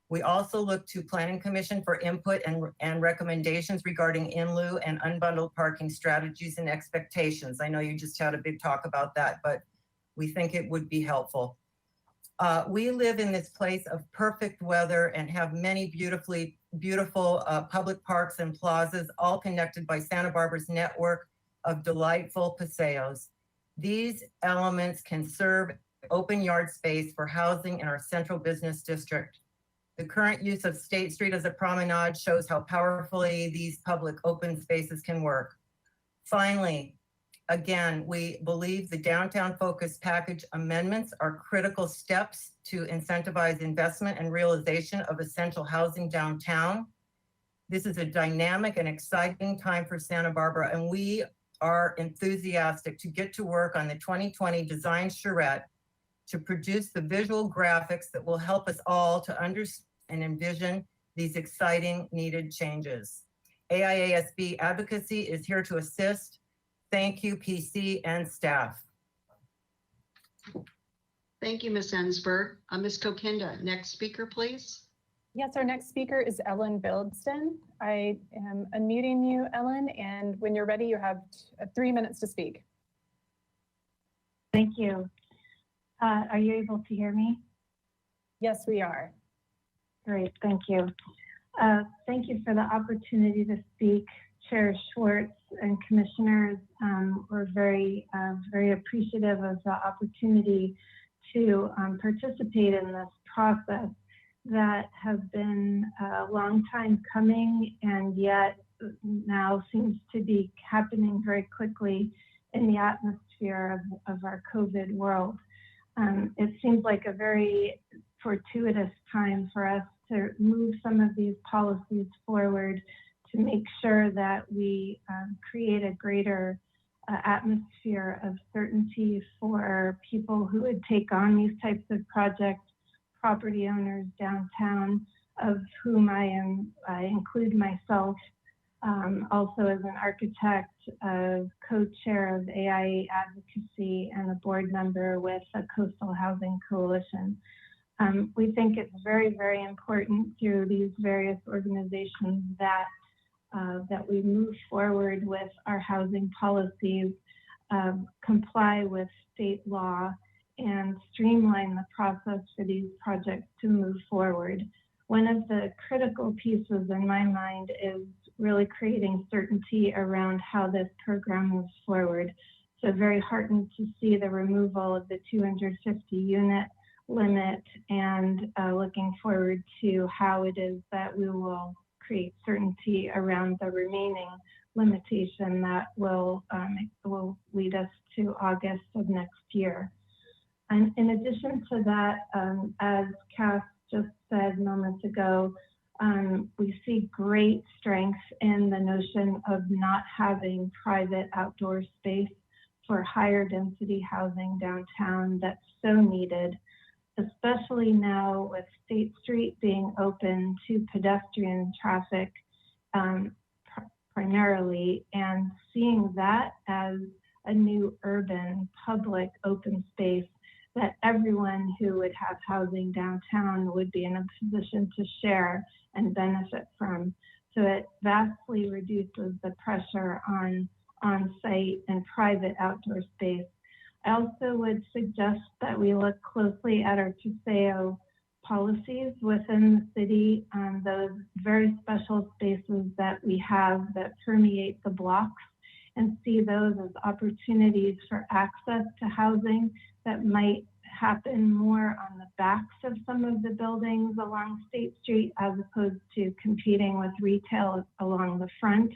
We also look to Planning Commission for input and recommendations regarding in lieu and unbundled parking strategies and expectations. I know you just had a big talk about that, but we think it would be helpful. We live in this place of perfect weather and have many beautiful public parks and plazas, all connected by Santa Barbara's network of delightful paseos. These elements can serve open yard space for housing in our central business district. The current use of State Street as a promenade shows how powerfully these public open spaces can work. Finally, again, we believe the downtown focus package amendments are critical steps to incentivize investment and realization of essential housing downtown. This is a dynamic and exciting time for Santa Barbara, and we are enthusiastic to get to work on the 2020 design charrette to produce the visual graphics that will help us all to understand and envision these exciting needed changes. AIASB Advocacy is here to assist. Thank you, PC and staff. Thank you, Ms. Ensberg. Ms. Kokinda, next speaker, please. Yes, our next speaker is Ellen Bildston. I am unmuting you, Ellen, and when you're ready, you have 3 minutes to speak. Thank you. Are you able to hear me? Yes, we are. Great, thank you. Thank you for the opportunity to speak, Chair Schwartz and commissioners. We're very appreciative of the opportunity to participate in this process that has been a long time coming and yet now seems to be happening very quickly in the atmosphere of our COVID world. It seems like a very fortuitous time for us to move some of these policies forward to make sure that we create a greater atmosphere of certainty for people who would take on these types of projects, property owners downtown, of whom I include myself, also as an architect, co-chair of AIA Advocacy, and a board member with the Coastal Housing Coalition. We think it's very, very important through these various organizations that we move forward with our housing policies, comply with state law, and streamline the process for these projects to move forward. One of the critical pieces in my mind is really creating certainty around how this program moves forward. So very heartened to see the removal of the 250 unit limit, and looking forward to how it is that we will create certainty around the remaining limitation that will lead us to August of next year. And in addition to that, as Cass just said moments ago, we see great strength in the notion of not having private outdoor space for higher density housing downtown that's so needed, especially now with State Street being open to pedestrian traffic primarily, and seeing that as a new urban public open space that everyone who would have housing downtown would be in a position to share and benefit from. So it vastly reduces the pressure on on-site and private outdoor space. I also would suggest that we look closely at our TSEO policies within the city, those very special spaces that we have that permeate the blocks, and see those as opportunities for access to housing that might happen more on the backs of some of the buildings along State Street as opposed to competing with retail along the front.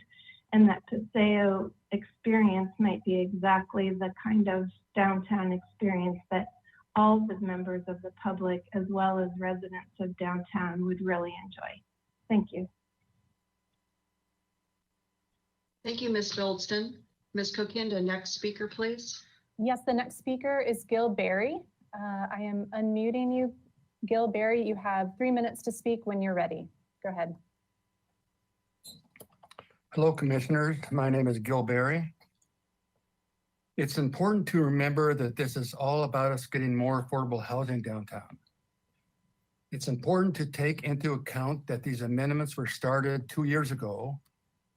And that Paseo experience might be exactly the kind of downtown experience that all the members of the public as well as residents of downtown would really enjoy. Thank you. Thank you, Ms. Goldston. Ms. Kokinda, next speaker, please. Yes, the next speaker is Gil Berry. I am unmuting you. Gil Berry, you have 3 minutes to speak when you're ready. Go ahead. Hello, Commissioners. My name is Gil Berry. It's important to remember that this is all about us getting more affordable housing downtown. It's important to take into account that these amendments were started 2 years ago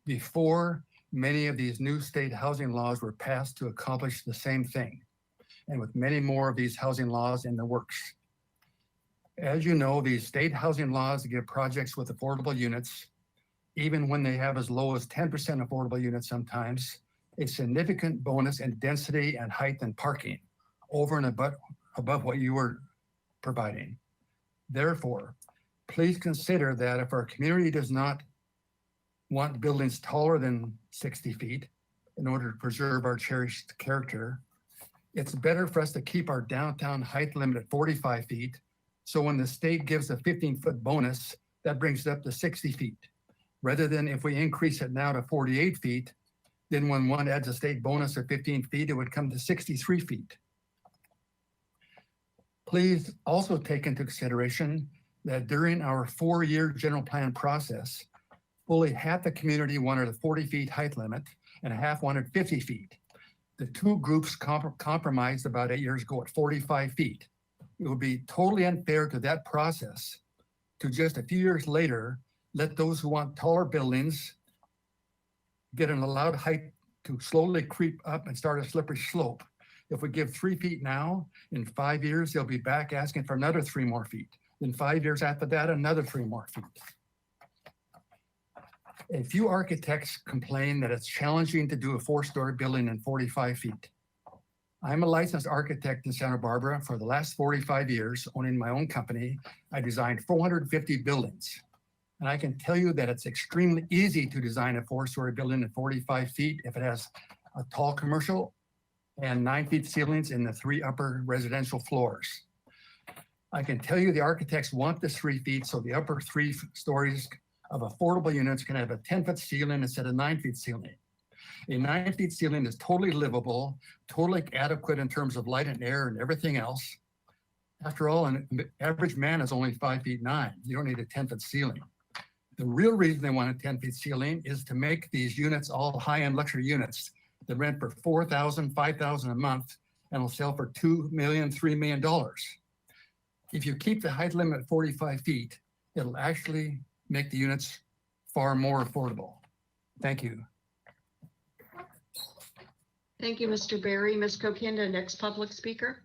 before many of these new state housing laws were passed to accomplish the same thing, and with many more of these housing laws in the works. As you know, these state housing laws give projects with affordable units, even when they have as low as 10% affordable units sometimes, a significant bonus in density and height and parking over and above what you were providing. Therefore, please consider that if our community does not want buildings taller than 60 feet in order to preserve our cherished character, it's better for us to keep our downtown height limit at 45 feet. So when the state gives a 15-foot bonus, that brings it up to 60 feet. Rather than if we increase it now to 48 feet, then when one adds a state bonus of 15 feet, it would come to 63 feet. Please also take into consideration that during our 4-year general plan process, fully half the community wanted a 40 feet height limit and half wanted 50 feet. The two groups compromised about 8 years ago at 45 feet. It would be totally unfair to that process to just a few years later let those who want taller buildings get an allowed height to slowly creep up and start a slippery slope. If we give 3 feet now, in 5 years, they'll be back asking for another 3 more feet. Then 5 years after that, another 3 more feet. A few architects complain that it's challenging to do a 4-story building in 45 feet. I'm a licensed architect in Santa Barbara. For the last 45 years, owning my own company, I designed 450 buildings. And I can tell you that it's extremely easy to design a 4-story building at 45 feet if it has a tall commercial and 9 feet ceilings in the 3 upper residential floors. I can tell you the architects want this 3 feet so the upper 3 stories of affordable units can have a 10-foot ceiling instead of 9 feet ceiling. A 9 feet ceiling is totally livable, totally adequate in terms of light and air and everything else. After all, an average man is only 5 feet 9. You don't need a 10-foot ceiling. The real reason they want a 10-feet ceiling is to make these units all high-end luxury units that rent for $4,000, $5,000 a month and will sell for $2 million, $3 million. If you keep the height limit at 45 feet, it'll actually make the units far more affordable. Thank you. Thank you, Mr. Berry. Ms. Kokinda, next public speaker.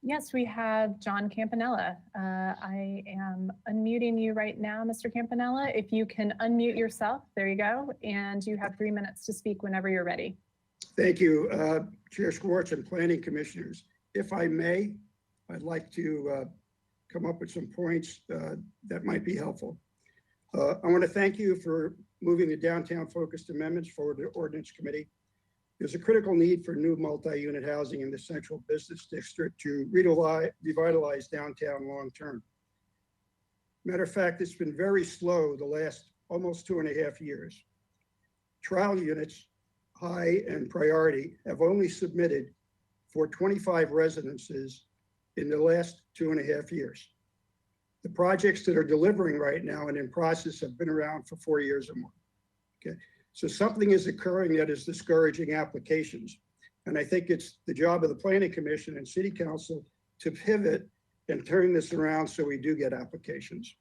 Yes, we have John Campanella. I am unmuting you right now, Mr. Campanella. If you can unmute yourself, there you go. And you have 3 minutes to speak whenever you're ready. Thank you, Chair Schwartz and Planning Commissioners. If I may, I'd like to come up with some points that might be helpful. I want to thank you for moving the downtown focused amendments forward to the Ordinance Committee. There's a critical need for new multi-unit housing in the central business district to revitalize downtown long-term. Matter of fact, it's been very slow the last almost 2.5 years. Trial units, high and priority, have only submitted for 25 residences in the last 2.5 years. The projects that are delivering right now and in process have been around for 4 years or more. Okay. So something is occurring that is discouraging applications. And I think it's the job of the Planning Commission and City Council to pivot and turn this around so we do get applications.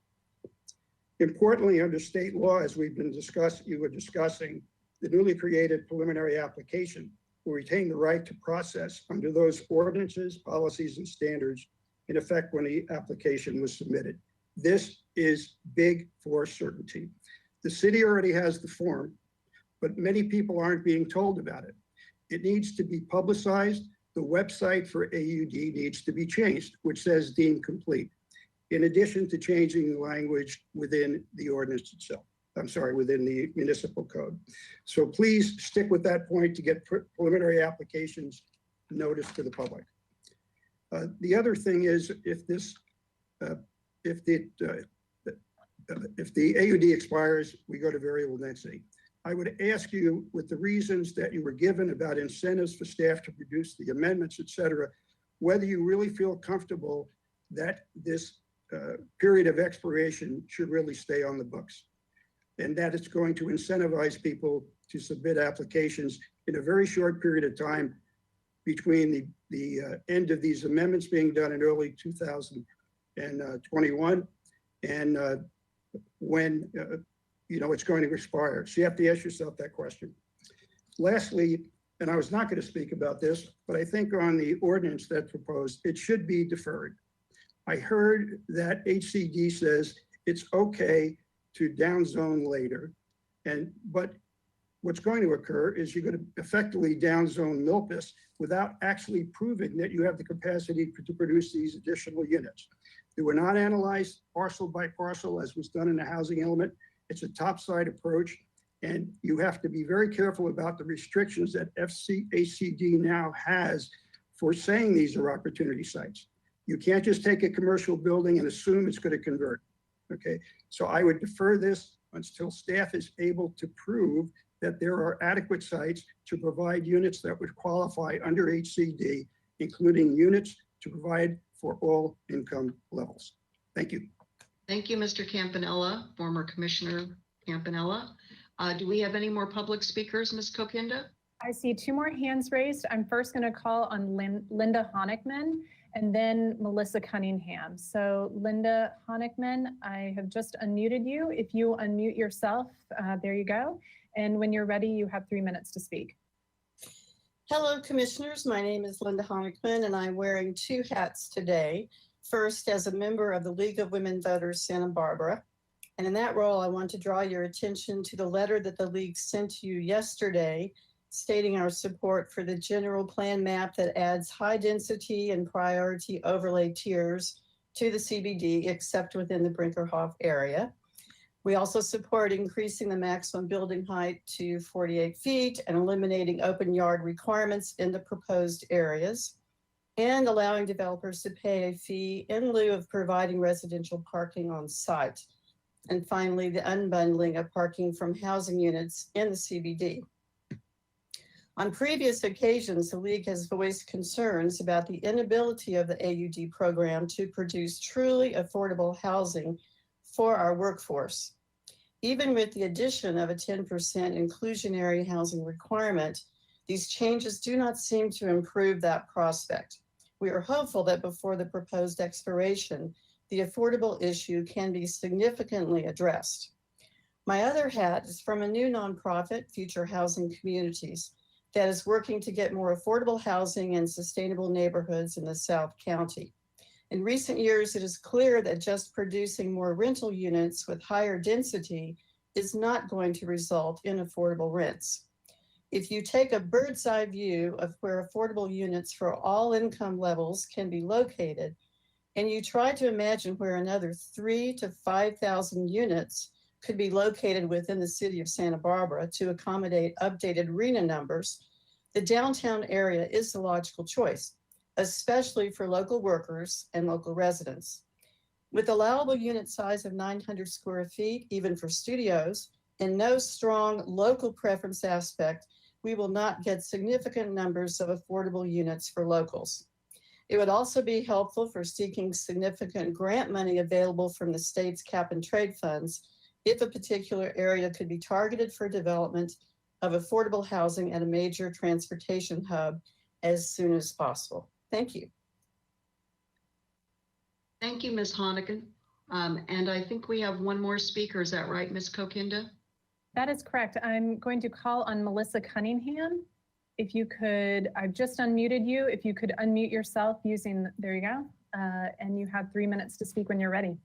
Importantly, under state law, as you were discussing, the newly created preliminary application will retain the right to process under those ordinances, policies, and standards in effect when the application was submitted. This is big for certainty. The city already has the form, but many people aren't being told about it. It needs to be publicized. The website for AUD needs to be changed, which says deemed complete, in addition to changing the language within the ordinance itself. I'm sorry, within the municipal code. So please stick with that point to get preliminary applications noticed to the public. The other thing is if the AUD expires, we go to variable density. I would ask you, with the reasons that you were given about incentives for staff to produce the amendments, et cetera, whether you really feel comfortable that this period of expiration should really stay on the books, and that it's going to incentivize people to submit applications in a very short period of time between the end of these amendments being done in early 2021 and when it's going to expire. So you have to ask yourself that question. Lastly, and I was not going to speak about this, but I think on the ordinance that's proposed, it should be deferred. I heard that HCD says it's okay to downzone later, but what's going to occur is you're going to effectively downzone Milpas without actually proving that you have the capacity to produce these additional units. They were not analyzed parcel by parcel as was done in the housing element. It's a topside approach, and you have to be very careful about the restrictions that HCD now has for saying these are opportunity sites. You can't just take a commercial building and assume it's going to convert. Okay, so I would defer this until staff is able to prove that there are adequate sites to provide units that would qualify under HCD, including units to provide for all income levels. Thank you. Thank you, Mr. Campanella, former Commissioner Campanella. Do we have any more public speakers, Ms. Kokinda? I see two more hands raised. I'm first going to call on Linda Honigman and then Melissa Cunningham. So Linda Honigman, I have just unmuted you. If you unmute yourself, there you go. And when you're ready, you have 3 minutes to speak. Hello, commissioners. My name is Linda Honigman, and I'm wearing two hats today. First, as a member of the League of Women Voters Santa Barbara. And in that role, I want to draw your attention to the letter that the League sent to you yesterday, stating our support for the general plan map that adds high density and priority overlay tiers to the CBD, except within the Brinkerhoff area. We also support increasing the maximum building height to 48 feet and eliminating open yard requirements in the proposed areas, and allowing developers to pay a fee in lieu of providing residential parking on site. And finally, the unbundling of parking from housing units in the CBD. On previous occasions, the League has voiced concerns about the inability of the AUD program to produce truly affordable housing for our workforce. Even with the addition of a 10% inclusionary housing requirement, these changes do not seem to improve that prospect. We are hopeful that before the proposed expiration, the affordable issue can be significantly addressed. My other hat is from a new nonprofit, Future Housing Communities, that is working to get more affordable housing in sustainable neighborhoods in the South County. In recent years, it is clear that just producing more rental units with higher density is not going to result in affordable rents. If you take a bird's eye view of where affordable units for all income levels can be located, and you try to imagine where another 3,000 to 5,000 units could be located within the city of Santa Barbara to accommodate updated RHNA numbers, the downtown area is the logical choice, especially for local workers and local residents. With allowable unit size of 900 square feet, even for studios, and no strong local preference aspect, we will not get significant numbers of affordable units for locals. It would also be helpful for seeking significant grant money available from the state's cap and trade funds if a particular area could be targeted for development of affordable housing at a major transportation hub as soon as possible. Thank you. Thank you, Ms. Honigan. And I think we have one more speaker. Is that right, Ms. Kokinda? That is correct. I'm going to call on Melissa Cunningham. If you could, I've just unmuted you. If you could unmute yourself using, there you go. And you have 3 minutes to speak when you're ready.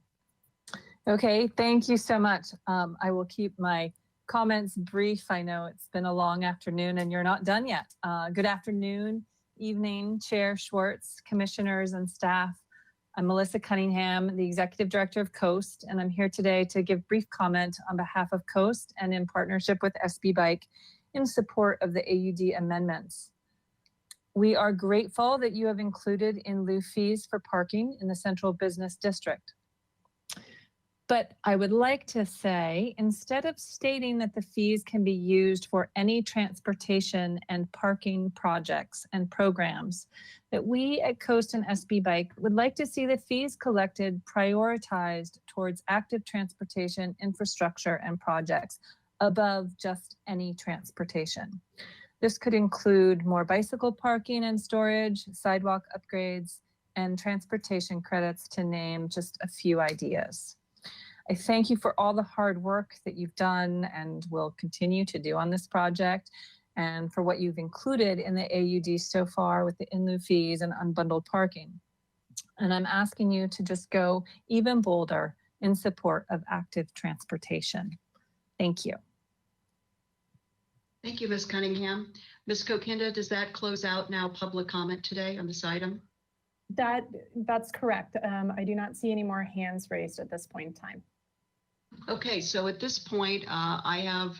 Okay, thank you so much. I will keep my comments brief. I know it's been a long afternoon and you're not done yet. Good afternoon, evening, Chair Schwartz, commissioners and staff. I'm Melissa Cunningham, the Executive Director of Coast, and I'm here today to give brief comment on behalf of Coast and in partnership with SB Bike in support of the AUD amendments. We are grateful that you have included in lieu fees for parking in the Central Business District. But I would like to say, instead of stating that the fees can be used for any transportation and parking projects and programs, that we at Coast and SB Bike would like to see the fees collected prioritized towards active transportation infrastructure and projects above just any transportation. This could include more bicycle parking and storage, sidewalk upgrades, and transportation credits, to name just a few ideas. I thank you for all the hard work that you've done and will continue to do on this project, and for what you've included in the AUD so far with the in lieu fees and unbundled parking. And I'm asking you to just go even bolder in support of active transportation. Thank you. Thank you, Ms. Cunningham. Ms. Kokinda, does that close out now public comment today on this item? That's correct. I do not see any more hands raised at this point in time. Okay, so at this point, I have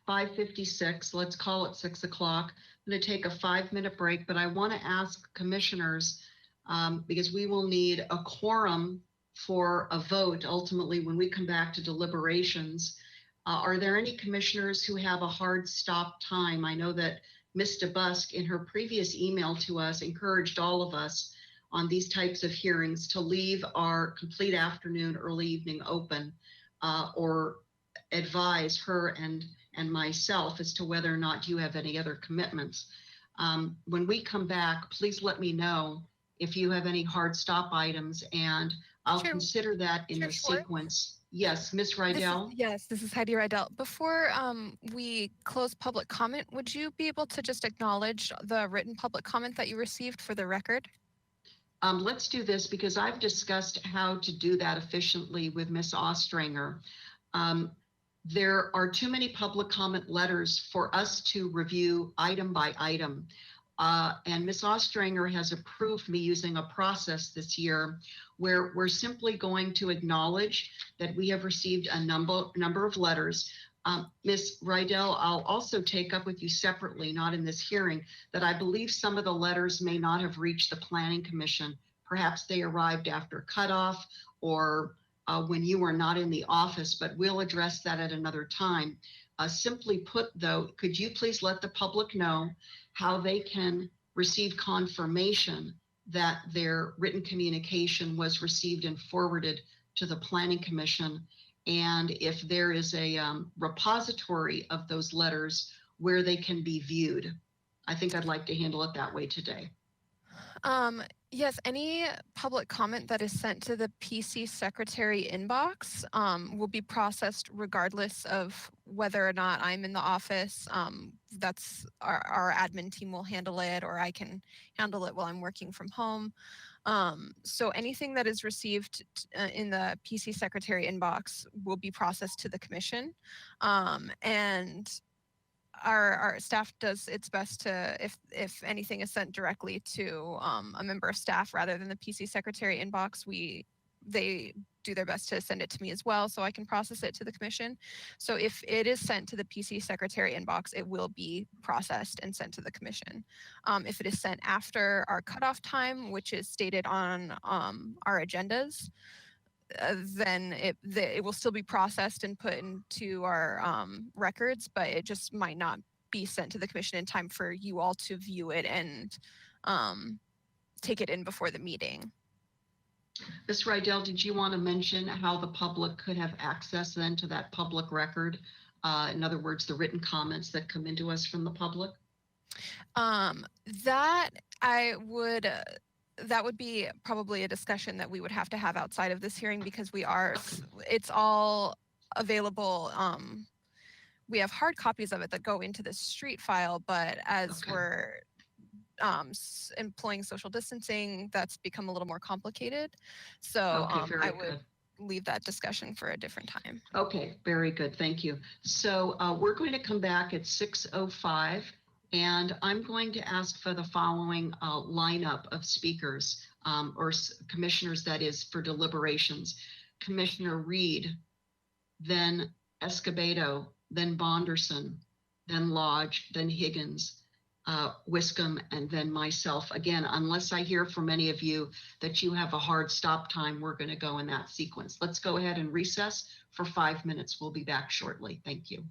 5:56. Let's call it 6 o'clock. I'm going to take a 5-minute break, but I want to ask commissioners, because we will need a quorum for a vote ultimately when we come back to deliberations. Are there any commissioners who have a hard stop time? I know that Ms. DeBusk in her previous email to us encouraged all of us on these types of hearings to leave our complete afternoon, early evening open, or advise her and myself as to whether or not you have any other commitments. When we come back, please let me know if you have any hard stop items, and I'll consider that in the sequence. Yes, Ms. Rydell? This is Heidi Rydell. Before we close public comment, would you be able to just acknowledge the written public comment that you received for the record? Let's do this because I've discussed how to do that efficiently with Ms. Ostringer. There are too many public comment letters for us to review item by item. And Ms. Ostringer has approved me using a process this year where we're simply going to acknowledge that we have received a number of letters. Ms. Rydell, I'll also take up with you separately, not in this hearing, that I believe some of the letters may not have reached the Planning Commission. Perhaps they arrived after cutoff or when you were not in the office, but we'll address that at another time. Simply put, though, could you please let the public know how they can receive confirmation that their written communication was received and forwarded to the Planning Commission, and if there is a repository of those letters where they can be viewed? I think I'd like to handle it that way today. Yes, any public comment that is sent to the PC secretary inbox will be processed regardless of whether or not I'm in the office. That's our admin team will handle it, or I can handle it while I'm working from home. So anything that is received in the PC secretary inbox will be processed to the commission. And our staff does its best to, if anything is sent directly to a member of staff rather than the PC secretary inbox, they do their best to send it to me as well so I can process it to the commission. So if it is sent to the PC secretary inbox, it will be processed and sent to the commission. If it is sent after our cutoff time, which is stated on our agendas, then it will still be processed and put into our records, but it just might not be sent to the commission in time for you all to view it and take it in before the meeting. Ms. Rydell, did you want to mention how the public could have access then to that public record In other words, the written comments that come into us from the public? That I would, that would be probably a discussion that we would have to have outside of this hearing because it's all available. We have hard copies of it that go into the street file, but as we're employing social distancing, that's become a little more complicated. So Okay, very I would good. leave that discussion for a different time. Okay, very good. Thank you. So we're going to come back at 6:05, and I'm going to ask for the following lineup of speakers or commissioners, that is, for deliberations. Commissioner Reed, then Escobedo, then Bonderson, then Lodge, then Higgins, Wiscombe, and then myself. Again, unless I hear from any of you that you have a hard stop time, we're going to go in that sequence. Let's go ahead and recess for 5 minutes. We'll be back shortly. Thank you.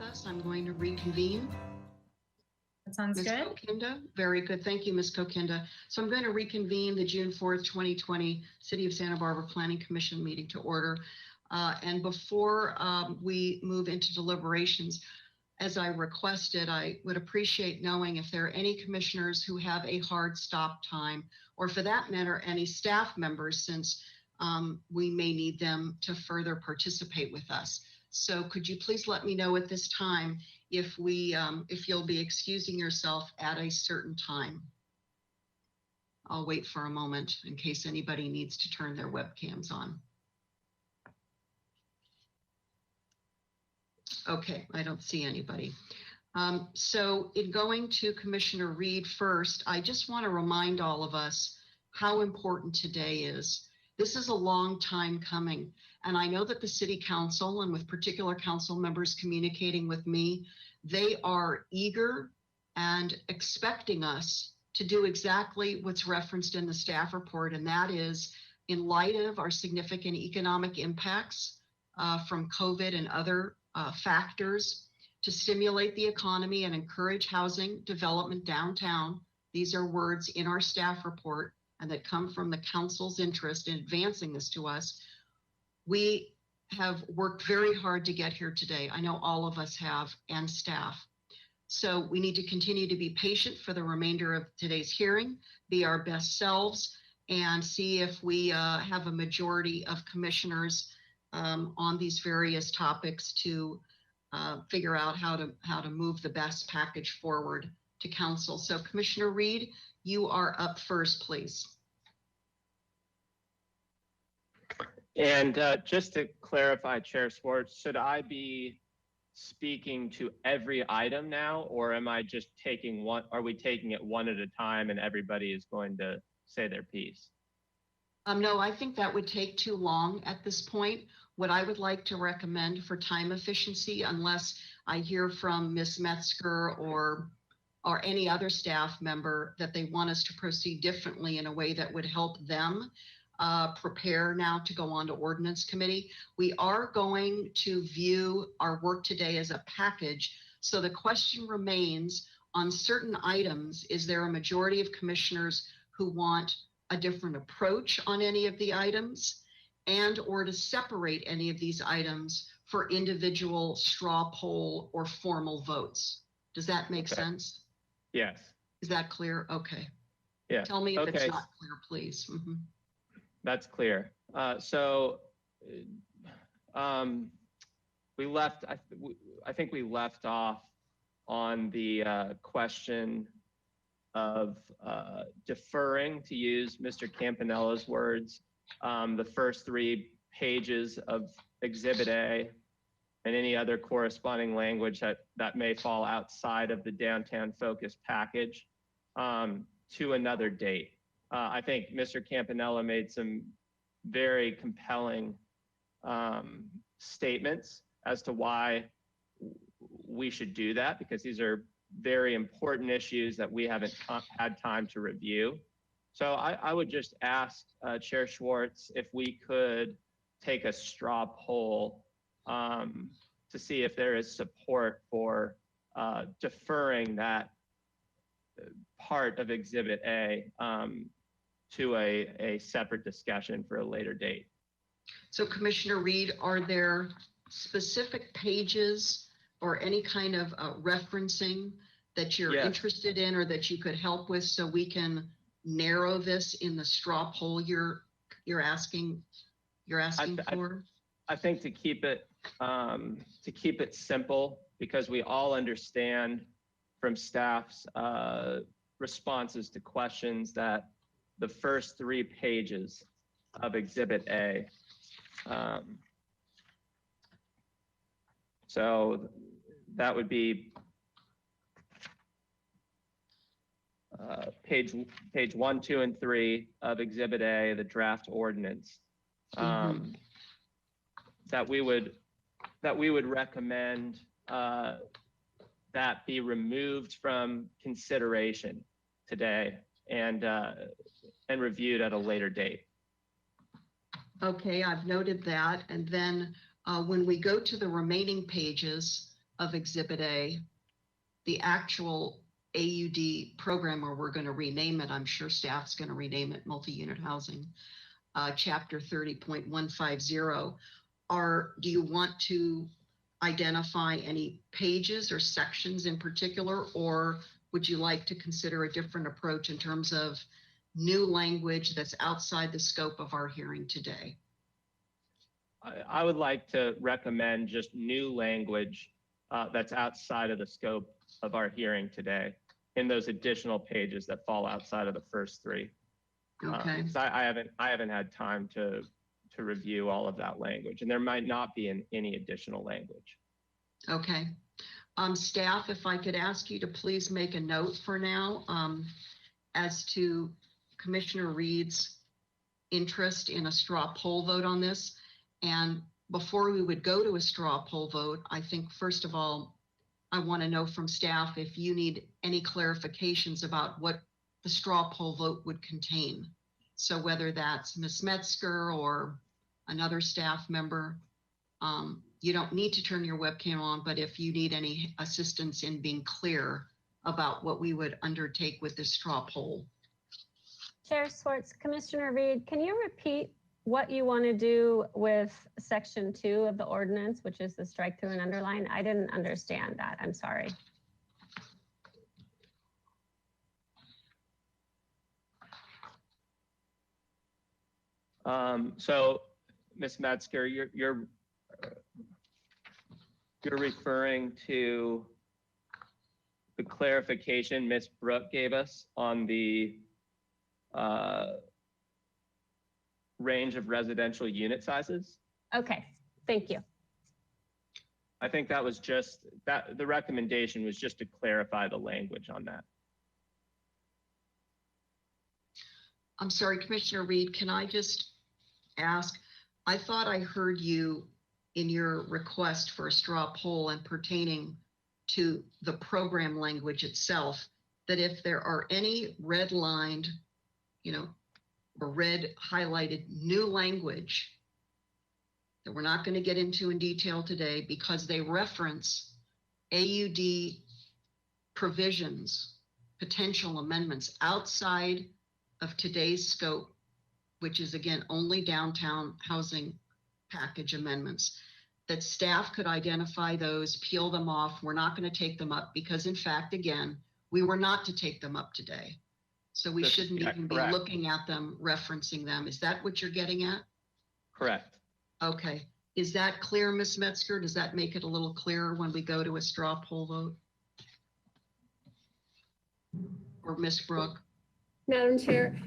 us, I'm going to reconvene. That sounds Ms. good. Kokinda, very good. Thank you, Ms. Kokinda. So I'm going to reconvene the June 4th, 2020 City of Santa Barbara Planning Commission meeting to order. And before we move into deliberations, as I requested, I would appreciate knowing if there are any commissioners who have a hard stop time, or for that matter, any staff members, since we may need them to further participate with us. So could you please let me know at this time if you'll be excusing yourself at a certain time? I'll wait for a moment in case anybody needs to turn their webcams on. Okay, I don't see anybody. So in going to Commissioner Reed first, I just want to remind all of us how important today is. This is a long time coming, and I know that the City Council, and with particular council members communicating with me, they are eager and expecting us to do exactly what's referenced in the staff report, and that is, in light of our significant economic impacts from COVID and other factors, to stimulate the economy and encourage housing development downtown. These are words in our staff report and that come from the council's interest in advancing this to us. We have worked very hard to get here today. I know all of us have, and staff. So we need to continue to be patient for the remainder of today's hearing, be our best selves, and see if we have a majority of commissioners on these various topics to figure out how to move the best package forward to council. So Commissioner Reed, you are up first, please. And just to clarify, Chair Schwartz, should I be speaking to every item now, or am I just taking one? Are we taking it one at a time and everybody is going to say their piece? No, I think that would take too long at this point. What I would like to recommend for time efficiency, unless I hear from Ms. Metzger or any other staff member that they want us to proceed differently in a way that would help them prepare now to go on to ordinance committee. We are going to view our work today as a package. So the question remains on certain items, is there a majority of commissioners who want a different approach on any of the items, and or to separate any of these items for individual straw poll or formal votes? Does that make sense? Yes. Is that clear? Okay. Yeah. Tell me if Okay. it's not clear, please. Mhm. That's clear. We left, I think we left off on the question of deferring, to use Mr. Campanella's words, the first 3 pages of Exhibit A and any other corresponding language that may fall outside of the downtown focus package to another date. I think Mr. Campanella made some very compelling statements as to why we should do that, because these are very important issues that we haven't had time to review. So I would just ask Chair Schwartz if we could take a straw poll to see if there is support for deferring that part of Exhibit A to a separate discussion for a later date. So Commissioner Reed, are there specific pages or any kind of referencing that you're interested in or that you could help with so we can narrow this in the straw poll you're asking for? I think to keep it simple, because we all understand from staff's responses to questions that the first 3 pages of Exhibit A. So that would be page 1, 2, and 3 of Exhibit A, the draft ordinance. That we would recommend that be removed from consideration today and reviewed at a later date. Okay, I've noted that. And then when we go to the remaining pages, of Exhibit A, the actual AUD program, or we're going to rename it, I'm sure staff's going to rename it multi-unit housing, chapter 30.150, do you want to identify any pages or sections in particular, or would you like to consider a different approach in terms of new language that's outside the scope of our hearing today? I would like to recommend just new language that's outside of the scope of our hearing today in those additional pages that fall outside of the first three. Okay. 'Cause I haven't had time to review all of that language, and there might not be any additional language. Okay. Staff, if I could ask you to please make a note for now as to Commissioner Reed's interest in a straw poll vote on this. And before we would go to a straw poll vote, I think, first of all, I want to know from staff if you need any clarifications about what the straw poll vote would contain. So whether that's Ms. Metzger or another staff member, you don't need to turn your webcam on, but if you need any assistance in being clear about what we would undertake with this straw poll. Chair Swartz, Commissioner Reed, can you repeat what you want to do with section 2 of the ordinance, which is the strike through and underline? I didn't understand that. I'm sorry. So, Ms. Metzger, you're referring to the clarification Ms. Brooke gave us on the range of residential unit sizes? Okay, thank you. I think that was just that the recommendation was just to clarify the language on that. I'm sorry, Commissioner Reed, can I just ask, I thought I heard you in your request for a straw poll and pertaining to the program language itself, that if there are any redlined, or red highlighted new language that we're not going to get into in detail today because they reference AUD provisions, potential amendments outside of today's scope, which is again only downtown housing package amendments, that staff could identify those, peel them off. We're not going to take them up because in fact, again, we were not to take them up today. So we shouldn't even be looking at them, referencing them. Is that what you're getting at? Correct. Okay. Is that clear, Ms. Metzger? Does that make it a little clearer when we go to a straw poll vote? Or Ms. Brooke? Madam Chair,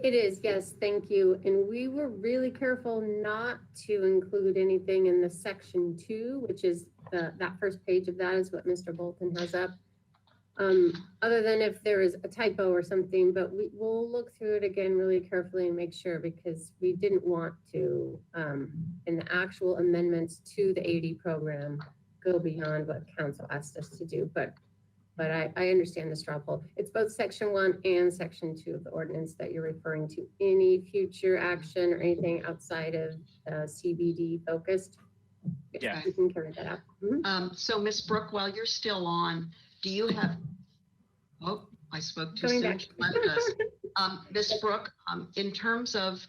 it is, yes, thank you. And we were really careful not to include anything in the section 2, which is that first page of that is what Mr. Bolton has up. Other than if there is a typo or something, but we'll look through it again really carefully and make sure, because we didn't want to, in the actual amendments to the AD program, go beyond what council asked us to do. But I understand the straw poll. It's both section 1 and section 2 of the ordinance that you're referring to. Any future action or anything outside of CBD focused, yeah, we can carry that out. So Ms. Brooke, while you're still on, do you have, oh, I spoke too soon. She left us. Ms. Brooke, in terms of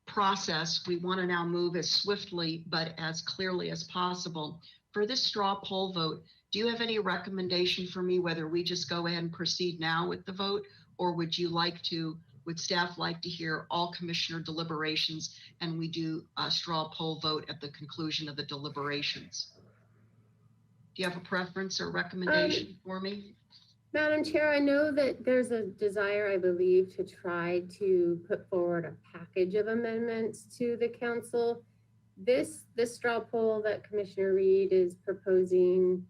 process, we want to now move as swiftly but as clearly as possible. For this straw poll vote, do you have any recommendation for me whether we just go ahead and proceed now with the vote, or would staff like to hear all commissioner deliberations and we do a straw poll vote at the conclusion of the deliberations? Do you have a preference or recommendation for me? Madam Chair, I know that there's a desire, I believe, to try to put forward a package of amendments to the council. This straw poll that Commissioner Reed is proposing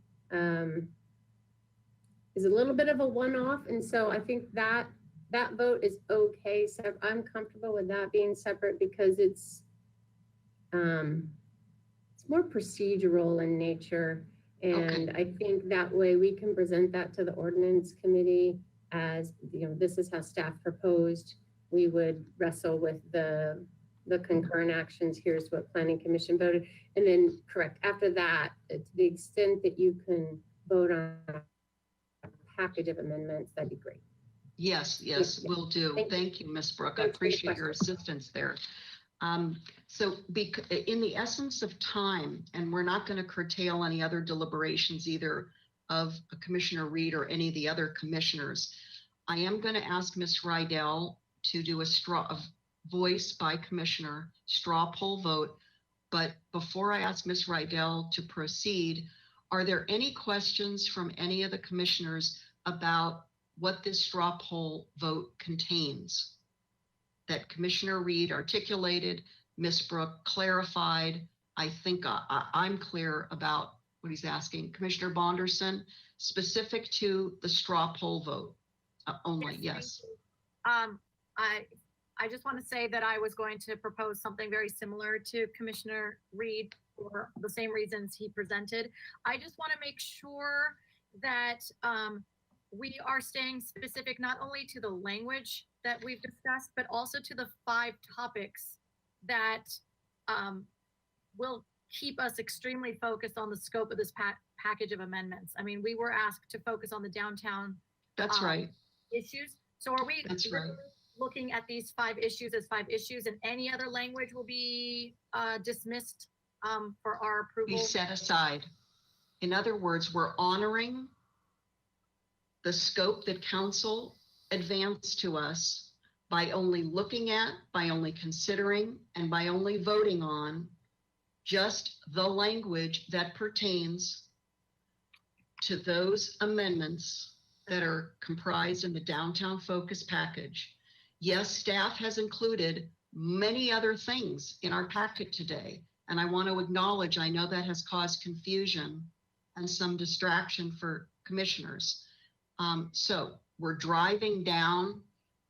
is a little bit of a one-off, and so I think that vote is okay. So I'm comfortable with that being separate because it's more procedural in nature. And I think that way we can present that to the ordinance committee as, this is how staff proposed. We would wrestle with the the concurrent actions, here's what planning commission voted. And then, correct, after that, to the extent that you can vote on a package of amendments, that'd be great. Yes, yes, will do. Thank you, Ms. Brooke. I Thanks for the appreciate your assistance there. So in the essence of time, and we're not going to curtail any other deliberations either of Commissioner Reed or any of the other commissioners, I am going to ask Ms. Rydell to do a voice by commissioner straw poll vote. But before I ask Ms. Rydell to proceed, are there any questions from any of the commissioners about what this straw poll vote contains that Commissioner Reed articulated, Ms. Brooke clarified? I think I'm clear about what he's asking. Commissioner Bonderson, specific to the straw poll vote only, yes. I just want to say that I was going to propose something very similar to Commissioner Reed for the same reasons he presented. I just want to make sure that we are staying specific not only to the language that we've discussed, but also to the 5 topics that will keep us extremely focused on the scope of this package of amendments. I mean, we were asked to focus on the downtown That's right. issues. So are we That's right. looking at these 5 issues as 5 issues, and any other language will be dismissed for our approval? Be set aside. In other words, we're honoring the scope that council advanced to us by only looking at, by only considering, and by only voting on just the language that pertains to those amendments that are comprised in the downtown focus package. Yes, staff has included many other things in our packet today, and I want to acknowledge, I know that has caused confusion and some distraction for commissioners. So we're driving down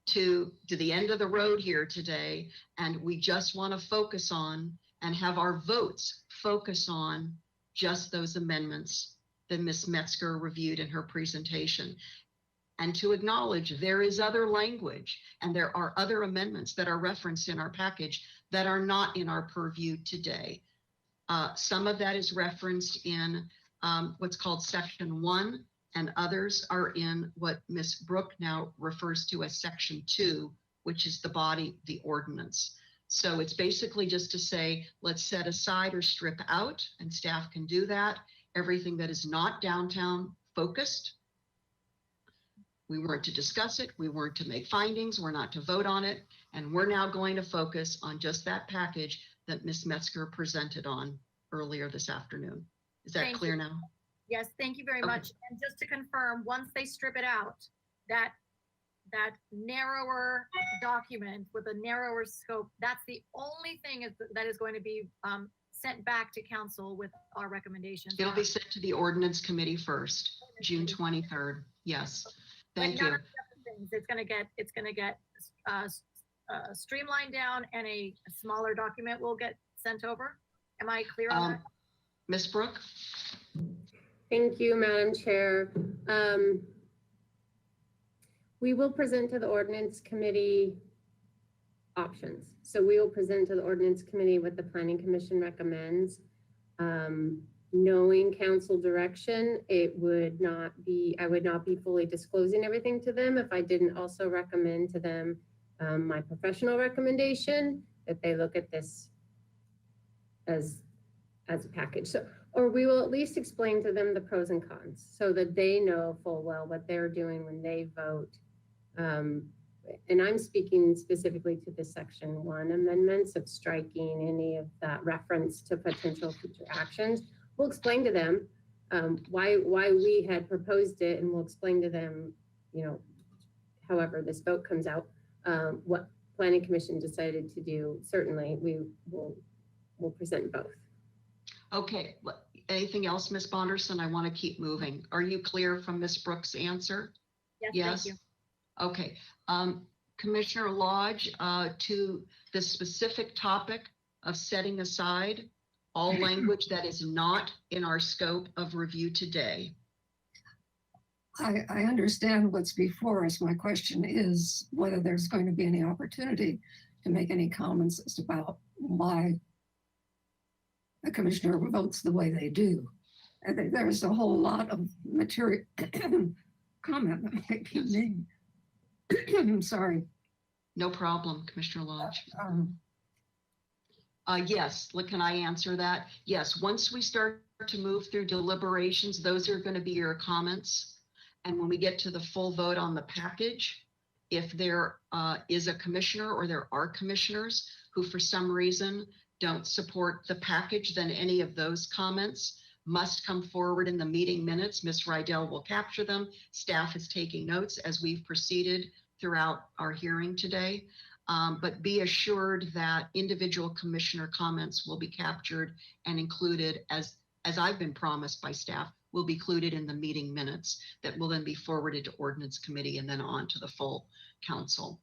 to the end of the road here today, and we just want to focus on and have our votes focus on just those amendments that Ms. Metzger reviewed in her presentation. And to acknowledge there is other language and there are other amendments that are referenced in our package that are not in our purview today. Some of that is referenced in what's called section 1, and others are in what Ms. Brooke now refers to as section 2, which is the body, the ordinance. So it's basically just to say, let's set aside or strip out, and staff can do that, everything that is not downtown focused. We weren't to discuss it, we weren't to make findings, we're not to vote on it, and we're now going to focus on just that package that Ms. Metzger presented on earlier this afternoon. Is that Thank clear you. now? Yes, thank you very Okay. much. And just to confirm, once they strip it out, that narrower document with a narrower scope, that's the only thing that is going to be sent back to council with our recommendations. It'll be sent to the ordinance committee first, June 23rd. Yes, thank But none you. of the other things, it's gonna get streamlined down, and a smaller document will get sent over. Am I clear on that? Ms. Brooke? Thank you, Madam Chair. We will present to the ordinance committee options. So we will present to the ordinance committee what the planning commission recommends. Knowing council direction, I would not be fully disclosing everything to them if I didn't also recommend to them my professional recommendation that they look at this as a package. So, or we will at least explain to them the pros and cons so that they know full well what they're doing when they vote. And I'm speaking specifically to the section 1 amendments of striking any of that reference to potential future actions. We'll explain to them why we had proposed it, and we'll explain to them, however this vote comes out, what planning commission decided to do. Certainly, we'll present both. Okay, anything else, Ms. Bonderson? I want to keep moving. Are you clear from Ms. Brooks' answer? Yes, thank you. Okay, Commissioner Lodge, to the specific topic of setting aside all language that is not in our scope of review today. I understand what's before us. My question is whether there's going to be any opportunity to make any comments as about why the commissioner votes the way they do. I think there's a whole lot of material comment that might be made. I'm sorry. No problem, Commissioner Lodge. Yes, can I answer that? Yes, once we start to move through deliberations, those are going to be your comments. And when we get to the full vote on the package, if there is a commissioner or there are commissioners who for some reason don't support the package, then any of those comments must come forward in the meeting minutes. Ms. Rydell will capture them. Staff is taking notes as we've proceeded throughout our hearing today. But be assured that individual commissioner comments will be captured and included as I've been promised by staff, will be included in the meeting minutes that will then be forwarded to ordinance committee and then on to the full council.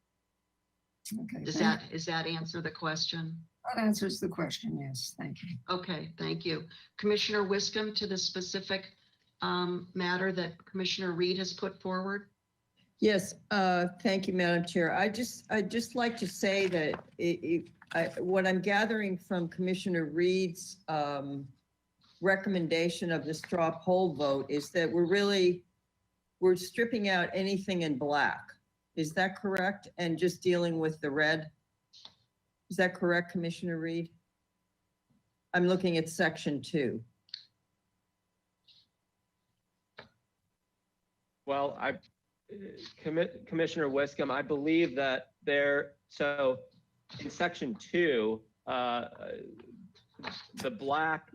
Okay. Does that answer the question? That answers the question, yes, thank you. Okay, thank you. Commissioner Wiscombe, to the specific matter that Commissioner Reed has put forward. Yes, thank you, Madam Chair. I'd just like to say that what I'm gathering from Commissioner Reed's recommendation of the straw poll vote is that we're stripping out anything in black. Is that correct? And just dealing with the red? Is that correct, Commissioner Reed? I'm looking at section 2. Well, Commissioner Wiscombe, I believe that so in section 2, the black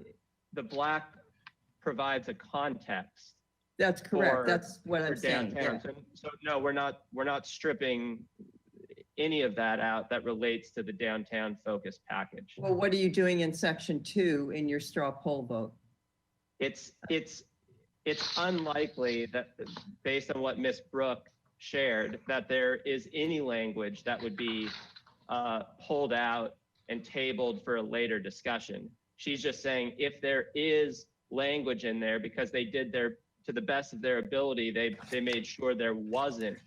provides a context. That's correct. That's what I'm saying. Yeah. So no, we're not stripping any of that out that relates to the downtown focus package. Well, what are you doing in section 2 in your straw poll vote? It's unlikely that, based on what Ms. Brooke shared, that there is any language that would be pulled out and tabled for a later discussion. She's just saying if there is language in there, because they did to the best of their ability, they made sure there wasn't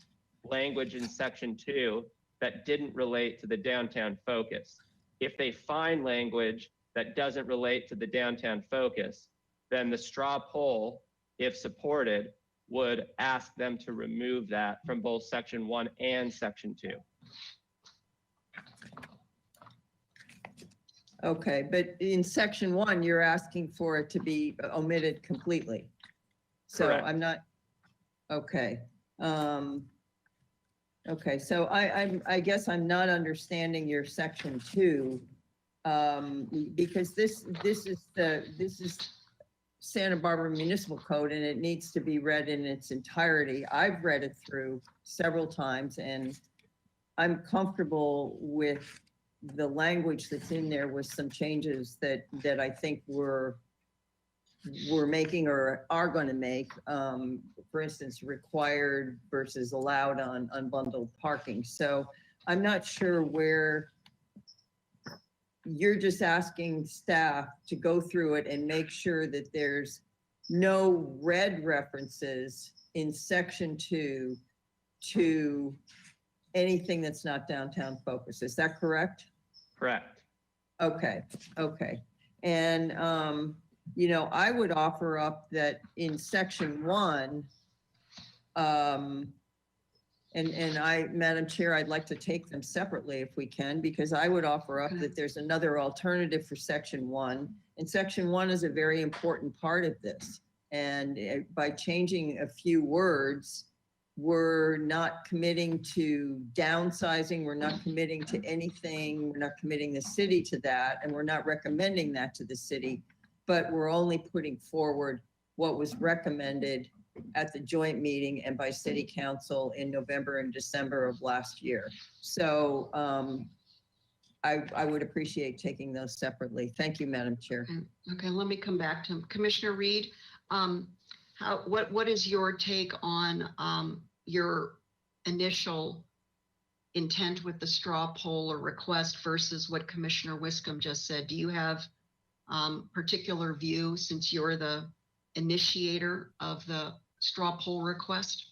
language in section 2 that didn't relate to the downtown focus. If they find language that doesn't relate to the downtown focus, then the straw poll, if supported, would ask them to remove that from both section 1 and section 2. Okay, but in section 1, you're asking for it to be omitted completely. So Correct. I'm not, okay. Okay, so I guess I'm not understanding your section 2, because this is Santa Barbara Municipal Code, and it needs to be read in its entirety. I've read it through several times, and I'm comfortable with the language that's in there with some changes that I think we're making or are going to make. For instance, required versus allowed on unbundled parking. So I'm not sure where you're just asking staff to go through it and make sure that there's no red references in section 2 to anything that's not downtown focus. Is that correct? Correct. Okay, okay. And, I would offer up that in section 1, Madam Chair, I'd like to take them separately if we can, because I would offer up that there's another alternative for section 1. And section 1 is a very important part of this. And by changing a few words, we're not committing to downsizing. We're not committing to anything. We're not committing the city to that. And we're not recommending that to the city, but we're only putting forward what was recommended at the joint meeting and by city council in November and December of last year. So I would appreciate taking those separately. Thank you, Madam Chair. Okay, let me come back to Commissioner Reed. What is your take on your initial intent with the straw poll or request versus what Commissioner Wiscombe just said? Do you have particular view since you're the initiator of the straw poll request?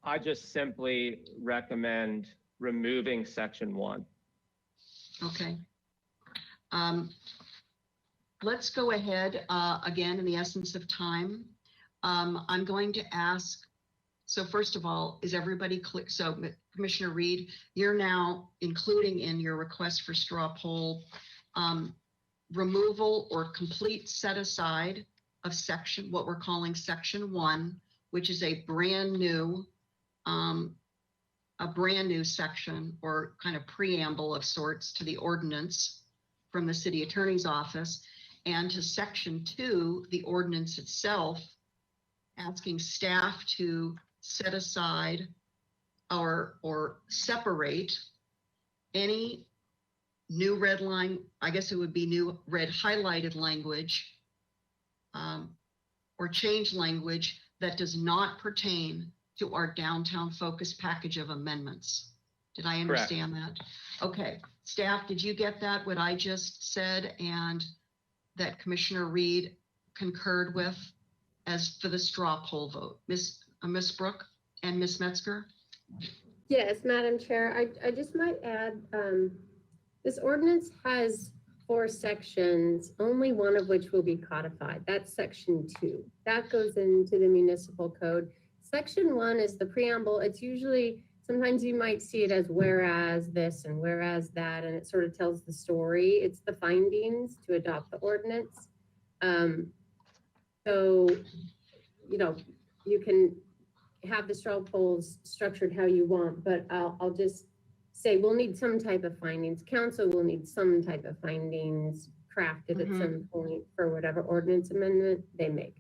I just simply recommend removing section 1. Okay. Let's go ahead, again, in the essence of time. I'm going to ask, so first of all, is everybody clear? So Commissioner Reed, you're now including in your request for straw poll, removal or complete set aside of section, what we're calling section 1, which is a brand new section or kind of preamble of sorts to the ordinance from the city attorney's office, and to section 2, the ordinance itself, asking staff to set aside or separate any new red line, I guess it would be new red highlighted language, or change language that does not pertain to our downtown focus package of amendments. Did I understand that? Okay, staff, did you get that, what I just said, and that Commissioner Reed concurred with as for the straw poll vote? Miss Brooke and Miss Metzger? Yes, Madam Chair, I just might add, this ordinance has 4 sections, only one of which will be codified. That's section 2. That goes into the municipal code. Section 1 is the preamble. It's usually, sometimes you might see it as whereas this and whereas that, and it sort of tells the story. It's the findings to adopt the ordinance. So, you know, you can have the straw polls structured how you want, but I'll just say we'll need some type of findings. Council will need some type of findings crafted at some point for whatever ordinance amendment they make.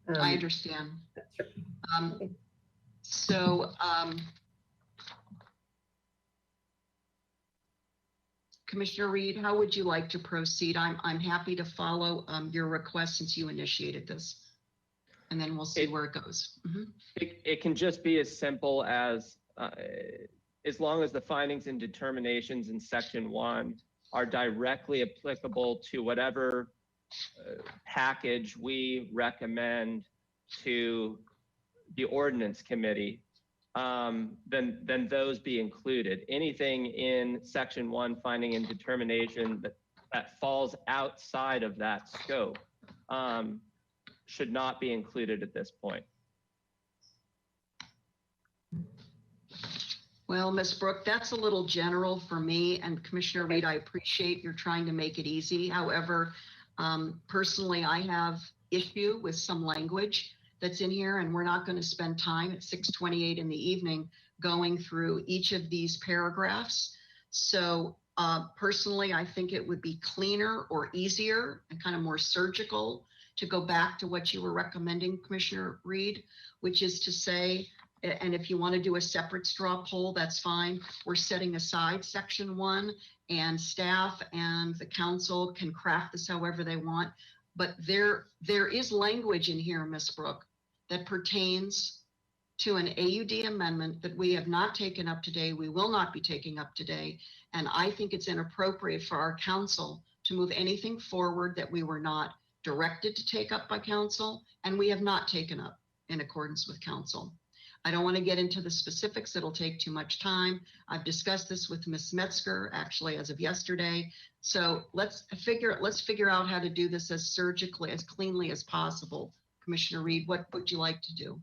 I understand. Sure. Okay. So, Commissioner Reed, how would you like to proceed? I'm happy to follow your request since you initiated this, and then we'll see where it goes. It can just be as simple as long as the findings and determinations in section 1 are directly applicable to whatever package we recommend to the ordinance committee, then those be included. Anything in section 1 finding and determination that falls outside of that scope should not be included at this point. Well, Ms. Brooke, that's a little general for me, and Commissioner Reed, I appreciate you're trying to make it easy. However, personally, I have issue with some language that's in here, and we're not going to spend time at 6:28 in the evening going through each of these paragraphs. So personally, I think it would be cleaner or easier and kind of more surgical to go back to what you were recommending, Commissioner Reed, which is to say, and if you want to do a separate straw poll, that's fine. We're setting aside section 1, and staff and the council can craft this however they want. But there is language in here, Ms. Brooke, that pertains to an AUD amendment that we have not taken up today. We will not be taking up today. And I think it's inappropriate for our council to move anything forward that we were not directed to take up by council, and we have not taken up in accordance with council. I don't want to get into the specifics. It'll take too much time. I've discussed this with Ms. Metzger actually as of yesterday. So let's figure out how to do this as surgically, as cleanly as possible. Commissioner Reed, what would you like to do?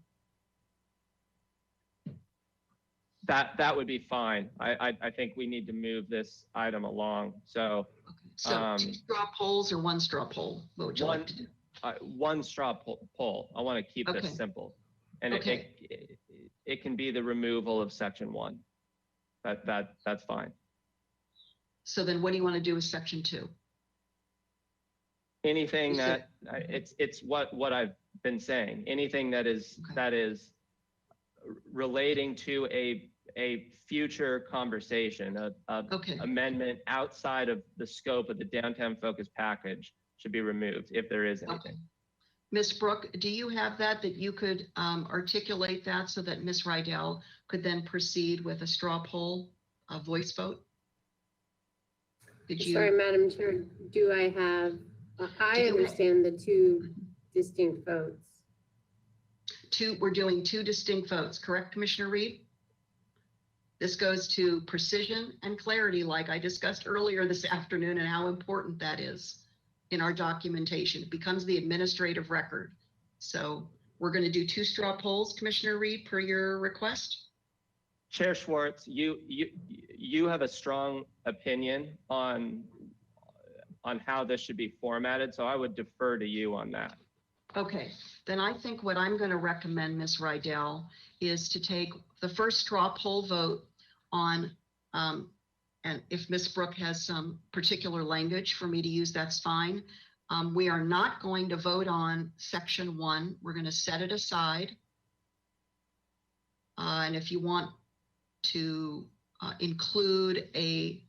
That would be fine. I think we need to move this item along. So, So 2 straw polls or 1 straw poll? What would you like to do? 1 straw poll. I want to keep this simple. And it can be the removal of section 1. That's fine. So then what do you want to do with section 2? Anything that it's what I've been saying. Anything that is relating to a future conversation, a amendment outside of the scope of the downtown focus package should be removed if there is anything. Ms. Brooke, do you have that you could articulate that so that Ms. Rydell could then proceed with a straw poll, a voice vote? Sorry, Madam Chair, do I have, I understand the 2 distinct votes. we're doing two distinct votes, correct, Commissioner Reed? This goes to precision and clarity, like I discussed earlier this afternoon, and how important that is in our documentation. It becomes the administrative record. So we're going to do two straw polls, Commissioner Reed, per your request. Chair Schwartz, you have a strong opinion on how this should be formatted, so I would defer to you on that. Okay, then I think what I'm going to recommend, Ms. Rydell, is to take the first straw poll vote on, and if Ms. Brooke has some particular language for me to use, that's fine. We are not going to vote on section 1. We're going to set it aside. And if you want to include a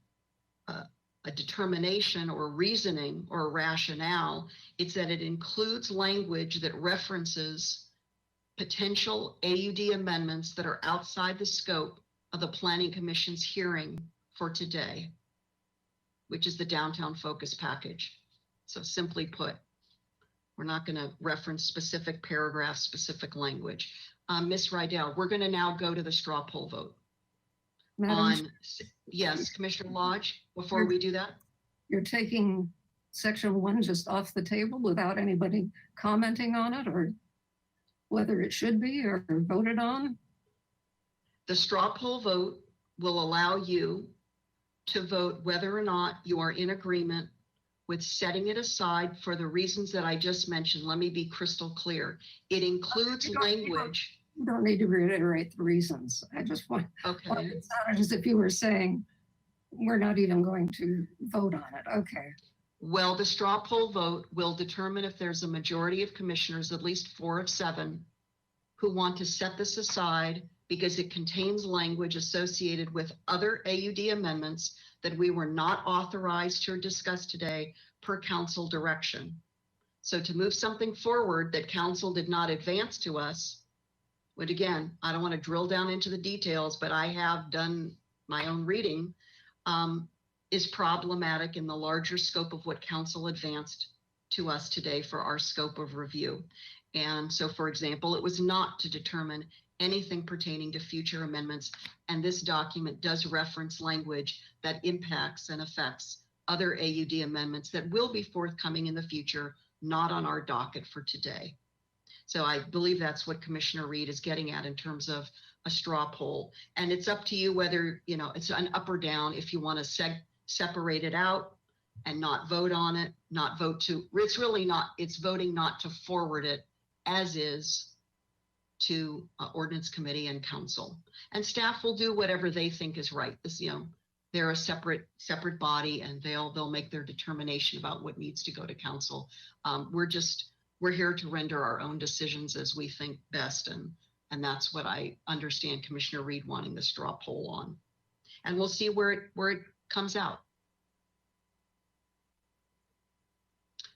determination or reasoning or rationale, it's that it includes language that references potential AUD amendments that are outside the scope of the Planning Commission's hearing for today, which is the downtown focus package. So simply put, we're not going to reference specific paragraphs, specific language. Ms. Rydell, we're going to now go to the straw poll vote. Yes, Commissioner Lodge, before we do that? You're taking section 1 just off the table without anybody commenting on it, or whether it should be or voted on? The straw poll vote will allow you to vote whether or not you are in agreement with setting it aside for the reasons that I just mentioned. Let me be crystal clear. It includes language. You don't need to reiterate the reasons. I just want, Okay. it sounded as if you were saying, we're not even going to vote on it. Okay. Well, the straw poll vote will determine if there's a majority of commissioners, at least 4 of 7, who want to set this aside because it contains language associated with other AUD amendments that we were not authorized to discuss today per council direction. So to move something forward that council did not advance to us, but again, I don't want to drill down into the details, but I have done my own reading, is problematic in the larger scope of what council advanced to us today for our scope of review. And so, for example, it was not to determine anything pertaining to future amendments. And this document does reference language that impacts and affects other AUD amendments that will be forthcoming in the future, not on our docket for today. So I believe that's what Commissioner Reed is getting at in terms of a straw poll. And it's up to you whether, you know, it's an up or down if you want to separate it out and not vote on it, not vote to, it's really not, it's voting not to forward it as is to ordinance committee and council. And staff will do whatever they think is right. This, you know, they're a separate body, and they'll make their determination about what needs to go to council. We're here to render our own decisions as we think best, and that's what I understand Commissioner Reed wanting the straw poll on. And we'll see where it comes out.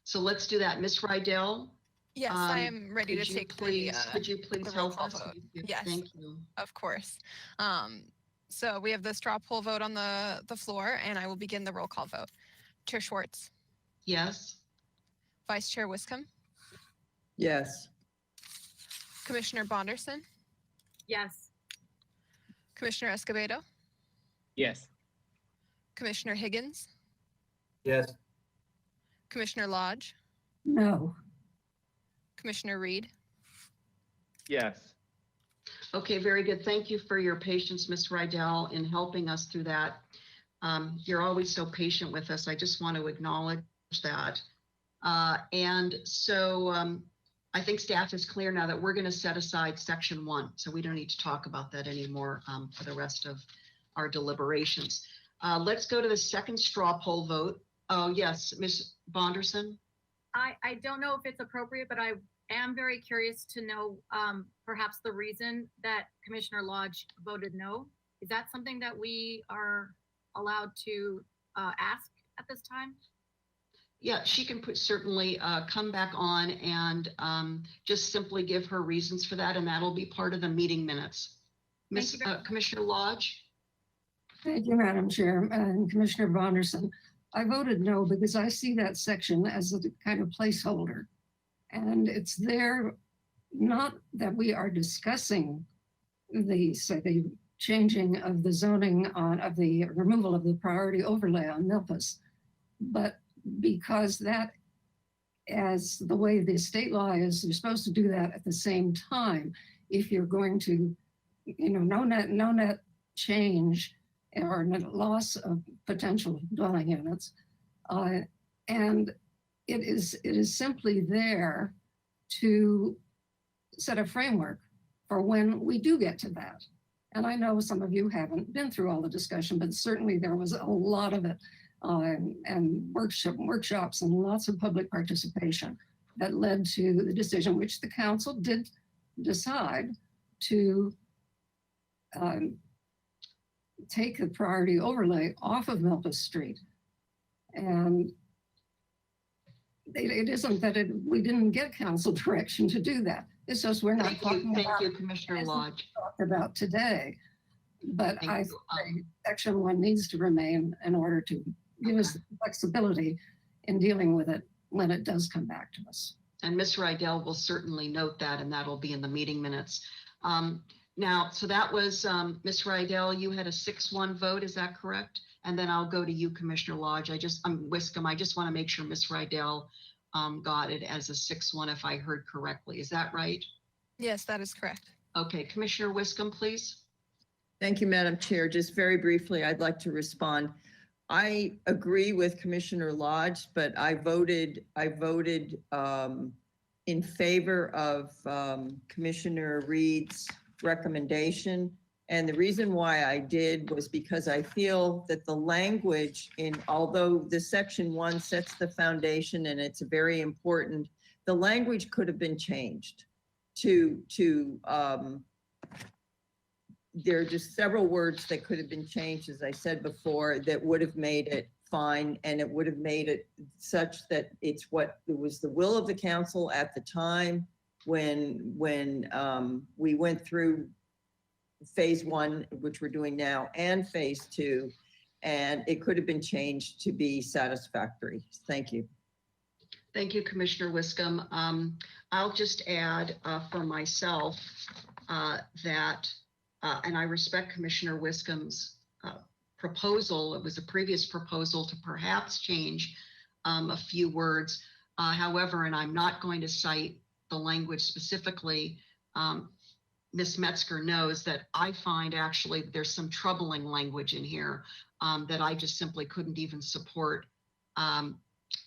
So let's do that. Ms. Rydell. Yes, I am ready to take could you please the roll help call us? vote. Yes, Thank you. of course. So we have the straw poll vote on the floor, and I will begin the roll call vote. Chair Schwartz. Yes. Vice Chair Wiscombe. Yes. Commissioner Bonderson. Yes. Commissioner Escobedo. Yes. Commissioner Higgins. Yes. Commissioner Lodge. No. Commissioner Reed. Yes. Okay, very good. Thank you for your patience, Ms. Rydell, in helping us through that. You're always so patient with us. I just want to acknowledge that. And so I think staff is clear now that we're going to set aside section 1. So we don't need to talk about that anymore for the rest of our deliberations. Let's go to the second straw poll vote. Oh, yes, Ms. Bonderson. I don't know if it's appropriate, but I am very curious to know perhaps the reason that Commissioner Lodge voted no. Is that something that we are allowed to ask at this time? Yeah, she can certainly come back on and just simply give her reasons for that, and that'll be part of the meeting minutes. Commissioner Lodge? Thank you, Madam Chair, and Commissioner Bonderson. I voted no because I see that section as a kind of placeholder. And it's there not that we are discussing the changing of the zoning of the removal of the priority overlay on Milpas, but because that, as the way the state law is, you're supposed to do that at the same time. If you're going to, no net change or net loss of potential dwelling units. And it is simply there to set a framework for when we do get to that. And I know some of you haven't been through all the discussion, but certainly there was a lot of it, and workshops and lots of public participation that led to the decision, which the council did decide to take the priority overlay off of Milpas Street. And it isn't that we didn't get council direction to do that. It's just we're not talking about. Thank you, Commissioner Lodge. Talked about today, but I think section 1 needs to remain in order to give us the flexibility in dealing with it when it does come back to us. And Ms. Rydell will certainly note that, and that'll be in the meeting minutes. Now, so that was Ms. Rydell, you had a 6-1 vote, is that correct? And then I'll go to you, Commissioner Lodge. Wiscombe, I just want to make sure Ms. Rydell got it as a 6-1 if I heard correctly. Is that right? Yes, that is correct. Okay, Commissioner Wiscombe, please. Thank you, Madam Chair. Just very briefly, I'd like to respond. I agree with Commissioner Lodge, but I voted in favor of Commissioner Reed's recommendation. And the reason why I did was because I feel that the language although the section 1 sets the foundation and it's very important, the language could have been changed there are just several words that could have been changed, as I said before, that would have made it fine, and it would have made it such that it was the will of the council at the time when we went through phase 1, which we're doing now, and phase 2, and it could have been changed to be satisfactory. Thank you. Thank you, Commissioner Wiscombe. I'll just add for myself that, and I respect Commissioner Wiscombe's proposal. It was a previous proposal to perhaps change a few words. However, and I'm not going to cite the language specifically, Ms. Metzger knows that I find actually there's some troubling language in here that I just simply couldn't even support.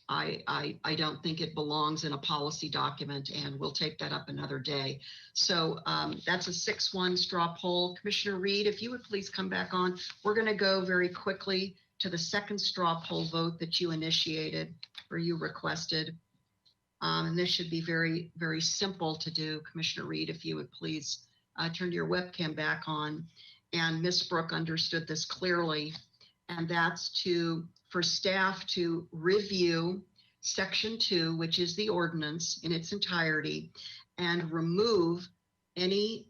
I don't think it belongs in a policy document, and we'll take that up another day. So that's a 6-1 straw poll. Commissioner Reed, if you would please come back on. We're going to go very quickly to the second straw poll vote that you initiated or you requested. And this should be very, very simple to do. Commissioner Reed, if you would please turn your webcam back on. And Ms. Brooke understood this clearly, and that's for staff to review section 2, which is the ordinance in its entirety, and remove any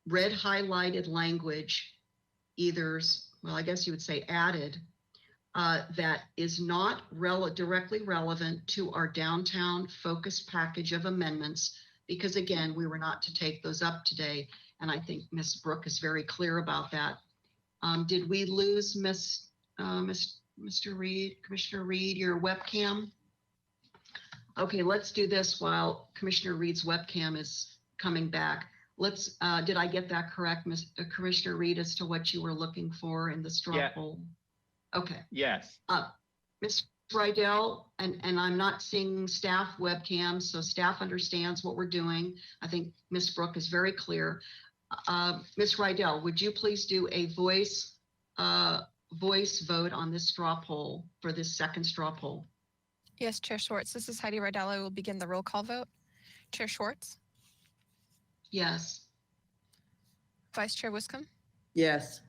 red highlighted language, well, I guess you would say added, that is not directly relevant to our downtown focus package of amendments, because again, we were not to take those up today. And I think Ms. Brooke is very clear about that. Did we lose Mr. Reed, Commissioner Reed, your webcam? Okay, let's do this while Commissioner Reed's webcam is coming back. Did I get that correct, Commissioner Reed, as to what you were looking for in the straw poll? Okay. Yes. Ms. Rydell, and I'm not seeing staff webcams, so staff understands what we're doing. I think Ms. Brooke is very clear. Ms. Rydell, would you please do a voice vote on this straw poll for this second straw poll? Yes, Chair Schwartz, this is Heidi Rydell. I will begin the roll call vote. Chair Schwartz? Yes. Vice Chair Wiscombe? Yes.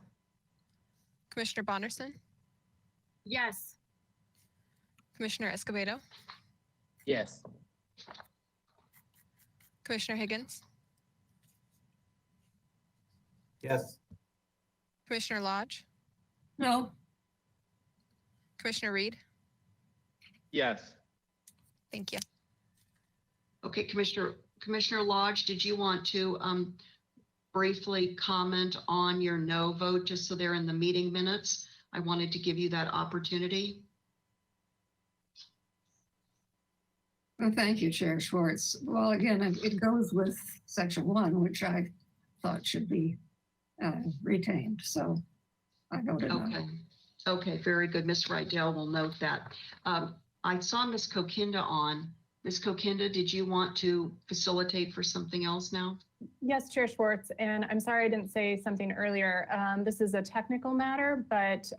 Commissioner Bonderson? Yes. Commissioner Escobedo? Yes. Commissioner Higgins? Yes. Commissioner Lodge? No. Commissioner Reed? Yes. Thank you. Okay, Commissioner Lodge, did you want to briefly comment on your no vote, just so they're in the meeting minutes? I wanted to give you that opportunity. Well, thank you, Chair Schwartz. Well, again, it goes with section 1, which I thought should be retained. So I voted no. Okay. Okay, very good. Ms. Rydell will note that. I saw Ms. Kokinda on. Ms. Kokinda, did you want to facilitate for something else now? Yes, Chair Schwartz, and I'm sorry I didn't say something earlier. This is a technical matter, but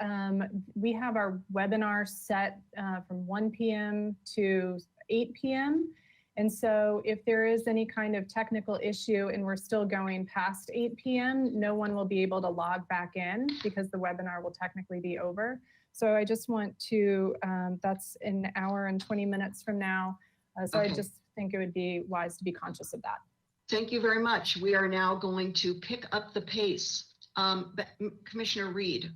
we have our webinar set from 1 p.m. to 8 p.m. And so if there is any kind of technical issue and we're still going past 8 p.m., no one will be able to log back in because the webinar will technically be over. So I just want to, that's an hour and 20 minutes from now. So Okay. I just think it would be wise to be conscious of that. Thank you very much. We are now going to pick up the pace. Commissioner Reed,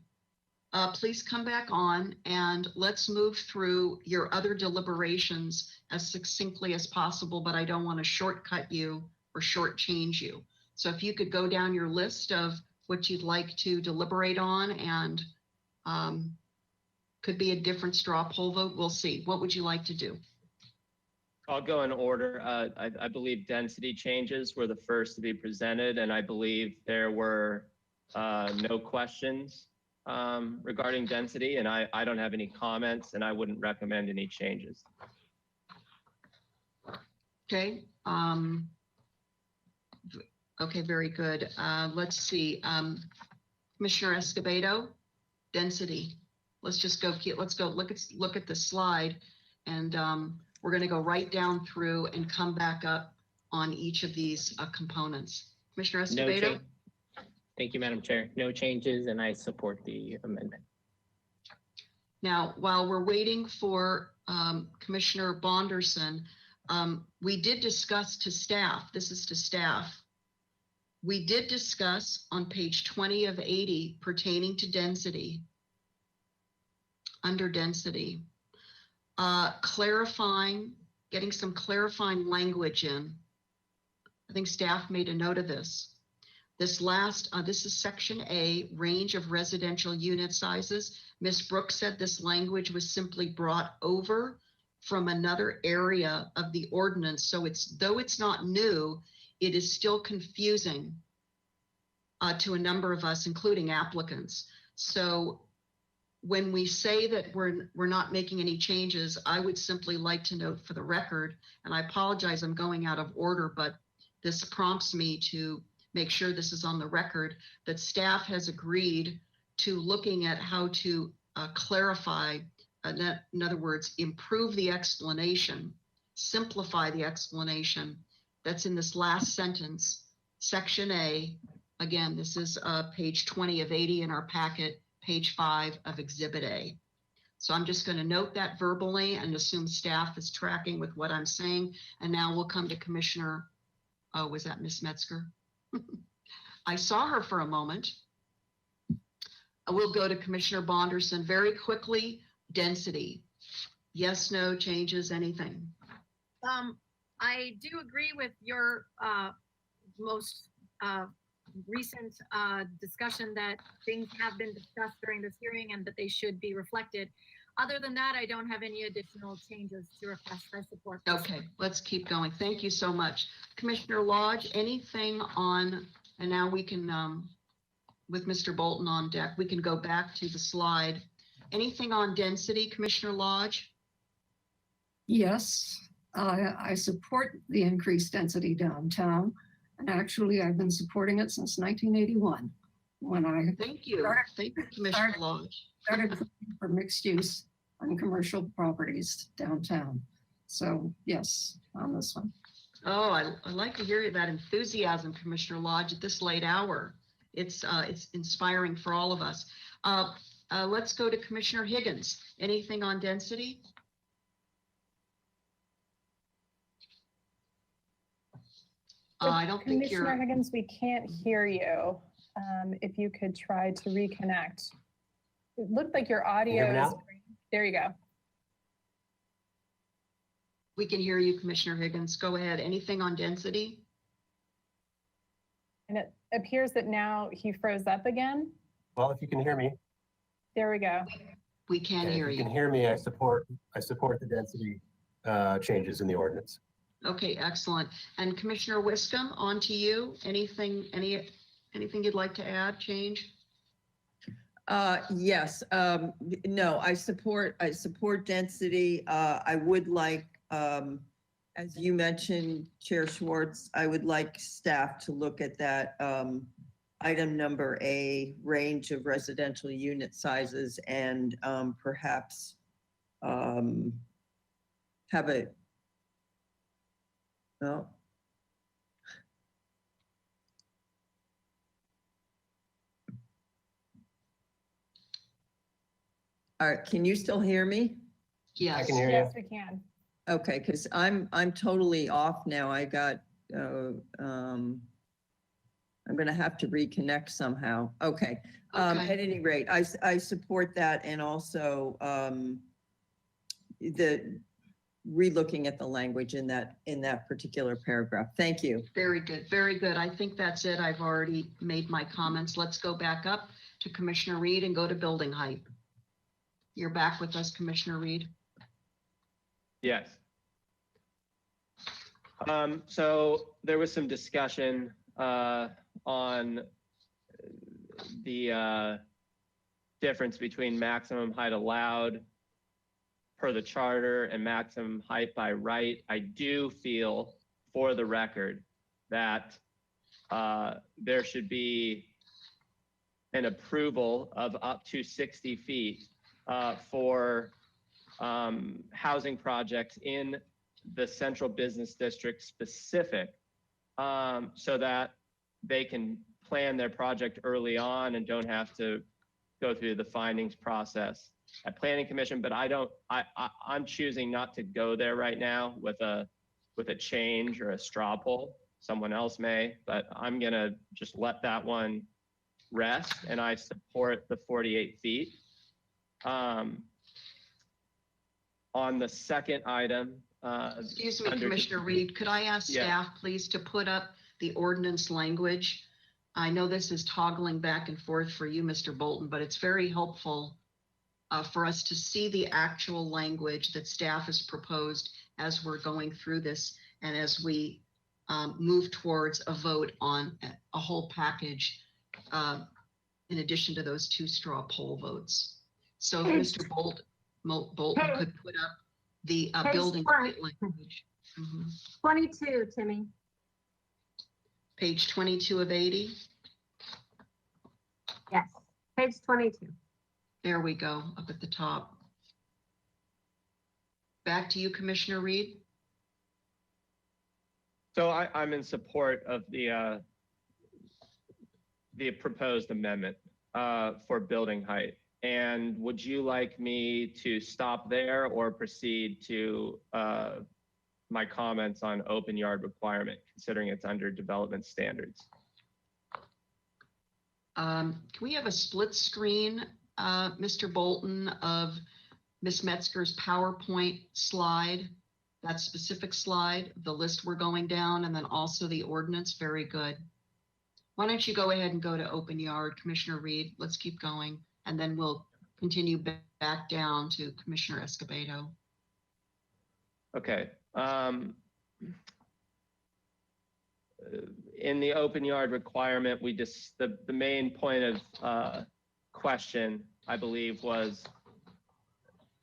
please come back on and let's move through your other deliberations as succinctly as possible, but I don't want to shortcut you or shortchange you. So if you could go down your list of what you'd like to deliberate on, and could be a different straw poll vote, we'll see. What would you like to do? I'll go in order. I believe density changes were the first to be presented, and I believe there were no questions regarding density, and I don't have any comments, and I wouldn't recommend any changes. Okay. Okay, very good. Let's see. Commissioner Escobedo, density. Let's just go. Let's go. Look at the slide, and we're going to go right down through and come back up on each of these components. Commissioner Escobedo. Thank you, Madam Chair. No changes, and I support the amendment. Now, while we're waiting for Commissioner Bonderson, we did discuss to staff, this is to staff, we did discuss on page 20 of 80 pertaining to density, under density, clarifying, getting some clarifying language in. I think staff made a note of this. This last, this is section A, range of residential unit sizes. Ms. Brooks said this language was simply brought over from another area of the ordinance. So though it's not new, it is still confusing to a number of us, including applicants. So when we say that we're not making any changes, I would simply like to note for the record, and I apologize, I'm going out of order, but this prompts me to make sure this is on the record, that staff has agreed to looking at how to clarify, in other words, improve the explanation, simplify the explanation that's in this last sentence, section A. Again, this is page 20 of 80 in our packet, page 5 of Exhibit A. So I'm just going to note that verbally and assume staff is tracking with what I'm saying. And now we'll come to Commissioner, was that Ms. Metzger? I saw her for a moment. We'll go to Commissioner Bonderson very quickly. Density. Yes, no changes, anything? I do agree with your most recent discussion that things have been discussed during this hearing and that they should be reflected. Other than that, I don't have any additional changes to request. I support this. Okay, let's keep going. Thank you so much. Commissioner Lodge, anything on, and now we can, with Mr. Bolton on deck, we can go back to the slide. Anything on density, Commissioner Lodge? Yes, I support the increased density downtown. And actually, I've been supporting it since 1981 when I Thank you. Thank you, Commissioner Lodge. Started for mixed use on commercial properties downtown. So yes, on this one. Oh, I like to hear that enthusiasm, Commissioner Lodge, at this late hour. It's inspiring for all of us. Let's go to Commissioner Higgins. Anything on density? I don't think you're. Commissioner Higgins, we can't hear you. If you could try to reconnect. It looked like your audio is. There you go. We can hear you, Commissioner Higgins. Go ahead. Anything on density? And it appears that now he froze up again. Well, if you can hear me. There we go. We can Okay, hear if you can you. hear me, I support the density changes in the ordinance. Okay, excellent. And Commissioner Wiscombe, on to you. Anything you'd like to add, change? Yes, no, I support density. I would like, as you mentioned, Chair Schwartz, I would like staff to look at that item number A, range of residential unit sizes, and perhaps have a, no. All right, can you still hear me? Yes. I can hear you. Yes, we can. Okay, because I'm totally off now. I got I'm gonna have to reconnect somehow. Okay. Okay. At any rate, I support that, and also the relooking at the language in that particular paragraph. Thank you. Very good, very good. I think that's it. I've already made my comments. Let's go back up to Commissioner Reed and go to building height. You're back with us, Commissioner Reed. Yes. So there was some discussion on the difference between maximum height allowed per the charter and maximum height by right. I do feel, for the record, that there should be an approval of up to 60 feet for housing projects in the central business district specific, so that they can plan their project early on and don't have to go through the findings process at Planning Commission. But I'm choosing not to go there right now with a change or a straw poll. Someone else may, but I'm gonna just let that one rest, and I support the 48 feet. On the second item, Excuse me, under- Commissioner Reed, could I ask Yeah. staff, please, to put up the ordinance language? I know this is toggling back and forth for you, Mr. Bolton, but it's very helpful for us to see the actual language that staff has proposed as we're going through this and as we move towards a vote on a whole package in addition to those 2 straw poll votes. So if Mr. Bolton could put up the Page building 20. height language. Mhm. 22, Timmy. Page 22 of 80. Yes, page 22. There we go, up at the top. Back to you, Commissioner Reed. So I'm in support of the proposed amendment for building height. And would you like me to stop there or proceed to my comments on open yard requirement, considering it's under development standards? Can we have a split screen, Mr. Bolton, of Ms. Metzger's PowerPoint slide, that specific slide, the list we're going down, and then also the ordinance? Very good. Why don't you go ahead and go to open yard, Commissioner Reed? Let's keep going, and then we'll continue back down to Commissioner Escobedo. Okay. In the open yard requirement, the main point of question, I believe, was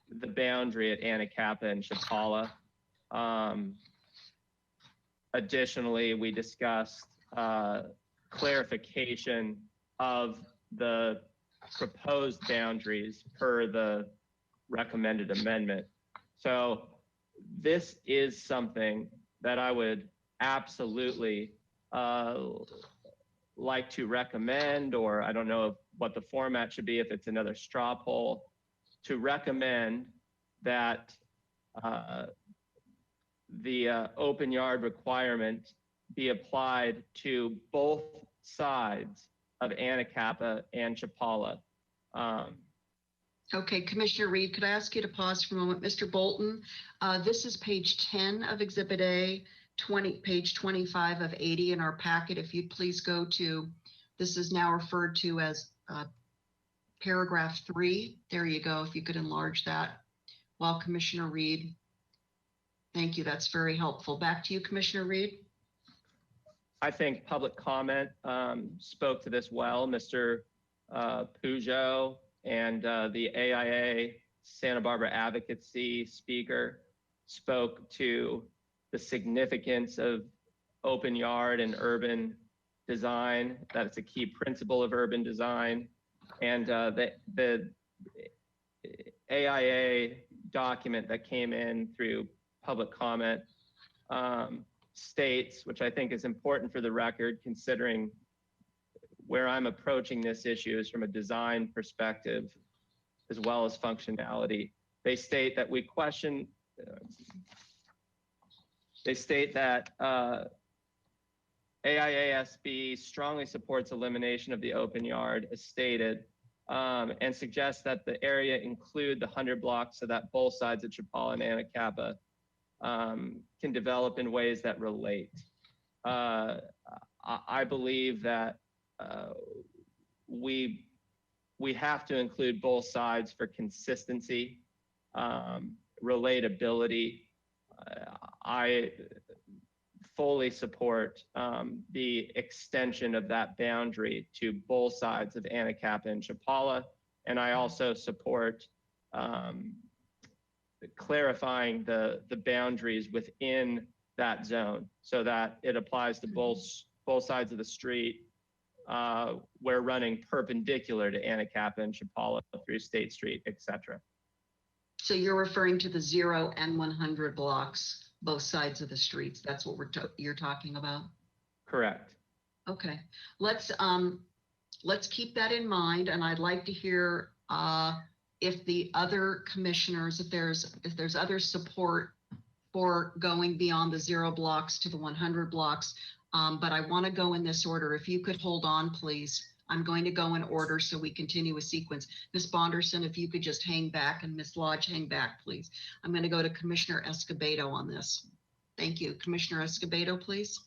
the boundary at Anacapa and Chapala. Additionally, we discussed clarification of the proposed boundaries per the recommended amendment. So this is something that I would absolutely like to recommend, or I don't know what the format should be, if it's another straw poll, to recommend that the open yard requirement be applied to both sides of Anacapa and Chapala. Okay, Commissioner Reed, could I ask you to pause for a moment? Mr. Bolton, this is page 10 of Exhibit A, page 25 of 80 in our packet. If you'd please go to, this is now referred to as paragraph 3. There you go. If you could enlarge that while Commissioner Reed. Thank you. That's very helpful. Back to you, Commissioner Reed. I think public comment spoke to this well. Mr. Peugeot and the AIA Santa Barbara advocacy speaker spoke to the significance of open yard and urban design, that it's a key principle of urban design. And the AIA document that came in through public comment states, which I think is important for the record, considering where I'm approaching this issue is from a design perspective as well as functionality. They state that we question, they state that AIASB strongly supports elimination of the open yard as stated, and suggests that the area include the 100 blocks so that both sides of Chapala and Anacapa can develop in ways that relate. I believe that we have to include both sides for consistency, relatability. I fully support the extension of that boundary to both sides of Anacapa and Chapala, and I also support clarifying the boundaries within that zone so that it applies to both sides of the street. We're running perpendicular to Anacapa and Chapala through State Street, etc. So you're referring to the 0 and 100 blocks, both sides of the streets. That's what you're talking about? Correct. Okay, let's keep that in mind, and I'd like to hear if the other commissioners, if there's other support for going beyond the 0 blocks to the 100 blocks. But I want to go in this order. If you could hold on, please. I'm going to go in order so we continue a sequence. Ms. Bonderson, if you could just hang back, and Ms. Lodge, hang back, please. I'm going to go to Commissioner Escobedo on this. Thank you. Commissioner Escobedo, please.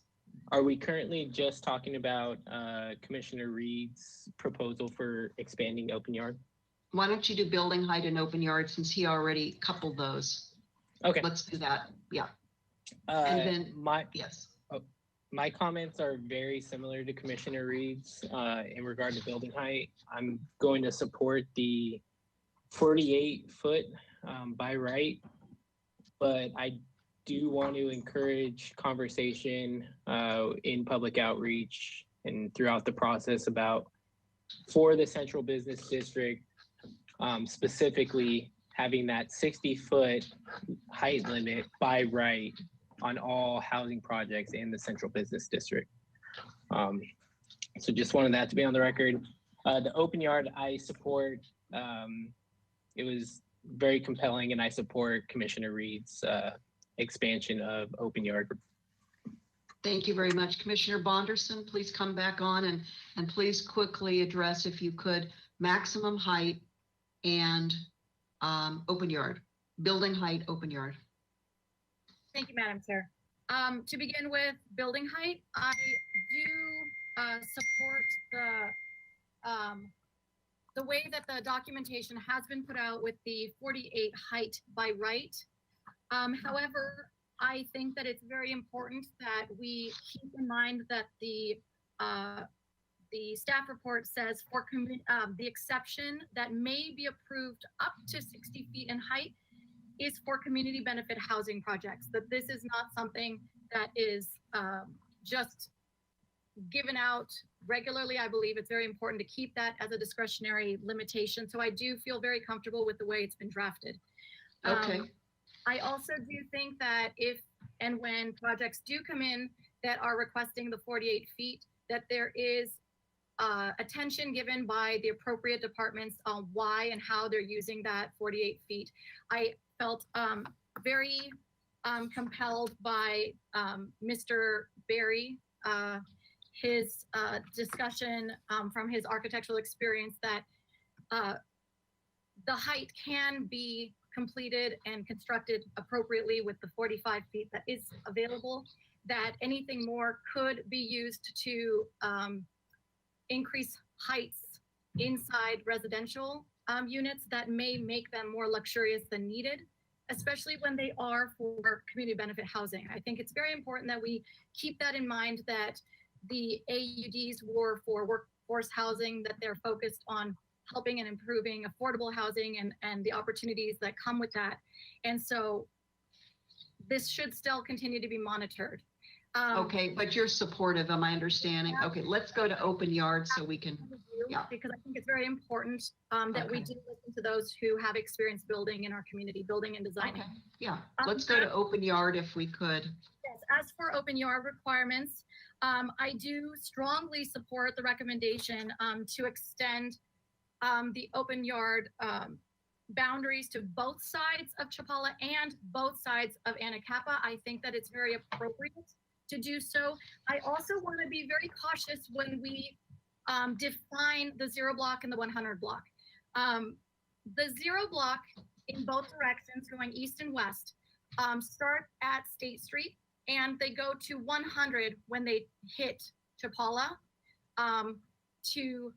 Are we currently just talking about Commissioner Reed's proposal for expanding open yard? Why don't you do building height and open yard since he already coupled those? Okay. Let's do that. Yeah. And then, yes. My comments are very similar to Commissioner Reed's in regard to building height. I'm going to support the 48-foot by right, but I do want to encourage conversation in public outreach and throughout the process about, for the Central Business District, specifically having that 60-foot height limit by right on all housing projects in the Central Business District. So just wanted that to be on the record. The open yard, I support. It was very compelling, and I support Commissioner Reed's expansion of open yard. Thank you very much. Commissioner Bonderson, please come back on and please quickly address, if you could, maximum height and open yard, building height, open yard. Thank you, Madam Chair. To begin with, building height, I do support the way that the documentation has been put out with the 48 height by right. However, I think that it's very important that we keep in mind that the staff report says for the exception that may be approved up to 60 feet in height is for community benefit housing projects, that this is not something that is just given out regularly. I believe it's very important to keep that as a discretionary limitation. So I do feel very comfortable with the way it's been drafted. Okay. I also do think that if and when projects do come in that are requesting the 48 feet, that there is attention given by the appropriate departments on why and how they're using that 48 feet. I felt very compelled by Mr. Berry, his discussion from his architectural experience that the height can be completed and constructed appropriately with the 45 feet that is available, that anything more could be used to increase heights inside residential units that may make them more luxurious than needed, especially when they are for community benefit housing. I think it's very important that we keep that in mind, that the AUDs were for workforce housing, that they're focused on helping and improving affordable housing and the opportunities that come with that. And so this should still continue to be monitored. Okay, but you're supportive, am I understanding? Okay, let's go to open yard so we can, yeah. Because I think it's very important that we Okay. do listen to those who have experience building in our community, building and designing. Okay, yeah, let's go to open yard if we could. Yes, as for open yard requirements, I do strongly support the recommendation to extend the open yard boundaries to both sides of Chapala and both sides of Anacapa. I think that it's very appropriate to do so. I also want to be very cautious when we define the 0 block and the 100 block. The 0 block in both directions, going east and west, start at State Street and they go to 100 when they hit Chapala to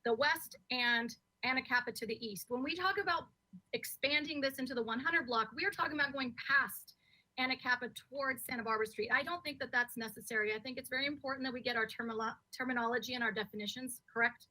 the west and Anacapa to the east. When we talk about expanding this into the 100 block, we are talking about going past Anacapa towards Santa Barbara Street. I don't think that that's necessary. I think it's very important that we get our terminology and our definitions correct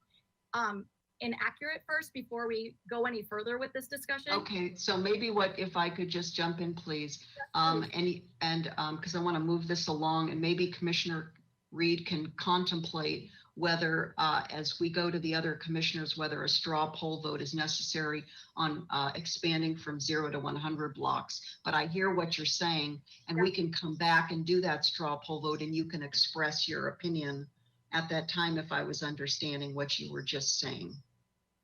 and accurate first before we go any further with this discussion. Okay, so maybe if I could just jump in, please. Because I want to move this along, and maybe Commissioner Reed can contemplate whether, as we go to the other commissioners, whether a straw poll vote is necessary on expanding from 0 to 100 blocks. But I hear what you're saying, and we can come back and do that straw poll vote, and you can express your opinion at that time if I was understanding what you were just saying.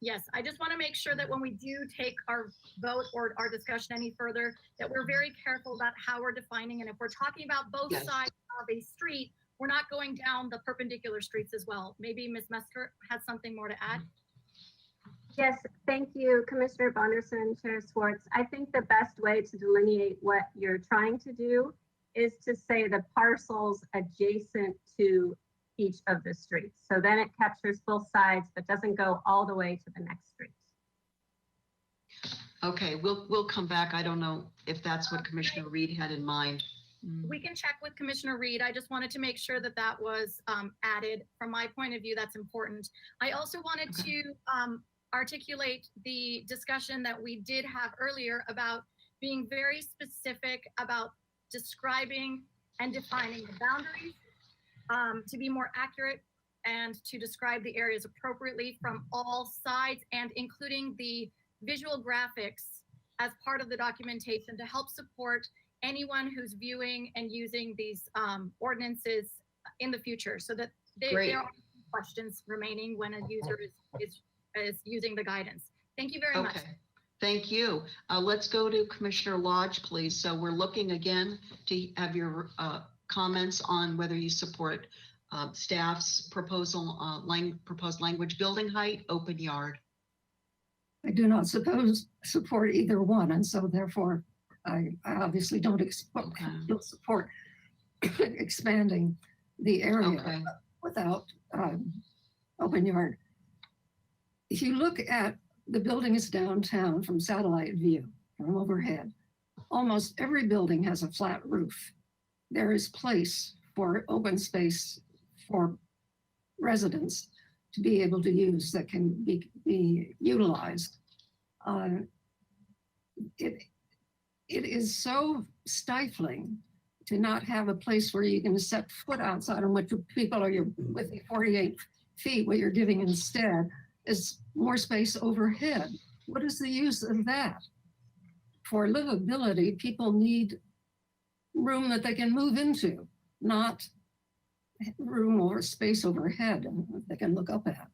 Yes, I just want to make sure that when we do take our vote or our discussion any further, that we're very careful about how we're defining. And if we're talking about both Yes. sides of a street, we're not going down the perpendicular streets as well. Maybe Ms. Mesker has something more to add. Yes, thank you, Commissioner Bonderson, Chair Swartz. I think the best way to delineate what you're trying to do is to say the parcels adjacent to each of the streets. So then it captures both sides, but doesn't go all the way to the next street. Okay, we'll come back. I don't know if that's what Commissioner Reed had in mind. We can check with Commissioner Reed. I just wanted to make sure that that was added. From my point of view, that's important. I also wanted to articulate the discussion that we did have earlier about being very specific about describing and defining the boundaries to be more accurate and to describe the areas appropriately from all sides, and including the visual graphics as part of the documentation to help support anyone who's viewing and using these ordinances in the future, so that there are questions remaining when a user is using the guidance. Thank you very much. Okay, thank you. Let's go to Commissioner Lodge, please. So we're looking again to have your comments on whether you support staff's proposal, proposed language, building height, open yard. I do not support either one, and so therefore I obviously don't support expanding the area without open yard. If you look at the buildings downtown from satellite view, from overhead, almost every building has a flat roof. There is place for open space for residents to be able to use that can be utilized. It is so stifling to not have a place where you can set foot outside on what people are with the 48 feet. What you're giving instead is more space overhead. What is the use of that? For livability, people need room that they can move into, not room or space overhead they can look up at.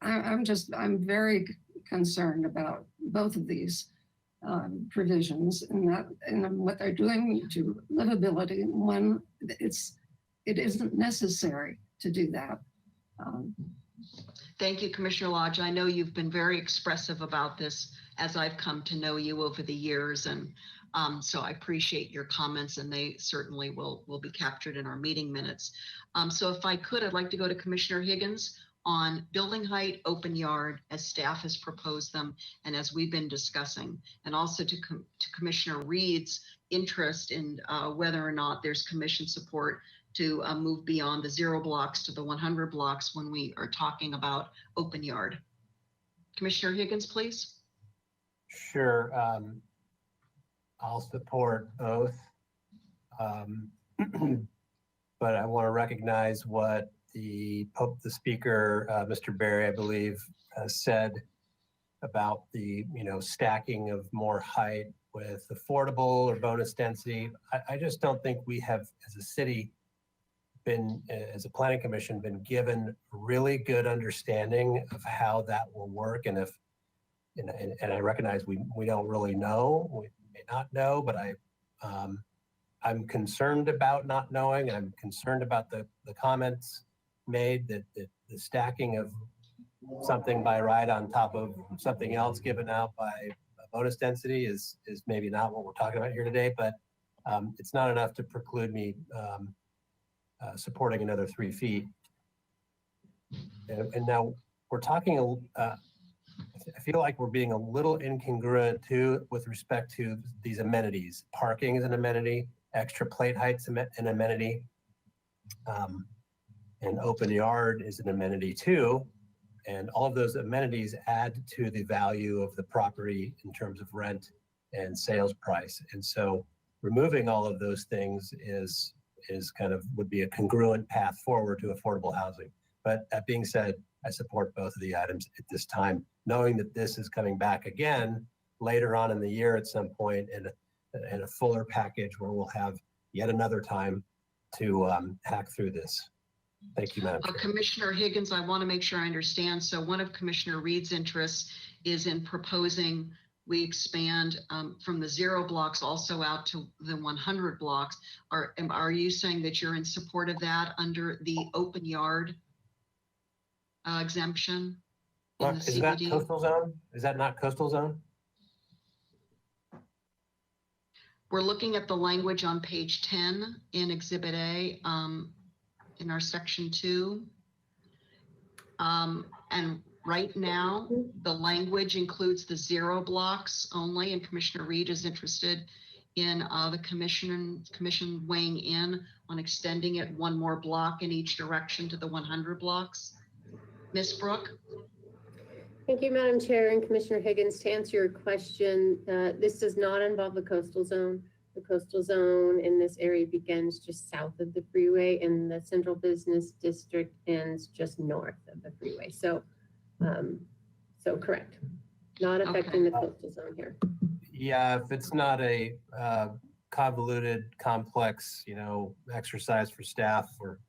I'm very concerned about both of these provisions and what they're doing to livability when it isn't necessary to do that. Thank you, Commissioner Lodge. I know you've been very expressive about this as I've come to know you over the years. And so I appreciate your comments, and they certainly will be captured in our meeting minutes. So if I could, I'd like to go to Commissioner Higgins on building height, open yard, as staff has proposed them and as we've been discussing, and also to Commissioner Reed's interest in whether or not there's commission support to move beyond the 0 blocks to the 100 blocks when we are talking about open yard. Commissioner Higgins, please. Sure. I'll support both. But I want to recognize what the speaker, Mr. Berry, I believe, said about the stacking of more height with affordable or bonus density. I just don't think we have, as a city, as a planning commission, been given really good understanding of how that will work. And if and I recognize we don't really know, we may not know, but I'm concerned about not knowing. I'm concerned about the comments made that the stacking of something by right on top of something else given out by bonus density is maybe not what we're talking about here today, but it's not enough to preclude me supporting another 3 feet. And now we're talking, I feel like we're being a little incongruent too with respect to these amenities. Parking is an amenity, extra plate height's an amenity, and open yard is an amenity too. And all of those amenities add to the value of the property in terms of rent and sales price. And so removing all of those things is kind of would be a congruent path forward to affordable housing. But that being said, I support both of the items at this time, knowing that this is coming back again later on in the year at some point in a fuller package where we'll have yet another time to hack through this. Thank you, Madam Chair. Commissioner Higgins, I want to make sure I understand. So one of Commissioner Reed's interests is in proposing we expand from the 0 blocks also out to the 100 blocks. Are you saying that you're in support of that under the open yard exemption? Is that coastal zone? Is that not coastal zone? We're looking at the language on page 10 in Exhibit A in our section 2. And right now, the language includes the 0 blocks only, and Commissioner Reed is interested in the commission weighing in on extending it 1 more block in each direction to the 100 blocks. Ms. Brooke? Thank you, Madam Chair and Commissioner Higgins. To answer your question, this does not involve the coastal zone. The coastal zone in this area begins just south of the freeway, and the central business district ends just north of the freeway. So, so correct. Not affecting the coastal zone here. Yeah, if it's not a convoluted, complex, exercise for staff, or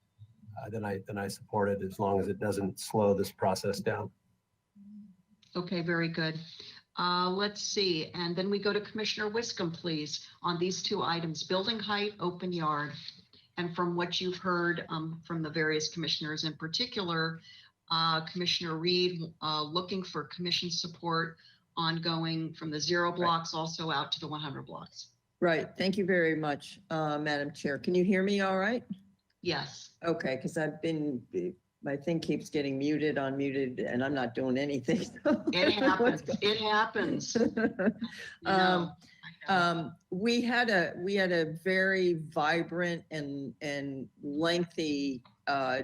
then I support it as long as it doesn't slow this process down. Okay, very good. Let's see, and then we go to Commissioner Wiscombe, please, on these 2 items, building height, open yard. And from what you've heard from the various commissioners, in particular, Commissioner Reed looking for commission support on going from the 0 blocks also out to the 100 blocks. Right. Thank you very much, Madam Chair. Can you hear me all right? Yes. Okay, because my thing keeps getting unmuted, and I'm not doing anything. So It happens. It happens. We had a very vibrant and lengthy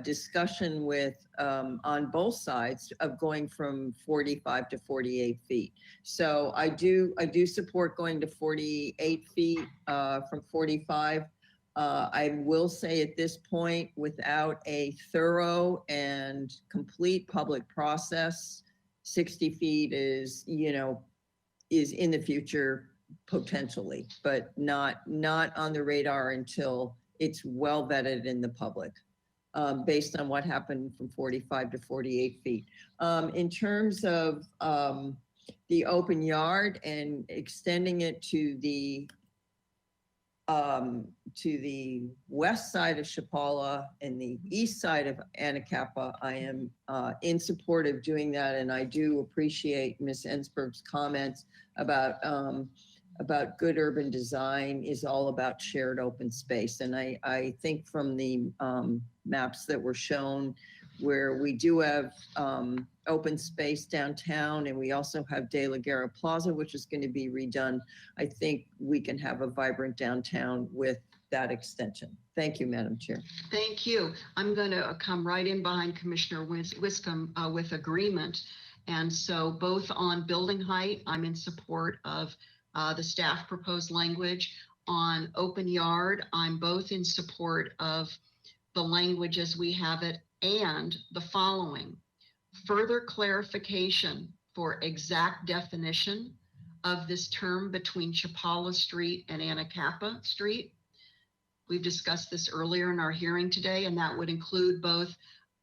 discussion with on both sides of going from 45 to 48 feet. So I do support going to 48 feet from 45. I will say at this point, without a thorough and complete public process, 60 feet is in the future potentially, but not on the radar until it's well vetted in the public, based on what happened from 45 to 48 feet. In terms of the open yard and extending it to the to the west side of Chapala and the east side of Anacapa, I am in support of doing that. And I do appreciate Ms. Ensberg's comments about good urban design is all about shared open space. And I think from the maps that were shown where we do have open space downtown, and we also have De La Guerra Plaza, which is going to be redone. I think we can have a vibrant downtown with that extension. Thank you, Madam Chair. Thank you. I'm going to come right in behind Commissioner Wiscombe with agreement. And so both on building height, I'm in support of the staff proposed language. On open yard, I'm both in support of the language as we have it, and the following: further clarification for exact definition of this term between Chapala Street and Anacapa Street. We've discussed this earlier in our hearing today, and that would include both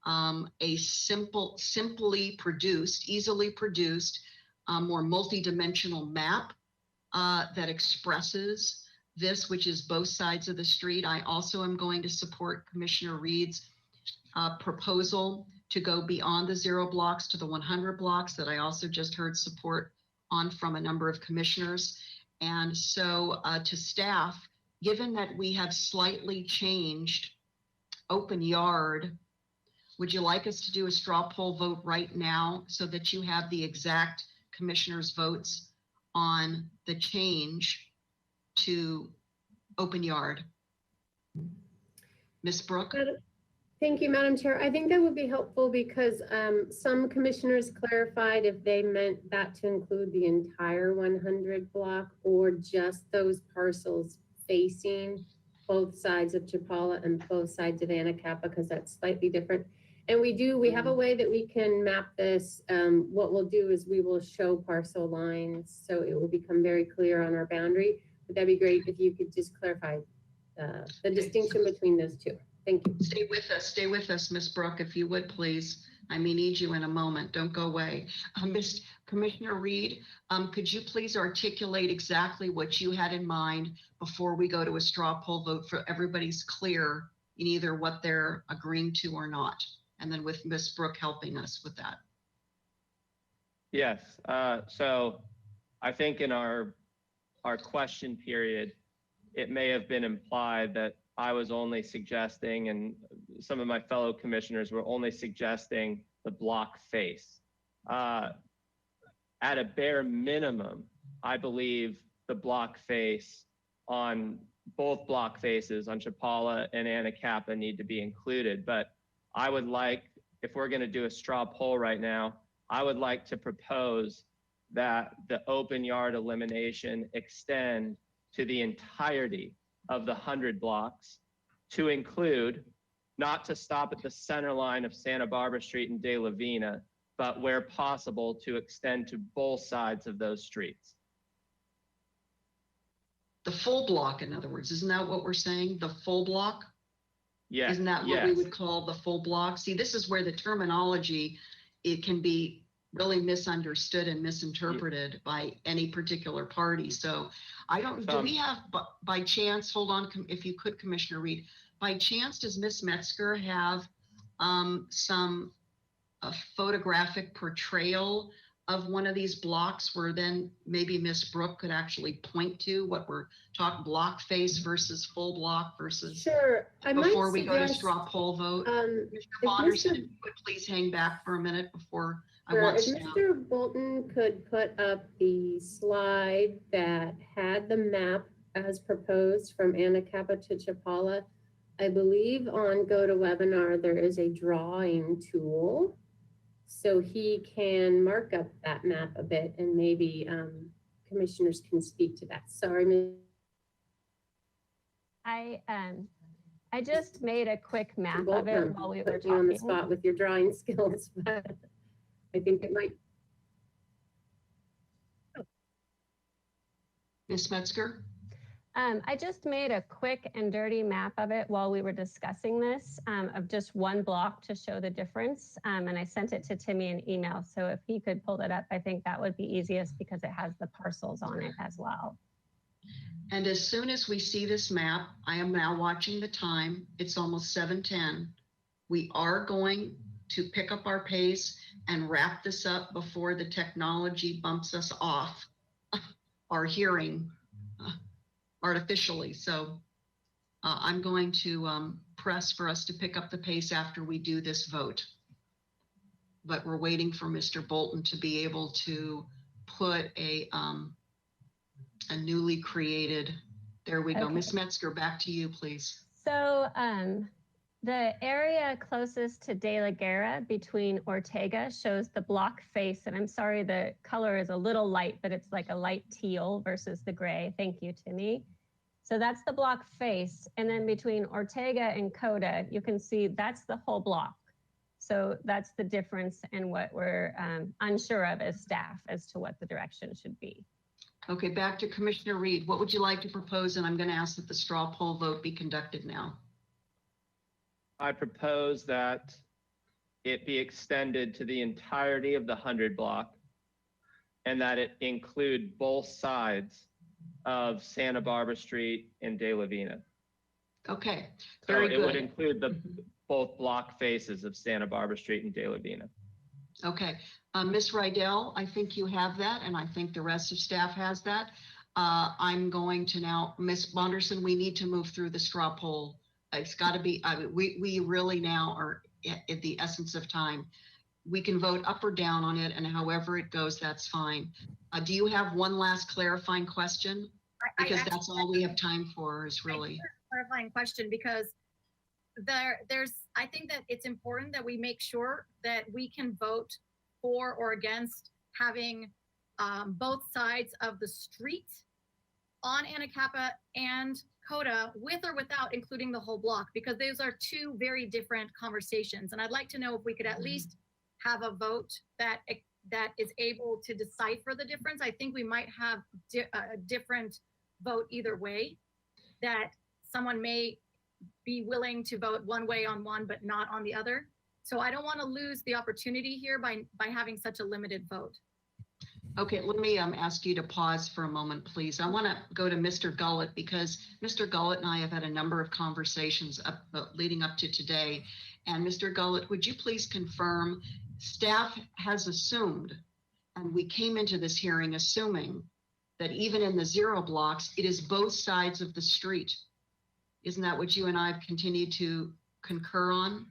a simply produced, easily produced, more multidimensional map that expresses this, which is both sides of the street. I also am going to support Commissioner Reed's proposal to go beyond the 0 blocks to the 100 blocks that I also just heard support on from a number of commissioners. And so to staff, given that we have slightly changed open yard, would you like us to do a straw poll vote right now so that you have the exact commissioners' votes on the change to open yard? Ms. Brooke? Thank you, Madam Chair. I think that would be helpful because some commissioners clarified if they meant that to include the entire 100 block or just those parcels facing both sides of Chapala and both sides of Anacapa, because that's slightly different. And we have a way that we can map this. What we'll do is we will show parcel lines so it will become very clear on our boundary. But that'd be great if you could just clarify the distinction between those two. Thank you. Stay with us, Ms. Brooke, if you would, please. I may need you in a moment. Don't go away. Commissioner Reed, could you please articulate exactly what you had in mind before we go to a straw poll vote for everybody's clear in either what they're agreeing to or not? And then with Ms. Brooke helping us with that. Yes. So I think in our question period, it may have been implied that I was only suggesting, and some of my fellow commissioners were only suggesting, the block face. At a bare minimum, I believe the block face on both block faces on Chapala and Anacapa need to be included. But I would like, if we're going to do a straw poll right now, I would like to propose that the open yard elimination extend to the entirety of the 100 blocks, to include, not to stop at the center line of Santa Barbara Street and De La Vina, but where possible to extend to both sides of those streets. The full block, in other words, isn't that what we're saying? The full block? Yeah. Isn't that what we would call the full block? See, this is where the terminology, it can be really misunderstood and misinterpreted by any particular party. So I don't, do we have, by chance, hold on, if you could, Commissioner Reed, by chance, does Ms. Metzger have some photographic portrayal of one of these blocks where then maybe Ms. Brooke could actually point to what we're talking, block face versus full block versus? Sure. Before we go to straw poll vote. Mr. Bonderson, if you would please hang back for a minute before I want if to. Mr. Bolton could put up the slide that had the map as proposed from Anacapa to Chapala. I believe on GoToWebinar there is a drawing tool, so he can mark up that map a bit, and maybe commissioners can speak to that. Sorry, Ms. I just made a quick map of it while we were talking. On the talking. spot with your drawing skills, but I think it might. Ms. Metzger? I just made a quick and dirty map of it while we were discussing this, of just one block to show the difference. And I sent it to Timmy in email. So if he could pull it up, I think that would be easiest because it has the parcels on it as well. And as soon as we see this map, I am now watching the time. It's almost 7:10. We are going to pick up our pace and wrap this up before the technology bumps us off our hearing artificially. So I'm going to press for us to pick up the pace after we do this vote. But we're waiting for Mr. Bolton to be able to put a newly created, there we go. Okay. Ms. Metzger, back to you, please. So the area closest to De La Guerra between Ortega shows the block face. And I'm sorry, the color is a little light, but it's like a light teal versus the gray. Thank you, Timmy. So that's the block face. And then between Ortega and Coda, you can see that's the whole block. So that's the difference in what we're unsure of as staff as to what the direction should be. Okay, back to Commissioner Reed. What would you like to propose? And I'm going to ask that the straw poll vote be conducted now. I propose that it be extended to the entirety of the 100 block and that it include both sides of Santa Barbara Street and De La Vina. Okay, So very it good. would include the both block faces of Santa Barbara Street and De La Vina. Okay, Ms. Rydell, I think you have that, and I think the rest of staff has that. I'm going to now, Ms. Bonderson, we need to move through the straw poll. It's got to be, we really now are at the essence of time. We can vote up or down on it, and however it goes, that's fine. Do you have one last clarifying question? Because that's all we have time for is really. Clarifying question, because there's, I think that it's important that we make sure that we can vote for or against having both sides of the street on Anacapa and Coda, with or without including the whole block, because those are two very different conversations. And I'd like to know if we could at least have a vote that is able to decipher the difference. I think we might have a different vote either way, that someone may be willing to vote one way on one, but not on the other. So I don't want to lose the opportunity here by having such a limited vote. Okay, let me ask you to pause for a moment, please. I want to go to Mr. Gullett because Mr. Gullett and I have had a number of conversations leading up to today. And Mr. Gullett, would you please confirm staff has assumed, and we came into this hearing assuming that even in the 0 blocks, it is both sides of the street. Isn't that what you and I have continued to concur on?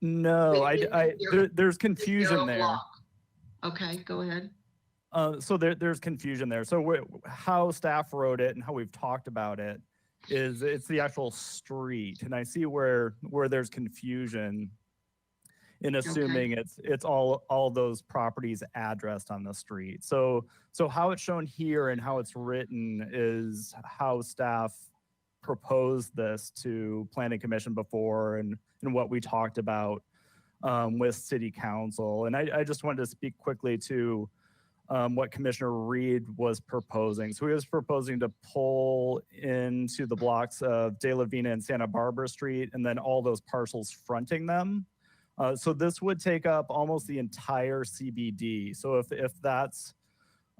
No, there's confusion Zero there. block. Okay, go ahead. So there's confusion there. So how staff wrote it and how we've talked about it is it's the actual street. And I see where there's confusion in assuming it's all those properties addressed on the street. So how it's shown here and how it's written is how staff proposed this to Planning Commission before and what we talked about with City Council. And I just wanted to speak quickly to what Commissioner Reed was proposing. So he was proposing to pull into the blocks of De La Vina and Santa Barbara Street and then all those parcels fronting them. So this would take up almost the entire CBD. So if that's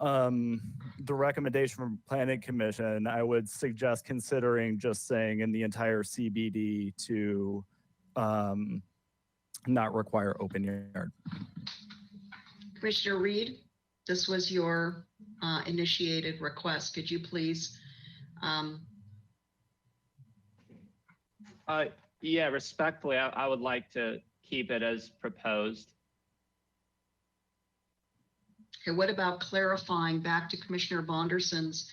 the recommendation from Planning Commission, I would suggest considering just saying in the entire CBD to not require open yard. Commissioner Reed, this was your initiated request. Could you please? Yeah, respectfully, I would like to keep it as proposed. Okay, what about clarifying back to Commissioner Bonderson's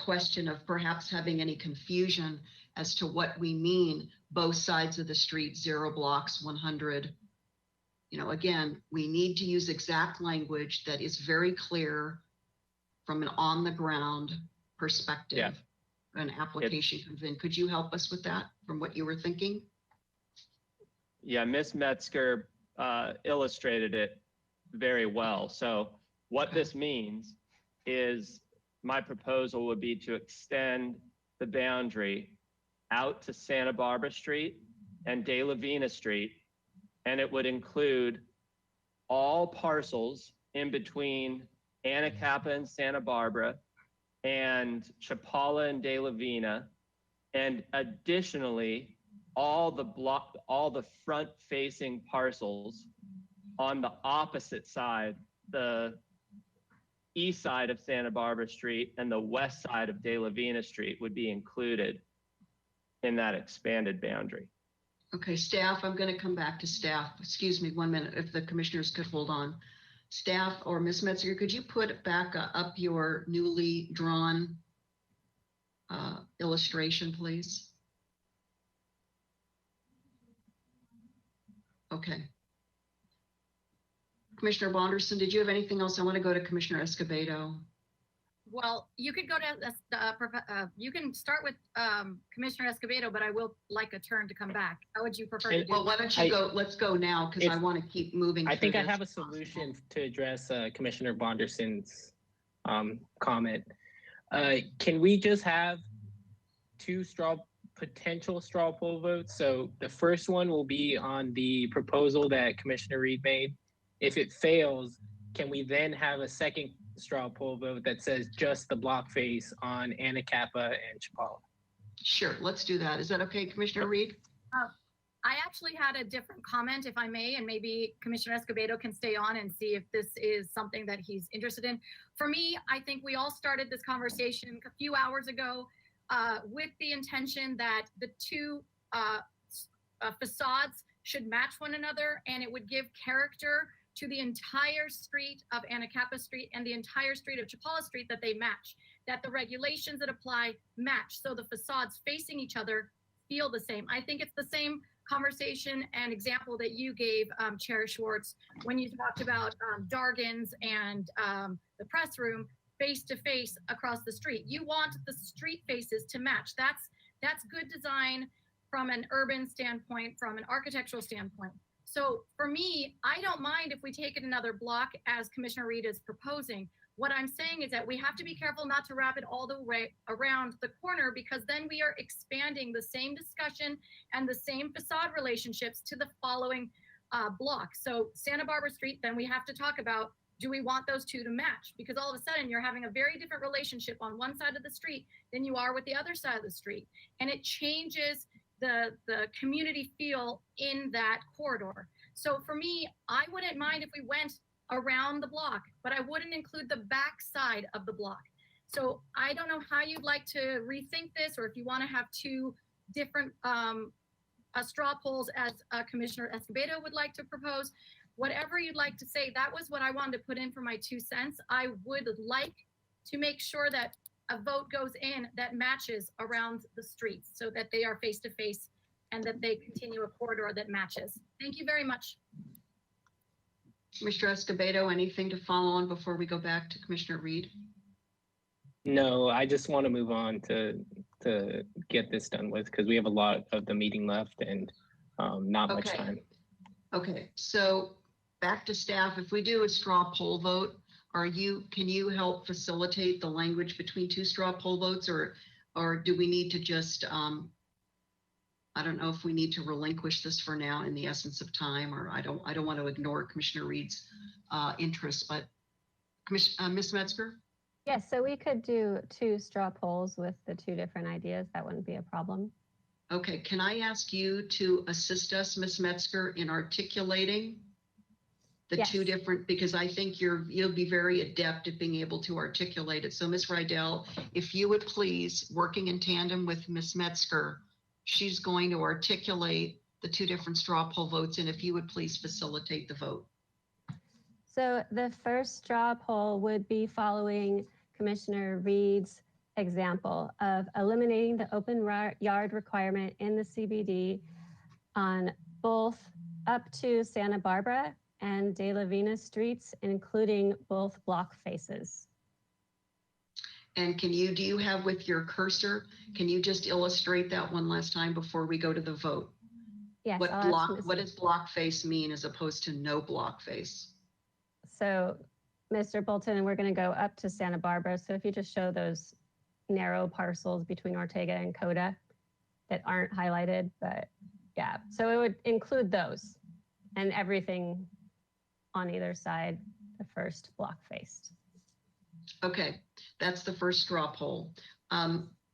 question of perhaps having any confusion as to what we mean, both sides of the street, 0 blocks, 100. You know, again, we need to use exact language that is very clear from an on the ground perspective. Yeah. An application comes in. Could you help us with that from what you were thinking? Yeah, Ms. Metzger illustrated it very well. So what this means is my proposal would be to extend the boundary out to Santa Barbara Street and De La Vina Street, and it would include all parcels in between Anacapa and Santa Barbara and Chapala and De La Vina, and additionally, all the front-facing parcels on the opposite side, the east side of Santa Barbara Street and the west side of De La Vina Street would be included in that expanded boundary. Okay, staff, I'm going to come back to staff. Excuse me 1 minute, if the commissioners could hold on. Staff or Ms. Metzger, could you put back up your newly drawn illustration, please? Okay. Commissioner Bonderson, did you have anything else? I want to go to Commissioner Escobedo. Well, you could go to, you can start with Commissioner Escobedo, but I will like a turn to come back. How would you prefer to do? Well, why don't you go, let's go now, because I want to keep moving. I think through I this. have a solution to address Commissioner Bonderson's comment. Can we just have two potential straw poll votes? So the first one will be on the proposal that Commissioner Reed made. If it fails, can we then have a second straw poll vote that says just the block face on Anacapa and Chapala? Sure, let's do that. Is that okay, Commissioner Reed? I actually had a different comment, if I may, and maybe Commissioner Escobedo can stay on and see if this is something that he's interested in. For me, I think we all started this conversation a few hours ago with the intention that the two facades should match one another, and it would give character to the entire street of Anacapa Street and the entire street of Chapala Street, that they match, that the regulations that apply match, so the facades facing each other feel the same. I think it's the same conversation and example that you gave, Chair Schwartz, when you talked about Dargan's and the press room face to face across the street. You want the street faces to match. That's good design from an urban standpoint, from an architectural standpoint. So for me, I don't mind if we take it another block as Commissioner Reed is proposing. What I'm saying is that we have to be careful not to wrap it all the way around the corner, because then we are expanding the same discussion and the same facade relationships to the following block. So Santa Barbara Street, then we have to talk about, do we want those two to match? Because all of a sudden you're having a very different relationship on one side of the street than you are with the other side of the street. And it changes the community feel in that corridor. So for me, I wouldn't mind if we went around the block, but I wouldn't include the back side of the block. So I don't know how you'd like to rethink this, or if you want to have two different straw polls as Commissioner Escobedo would like to propose. Whatever you'd like to say, that was what I wanted to put in for my 2 cents. I would like to make sure that a vote goes in that matches around the streets, so that they are face to face and that they continue a corridor that matches. Thank you very much. Commissioner Escobedo, anything to follow on before we go back to Commissioner Reed? No, I just want to move on to get this done with, because we have a lot of the meeting left and not much time. Okay, so back to staff. If we do a straw poll vote, can you help facilitate the language between two straw poll votes, or do we need to just, I don't know if we need to relinquish this for now in the essence of time, or I don't want to ignore Commissioner Reed's interest, but Ms. Metzger? Yes, so we could do 2 straw polls with the 2 different ideas. That wouldn't be a problem. Okay, can I ask you to assist us, Ms. Metzger, in articulating the Yes. 2 different, because I think you'll be very adept at being able to articulate it. So Ms. Rydell, if you would please, working in tandem with Ms. Metzger, she's going to articulate the 2 different straw poll votes, and if you would please facilitate the vote. So the first straw poll would be following Commissioner Reed's example of eliminating the open yard requirement in the CBD on both up to Santa Barbara and De La Vina streets, including both block faces. And do you have with your cursor, can you just illustrate that one last time before we go to the vote? Yes. What does block face mean as opposed to no block face? So Mr. Bolton, we're going to go up to Santa Barbara. So if you just show those narrow parcels between Ortega and Coda that aren't highlighted, but yeah, so it would include those and everything on either side, the first block faced. Okay, that's the first straw poll.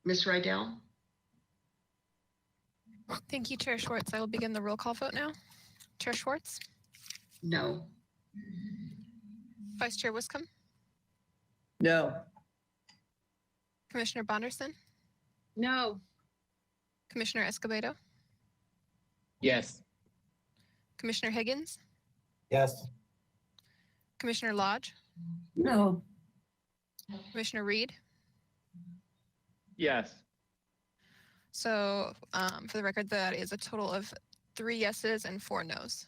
Ms. Rydell? Thank you, Chair Schwartz. I will begin the roll call vote now. Chair Schwartz, No. Vice Chair Wiscombe, No. Commissioner Bonderson, No. Commissioner Escobedo, Yes. Commissioner Higgins, Yes. Commissioner Lodge, No. Commissioner Reed. Yes. So for the record, that is a total of 3 yeses and 4 nos.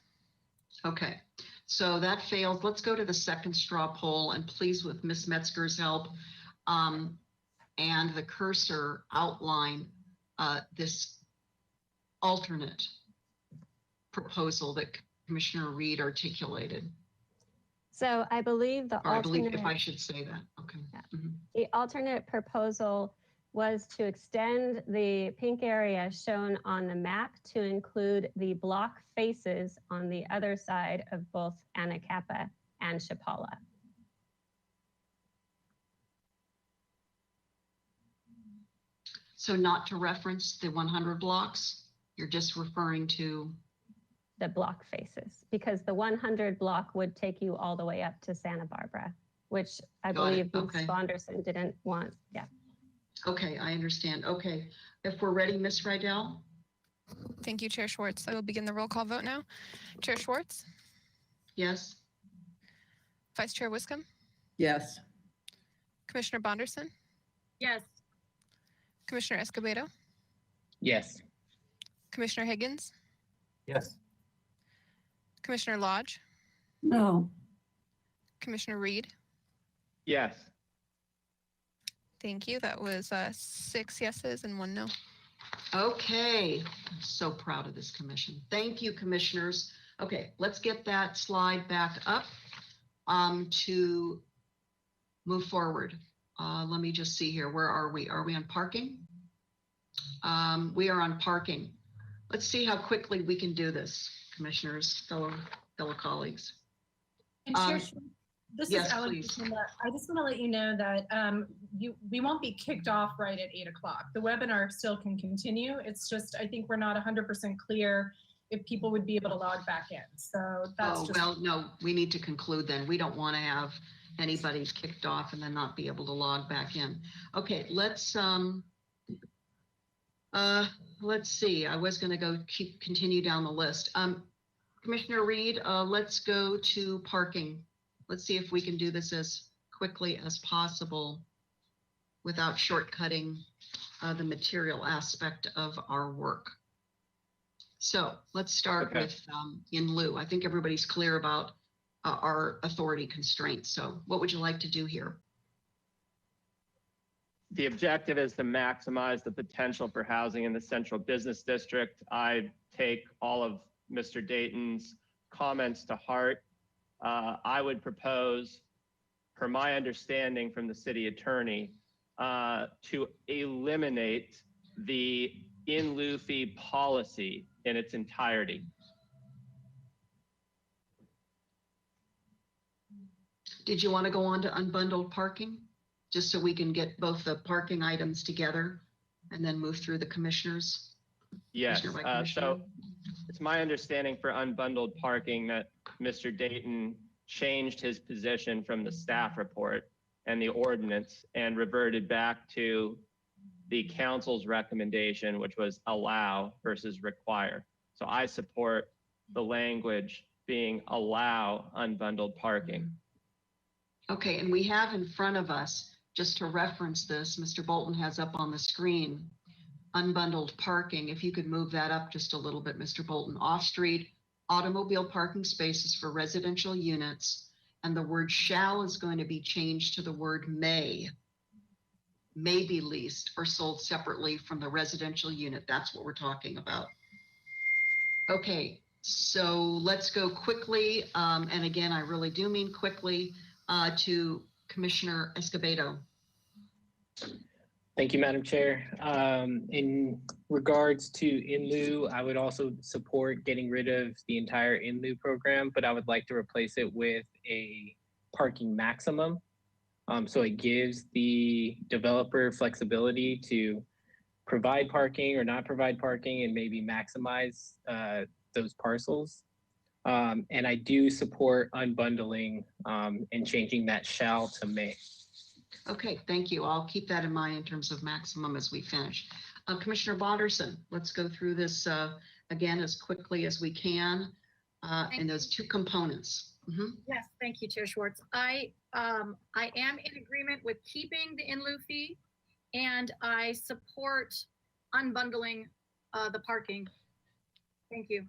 Okay, so that fails. Let's go to the second straw poll, and please, with Ms. Metzger's help, and the cursor outline this alternate proposal that Commissioner Reed articulated. So I believe the Or I believe if I alternate, should say that, okay. Mhm. the alternate proposal was to extend the pink area shown on the map to include the block faces on the other side of both Anacapa and Chapala. So not to reference the 100 blocks, you're just referring to, The block faces, because the 100 block would take you all the way up to Santa Barbara, which I Got it, believe Ms. okay. Bonderson didn't want. Yeah. okay, I understand. Okay, if we're ready, Ms. Rydell? Thank you, Chair Schwartz. I will begin the roll call vote now. Chair Schwartz, Yes? Vice Chair Wiscombe, Yes. Commissioner Bonderson, Yes. Commissioner Escobedo, Yes. Commissioner Higgins, Yes. Commissioner Lodge, No. Commissioner Reed. Yes. Thank you. That was 6 yeses and 1 no. Okay, I'm so proud of this commission. Thank you, commissioners. Okay, let's get that slide back up to move forward. Let me just see here. Where are we? Are we on parking? We are on parking. Let's see how quickly we can do this, commissioners, fellow colleagues. And Chair Schwartz, this yes, is Ellen. please. Katinda. I just want to let you know that we won't be kicked off right at 8 o'clock. The webinar still can continue. It's just, I think we're not 100% clear if people would be able to log back in. So that's Oh, just. well, no, we need to conclude then. We don't want to have anybody kicked off and then not be able to log back in. Okay, let's see. I was going to continue down the list. Commissioner Reed, let's go to parking. Let's see if we can do this as quickly as possible without shortcutting the material aspect of our work. So let's start with in lieu. I think everybody's clear about our authority constraints. So what would you like to do here? The objective is to maximize the potential for housing in the central business district. I take all of Mr. Dayton's comments to heart. I would propose, per my understanding from the city attorney, to eliminate the in lieu fee policy in its entirety. Did you want to go on to unbundled parking? Just so we can get both the parking items together and then move through the commissioners? Yes, Commissioner by commissioner? so it's my understanding for unbundled parking that Mr. Dayton changed his position from the staff report and the ordinance and reverted back to the council's recommendation, which was allow versus require. So I support the language being allow unbundled parking. Okay, and we have in front of us, just to reference this, Mr. Bolton has up on the screen, unbundled parking. If you could move that up just a little bit, Mr. Bolton. Off-street automobile parking spaces for residential units, and the word shall is going to be changed to the word may be leased or sold separately from the residential unit. That's what we're talking about. Okay, so let's go quickly, and again, I really do mean quickly, to Commissioner Escobedo. Thank you, Madam Chair. In regards to in lieu, I would also support getting rid of the entire in lieu program, but I would like to replace it with a parking maximum. So it gives the developer flexibility to provide parking or not provide parking and maybe maximize those parcels. And I do support unbundling and changing that shall to may. Okay, thank you. I'll keep that in mind in terms of maximum as we finish. Commissioner Bodderson, let's go through this again as quickly as we can in those two components. Yes, thank you, Chair Schwartz. I am in agreement with keeping the in lieu fee, and I support unbundling the parking. Thank you.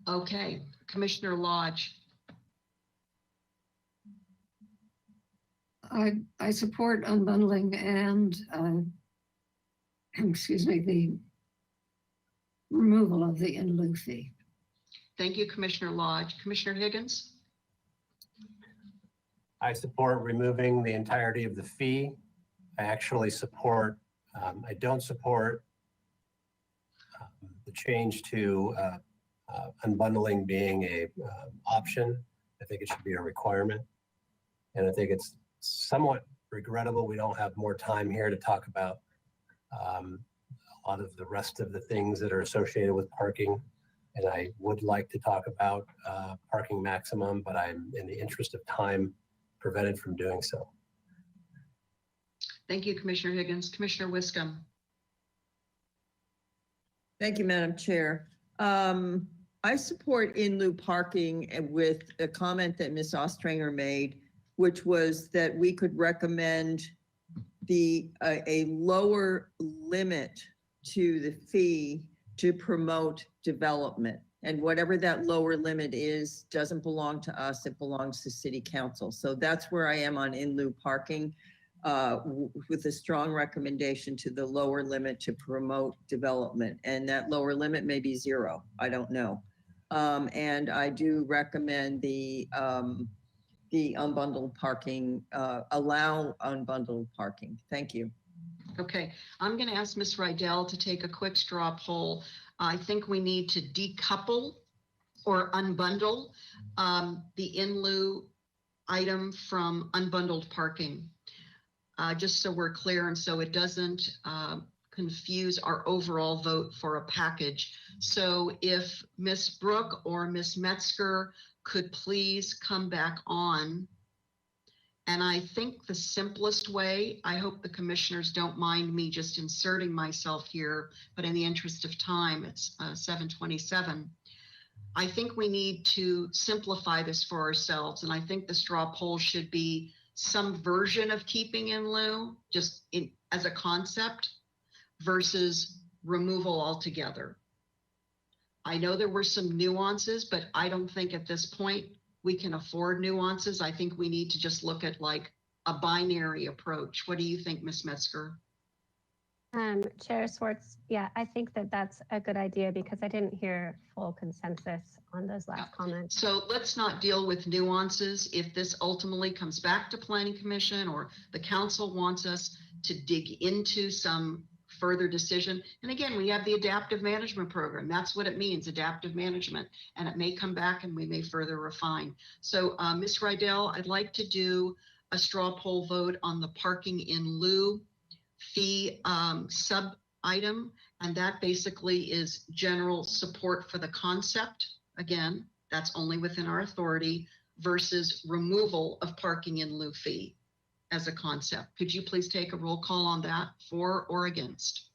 Okay, Commissioner Lodge. I support unbundling and, excuse me, the removal of the in lieu fee. Thank you, Commissioner Lodge. Commissioner Higgins? I support removing the entirety of the fee. I actually support, I don't support the change to unbundling being a option. I think it should be a requirement. And I think it's somewhat regrettable we don't have more time here to talk about a lot of the rest of the things that are associated with parking. And I would like to talk about parking maximum, but I'm, in the interest of time, prevented from doing so. Thank you, Commissioner Higgins. Commissioner Wiscombe. Thank you, Madam Chair. I support in lieu parking with a comment that Ms. Ostringer made, which was that we could recommend a lower limit to the fee to promote development. And whatever that lower limit is, doesn't belong to us, it belongs to City Council. So that's where I am on in lieu parking, with a strong recommendation to the lower limit to promote development. And that lower limit may be 0, I don't know. And I do recommend the unbundled parking, allow unbundled parking. Thank you. Okay, I'm going to ask Ms. Rydell to take a quick straw poll. I think we need to decouple or unbundle the in lieu item from unbundled parking, just so we're clear and so it doesn't confuse our overall vote for a package. So if Ms. Brooke or Ms. Metzger could please come back on. And I think the simplest way, I hope the commissioners don't mind me just inserting myself here, but in the interest of time, it's 7:27. I think we need to simplify this for ourselves. And I think the straw poll should be some version of keeping in lieu, just as a concept versus removal altogether. I know there were some nuances, but I don't think at this point we can afford nuances. I think we need to just look at like a binary approach. What do you think, Ms. Metzger? Chair Schwartz, yeah, I think that that's a good idea because I didn't hear full consensus on those last comments. So let's not deal with nuances. If this ultimately comes back to Planning Commission or the council wants us to dig into some further decision. And again, we have the adaptive management program. That's what it means, adaptive management. And it may come back and we may further refine. So Ms. Rydell, I'd like to do a straw poll vote on the parking in lieu fee sub item. And that basically is general support for the concept. Again, that's only within our authority versus removal of parking in lieu fee as a concept. Could you please take a roll call on that, for or against?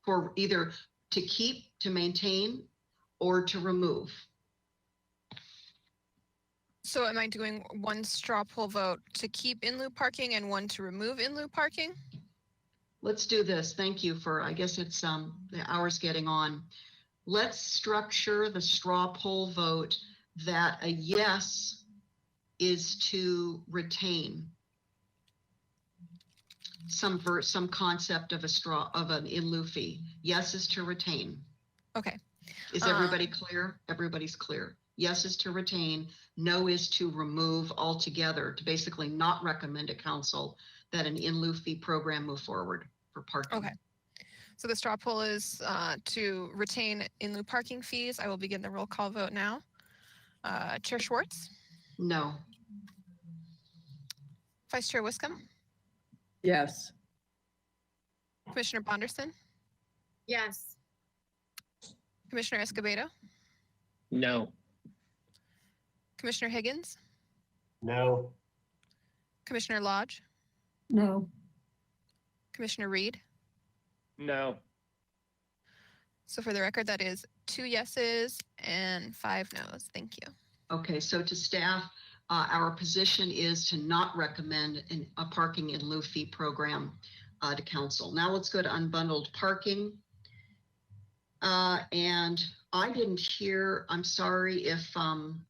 For either to keep, to maintain, or to remove. So am I doing one straw poll vote to keep in lieu parking and one to remove in lieu parking? Let's do this. Thank you for, I guess it's the hour's getting on. Let's structure the straw poll vote that a yes is to retain some concept of an in lieu fee. Yes is to retain. Okay. Is everybody clear? Everybody's clear. Yes is to retain. No is to remove altogether, to basically not recommend to council that an in lieu fee program move forward for parking. Okay. So the straw poll is to retain in lieu parking fees. I will begin the roll call vote now. Chair Schwartz? No. Vice Chair Wiscombe, Yes. Commissioner Bonderson, Yes. Commissioner Escobedo, No. Commissioner Higgins, No. Commissioner Lodge, No. Commissioner Reed. No. So for the record, that is 2 yeses and 5 nos. Thank you. Okay, so to staff, our position is to not recommend a parking in lieu fee program to council. Now let's go to unbundled parking. And I didn't hear, I'm sorry if I'm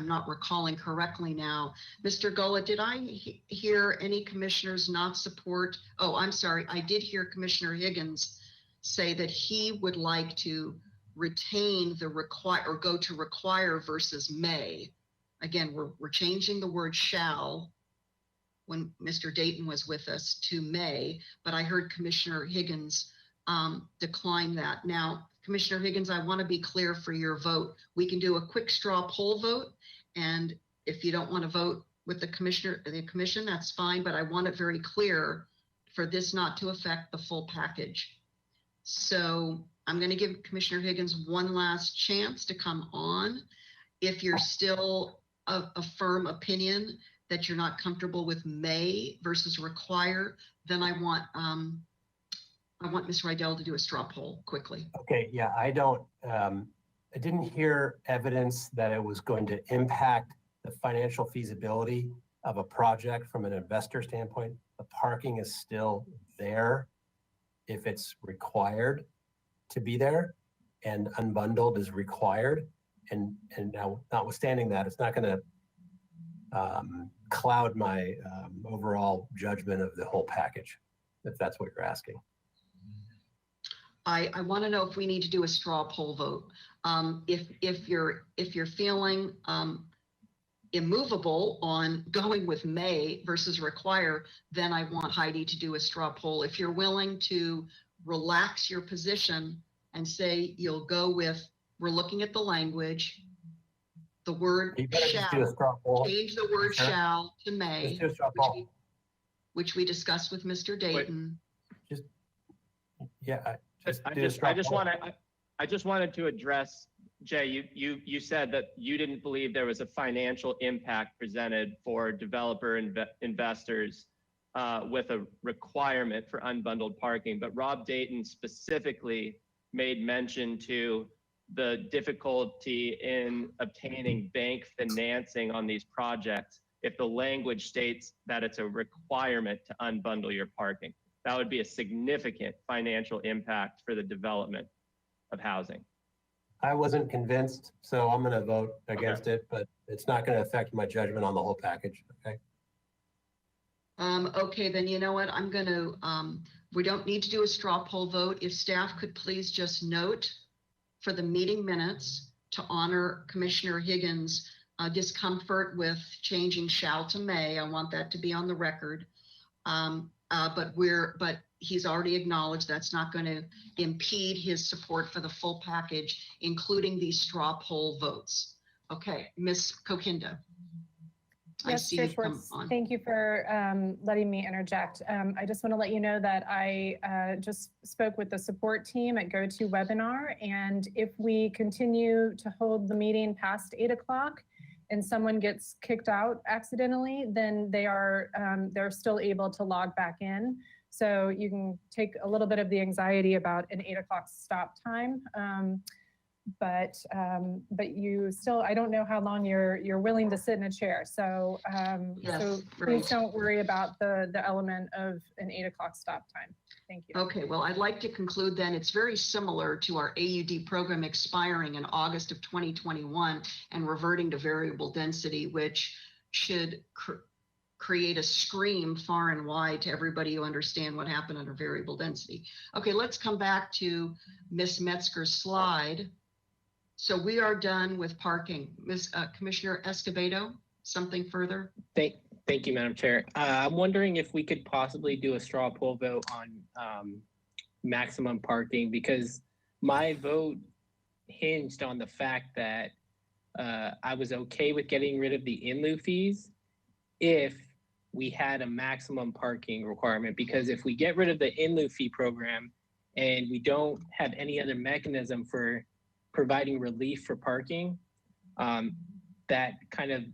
not recalling correctly now. Mr. Gullah, did I hear any commissioners not support? Oh, I'm sorry. I did hear Commissioner Higgins say that he would like to retain the require or go to require versus may. Again, we're changing the word shall when Mr. Dayton was with us to may, but I heard Commissioner Higgins decline that. Now, Commissioner Higgins, I want to be clear for your vote. We can do a quick straw poll vote, and if you don't want to vote with the commission, that's fine, but I want it very clear for this not to affect the full package. So I'm going to give Commissioner Higgins one last chance to come on. If you're still a firm opinion that you're not comfortable with may versus require, then I want Ms. Rydell to do a straw poll quickly. Okay, yeah, I didn't hear evidence that it was going to impact the financial feasibility of a project from an investor standpoint. The parking is still there if it's required to be there, and unbundled is required. And now, notwithstanding that, it's not going to cloud my overall judgment of the whole package, if that's what you're asking. I want to know if we need to do a straw poll vote. If you're feeling immovable on going with may versus require, then I want Heidi to do a straw poll. If you're willing to relax your position and say you'll go with, we're looking at the language, the word shall, change the word shall to may, which we discussed with Mr. Dayton. Yeah. I just wanted to address, Jay, you said that you didn't believe there was a financial impact presented for developer investors with a requirement for unbundled parking, but Rob Dayton specifically made mention to the difficulty in obtaining bank financing on these projects if the language states that it's a requirement to unbundle your parking. That would be a significant financial impact for the development of housing. I wasn't convinced, so I'm going to vote against it, but it's not going to affect my judgment on the whole package. Okay. Okay, then you know what? I'm going to, we don't need to do a straw poll vote. If staff could please just note for the meeting minutes to honor Commissioner Higgins' discomfort with changing shall to may. I want that to be on the record. But he's already acknowledged that's not going to impede his support for the full package, including these straw poll votes. Okay, Ms. Kokinda. Yes, Chair Schwartz, thank you for letting me interject. I just want to let you know that I just spoke with the support team at GoToWebinar, and if we continue to hold the meeting past 8 o'clock and someone gets kicked out accidentally, then they're still able to log back in. So you can take a little bit of the anxiety about an 8 o'clock stop time. But you still, I don't know how long you're willing to sit in a chair. So, so please don't worry about the element of an 8 o'clock stop time. Thank you. Okay, well, I'd like to conclude then. It's very similar to our AUD program expiring in August of 2021 and reverting to variable density, which should create a scream far and wide to everybody who understand what happened under variable density. Okay, let's come back to Ms. Metzger's slide. So we are done with parking. Commissioner Escobedo, something further? Thank you, Madam Chair. I'm wondering if we could possibly do a straw poll vote on maximum parking, because my vote hinged on the fact that I was okay with getting rid of the in lieu fees, if we had a maximum parking requirement, because if we get rid of the in lieu fee program and we don't have any other mechanism for providing relief for parking, that kind of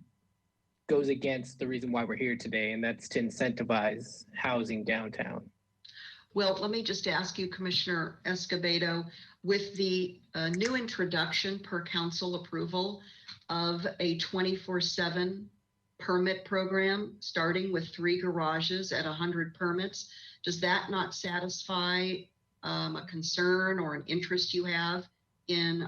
goes against the reason why we're here today, and that's to incentivize housing downtown. Well, let me just ask you, Commissioner Escobedo, with the new introduction per council approval of a 24/7 permit program, starting with 3 garages at 100 permits, does that not satisfy a concern or an interest you have in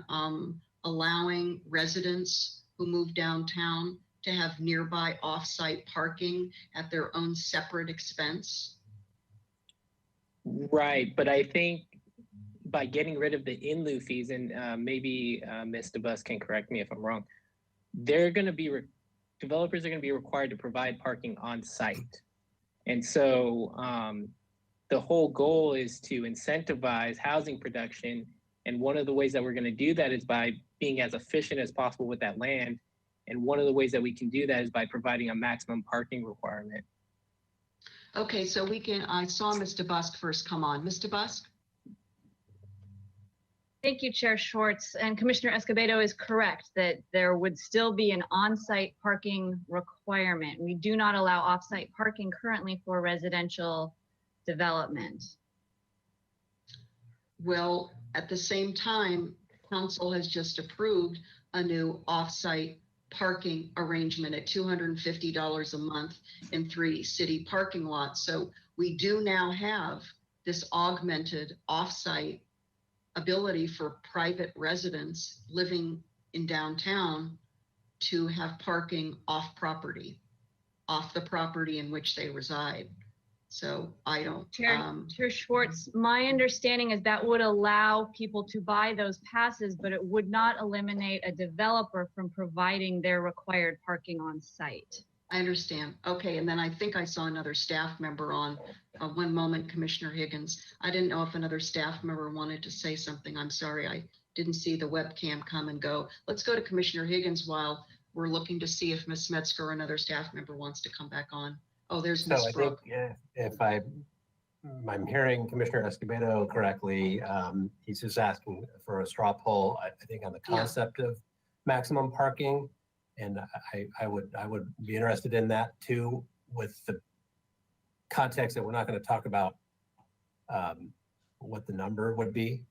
allowing residents who move downtown to have nearby off-site parking at their own separate expense? Right, but I think by getting rid of the in lieu fees, and maybe Ms. DeBus can correct me if I'm wrong, they're going to be developers are going to be required to provide parking on site, and so the whole goal is to incentivize housing production. And one of the ways that we're going to do that is by being as efficient as possible with that land. And one of the ways that we can do that is by providing a maximum parking requirement. Okay, so I saw Mr. Busk first come on. Mr. Busk? Thank you, Chair Schwartz. And Commissioner Escobedo is correct that there would still be an on-site parking requirement. We do not allow off-site parking currently for residential development. Well, at the same time, council has just approved a new off-site parking arrangement at $250 a month in 3 city parking lots. So we do now have this augmented off-site ability for private residents living in downtown to have parking off property, off the property in which they reside. So I don't. Chair Schwartz, my understanding is that would allow people to buy those passes, but it would not eliminate a developer from providing their required parking on site. I understand. Okay, and then I think I saw another staff member on. One moment, Commissioner Higgins. I didn't know if another staff member wanted to say something. I'm sorry, I didn't see the webcam come and go. Let's go to Commissioner Higgins while we're looking to see if Ms. Metzger or another staff member wants to come back on. Oh, there's Ms. So I Brooke. think if I'm hearing Commissioner Escobedo correctly, he's just asking for a straw poll, I think, on the concept of maximum parking. And I would be interested in that too, with the context that we're not going to talk about what the number would be.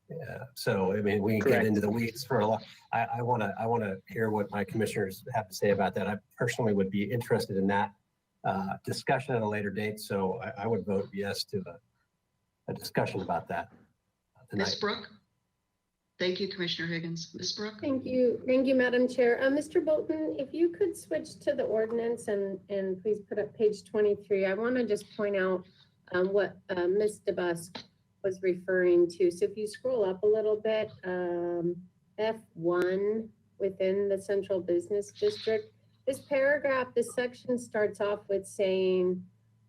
So I mean, we can get into the weeds for a lot. I want to hear what my commissioners have to say about that. I personally would be interested in that discussion at a later date. So I would vote yes to a discussion about that tonight. Ms. Brooke? Thank you, Commissioner Higgins. Ms. Brooke? Thank you, Madam Chair. Mr. Bolton, if you could switch to the ordinance and please put up page 23. I want to just point out what Ms. DeBusk was referring to. So if you scroll up a little bit, F1 within the Central Business District, this paragraph, this section starts off with saying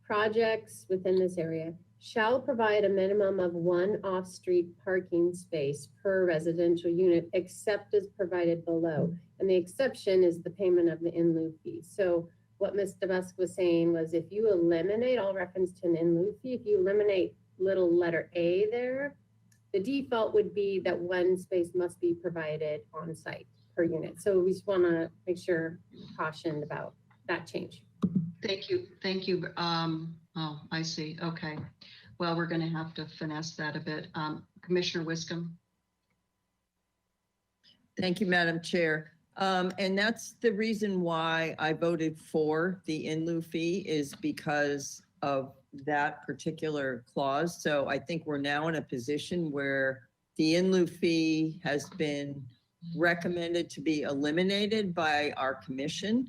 projects within this area shall provide a minimum of 1 off-street parking space per residential unit, except as provided below. And the exception is the payment of the in lieu fee. So what Ms. DeBusk was saying was if you eliminate all reference to an in lieu fee, if you eliminate little letter A there, the default would be that 1 space must be provided on site per unit. So we just want to make sure cautioned about that change. Thank you. Thank you. Oh, I see. Okay. Well, we're going to have to finesse that a bit. Commissioner Wiscombe. Thank you, Madam Chair. And that's the reason why I voted for the in lieu fee, is because of that particular clause. So I think we're now in a position where the in lieu fee has been recommended to be eliminated by our commission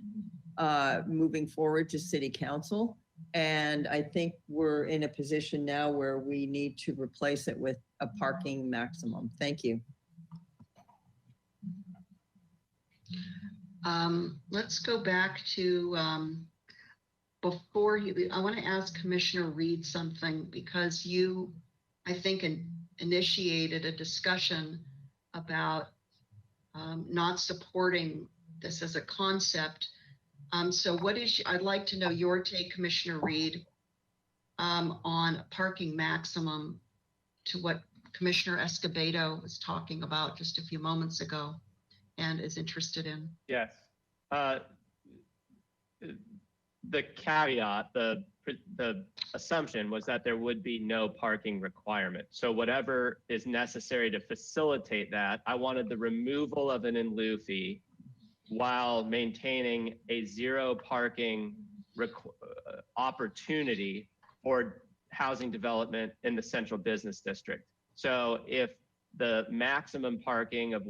moving forward to City Council. And I think we're in a position now where we need to replace it with a parking maximum. Thank you. Let's go back to I want to ask Commissioner Reed something, because you, I think, initiated a discussion about not supporting this as a concept So I'd like to know your take, Commissioner Reed, on parking maximum to what Commissioner Escobedo was talking about just a few moments ago and is interested in. Yes. The caveat, the assumption was that there would be no parking requirement. So whatever is necessary to facilitate that, I wanted the removal of an in lieu fee while maintaining a zero parking opportunity for housing development in the central business district. So if the maximum parking of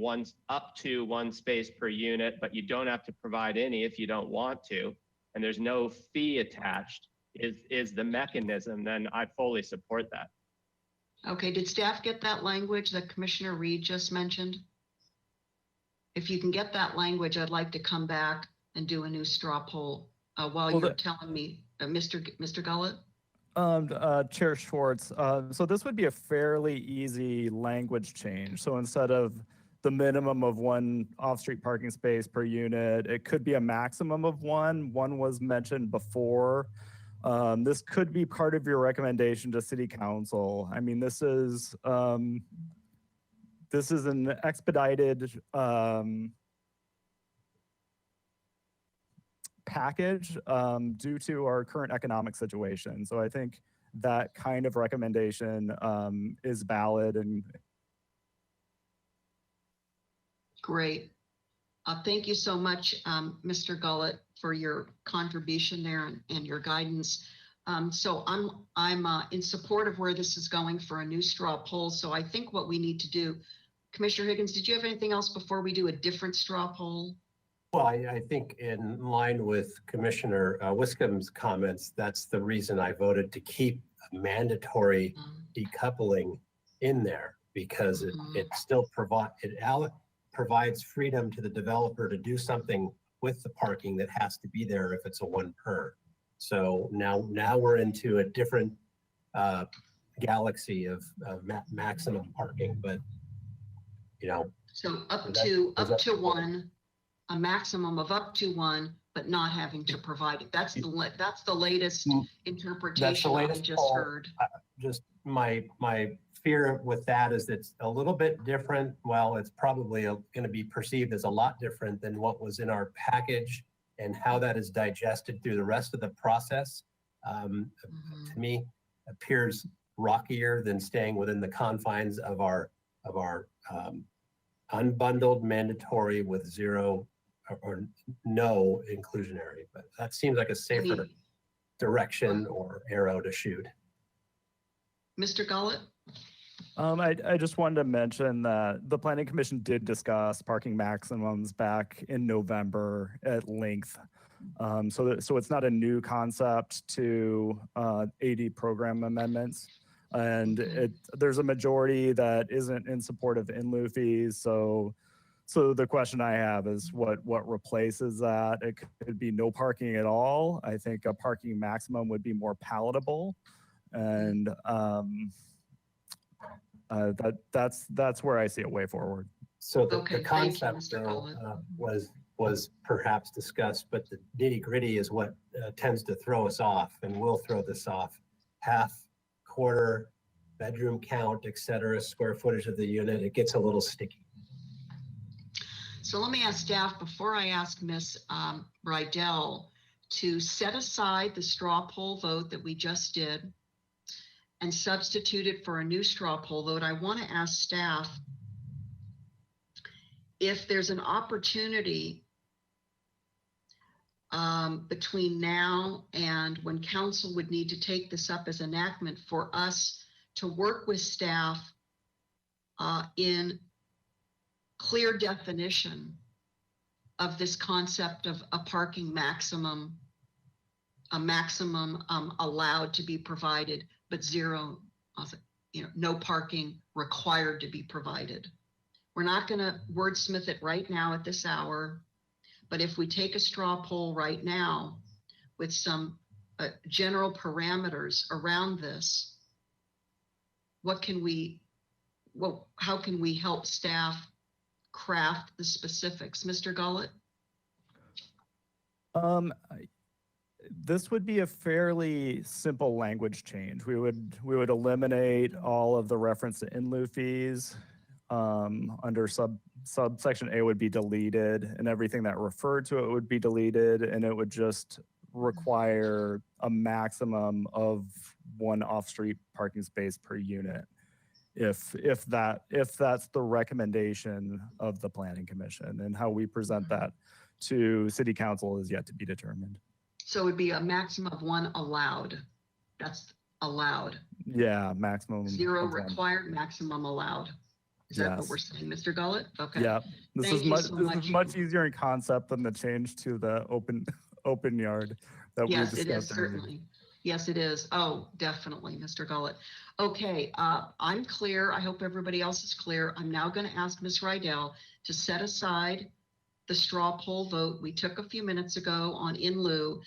up to one space per unit, but you don't have to provide any if you don't want to, and there's no fee attached, is the mechanism, then I fully support that. Okay, did staff get that language that Commissioner Reed just mentioned? If you can get that language, I'd like to come back and do a new straw poll while you're telling me, Mr. Gullett. Chair Schwartz, so this would be a fairly easy language change. So instead of the minimum of one off-street parking space per unit, it could be a maximum of one. One was mentioned before. This could be part of your recommendation to City Council. I mean, this is an expedited package due to our current economic situation. So I think that kind of recommendation is valid. And great. Thank you so much, Mr. Gullett, for your contribution there and your guidance. So I'm in support of where this is going for a new straw poll. So I think what we need to do, Commissioner Higgins, did you have anything else before we do a different straw poll? Well, I think in line with Commissioner Wiscombe's comments, that's the reason I voted to keep a mandatory decoupling in there, because it still provides freedom to the developer to do something with the parking that has to be there if it's a one per. So now we're into a different galaxy of maximum parking, but So up to one, a maximum of up to one, but not having to provide it. That's the latest interpretation I just heard. Just my fear with that is it's a little bit different. Well, it's probably going to be perceived as a lot different than what was in our package, and how that is digested through the rest of the process, to me, appears rockier than staying within the confines of our unbundled mandatory with zero or no inclusionary. But that seems like a safer direction or arrow to shoot. Mr. Gullett? I just wanted to mention that the Planning Commission did discuss parking maximums back in November at length. So it's not a new concept to AD program amendments. And there's a majority that isn't in support of in lieu fees. So the question I have is what replaces that? It could be no parking at all. I think a parking maximum would be more palatable. And that's where I see a way forward. So the concept was perhaps discussed, but the nitty gritty is what tends to throw us off, and will throw this off. Half, quarter, bedroom count, et cetera, square footage of the unit, it gets a little sticky. So let me ask staff, before I ask Ms. Rydell to set aside the straw poll vote that we just did and substitute it for a new straw poll vote, I want to ask staff if there's an opportunity between now and when council would need to take this up as enactment for us to work with staff in clear definition of this concept of a parking maximum, allowed to be provided, but zero, no parking required to be provided. We're not going to wordsmith it right now at this hour, but if we take a straw poll right now with some general parameters around this, how can we help staff craft the specifics? Mr. Gullett? This would be a fairly simple language change. We would eliminate all of the reference to in lieu fees. Under subsection A would be deleted, and everything that referred to it would be deleted, and it would just require a maximum of one off-street parking space per unit. If that's the recommendation of the Planning Commission, and how we present that to City Council is yet to be determined. So it would be a maximum of one allowed. That's allowed. Yeah, maximum. Zero of one. required, maximum allowed. Is that what Yes. we're saying, Mr. Gullett? Okay. Yeah, this Thank is you much so this much. is much easier in concept than the change to the open yard that Yes, we it is discussed earlier. certainly. Yes, it is. Oh, definitely, Mr. Gullett. Okay, I'm clear. I hope everybody else is clear. I'm now going to ask Ms. Rydell to set aside the straw poll vote we took a few minutes ago on in lieu.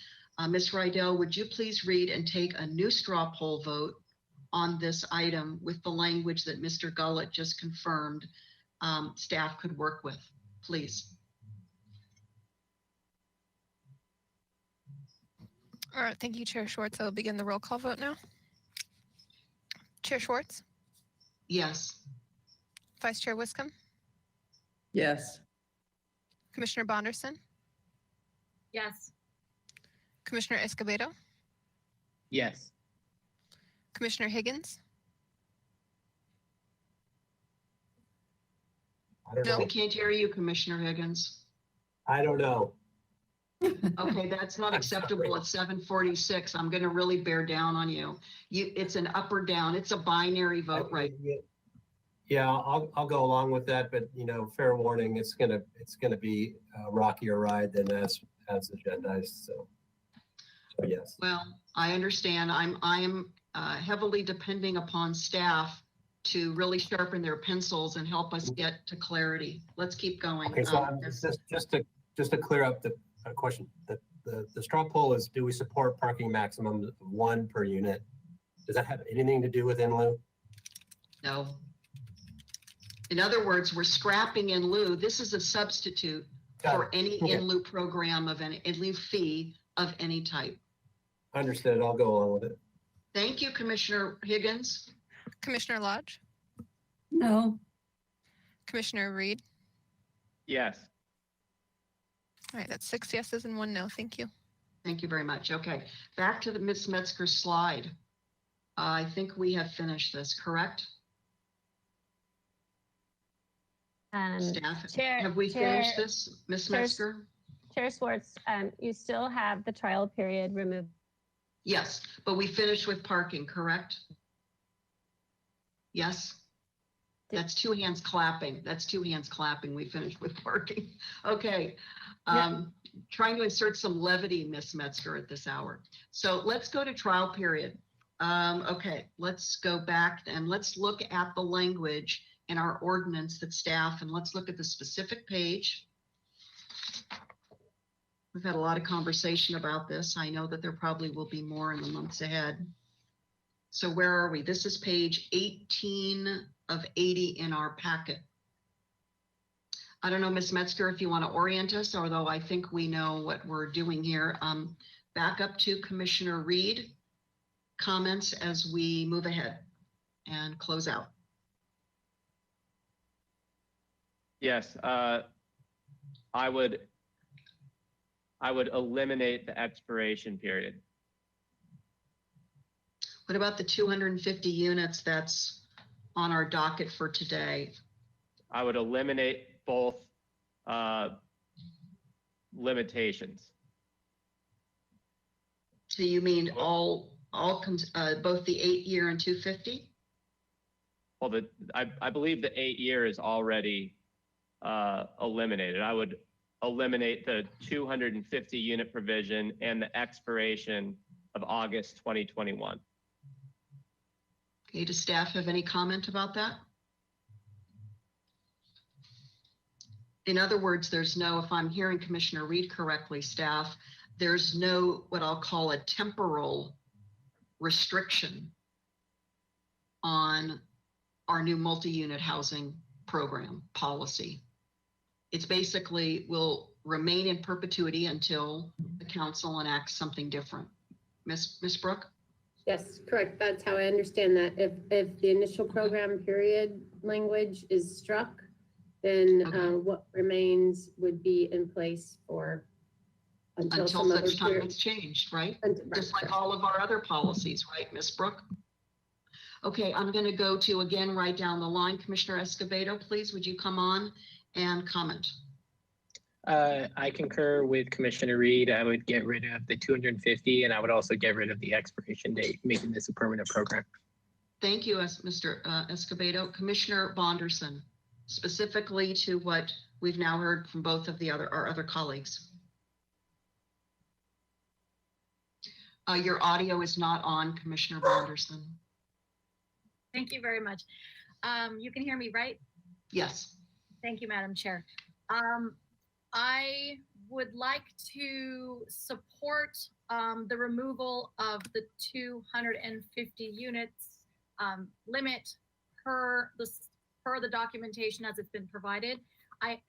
Ms. Rydell, would you please read and take a new straw poll vote on this item with the language that Mr. Gullett just confirmed staff could work with, please? All right, thank you, Chair Schwartz. I'll begin the roll call vote now. Chair Schwartz, Yes. Vice Chair Wiscombe, Yes. Commissioner Bonderson, Yes. Commissioner Escobedo, Yes. Commissioner Higgins, I don't No. We know. can't hear you, Commissioner Higgins. I don't know. Okay, that's not acceptable at 7:46. I'm gonna really bear down on you. It's an up or down. It's a binary vote, right? Yeah, I'll go along with that, but fair warning, it's gonna be a rockier ride than as agendized, so yes. Well, I understand. I am heavily depending upon staff to really sharpen their pencils and help us get to clarity. Let's keep going. Okay, so I'm just to clear up the question, the straw poll is, do we support parking maximum of one per unit? Does that have anything to do with in lieu? No. In other words, we're scrapping in lieu. This is a substitute for any Okay. in lieu program of an in lieu fee of any type. Understood, I'll go along with it. Thank you, Commissioner Higgins. Commissioner Lodge, No. Commissioner Reed. Yes. All right, that's 6 yeses and 1 no. Thank you. Thank you very much. Okay, back to the Ms. Metzger slide. I think we have finished this, correct? Staff, Chair- have we Chair- finished this, Ms. Chair- Metzger? Chair Schwartz, you still have the trial period removed. Yes, but we finished with parking, correct? Yes? That's two hands clapping. That's two hands clapping. We finished with parking. Okay. Trying to insert some levity, Ms. Metzger, at this hour. So let's go to trial period. Okay, let's go back and let's look at the language in our ordinance that staff, and let's look at the specific page. We've had a lot of conversation about this. I know that there probably will be more in the months ahead. So where are we? This is page 18 of 80 in our packet. I don't know, Ms. Metzger, if you want to orient us, although I think we know what we're doing here. Back up to Commissioner Reed. Comments as we move ahead and close out. Yes, I would eliminate the expiration period. What about the 250 units that's on our docket for today? I would eliminate both limitations. So you mean both the 8-year and 250? Well, I believe the 8-year is already eliminated. I would eliminate the 250 unit provision and the expiration of August 2021. Okay, does staff have any comment about that? In other words, there's no, if I'm hearing Commissioner Reed correctly, staff, there's no what I'll call a temporal restriction on our new multi-unit housing program policy. It's basically, we'll remain in perpetuity until the council enacts something different. Ms. Brooke? Yes, correct. That's how I understand that. If the initial program period language is struck, then what remains would be in place for until some other such time period. it's changed, right? Right, Just like correct. all of our other policies, right, Ms. Brooke? Okay, I'm going to go to, again, right down the line. Commissioner Escobedo, please, would you come on and comment? I concur with Commissioner Reed. I would get rid of the 250 and I would also get rid of the expiration date, making this a permanent program. Thank you, Mr. Escobedo. Commissioner Bonderson, specifically to what we've now heard from both of our other colleagues. Your audio is not on, Commissioner Bonderson. Thank you very much. You can hear me, right? Yes. Thank you, Madam Chair. I would like to support the removal of the 250 units limit per the documentation as it's been provided.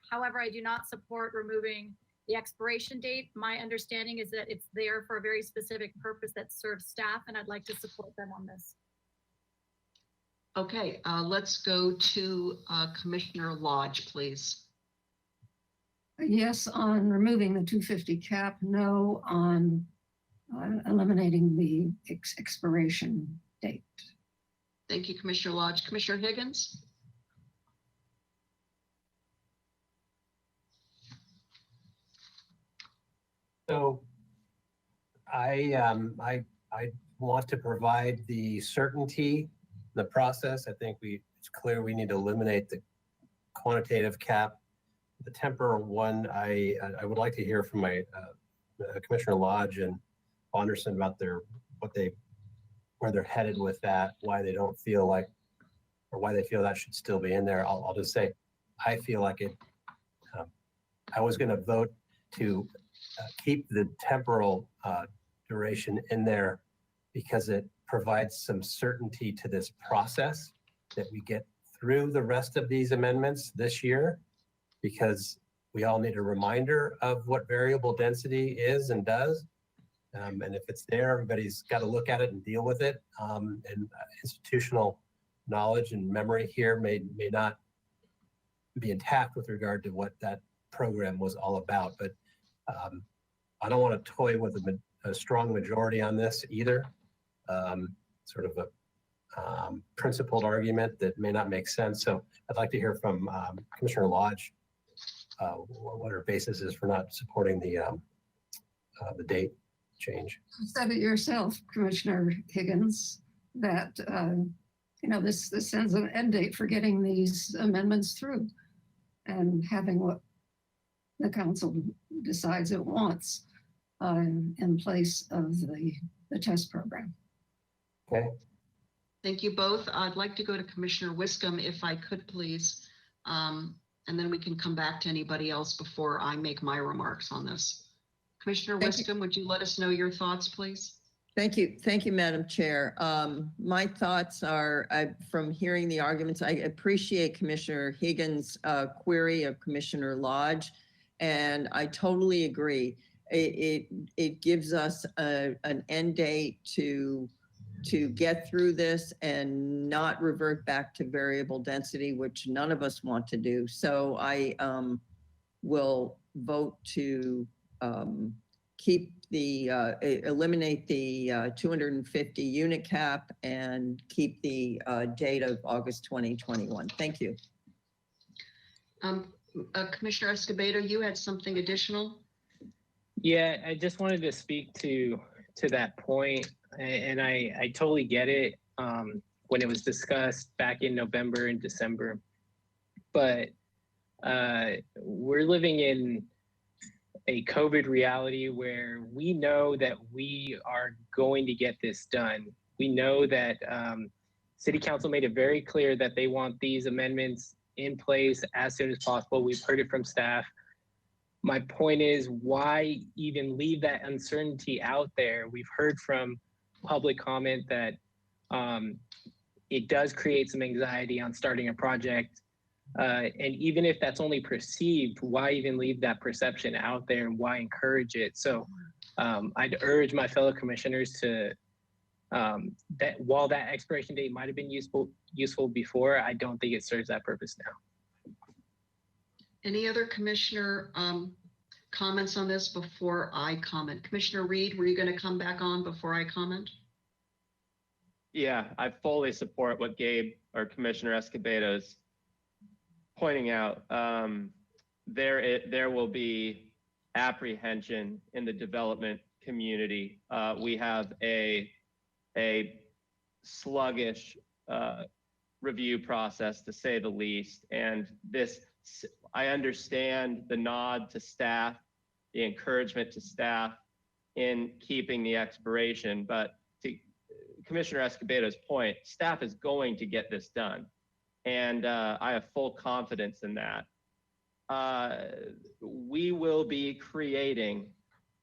However, I do not support removing the expiration date. My understanding is that it's there for a very specific purpose that serves staff, and I'd like to support them on this. Okay, let's go to Commissioner Lodge, please. Yes, on removing the 250 cap, no on eliminating the expiration date. Thank you, Commissioner Lodge. Commissioner Higgins? So I want to provide the certainty in the process. I think it's clear we need to eliminate the quantitative cap. The temporal one, I would like to hear from my Commissioner Lodge and Bonderson about where they're headed with that, why they don't feel like, or why they feel that should still be in there. I'll just say, I feel like it. I was going to vote to keep the temporal duration in there because it provides some certainty to this process that we get through the rest of these amendments this year, because we all need a reminder of what variable density is and does. And if it's there, everybody's got to look at it and deal with it. And institutional knowledge and memory here may not be intact with regard to what that program was all about. But I don't want to toy with a strong majority on this either. Sort of a principled argument that may not make sense. So I'd like to hear from Commissioner Lodge what her basis is for not supporting the date change. You said it yourself, Commissioner Higgins, that this sends an end date for getting these amendments through and having what the council decides it wants in place of the test program. Okay. Thank you both. I'd like to go to Commissioner Wiscombe if I could, please. And then we can come back to anybody else before I make my remarks on this. Commissioner Wiscombe, would you let us know your thoughts, please? Thank you. Thank you, Madam Chair. My thoughts are, from hearing the arguments, I appreciate Commissioner Higgins' query of Commissioner Lodge, and I totally agree. It gives us an end date to get through this and not revert back to variable density, which none of us want to do. So I will vote to eliminate the 250 unit cap and keep the date of August 2021. Thank you. Commissioner Escobedo, you had something additional? Yeah, I just wanted to speak to that point, and I totally get it when it was discussed back in November and December, but we're living in a COVID reality where we know that we are going to get this done. We know that City Council made it very clear that they want these amendments in place as soon as possible. We've heard it from staff. My point is, why even leave that uncertainty out there? We've heard from public comment that it does create some anxiety on starting a project And even if that's only perceived, why even leave that perception out there and why encourage it? So I'd urge my fellow commissioners to, that while that expiration date might have been useful before, I don't think it serves that purpose now. Any other commissioner comments on this before I comment? Commissioner Reed, were you going to come back on before I comment? Yeah, I fully support what Gabe or Commissioner Escobedo is pointing out. There will be apprehension in the development community. We have a sluggish review process, to say the least, and this, I understand the nod to staff, the encouragement to staff in keeping the expiration, but to Commissioner Escobedo's point, staff is going to get this done. And I have full confidence in that. We will be creating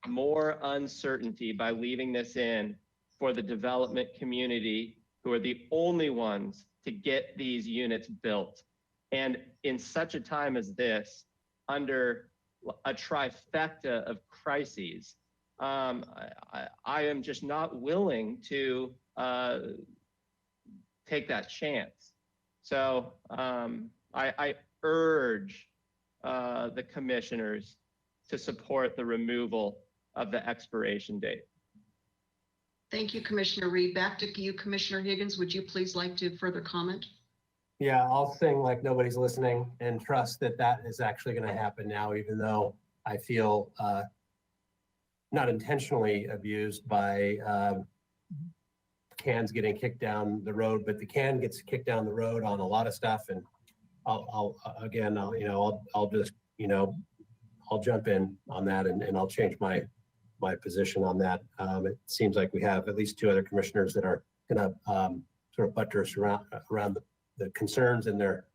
more uncertainty by leaving this in for the development community, who are the only ones to get these units built. And in such a time as this, under a trifecta of crises, I am just not willing to take that chance. So I urge the commissioners to support the removal of the expiration date. Thank you, Commissioner Reed. Back to you, Commissioner Higgins. Would you please like to further comment? Yeah, I'll sing like nobody's listening and trust that that is actually going to happen now, even though I feel not intentionally abused by cans getting kicked down the road, but the can gets kicked down the road on a lot of stuff. And I'll just, I'll jump in on that and I'll change my position on that. It seems like we have at least two other commissioners that are going to sort of buttress around the concerns and their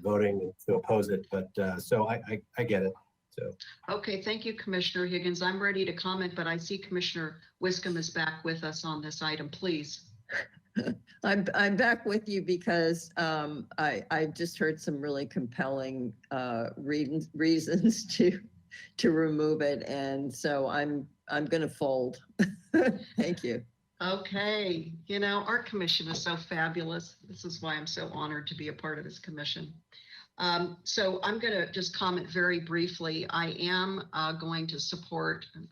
voting to oppose it. But so I get it. So okay, thank you, Commissioner Higgins. I'm ready to comment, but I see Commissioner Wiscombe is back with us on this item. Please. I'm back with you because I just heard some really compelling reasons to remove it, and so I'm going to fold. Thank you. Okay, our commission is so fabulous. This is why I'm so honored to be a part of this commission. So I'm going to just comment very briefly. I am going to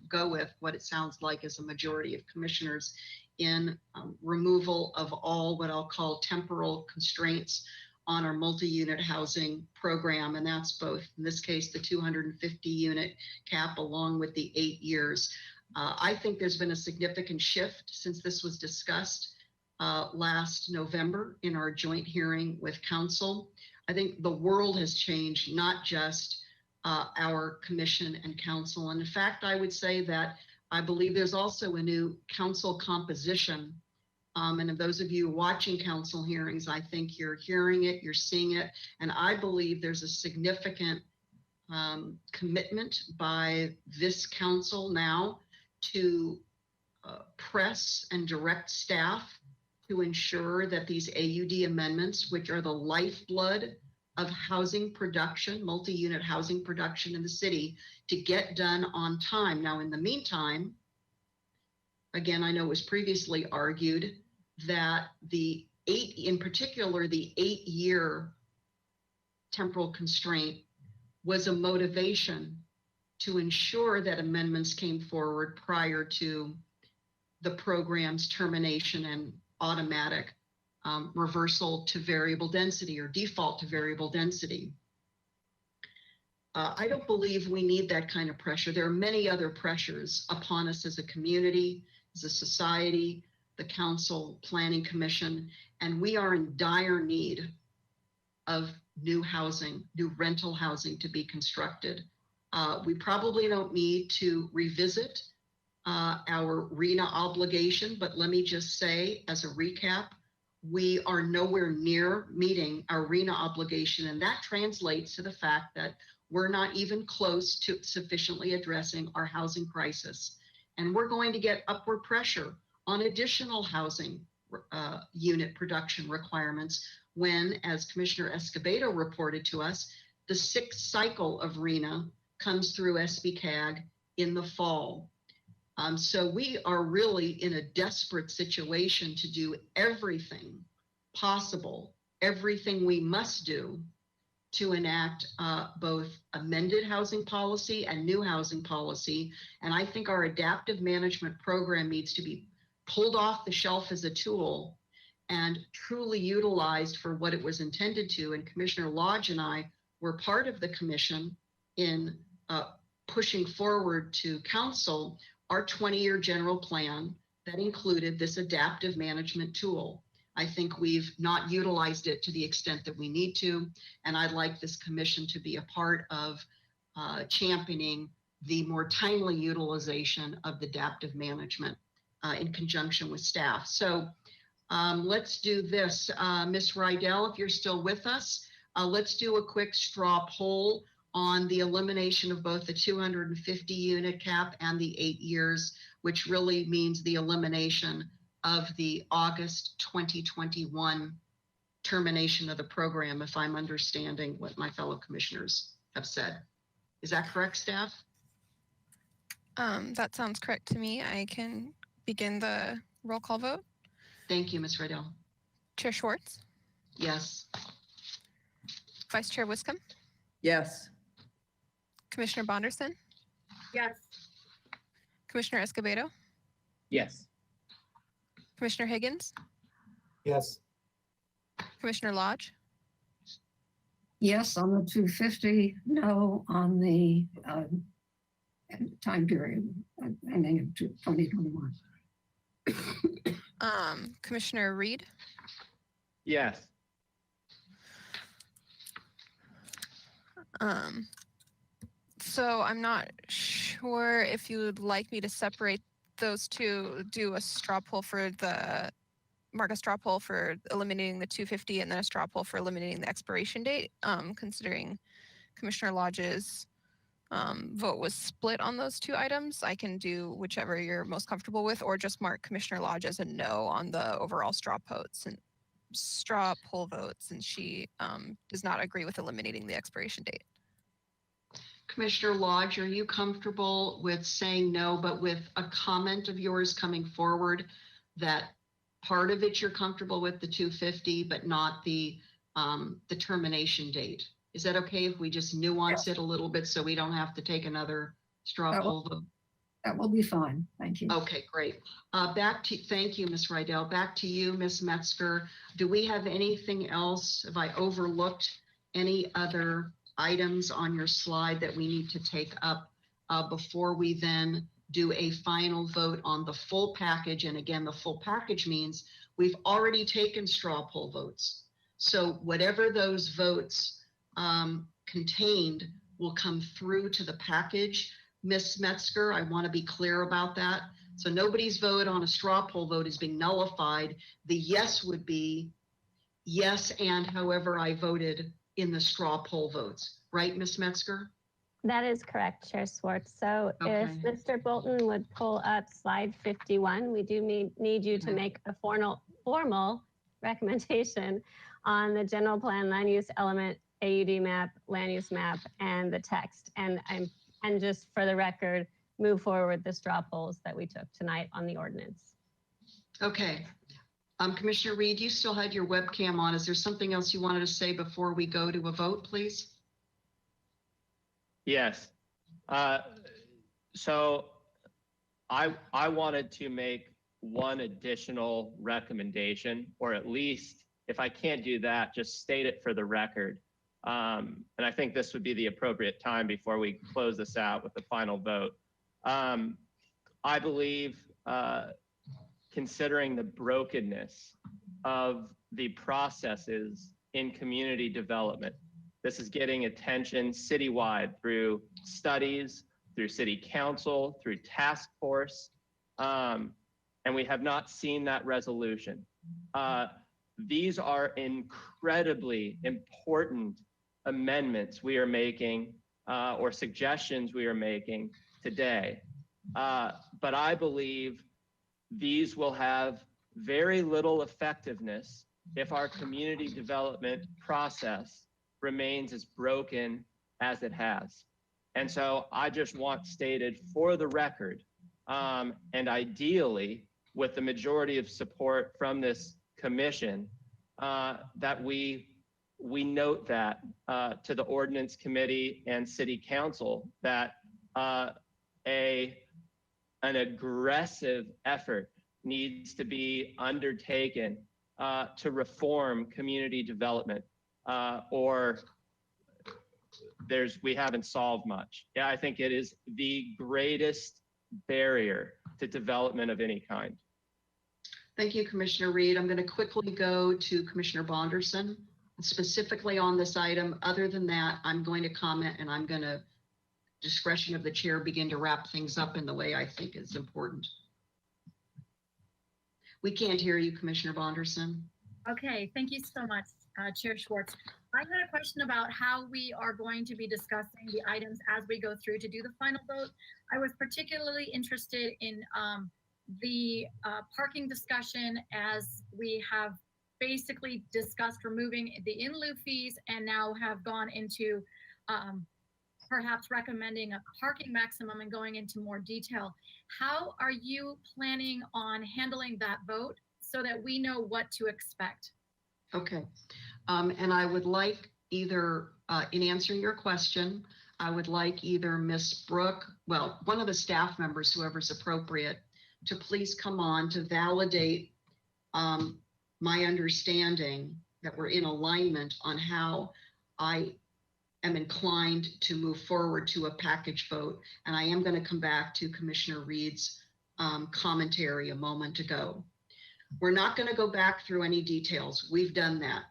go with what it sounds like is a majority of commissioners in removal of all what I'll call temporal constraints on our multi-unit housing program. And that's both, in this case, the 250 unit cap along with the 8 years. I think there's been a significant shift since this was discussed last November in our joint hearing with council. I think the world has changed, not just our commission and council. And in fact, I would say that I believe there's also a new council composition. And of those of you watching council hearings, I think you're hearing it, you're seeing it. And I believe there's a significant commitment by this council now to press and direct staff to ensure that these AUD amendments, which are the lifeblood of housing production, multi-unit housing production in the city, to get done on time. Now, in the meantime, again, I know it was previously argued that in particular, the 8-year temporal constraint was a motivation to ensure that amendments came forward prior to the program's termination and automatic reversal to variable density or default to variable density. I don't believe we need that kind of pressure. There are many other pressures upon us as a community, as a society, the council, planning commission, and we are in dire need of new housing, new rental housing to be constructed. We probably don't need to revisit our RHNA obligation, but let me just say as a recap, we are nowhere near meeting our RHNA obligation, and that translates to the fact that we're not even close to sufficiently addressing our housing crisis. And we're going to get upward pressure on additional housing unit production requirements when, as Commissioner Escobedo reported to us, the 6th cycle of RENA comes through SBCAG in the fall. So we are really in a desperate situation to do everything possible, everything we must do to enact both amended housing policy and new housing policy. And I think our adaptive management program needs to be pulled off the shelf as a tool and truly utilized for what it was intended to. And Commissioner Lodge and I were part of the commission in pushing forward to council our 20-year general plan that included this adaptive management tool. I think we've not utilized it to the extent that we need to, and I'd like this commission to be a part of championing the more timely utilization of the adaptive management in conjunction with staff. So let's do this. Ms. Rydell, if you're still with us, let's do a quick straw poll on the elimination of both the 250 unit cap and the 8 years, which really means the elimination of the August 2021 termination of the program, if I'm understanding what my fellow commissioners have said. Is that correct, staff? That sounds correct to me. I can begin the roll call vote. Thank you, Ms. Rydell. Chair Schwartz, Yes. Vice Chair Wiscombe, Yes. Commissioner Bonderson, Yes. Commissioner Escobedo, Yes. Commissioner Higgins, Yes. Commissioner Lodge, Yes on the 250, no on the time period ending in 2021. Commissioner Reed, Yes. So I'm not sure if you would like me to separate those two, do a straw poll for the, mark a straw poll for eliminating the 250 and then a straw poll for eliminating the expiration date, considering Commissioner Lodge's vote was split on those two items. I can do whichever you're most comfortable with, or just mark Commissioner Lodge as a no on the overall straw poll votes, and she does not agree with eliminating the expiration date. Commissioner Lodge, are you comfortable with saying no, but with a comment of yours coming forward that part of it you're comfortable with the 250, but not the termination date? Is that okay if we just nuance it a little bit so we don't have to take another straw poll vote? That will be fine. Thank you. Okay, great. Thank you, Ms. Rydell. Back to you, Ms. Metzger. Do we have anything else? Have I overlooked any other items on your slide that we need to take up before we then do a final vote on the full package? And again, the full package means we've already taken straw poll votes. So whatever those votes contained will come through to the package. Ms. Metzger, I want to be clear about that. So nobody's vote on a straw poll vote is being nullified. The yes would be yes, and however I voted in the straw poll votes, right, Ms. Metzger? That is correct, Chair Schwartz. So if Mr. Bolton would pull up slide 51, we do need you to make a formal recommendation on the general plan, land use element, AUD map, land use map, and the text. And just for the record, move forward the straw polls that we took tonight on the ordinance. Okay. Commissioner Reed, you still had your webcam on. Is there something else you wanted to say before we go to a vote, please? Yes. So I wanted to make one additional recommendation, or at least if I can't do that, just state it for the record. And I think this would be the appropriate time before we close this out with the final vote. I believe, considering the brokenness of the processes in community development, this is getting attention citywide through studies, through city council, through task force, and we have not seen that resolution. These are incredibly important amendments we are making or suggestions we are making today. But I believe these will have very little effectiveness if our community development process remains as broken as it has. And so I just want stated for the record, and ideally with the majority of support from this commission, that we note that to the ordinance committee and city council that an aggressive effort needs to be undertaken to reform community development, or we haven't solved much. Yeah, I think it is the greatest barrier to development of any kind. Thank you, Commissioner Reed. I'm going to quickly go to Commissioner Bonderson, specifically on this item. Other than that, I'm going to comment, and I'm going to, discretion of the chair, begin to wrap things up in the way I think is important. We can't hear you, Commissioner Bonderson. Okay, thank you so much, Chair Schwartz. I had a question about how we are going to be discussing the items as we go through to do the final vote. I was particularly interested in the parking discussion, as we have basically discussed removing the in lieu fees and now have gone into perhaps recommending a parking maximum and going into more detail. How are you planning on handling that vote so that we know what to expect? Okay. And I would like either, in answering your question, I would like either Ms. Brooke, well, one of the staff members, whoever's appropriate, to please come on to validate my understanding that we're in alignment on how I am inclined to move forward to a package vote. And I am going to come back to Commissioner Reed's commentary a moment ago. We're not going to go back through any details. We've done that.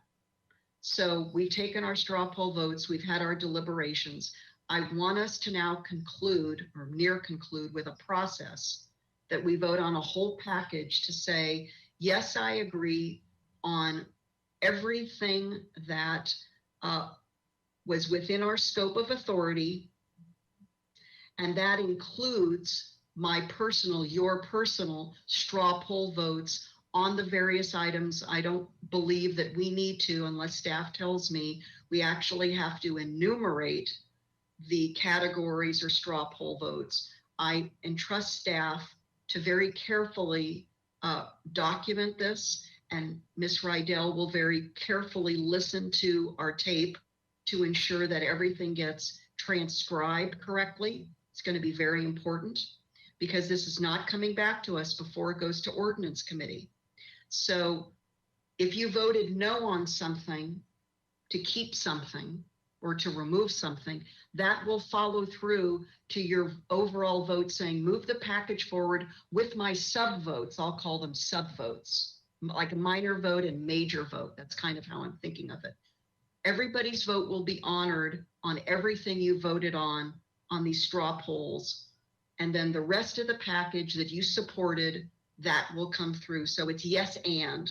So we've taken our straw poll votes. We've had our deliberations. I want us to now conclude, or near conclude, with a process that we vote on a whole package to say, yes, I agree on everything that was within our scope of authority. And that includes my personal, your personal straw poll votes on the various items. I don't believe that we need to, unless staff tells me, we actually have to enumerate the categories or straw poll votes. I entrust staff to very carefully document this, and Ms. Rydell will very carefully listen to our tape to ensure that everything gets transcribed correctly. It's going to be very important because this is not coming back to us before it goes to ordinance committee. So if you voted no on something to keep something or to remove something, that will follow through to your overall vote saying, move the package forward with my sub votes. I'll call them sub votes, like a minor vote and major vote. That's kind of how I'm thinking of it. Everybody's vote will be honored on everything you voted on these straw polls. And then the rest of the package that you supported, that will come through. So it's yes and,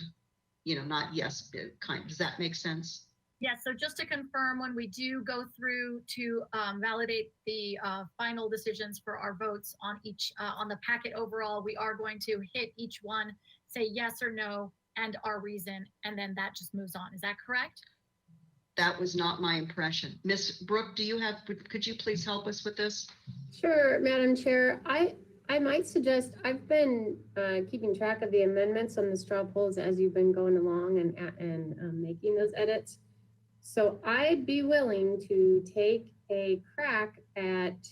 not yes, kind. Does that make sense? Yes, so just to confirm, when we do go through to validate the final decisions for our votes on each, on the packet overall, we are going to hit each one, say yes or no, and our reason, and then that just moves on. Is that correct? That was not my impression. Ms. Brooke, could you please help us with this? Sure, Madam Chair. I might suggest, I've been keeping track of the amendments on the straw polls as you've been going along and making those edits. So I'd be willing to take a crack at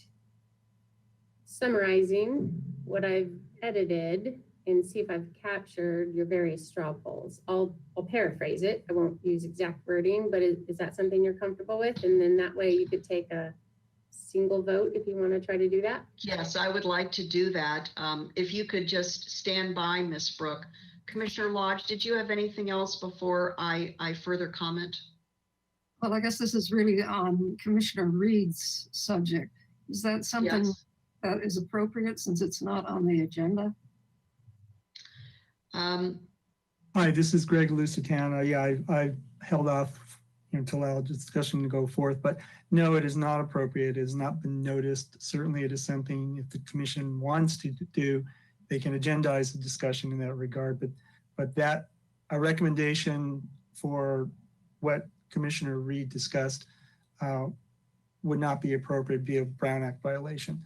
summarizing what I've edited and see if I've captured your various straw polls. I'll paraphrase it. I won't use exact wording, but is that something you're comfortable with? And then that way you could take a single vote if you want to try to do that? Yes, I would like to do that. If you could just stand by, Ms. Brooke. Commissioner Lodge, did you have anything else before I further comment? Well, I guess this is really on Commissioner Reed's subject. Is that something that is appropriate since it's not on the agenda? Hi, this is Greg Lusitano. Yeah, I held off to allow discussion to go forth, but no, it is not appropriate. It has not been noticed. Certainly it is something, if the commission wants to do, they can agendize the discussion in that regard, but that a recommendation for what Commissioner Reed discussed would not be appropriate, be a Brown Act violation.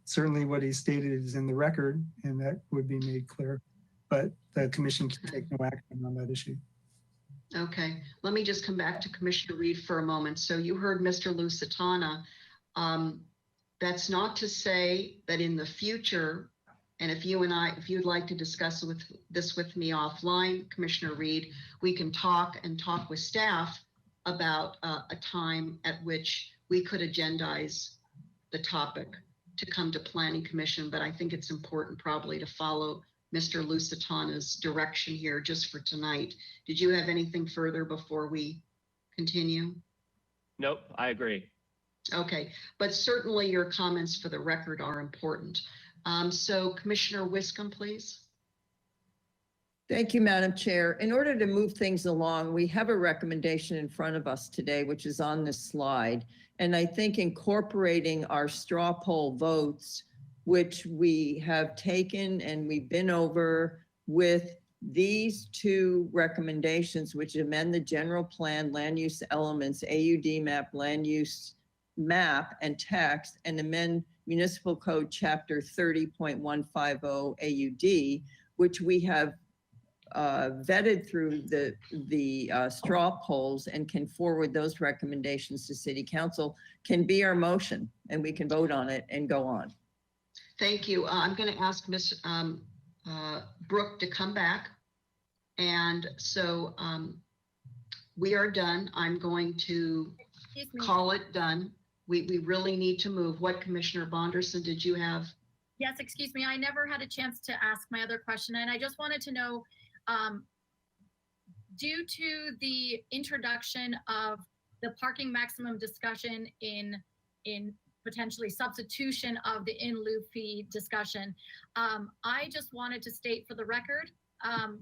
Certainly what he stated is in the record, and that would be made clear, but the commission can take no action on that issue. Okay, let me just come back to Commissioner Reed for a moment. So you heard Mr. Lusitana. That's not to say that in the future, and if you'd like to discuss this with me offline, Commissioner Reed, we can talk with staff about a time at which we could agendize the topic to come to Planning Commission. But I think it's important probably to follow Mr. Lusitana's direction here just for tonight. Did you have anything further before we continue? Nope, I agree. Okay, but certainly your comments for the record are important. So Commissioner Wiscombe, please. Thank you, Madam Chair. In order to move things along, we have a recommendation in front of us today, which is on this slide. And I think incorporating our straw poll votes, which we have taken and we've been over with these two recommendations, which amend the general plan, land use elements, AUD map, land use map and text, and amend Municipal Code Chapter 30.150 AUD, which we have vetted through the straw polls and can forward those recommendations to City Council, can be our motion, and we can vote on it and go on. Thank you. I'm going to ask Ms. Brooke to come back. And so we are done. I'm going to call it done. We really need to move. What, Commissioner Bonderson, did you have? Yes, excuse me. I never had a chance to ask my other question, and I just wanted to know, due to the introduction of the parking maximum discussion in potentially substitution of the in lieu fee discussion, I just wanted to state for the record,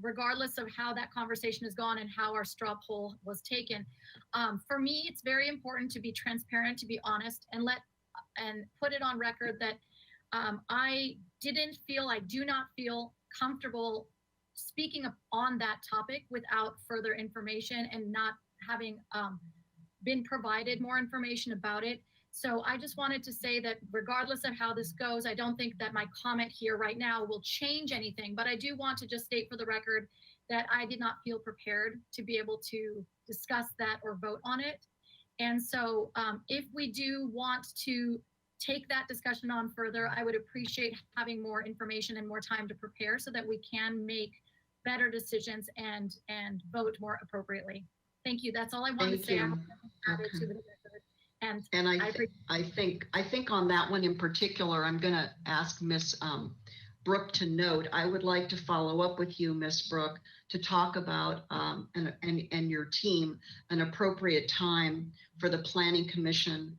regardless of how that conversation has gone and how our straw poll was taken, for me, it's very important to be transparent, to be honest, and put it on record that I do not feel comfortable speaking on that topic without further information and not having been provided more information about it. So I just wanted to say that regardless of how this goes, I don't think that my comment here right now will change anything, but I do want to just state for the record that I did not feel prepared to be able to discuss that or vote on it. And so if we do want to take that discussion on further, I would appreciate having more information and more time to prepare so that we can make better decisions and vote more appropriately. Thank you. That's all I wanted to say. I added to the record. And I think on that one in particular, I'm going to ask Ms. Brooke to note. I would like to follow up with you, Ms. Brooke, to talk about and your team an appropriate time for the Planning Commission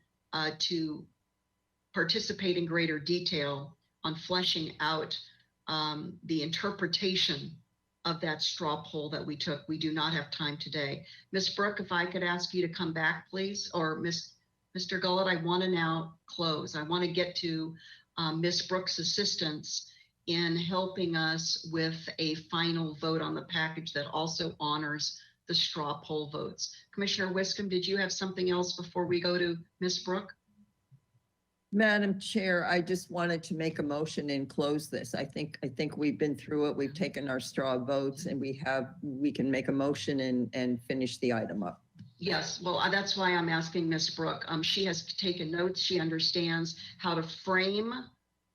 to participate in greater detail on fleshing out the interpretation of that straw poll that we took. We do not have time today. Ms. Brooke, if I could ask you to come back, please, or Mr. Gullett, I want to now close. I want to get to Ms. Brooke's assistance in helping us with a final vote on the package that also honors the straw poll votes. Commissioner Wiscombe, did you have something else before we go to Ms. Brooke? Madam Chair, I just wanted to make a motion and close this. I think we've been through it. We've taken our straw votes and we can make a motion and finish the item up. Yes, well, that's why I'm asking Ms. Brooke. She has taken notes. She understands how to frame.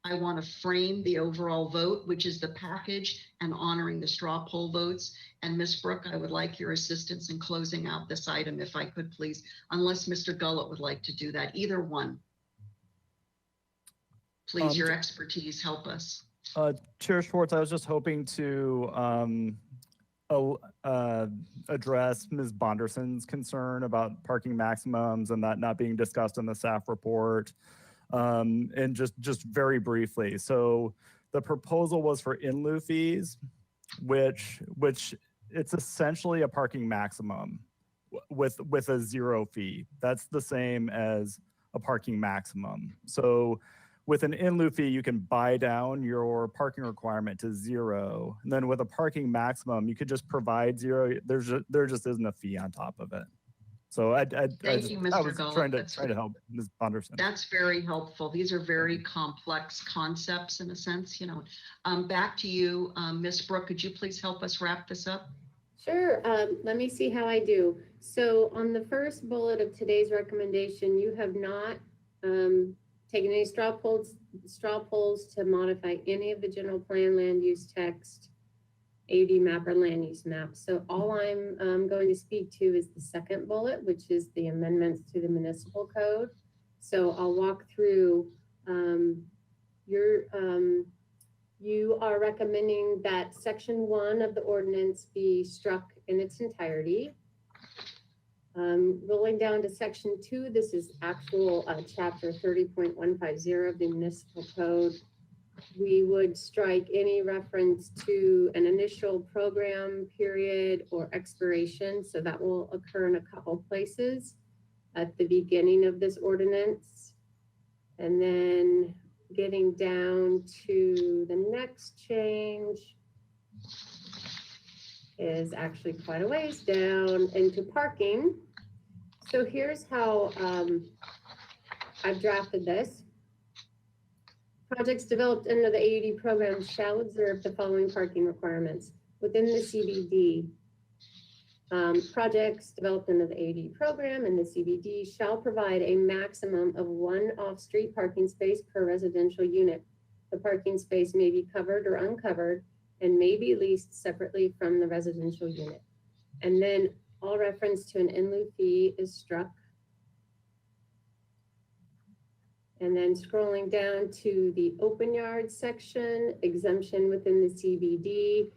I want to frame the overall vote, which is the package and honoring the straw poll votes. And Ms. Brooke, I would like your assistance in closing out this item, if I could, please, unless Mr. Gullett would like to do that. Either one. Please, your expertise, help us. Chair Schwartz, I was just hoping to address Ms. Bonderson's concern about parking maximums and that not being discussed in the staff report. And just very briefly. So the proposal was for in lieu fees, which it's essentially a parking maximum with a zero fee. That's the same as a parking maximum. So with an in lieu fee, you can buy down your parking requirement to 0. And then with a parking maximum, you could just provide 0. There just isn't a fee on top of it. So I Thank you, Mr. was Gullett. trying That's- to help Ms. Bonderson. That's very helpful. These are very complex concepts in a sense, you know. Back to you, Ms. Brooke, could you please help us wrap this up? Sure, let me see how I do. So on the first bullet of today's recommendation, you have not taken any straw polls to modify any of the general plan land use text, AUD map or land use map. So all I'm going to speak to is the second bullet, which is the amendments to the municipal code. So I'll walk through you are recommending that section 1 of the ordinance be struck in its entirety. Rolling down to section 2, this is actual chapter 30.150 of the municipal code. We would strike any reference to an initial program period or expiration. So that will occur in a couple places at the beginning of this ordinance. And then getting down to the next change is actually quite a ways down into parking. So here's how I've drafted this. Projects developed under the AUD program shall observe the following parking requirements within the CBD. Projects developed under the AUD program in the CBD shall provide a maximum of 1 off-street parking space per residential unit. The parking space may be covered or uncovered and may be leased separately from the residential unit. And then all reference to an in lieu fee is struck. And then scrolling down to the open yard section, exemption within the CBD.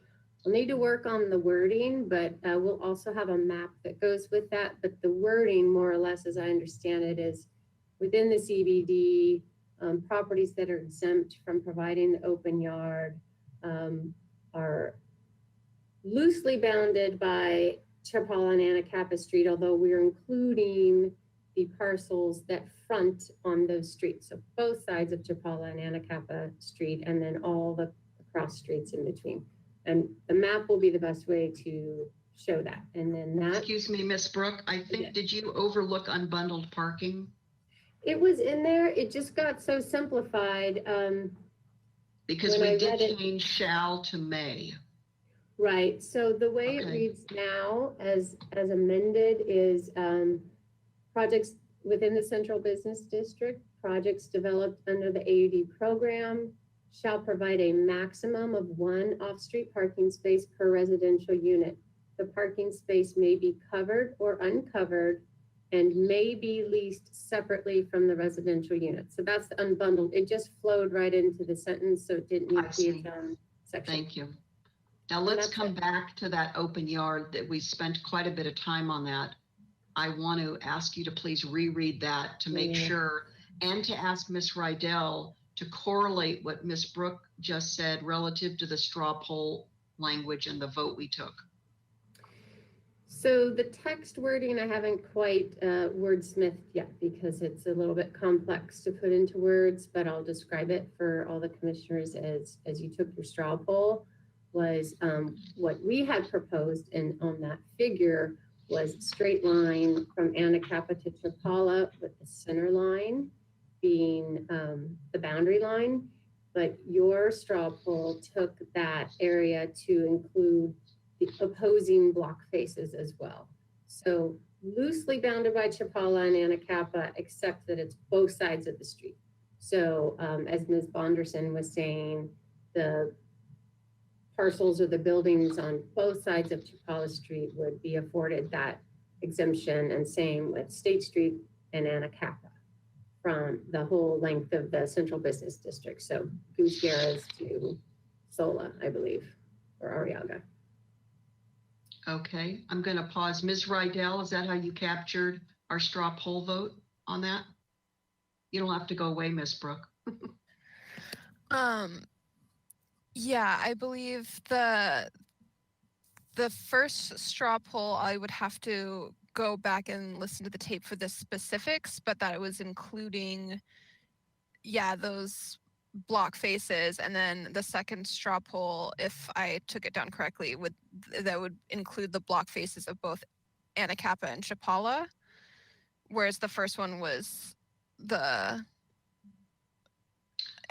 We'll need to work on the wording, but we'll also have a map that goes with that. But the wording, more or less, as I understand it, is within the CBD, properties that are exempt from providing the open yard are loosely bounded by Chapala and Anacapa Street, although we're including the parcels that front on those streets. So both sides of Chapala and Anacapa Street, and then all the cross streets in between. And the map will be the best way to show that. And then that. Excuse me, Ms. Brooke, I think, did you overlook unbundled parking? It was in there. It just got so simplified. Because we did change shall to may. Right. So the way it reads now as amended is projects within the Central Business District, projects developed under the AUD program shall provide a maximum of 1 off-street parking space per residential unit. The parking space may be covered or uncovered and may be leased separately from the residential unit. So that's the unbundled. It just flowed right into the sentence, so it didn't need to be its own section. Thank you. Now let's come back to that open yard that we spent quite a bit of time on that. I want to ask you to please reread that to make sure, and to ask Ms. Rydell to correlate what Ms. Brooke just said relative to the straw poll language and the vote we took. So the text wording, I haven't quite wordsmithed yet because it's a little bit complex to put into words, but I'll describe it for all the commissioners as you took your straw poll. Was what we had proposed, and on that figure was straight line from Anacapa to Chapala, with the center line being the boundary line. But your straw poll took that area to include the opposing block faces as well. So loosely bounded by Chapala and Anacapa, except that it's both sides of the street. So as Ms. Bonderson was saying, the parcels or the buildings on both sides of Chapala Street would be afforded that exemption, and same with State Street and Anacapa from the whole length of the Central Business District. So Gutierrez to Sola, I believe, or Arriaga. Okay, I'm going to pause. Ms. Rydell, is that how you captured our straw poll vote on that? You don't have to go away, Ms. Brooke. Yeah, I believe the first straw poll, I would have to go back and listen to the tape for the specifics, but that it was including yeah, those block faces, and then the second straw poll, if I took it down correctly, that would include the block faces of both Anacapa and Chapala, whereas the first one was the.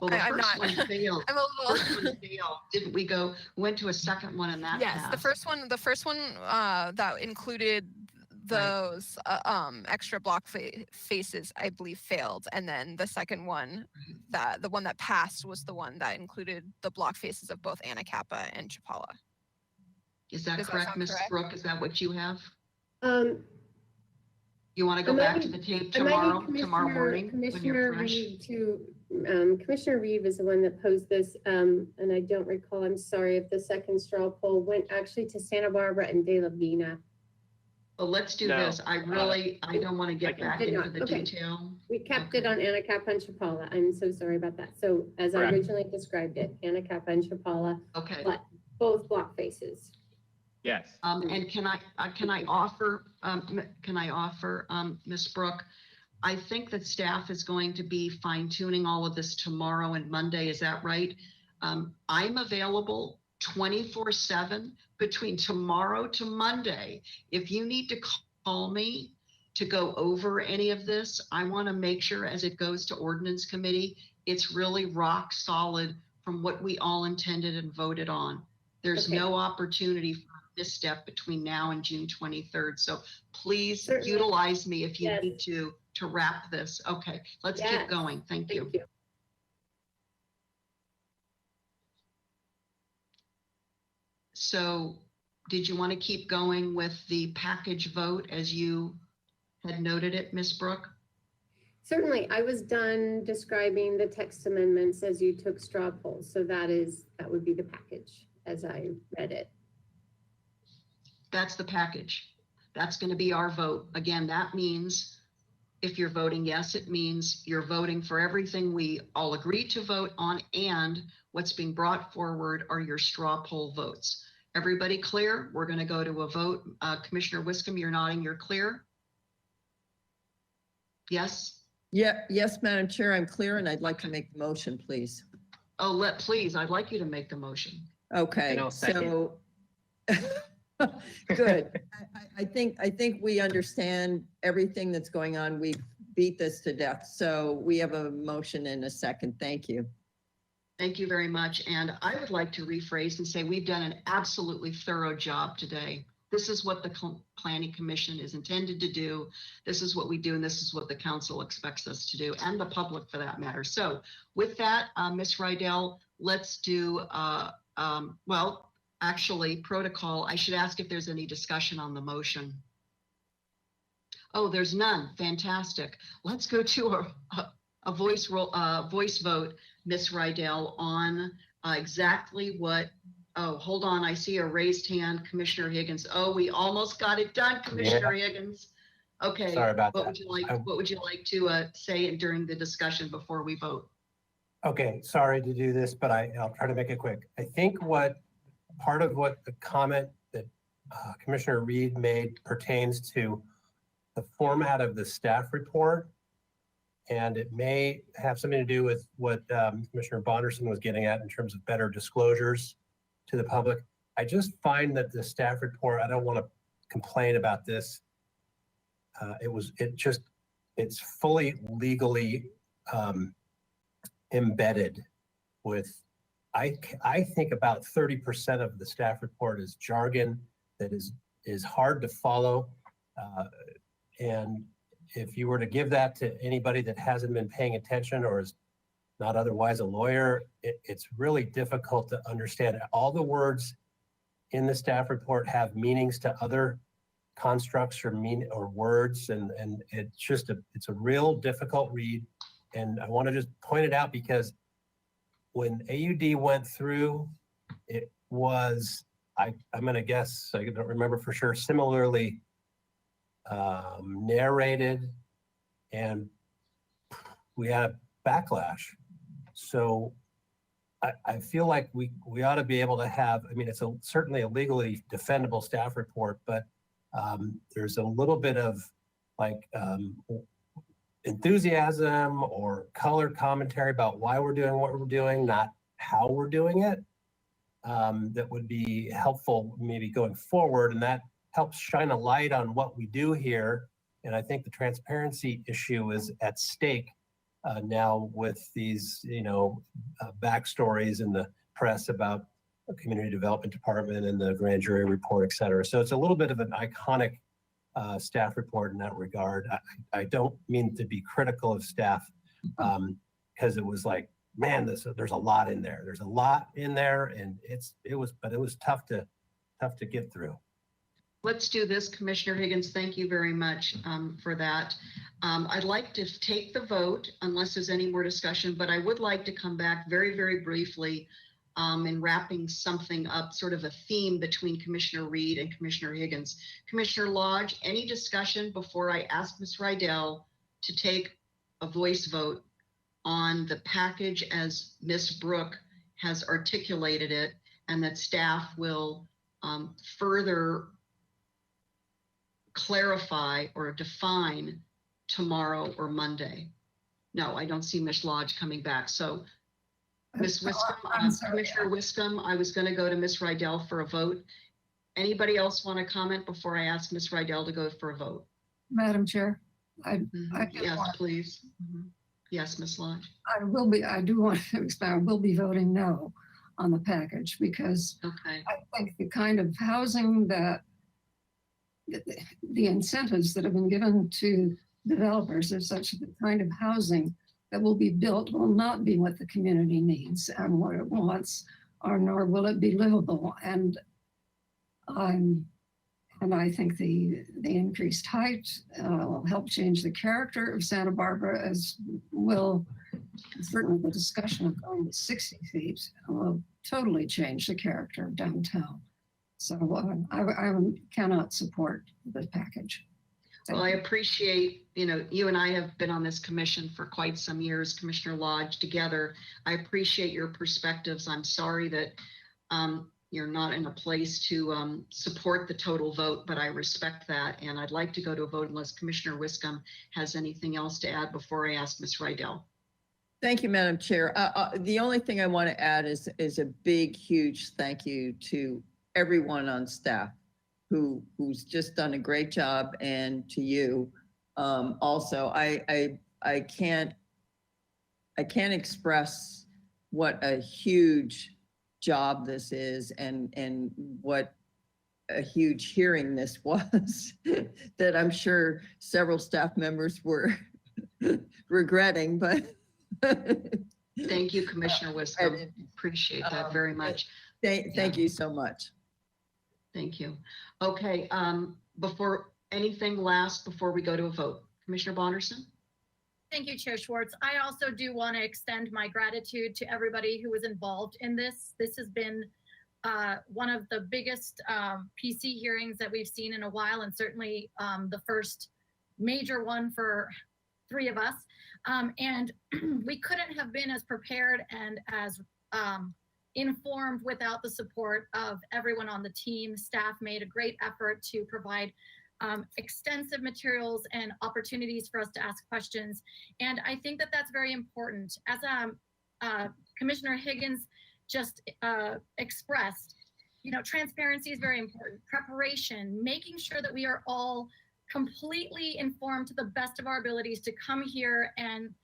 Well, the I'm first not. one failed. I'm a little. First one failed. Didn't we went to a second one and that Yes, passed? the first one that included those extra block faces, I believe, failed, and then the second one, the one that passed, was the one that included the block faces of both Anacapa and Chapala. Is that Does that correct, sound Ms. correct? Brooke? Is that what you have? I You want to go might back to need- the tape I might tomorrow need morning when you're Commissioner fresh? Reed Commissioner Reed was the one that posed this, and I don't recall, I'm sorry, if the second straw poll went actually to Santa Barbara and De La Vina. Well, let's do No, this. I don't want to get back Did into not. the Okay. detail. We kept it on Anacapa and Chapala. I'm so sorry about that. So as I Correct. originally described it, Anacapa and Chapala, Okay. but both block faces. Yes. And can I offer, Ms. Brooke? I think that staff is going to be fine tuning all of this tomorrow and Monday. Is that right? I'm available 24/7 between tomorrow to Monday. If you need to call me to go over any of this, I want to make sure as it goes to ordinance committee, it's really rock solid from what we all intended and voted on. There's Okay. no opportunity for misstep between now and June 23rd. So please Certainly. utilize me if you Yes. need to wrap this. Okay, let's Yes. keep going. Thank you. Thank you. So did you want to keep going with the package vote as you had noted it, Ms. Brooke? Certainly, I was done describing the text amendments as you took straw polls. So that would be the package as I read it. That's the package. That's going to be our vote. Again, that means if you're voting yes, it means you're voting for everything we all agreed to vote on, and what's being brought forward are your straw poll votes. Everybody clear? We're going to go to a vote. Commissioner Wiscombe, you're nodding, you're clear? Yes? Yeah, yes, Madam Chair, I'm clear, and I'd like to make the motion, please. Oh, please, I'd like you to make the motion. Okay, And I'll second. so good. I think we understand everything that's going on. We beat this to death. So we have a motion and a second. Thank you. Thank you very much. And I would like to rephrase and say we've done an absolutely thorough job today. This is what the Planning Commission is intended to do. This is what we do, and this is what the council expects us to do, and the public for that matter. So with that, Ms. Rydell, let's do, well, actually protocol. I should ask if there's any discussion on the motion. Oh, there's none. Fantastic. Let's go to a voice vote, Ms. Rydell, on exactly what. Oh, hold on. I see a raised hand, Commissioner Higgins. Oh, we almost got it done, Commissioner Higgins. Okay. Sorry about what that. What would you like to say during the discussion before we vote? Okay, sorry to do this, but I'll try to make it quick. I think part of what the comment that Commissioner Reed made pertains to the format of the staff report. And it may have something to do with what Commissioner Bonderson was getting at in terms of better disclosures to the public. I just find that the staff report, I don't want to complain about this. It's fully legally embedded with, I think about 30% of the staff report is jargon that is hard to follow. And if you were to give that to anybody that hasn't been paying attention or is not otherwise a lawyer, it's really difficult to understand. All the words in the staff report have meanings to other constructs or words, and it's a real difficult read. And I want to just point it out because when AUD went through, it was, I'm going to guess, I don't remember for sure, similarly narrated, and we had a backlash. So I feel like we ought to be able to have, I mean, it's certainly a legally defendable staff report, but there's a little bit of like enthusiasm or color commentary about why we're doing what we're doing, not how we're doing it, that would be helpful maybe going forward. And that helps shine a light on what we do here. And I think the transparency issue is at stake now with these, backstories in the press about the Community Development Department and the grand jury report, et cetera. So it's a little bit of an iconic staff report in that regard. I don't mean to be critical of staff because it was like, man, there's a lot in there. There's a lot in there, and it was tough to get through. Let's do this, Commissioner Higgins. Thank you very much for that. I'd like to take the vote unless there's any more discussion, but I would like to come back very, very briefly in wrapping something up, sort of a theme between Commissioner Reed and Commissioner Higgins. Commissioner Lodge, any discussion before I ask Ms. Rydell to take a voice vote on the package as Ms. Brooke has articulated it, and that staff will further clarify or define tomorrow or Monday? No, I don't see Ms. Lodge coming back. So Ms. Wiscombe, Commissioner Wiscombe, I was going to go to Ms. Rydell for a vote. Anybody else want to comment before I ask Ms. Rydell to go for a vote? Madam Chair, Yes, please. Yes, Ms. Lodge. I do want to explain, I will be voting no on the package because Okay. I think the kind of housing that the incentives that have been given to developers are such that the kind of housing that will be built will not be what the community needs and what it wants, or nor will it be livable. And I think the increased height will help change the character of Santa Barbara, as will certainly the discussion of going to 60 feet will totally change the character of downtown. So I cannot support the package. Well, I appreciate, you and I have been on this commission for quite some years, Commissioner Lodge, together. I appreciate your perspectives. I'm sorry that you're not in a place to support the total vote, but I respect that. And I'd like to go to a vote unless Commissioner Wiscombe has anything else to add before I ask Ms. Rydell. Thank you, Madam Chair. The only thing I want to add is a big, huge thank you to everyone on staff who's just done a great job, and to you. Also, I can't express what a huge job this is and what a huge hearing this was that I'm sure several staff members were regretting, but thank you, Commissioner Wiscombe. Appreciate that very much. Thank you so much. Thank you. Okay, before we go to a vote, Commissioner Bonderson? Thank you, Chair Schwartz. I also do want to extend my gratitude to everybody who was involved in this. This has been one of the biggest PC hearings that we've seen in a while, and certainly the first major one for three of us. And we couldn't have been as prepared and as informed without the support of everyone on the team. Staff made a great effort to provide extensive materials and opportunities for us to ask questions. And I think that that's very important. As Commissioner Higgins just expressed, transparency is very important. Preparation, making sure that we are all completely informed to the best of our abilities to come here and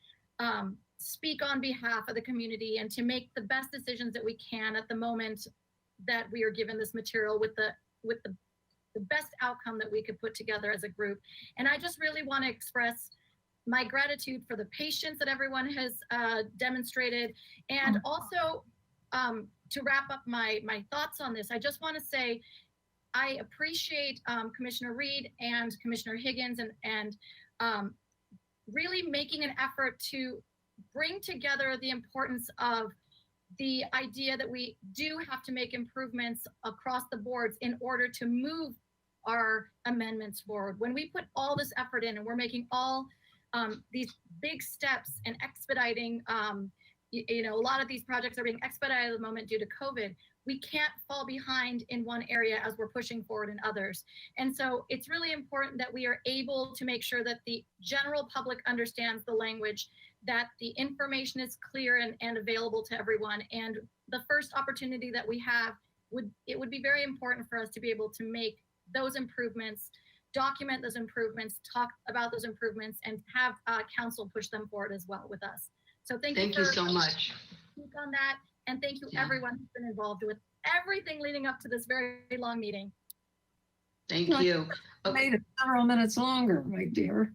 speak on behalf of the community and to make the best decisions that we can at the moment that we are given this material with the best outcome that we could put together as a group. And I just really want to express my gratitude for the patience that everyone has demonstrated. And also to wrap up my thoughts on this, I just want to say, I appreciate Commissioner Reed and Commissioner Higgins and really making an effort to bring together the importance of the idea that we do have to make improvements across the boards in order to move our amendments forward. When we put all this effort in and we're making all these big steps and expediting, a lot of these projects are being expedited at the moment due to COVID. we can't fall behind in one area as we're pushing forward in others. And so it's really important that we are able to make sure that the general public understands the language, that the information is clear and available to everyone. And the first opportunity that we have it would be very important for us to be able to make those improvements, document those improvements, talk about those improvements, and have council push them forward as well with us. So thank you so much. On that, and thank you everyone who's been involved with everything leading up to this very long meeting. Thank you. Made it several minutes longer, my dear.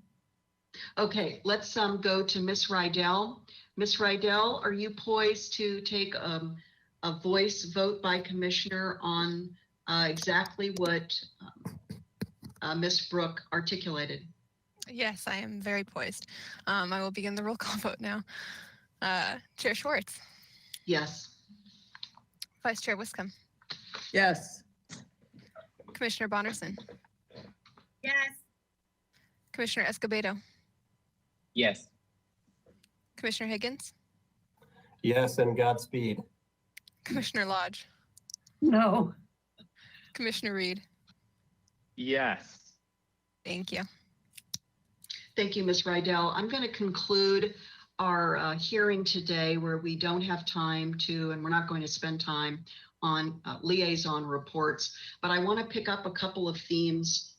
Okay, let's go to Miss Rydell. Miss Rydell, are you poised to take a voice vote by commissioner on exactly what Miss Brooke articulated? Yes, I am very poised. I will begin the roll call vote now. Chair Schwartz, Yes. Vice Chair Wiscombe, Yes. Commissioner Bonnerson, Yes. Commissioner Escobedo, Yes. Commissioner Higgins, Yes, and Godspeed. Commissioner Lodge, No. Commissioner Reed. Yes. Thank you. Thank you, Ms. Rydell. I'm going to conclude our hearing today where we don't have time to, and we're not going to spend time on liaison reports, but I want to pick up a couple of themes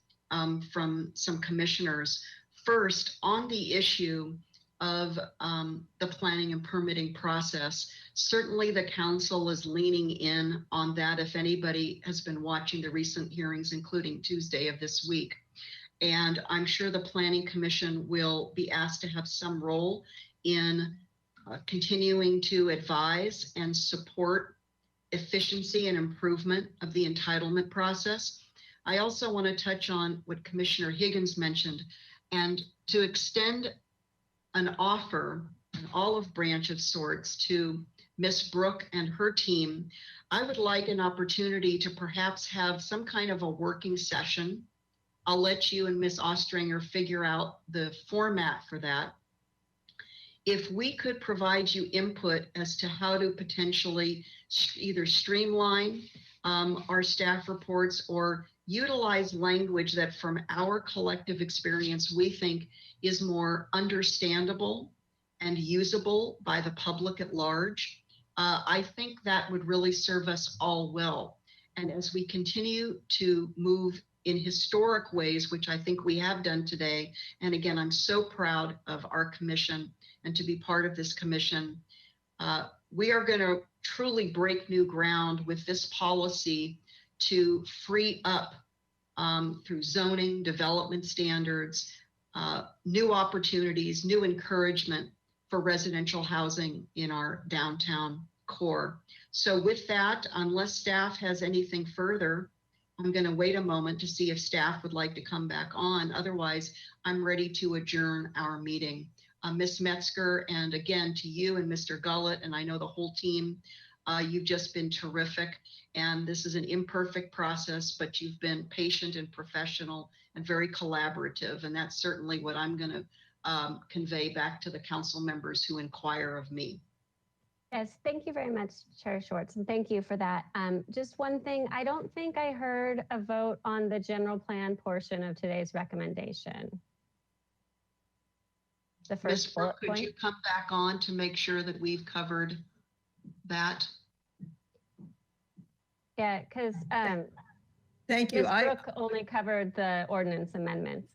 from some commissioners. First, on the issue of the planning and permitting process, certainly the council is leaning in on that if anybody has been watching the recent hearings, including Tuesday of this week. And I'm sure the Planning Commission will be asked to have some role in continuing to advise and support efficiency and improvement of the entitlement process. I also want to touch on what Commissioner Higgins mentioned, and to extend an offer, an olive branch of sorts, to Miss Brooke and her team. I would like an opportunity to perhaps have some kind of a working session. I'll let you and Miss Ostringer figure out the format for that. If we could provide you input as to how to potentially either streamline our staff reports or utilize language that from our collective experience, we think is more understandable and usable by the public at large, I think that would really serve us all well. And as we continue to move in historic ways, which I think we have done today, and again, I'm so proud of our commission and to be part of this commission, we are going to truly break new ground with this policy to free up through zoning, development standards, new opportunities, new encouragement for residential housing in our downtown core. So with that, unless staff has anything further, I'm going to wait a moment to see if staff would like to come back on. Otherwise, I'm ready to adjourn our meeting. Ms. Metzger, and again to you and Mr. Gullett, and I know the whole team, you've just been terrific. And this is an imperfect process, but you've been patient and professional and very collaborative. And that's certainly what I'm going to convey back to the council members who inquire of me. Yes, thank you very much, Chair Schwartz, and thank you for that. Just one thing, I don't think I heard a vote on the general plan portion of today's recommendation. The Ms. first bullet Brooke, could point. you come back on to make sure that we've covered that? Yeah, because Thank you. Ms. Brooke only covered the ordinance amendments.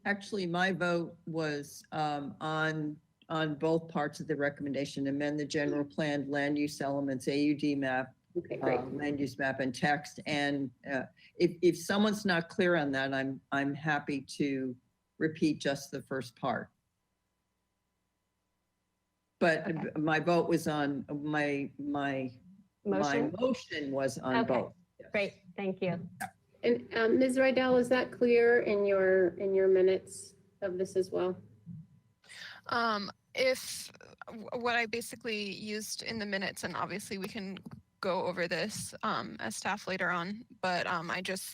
Actually, my vote was on both parts of the recommendation, amend the general plan, land use elements, AUD map, land use map and text. And if someone's not clear on that, I'm happy to repeat just the first part. But my vote was on my motion was on both. Great, thank you. And Ms. Rydell, is that clear in your minutes of this as well? If what I basically used in the minutes, and obviously we can go over this as staff later on, but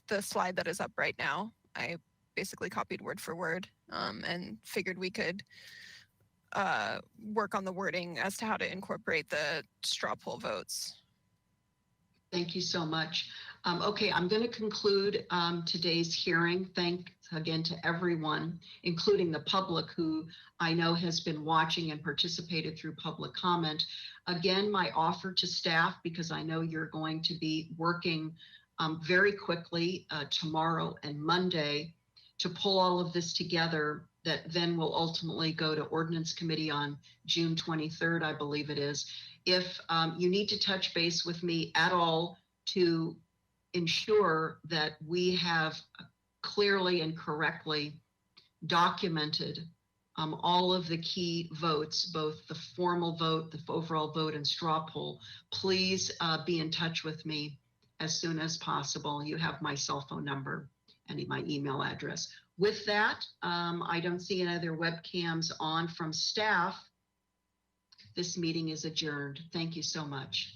the slide that is up right now, I basically copied word for word and figured we could work on the wording as to how to incorporate the straw poll votes Thank you so much. Okay, I'm going to conclude today's hearing. Thanks again to everyone, including the public who I know has been watching and participated through public comment. Again, my offer to staff, because I know you're going to be working very quickly tomorrow and Monday to pull all of this together, that then will ultimately go to Ordinance Committee on June 23rd, I believe it is. If you need to touch base with me at all to ensure that we have clearly and correctly documented all of the key votes, both the formal vote, the overall vote, and straw poll, please be in touch with me as soon as possible. You have my cell phone number and my email address. With that, I don't see any other webcams on from staff. This meeting is adjourned. Thank you so much.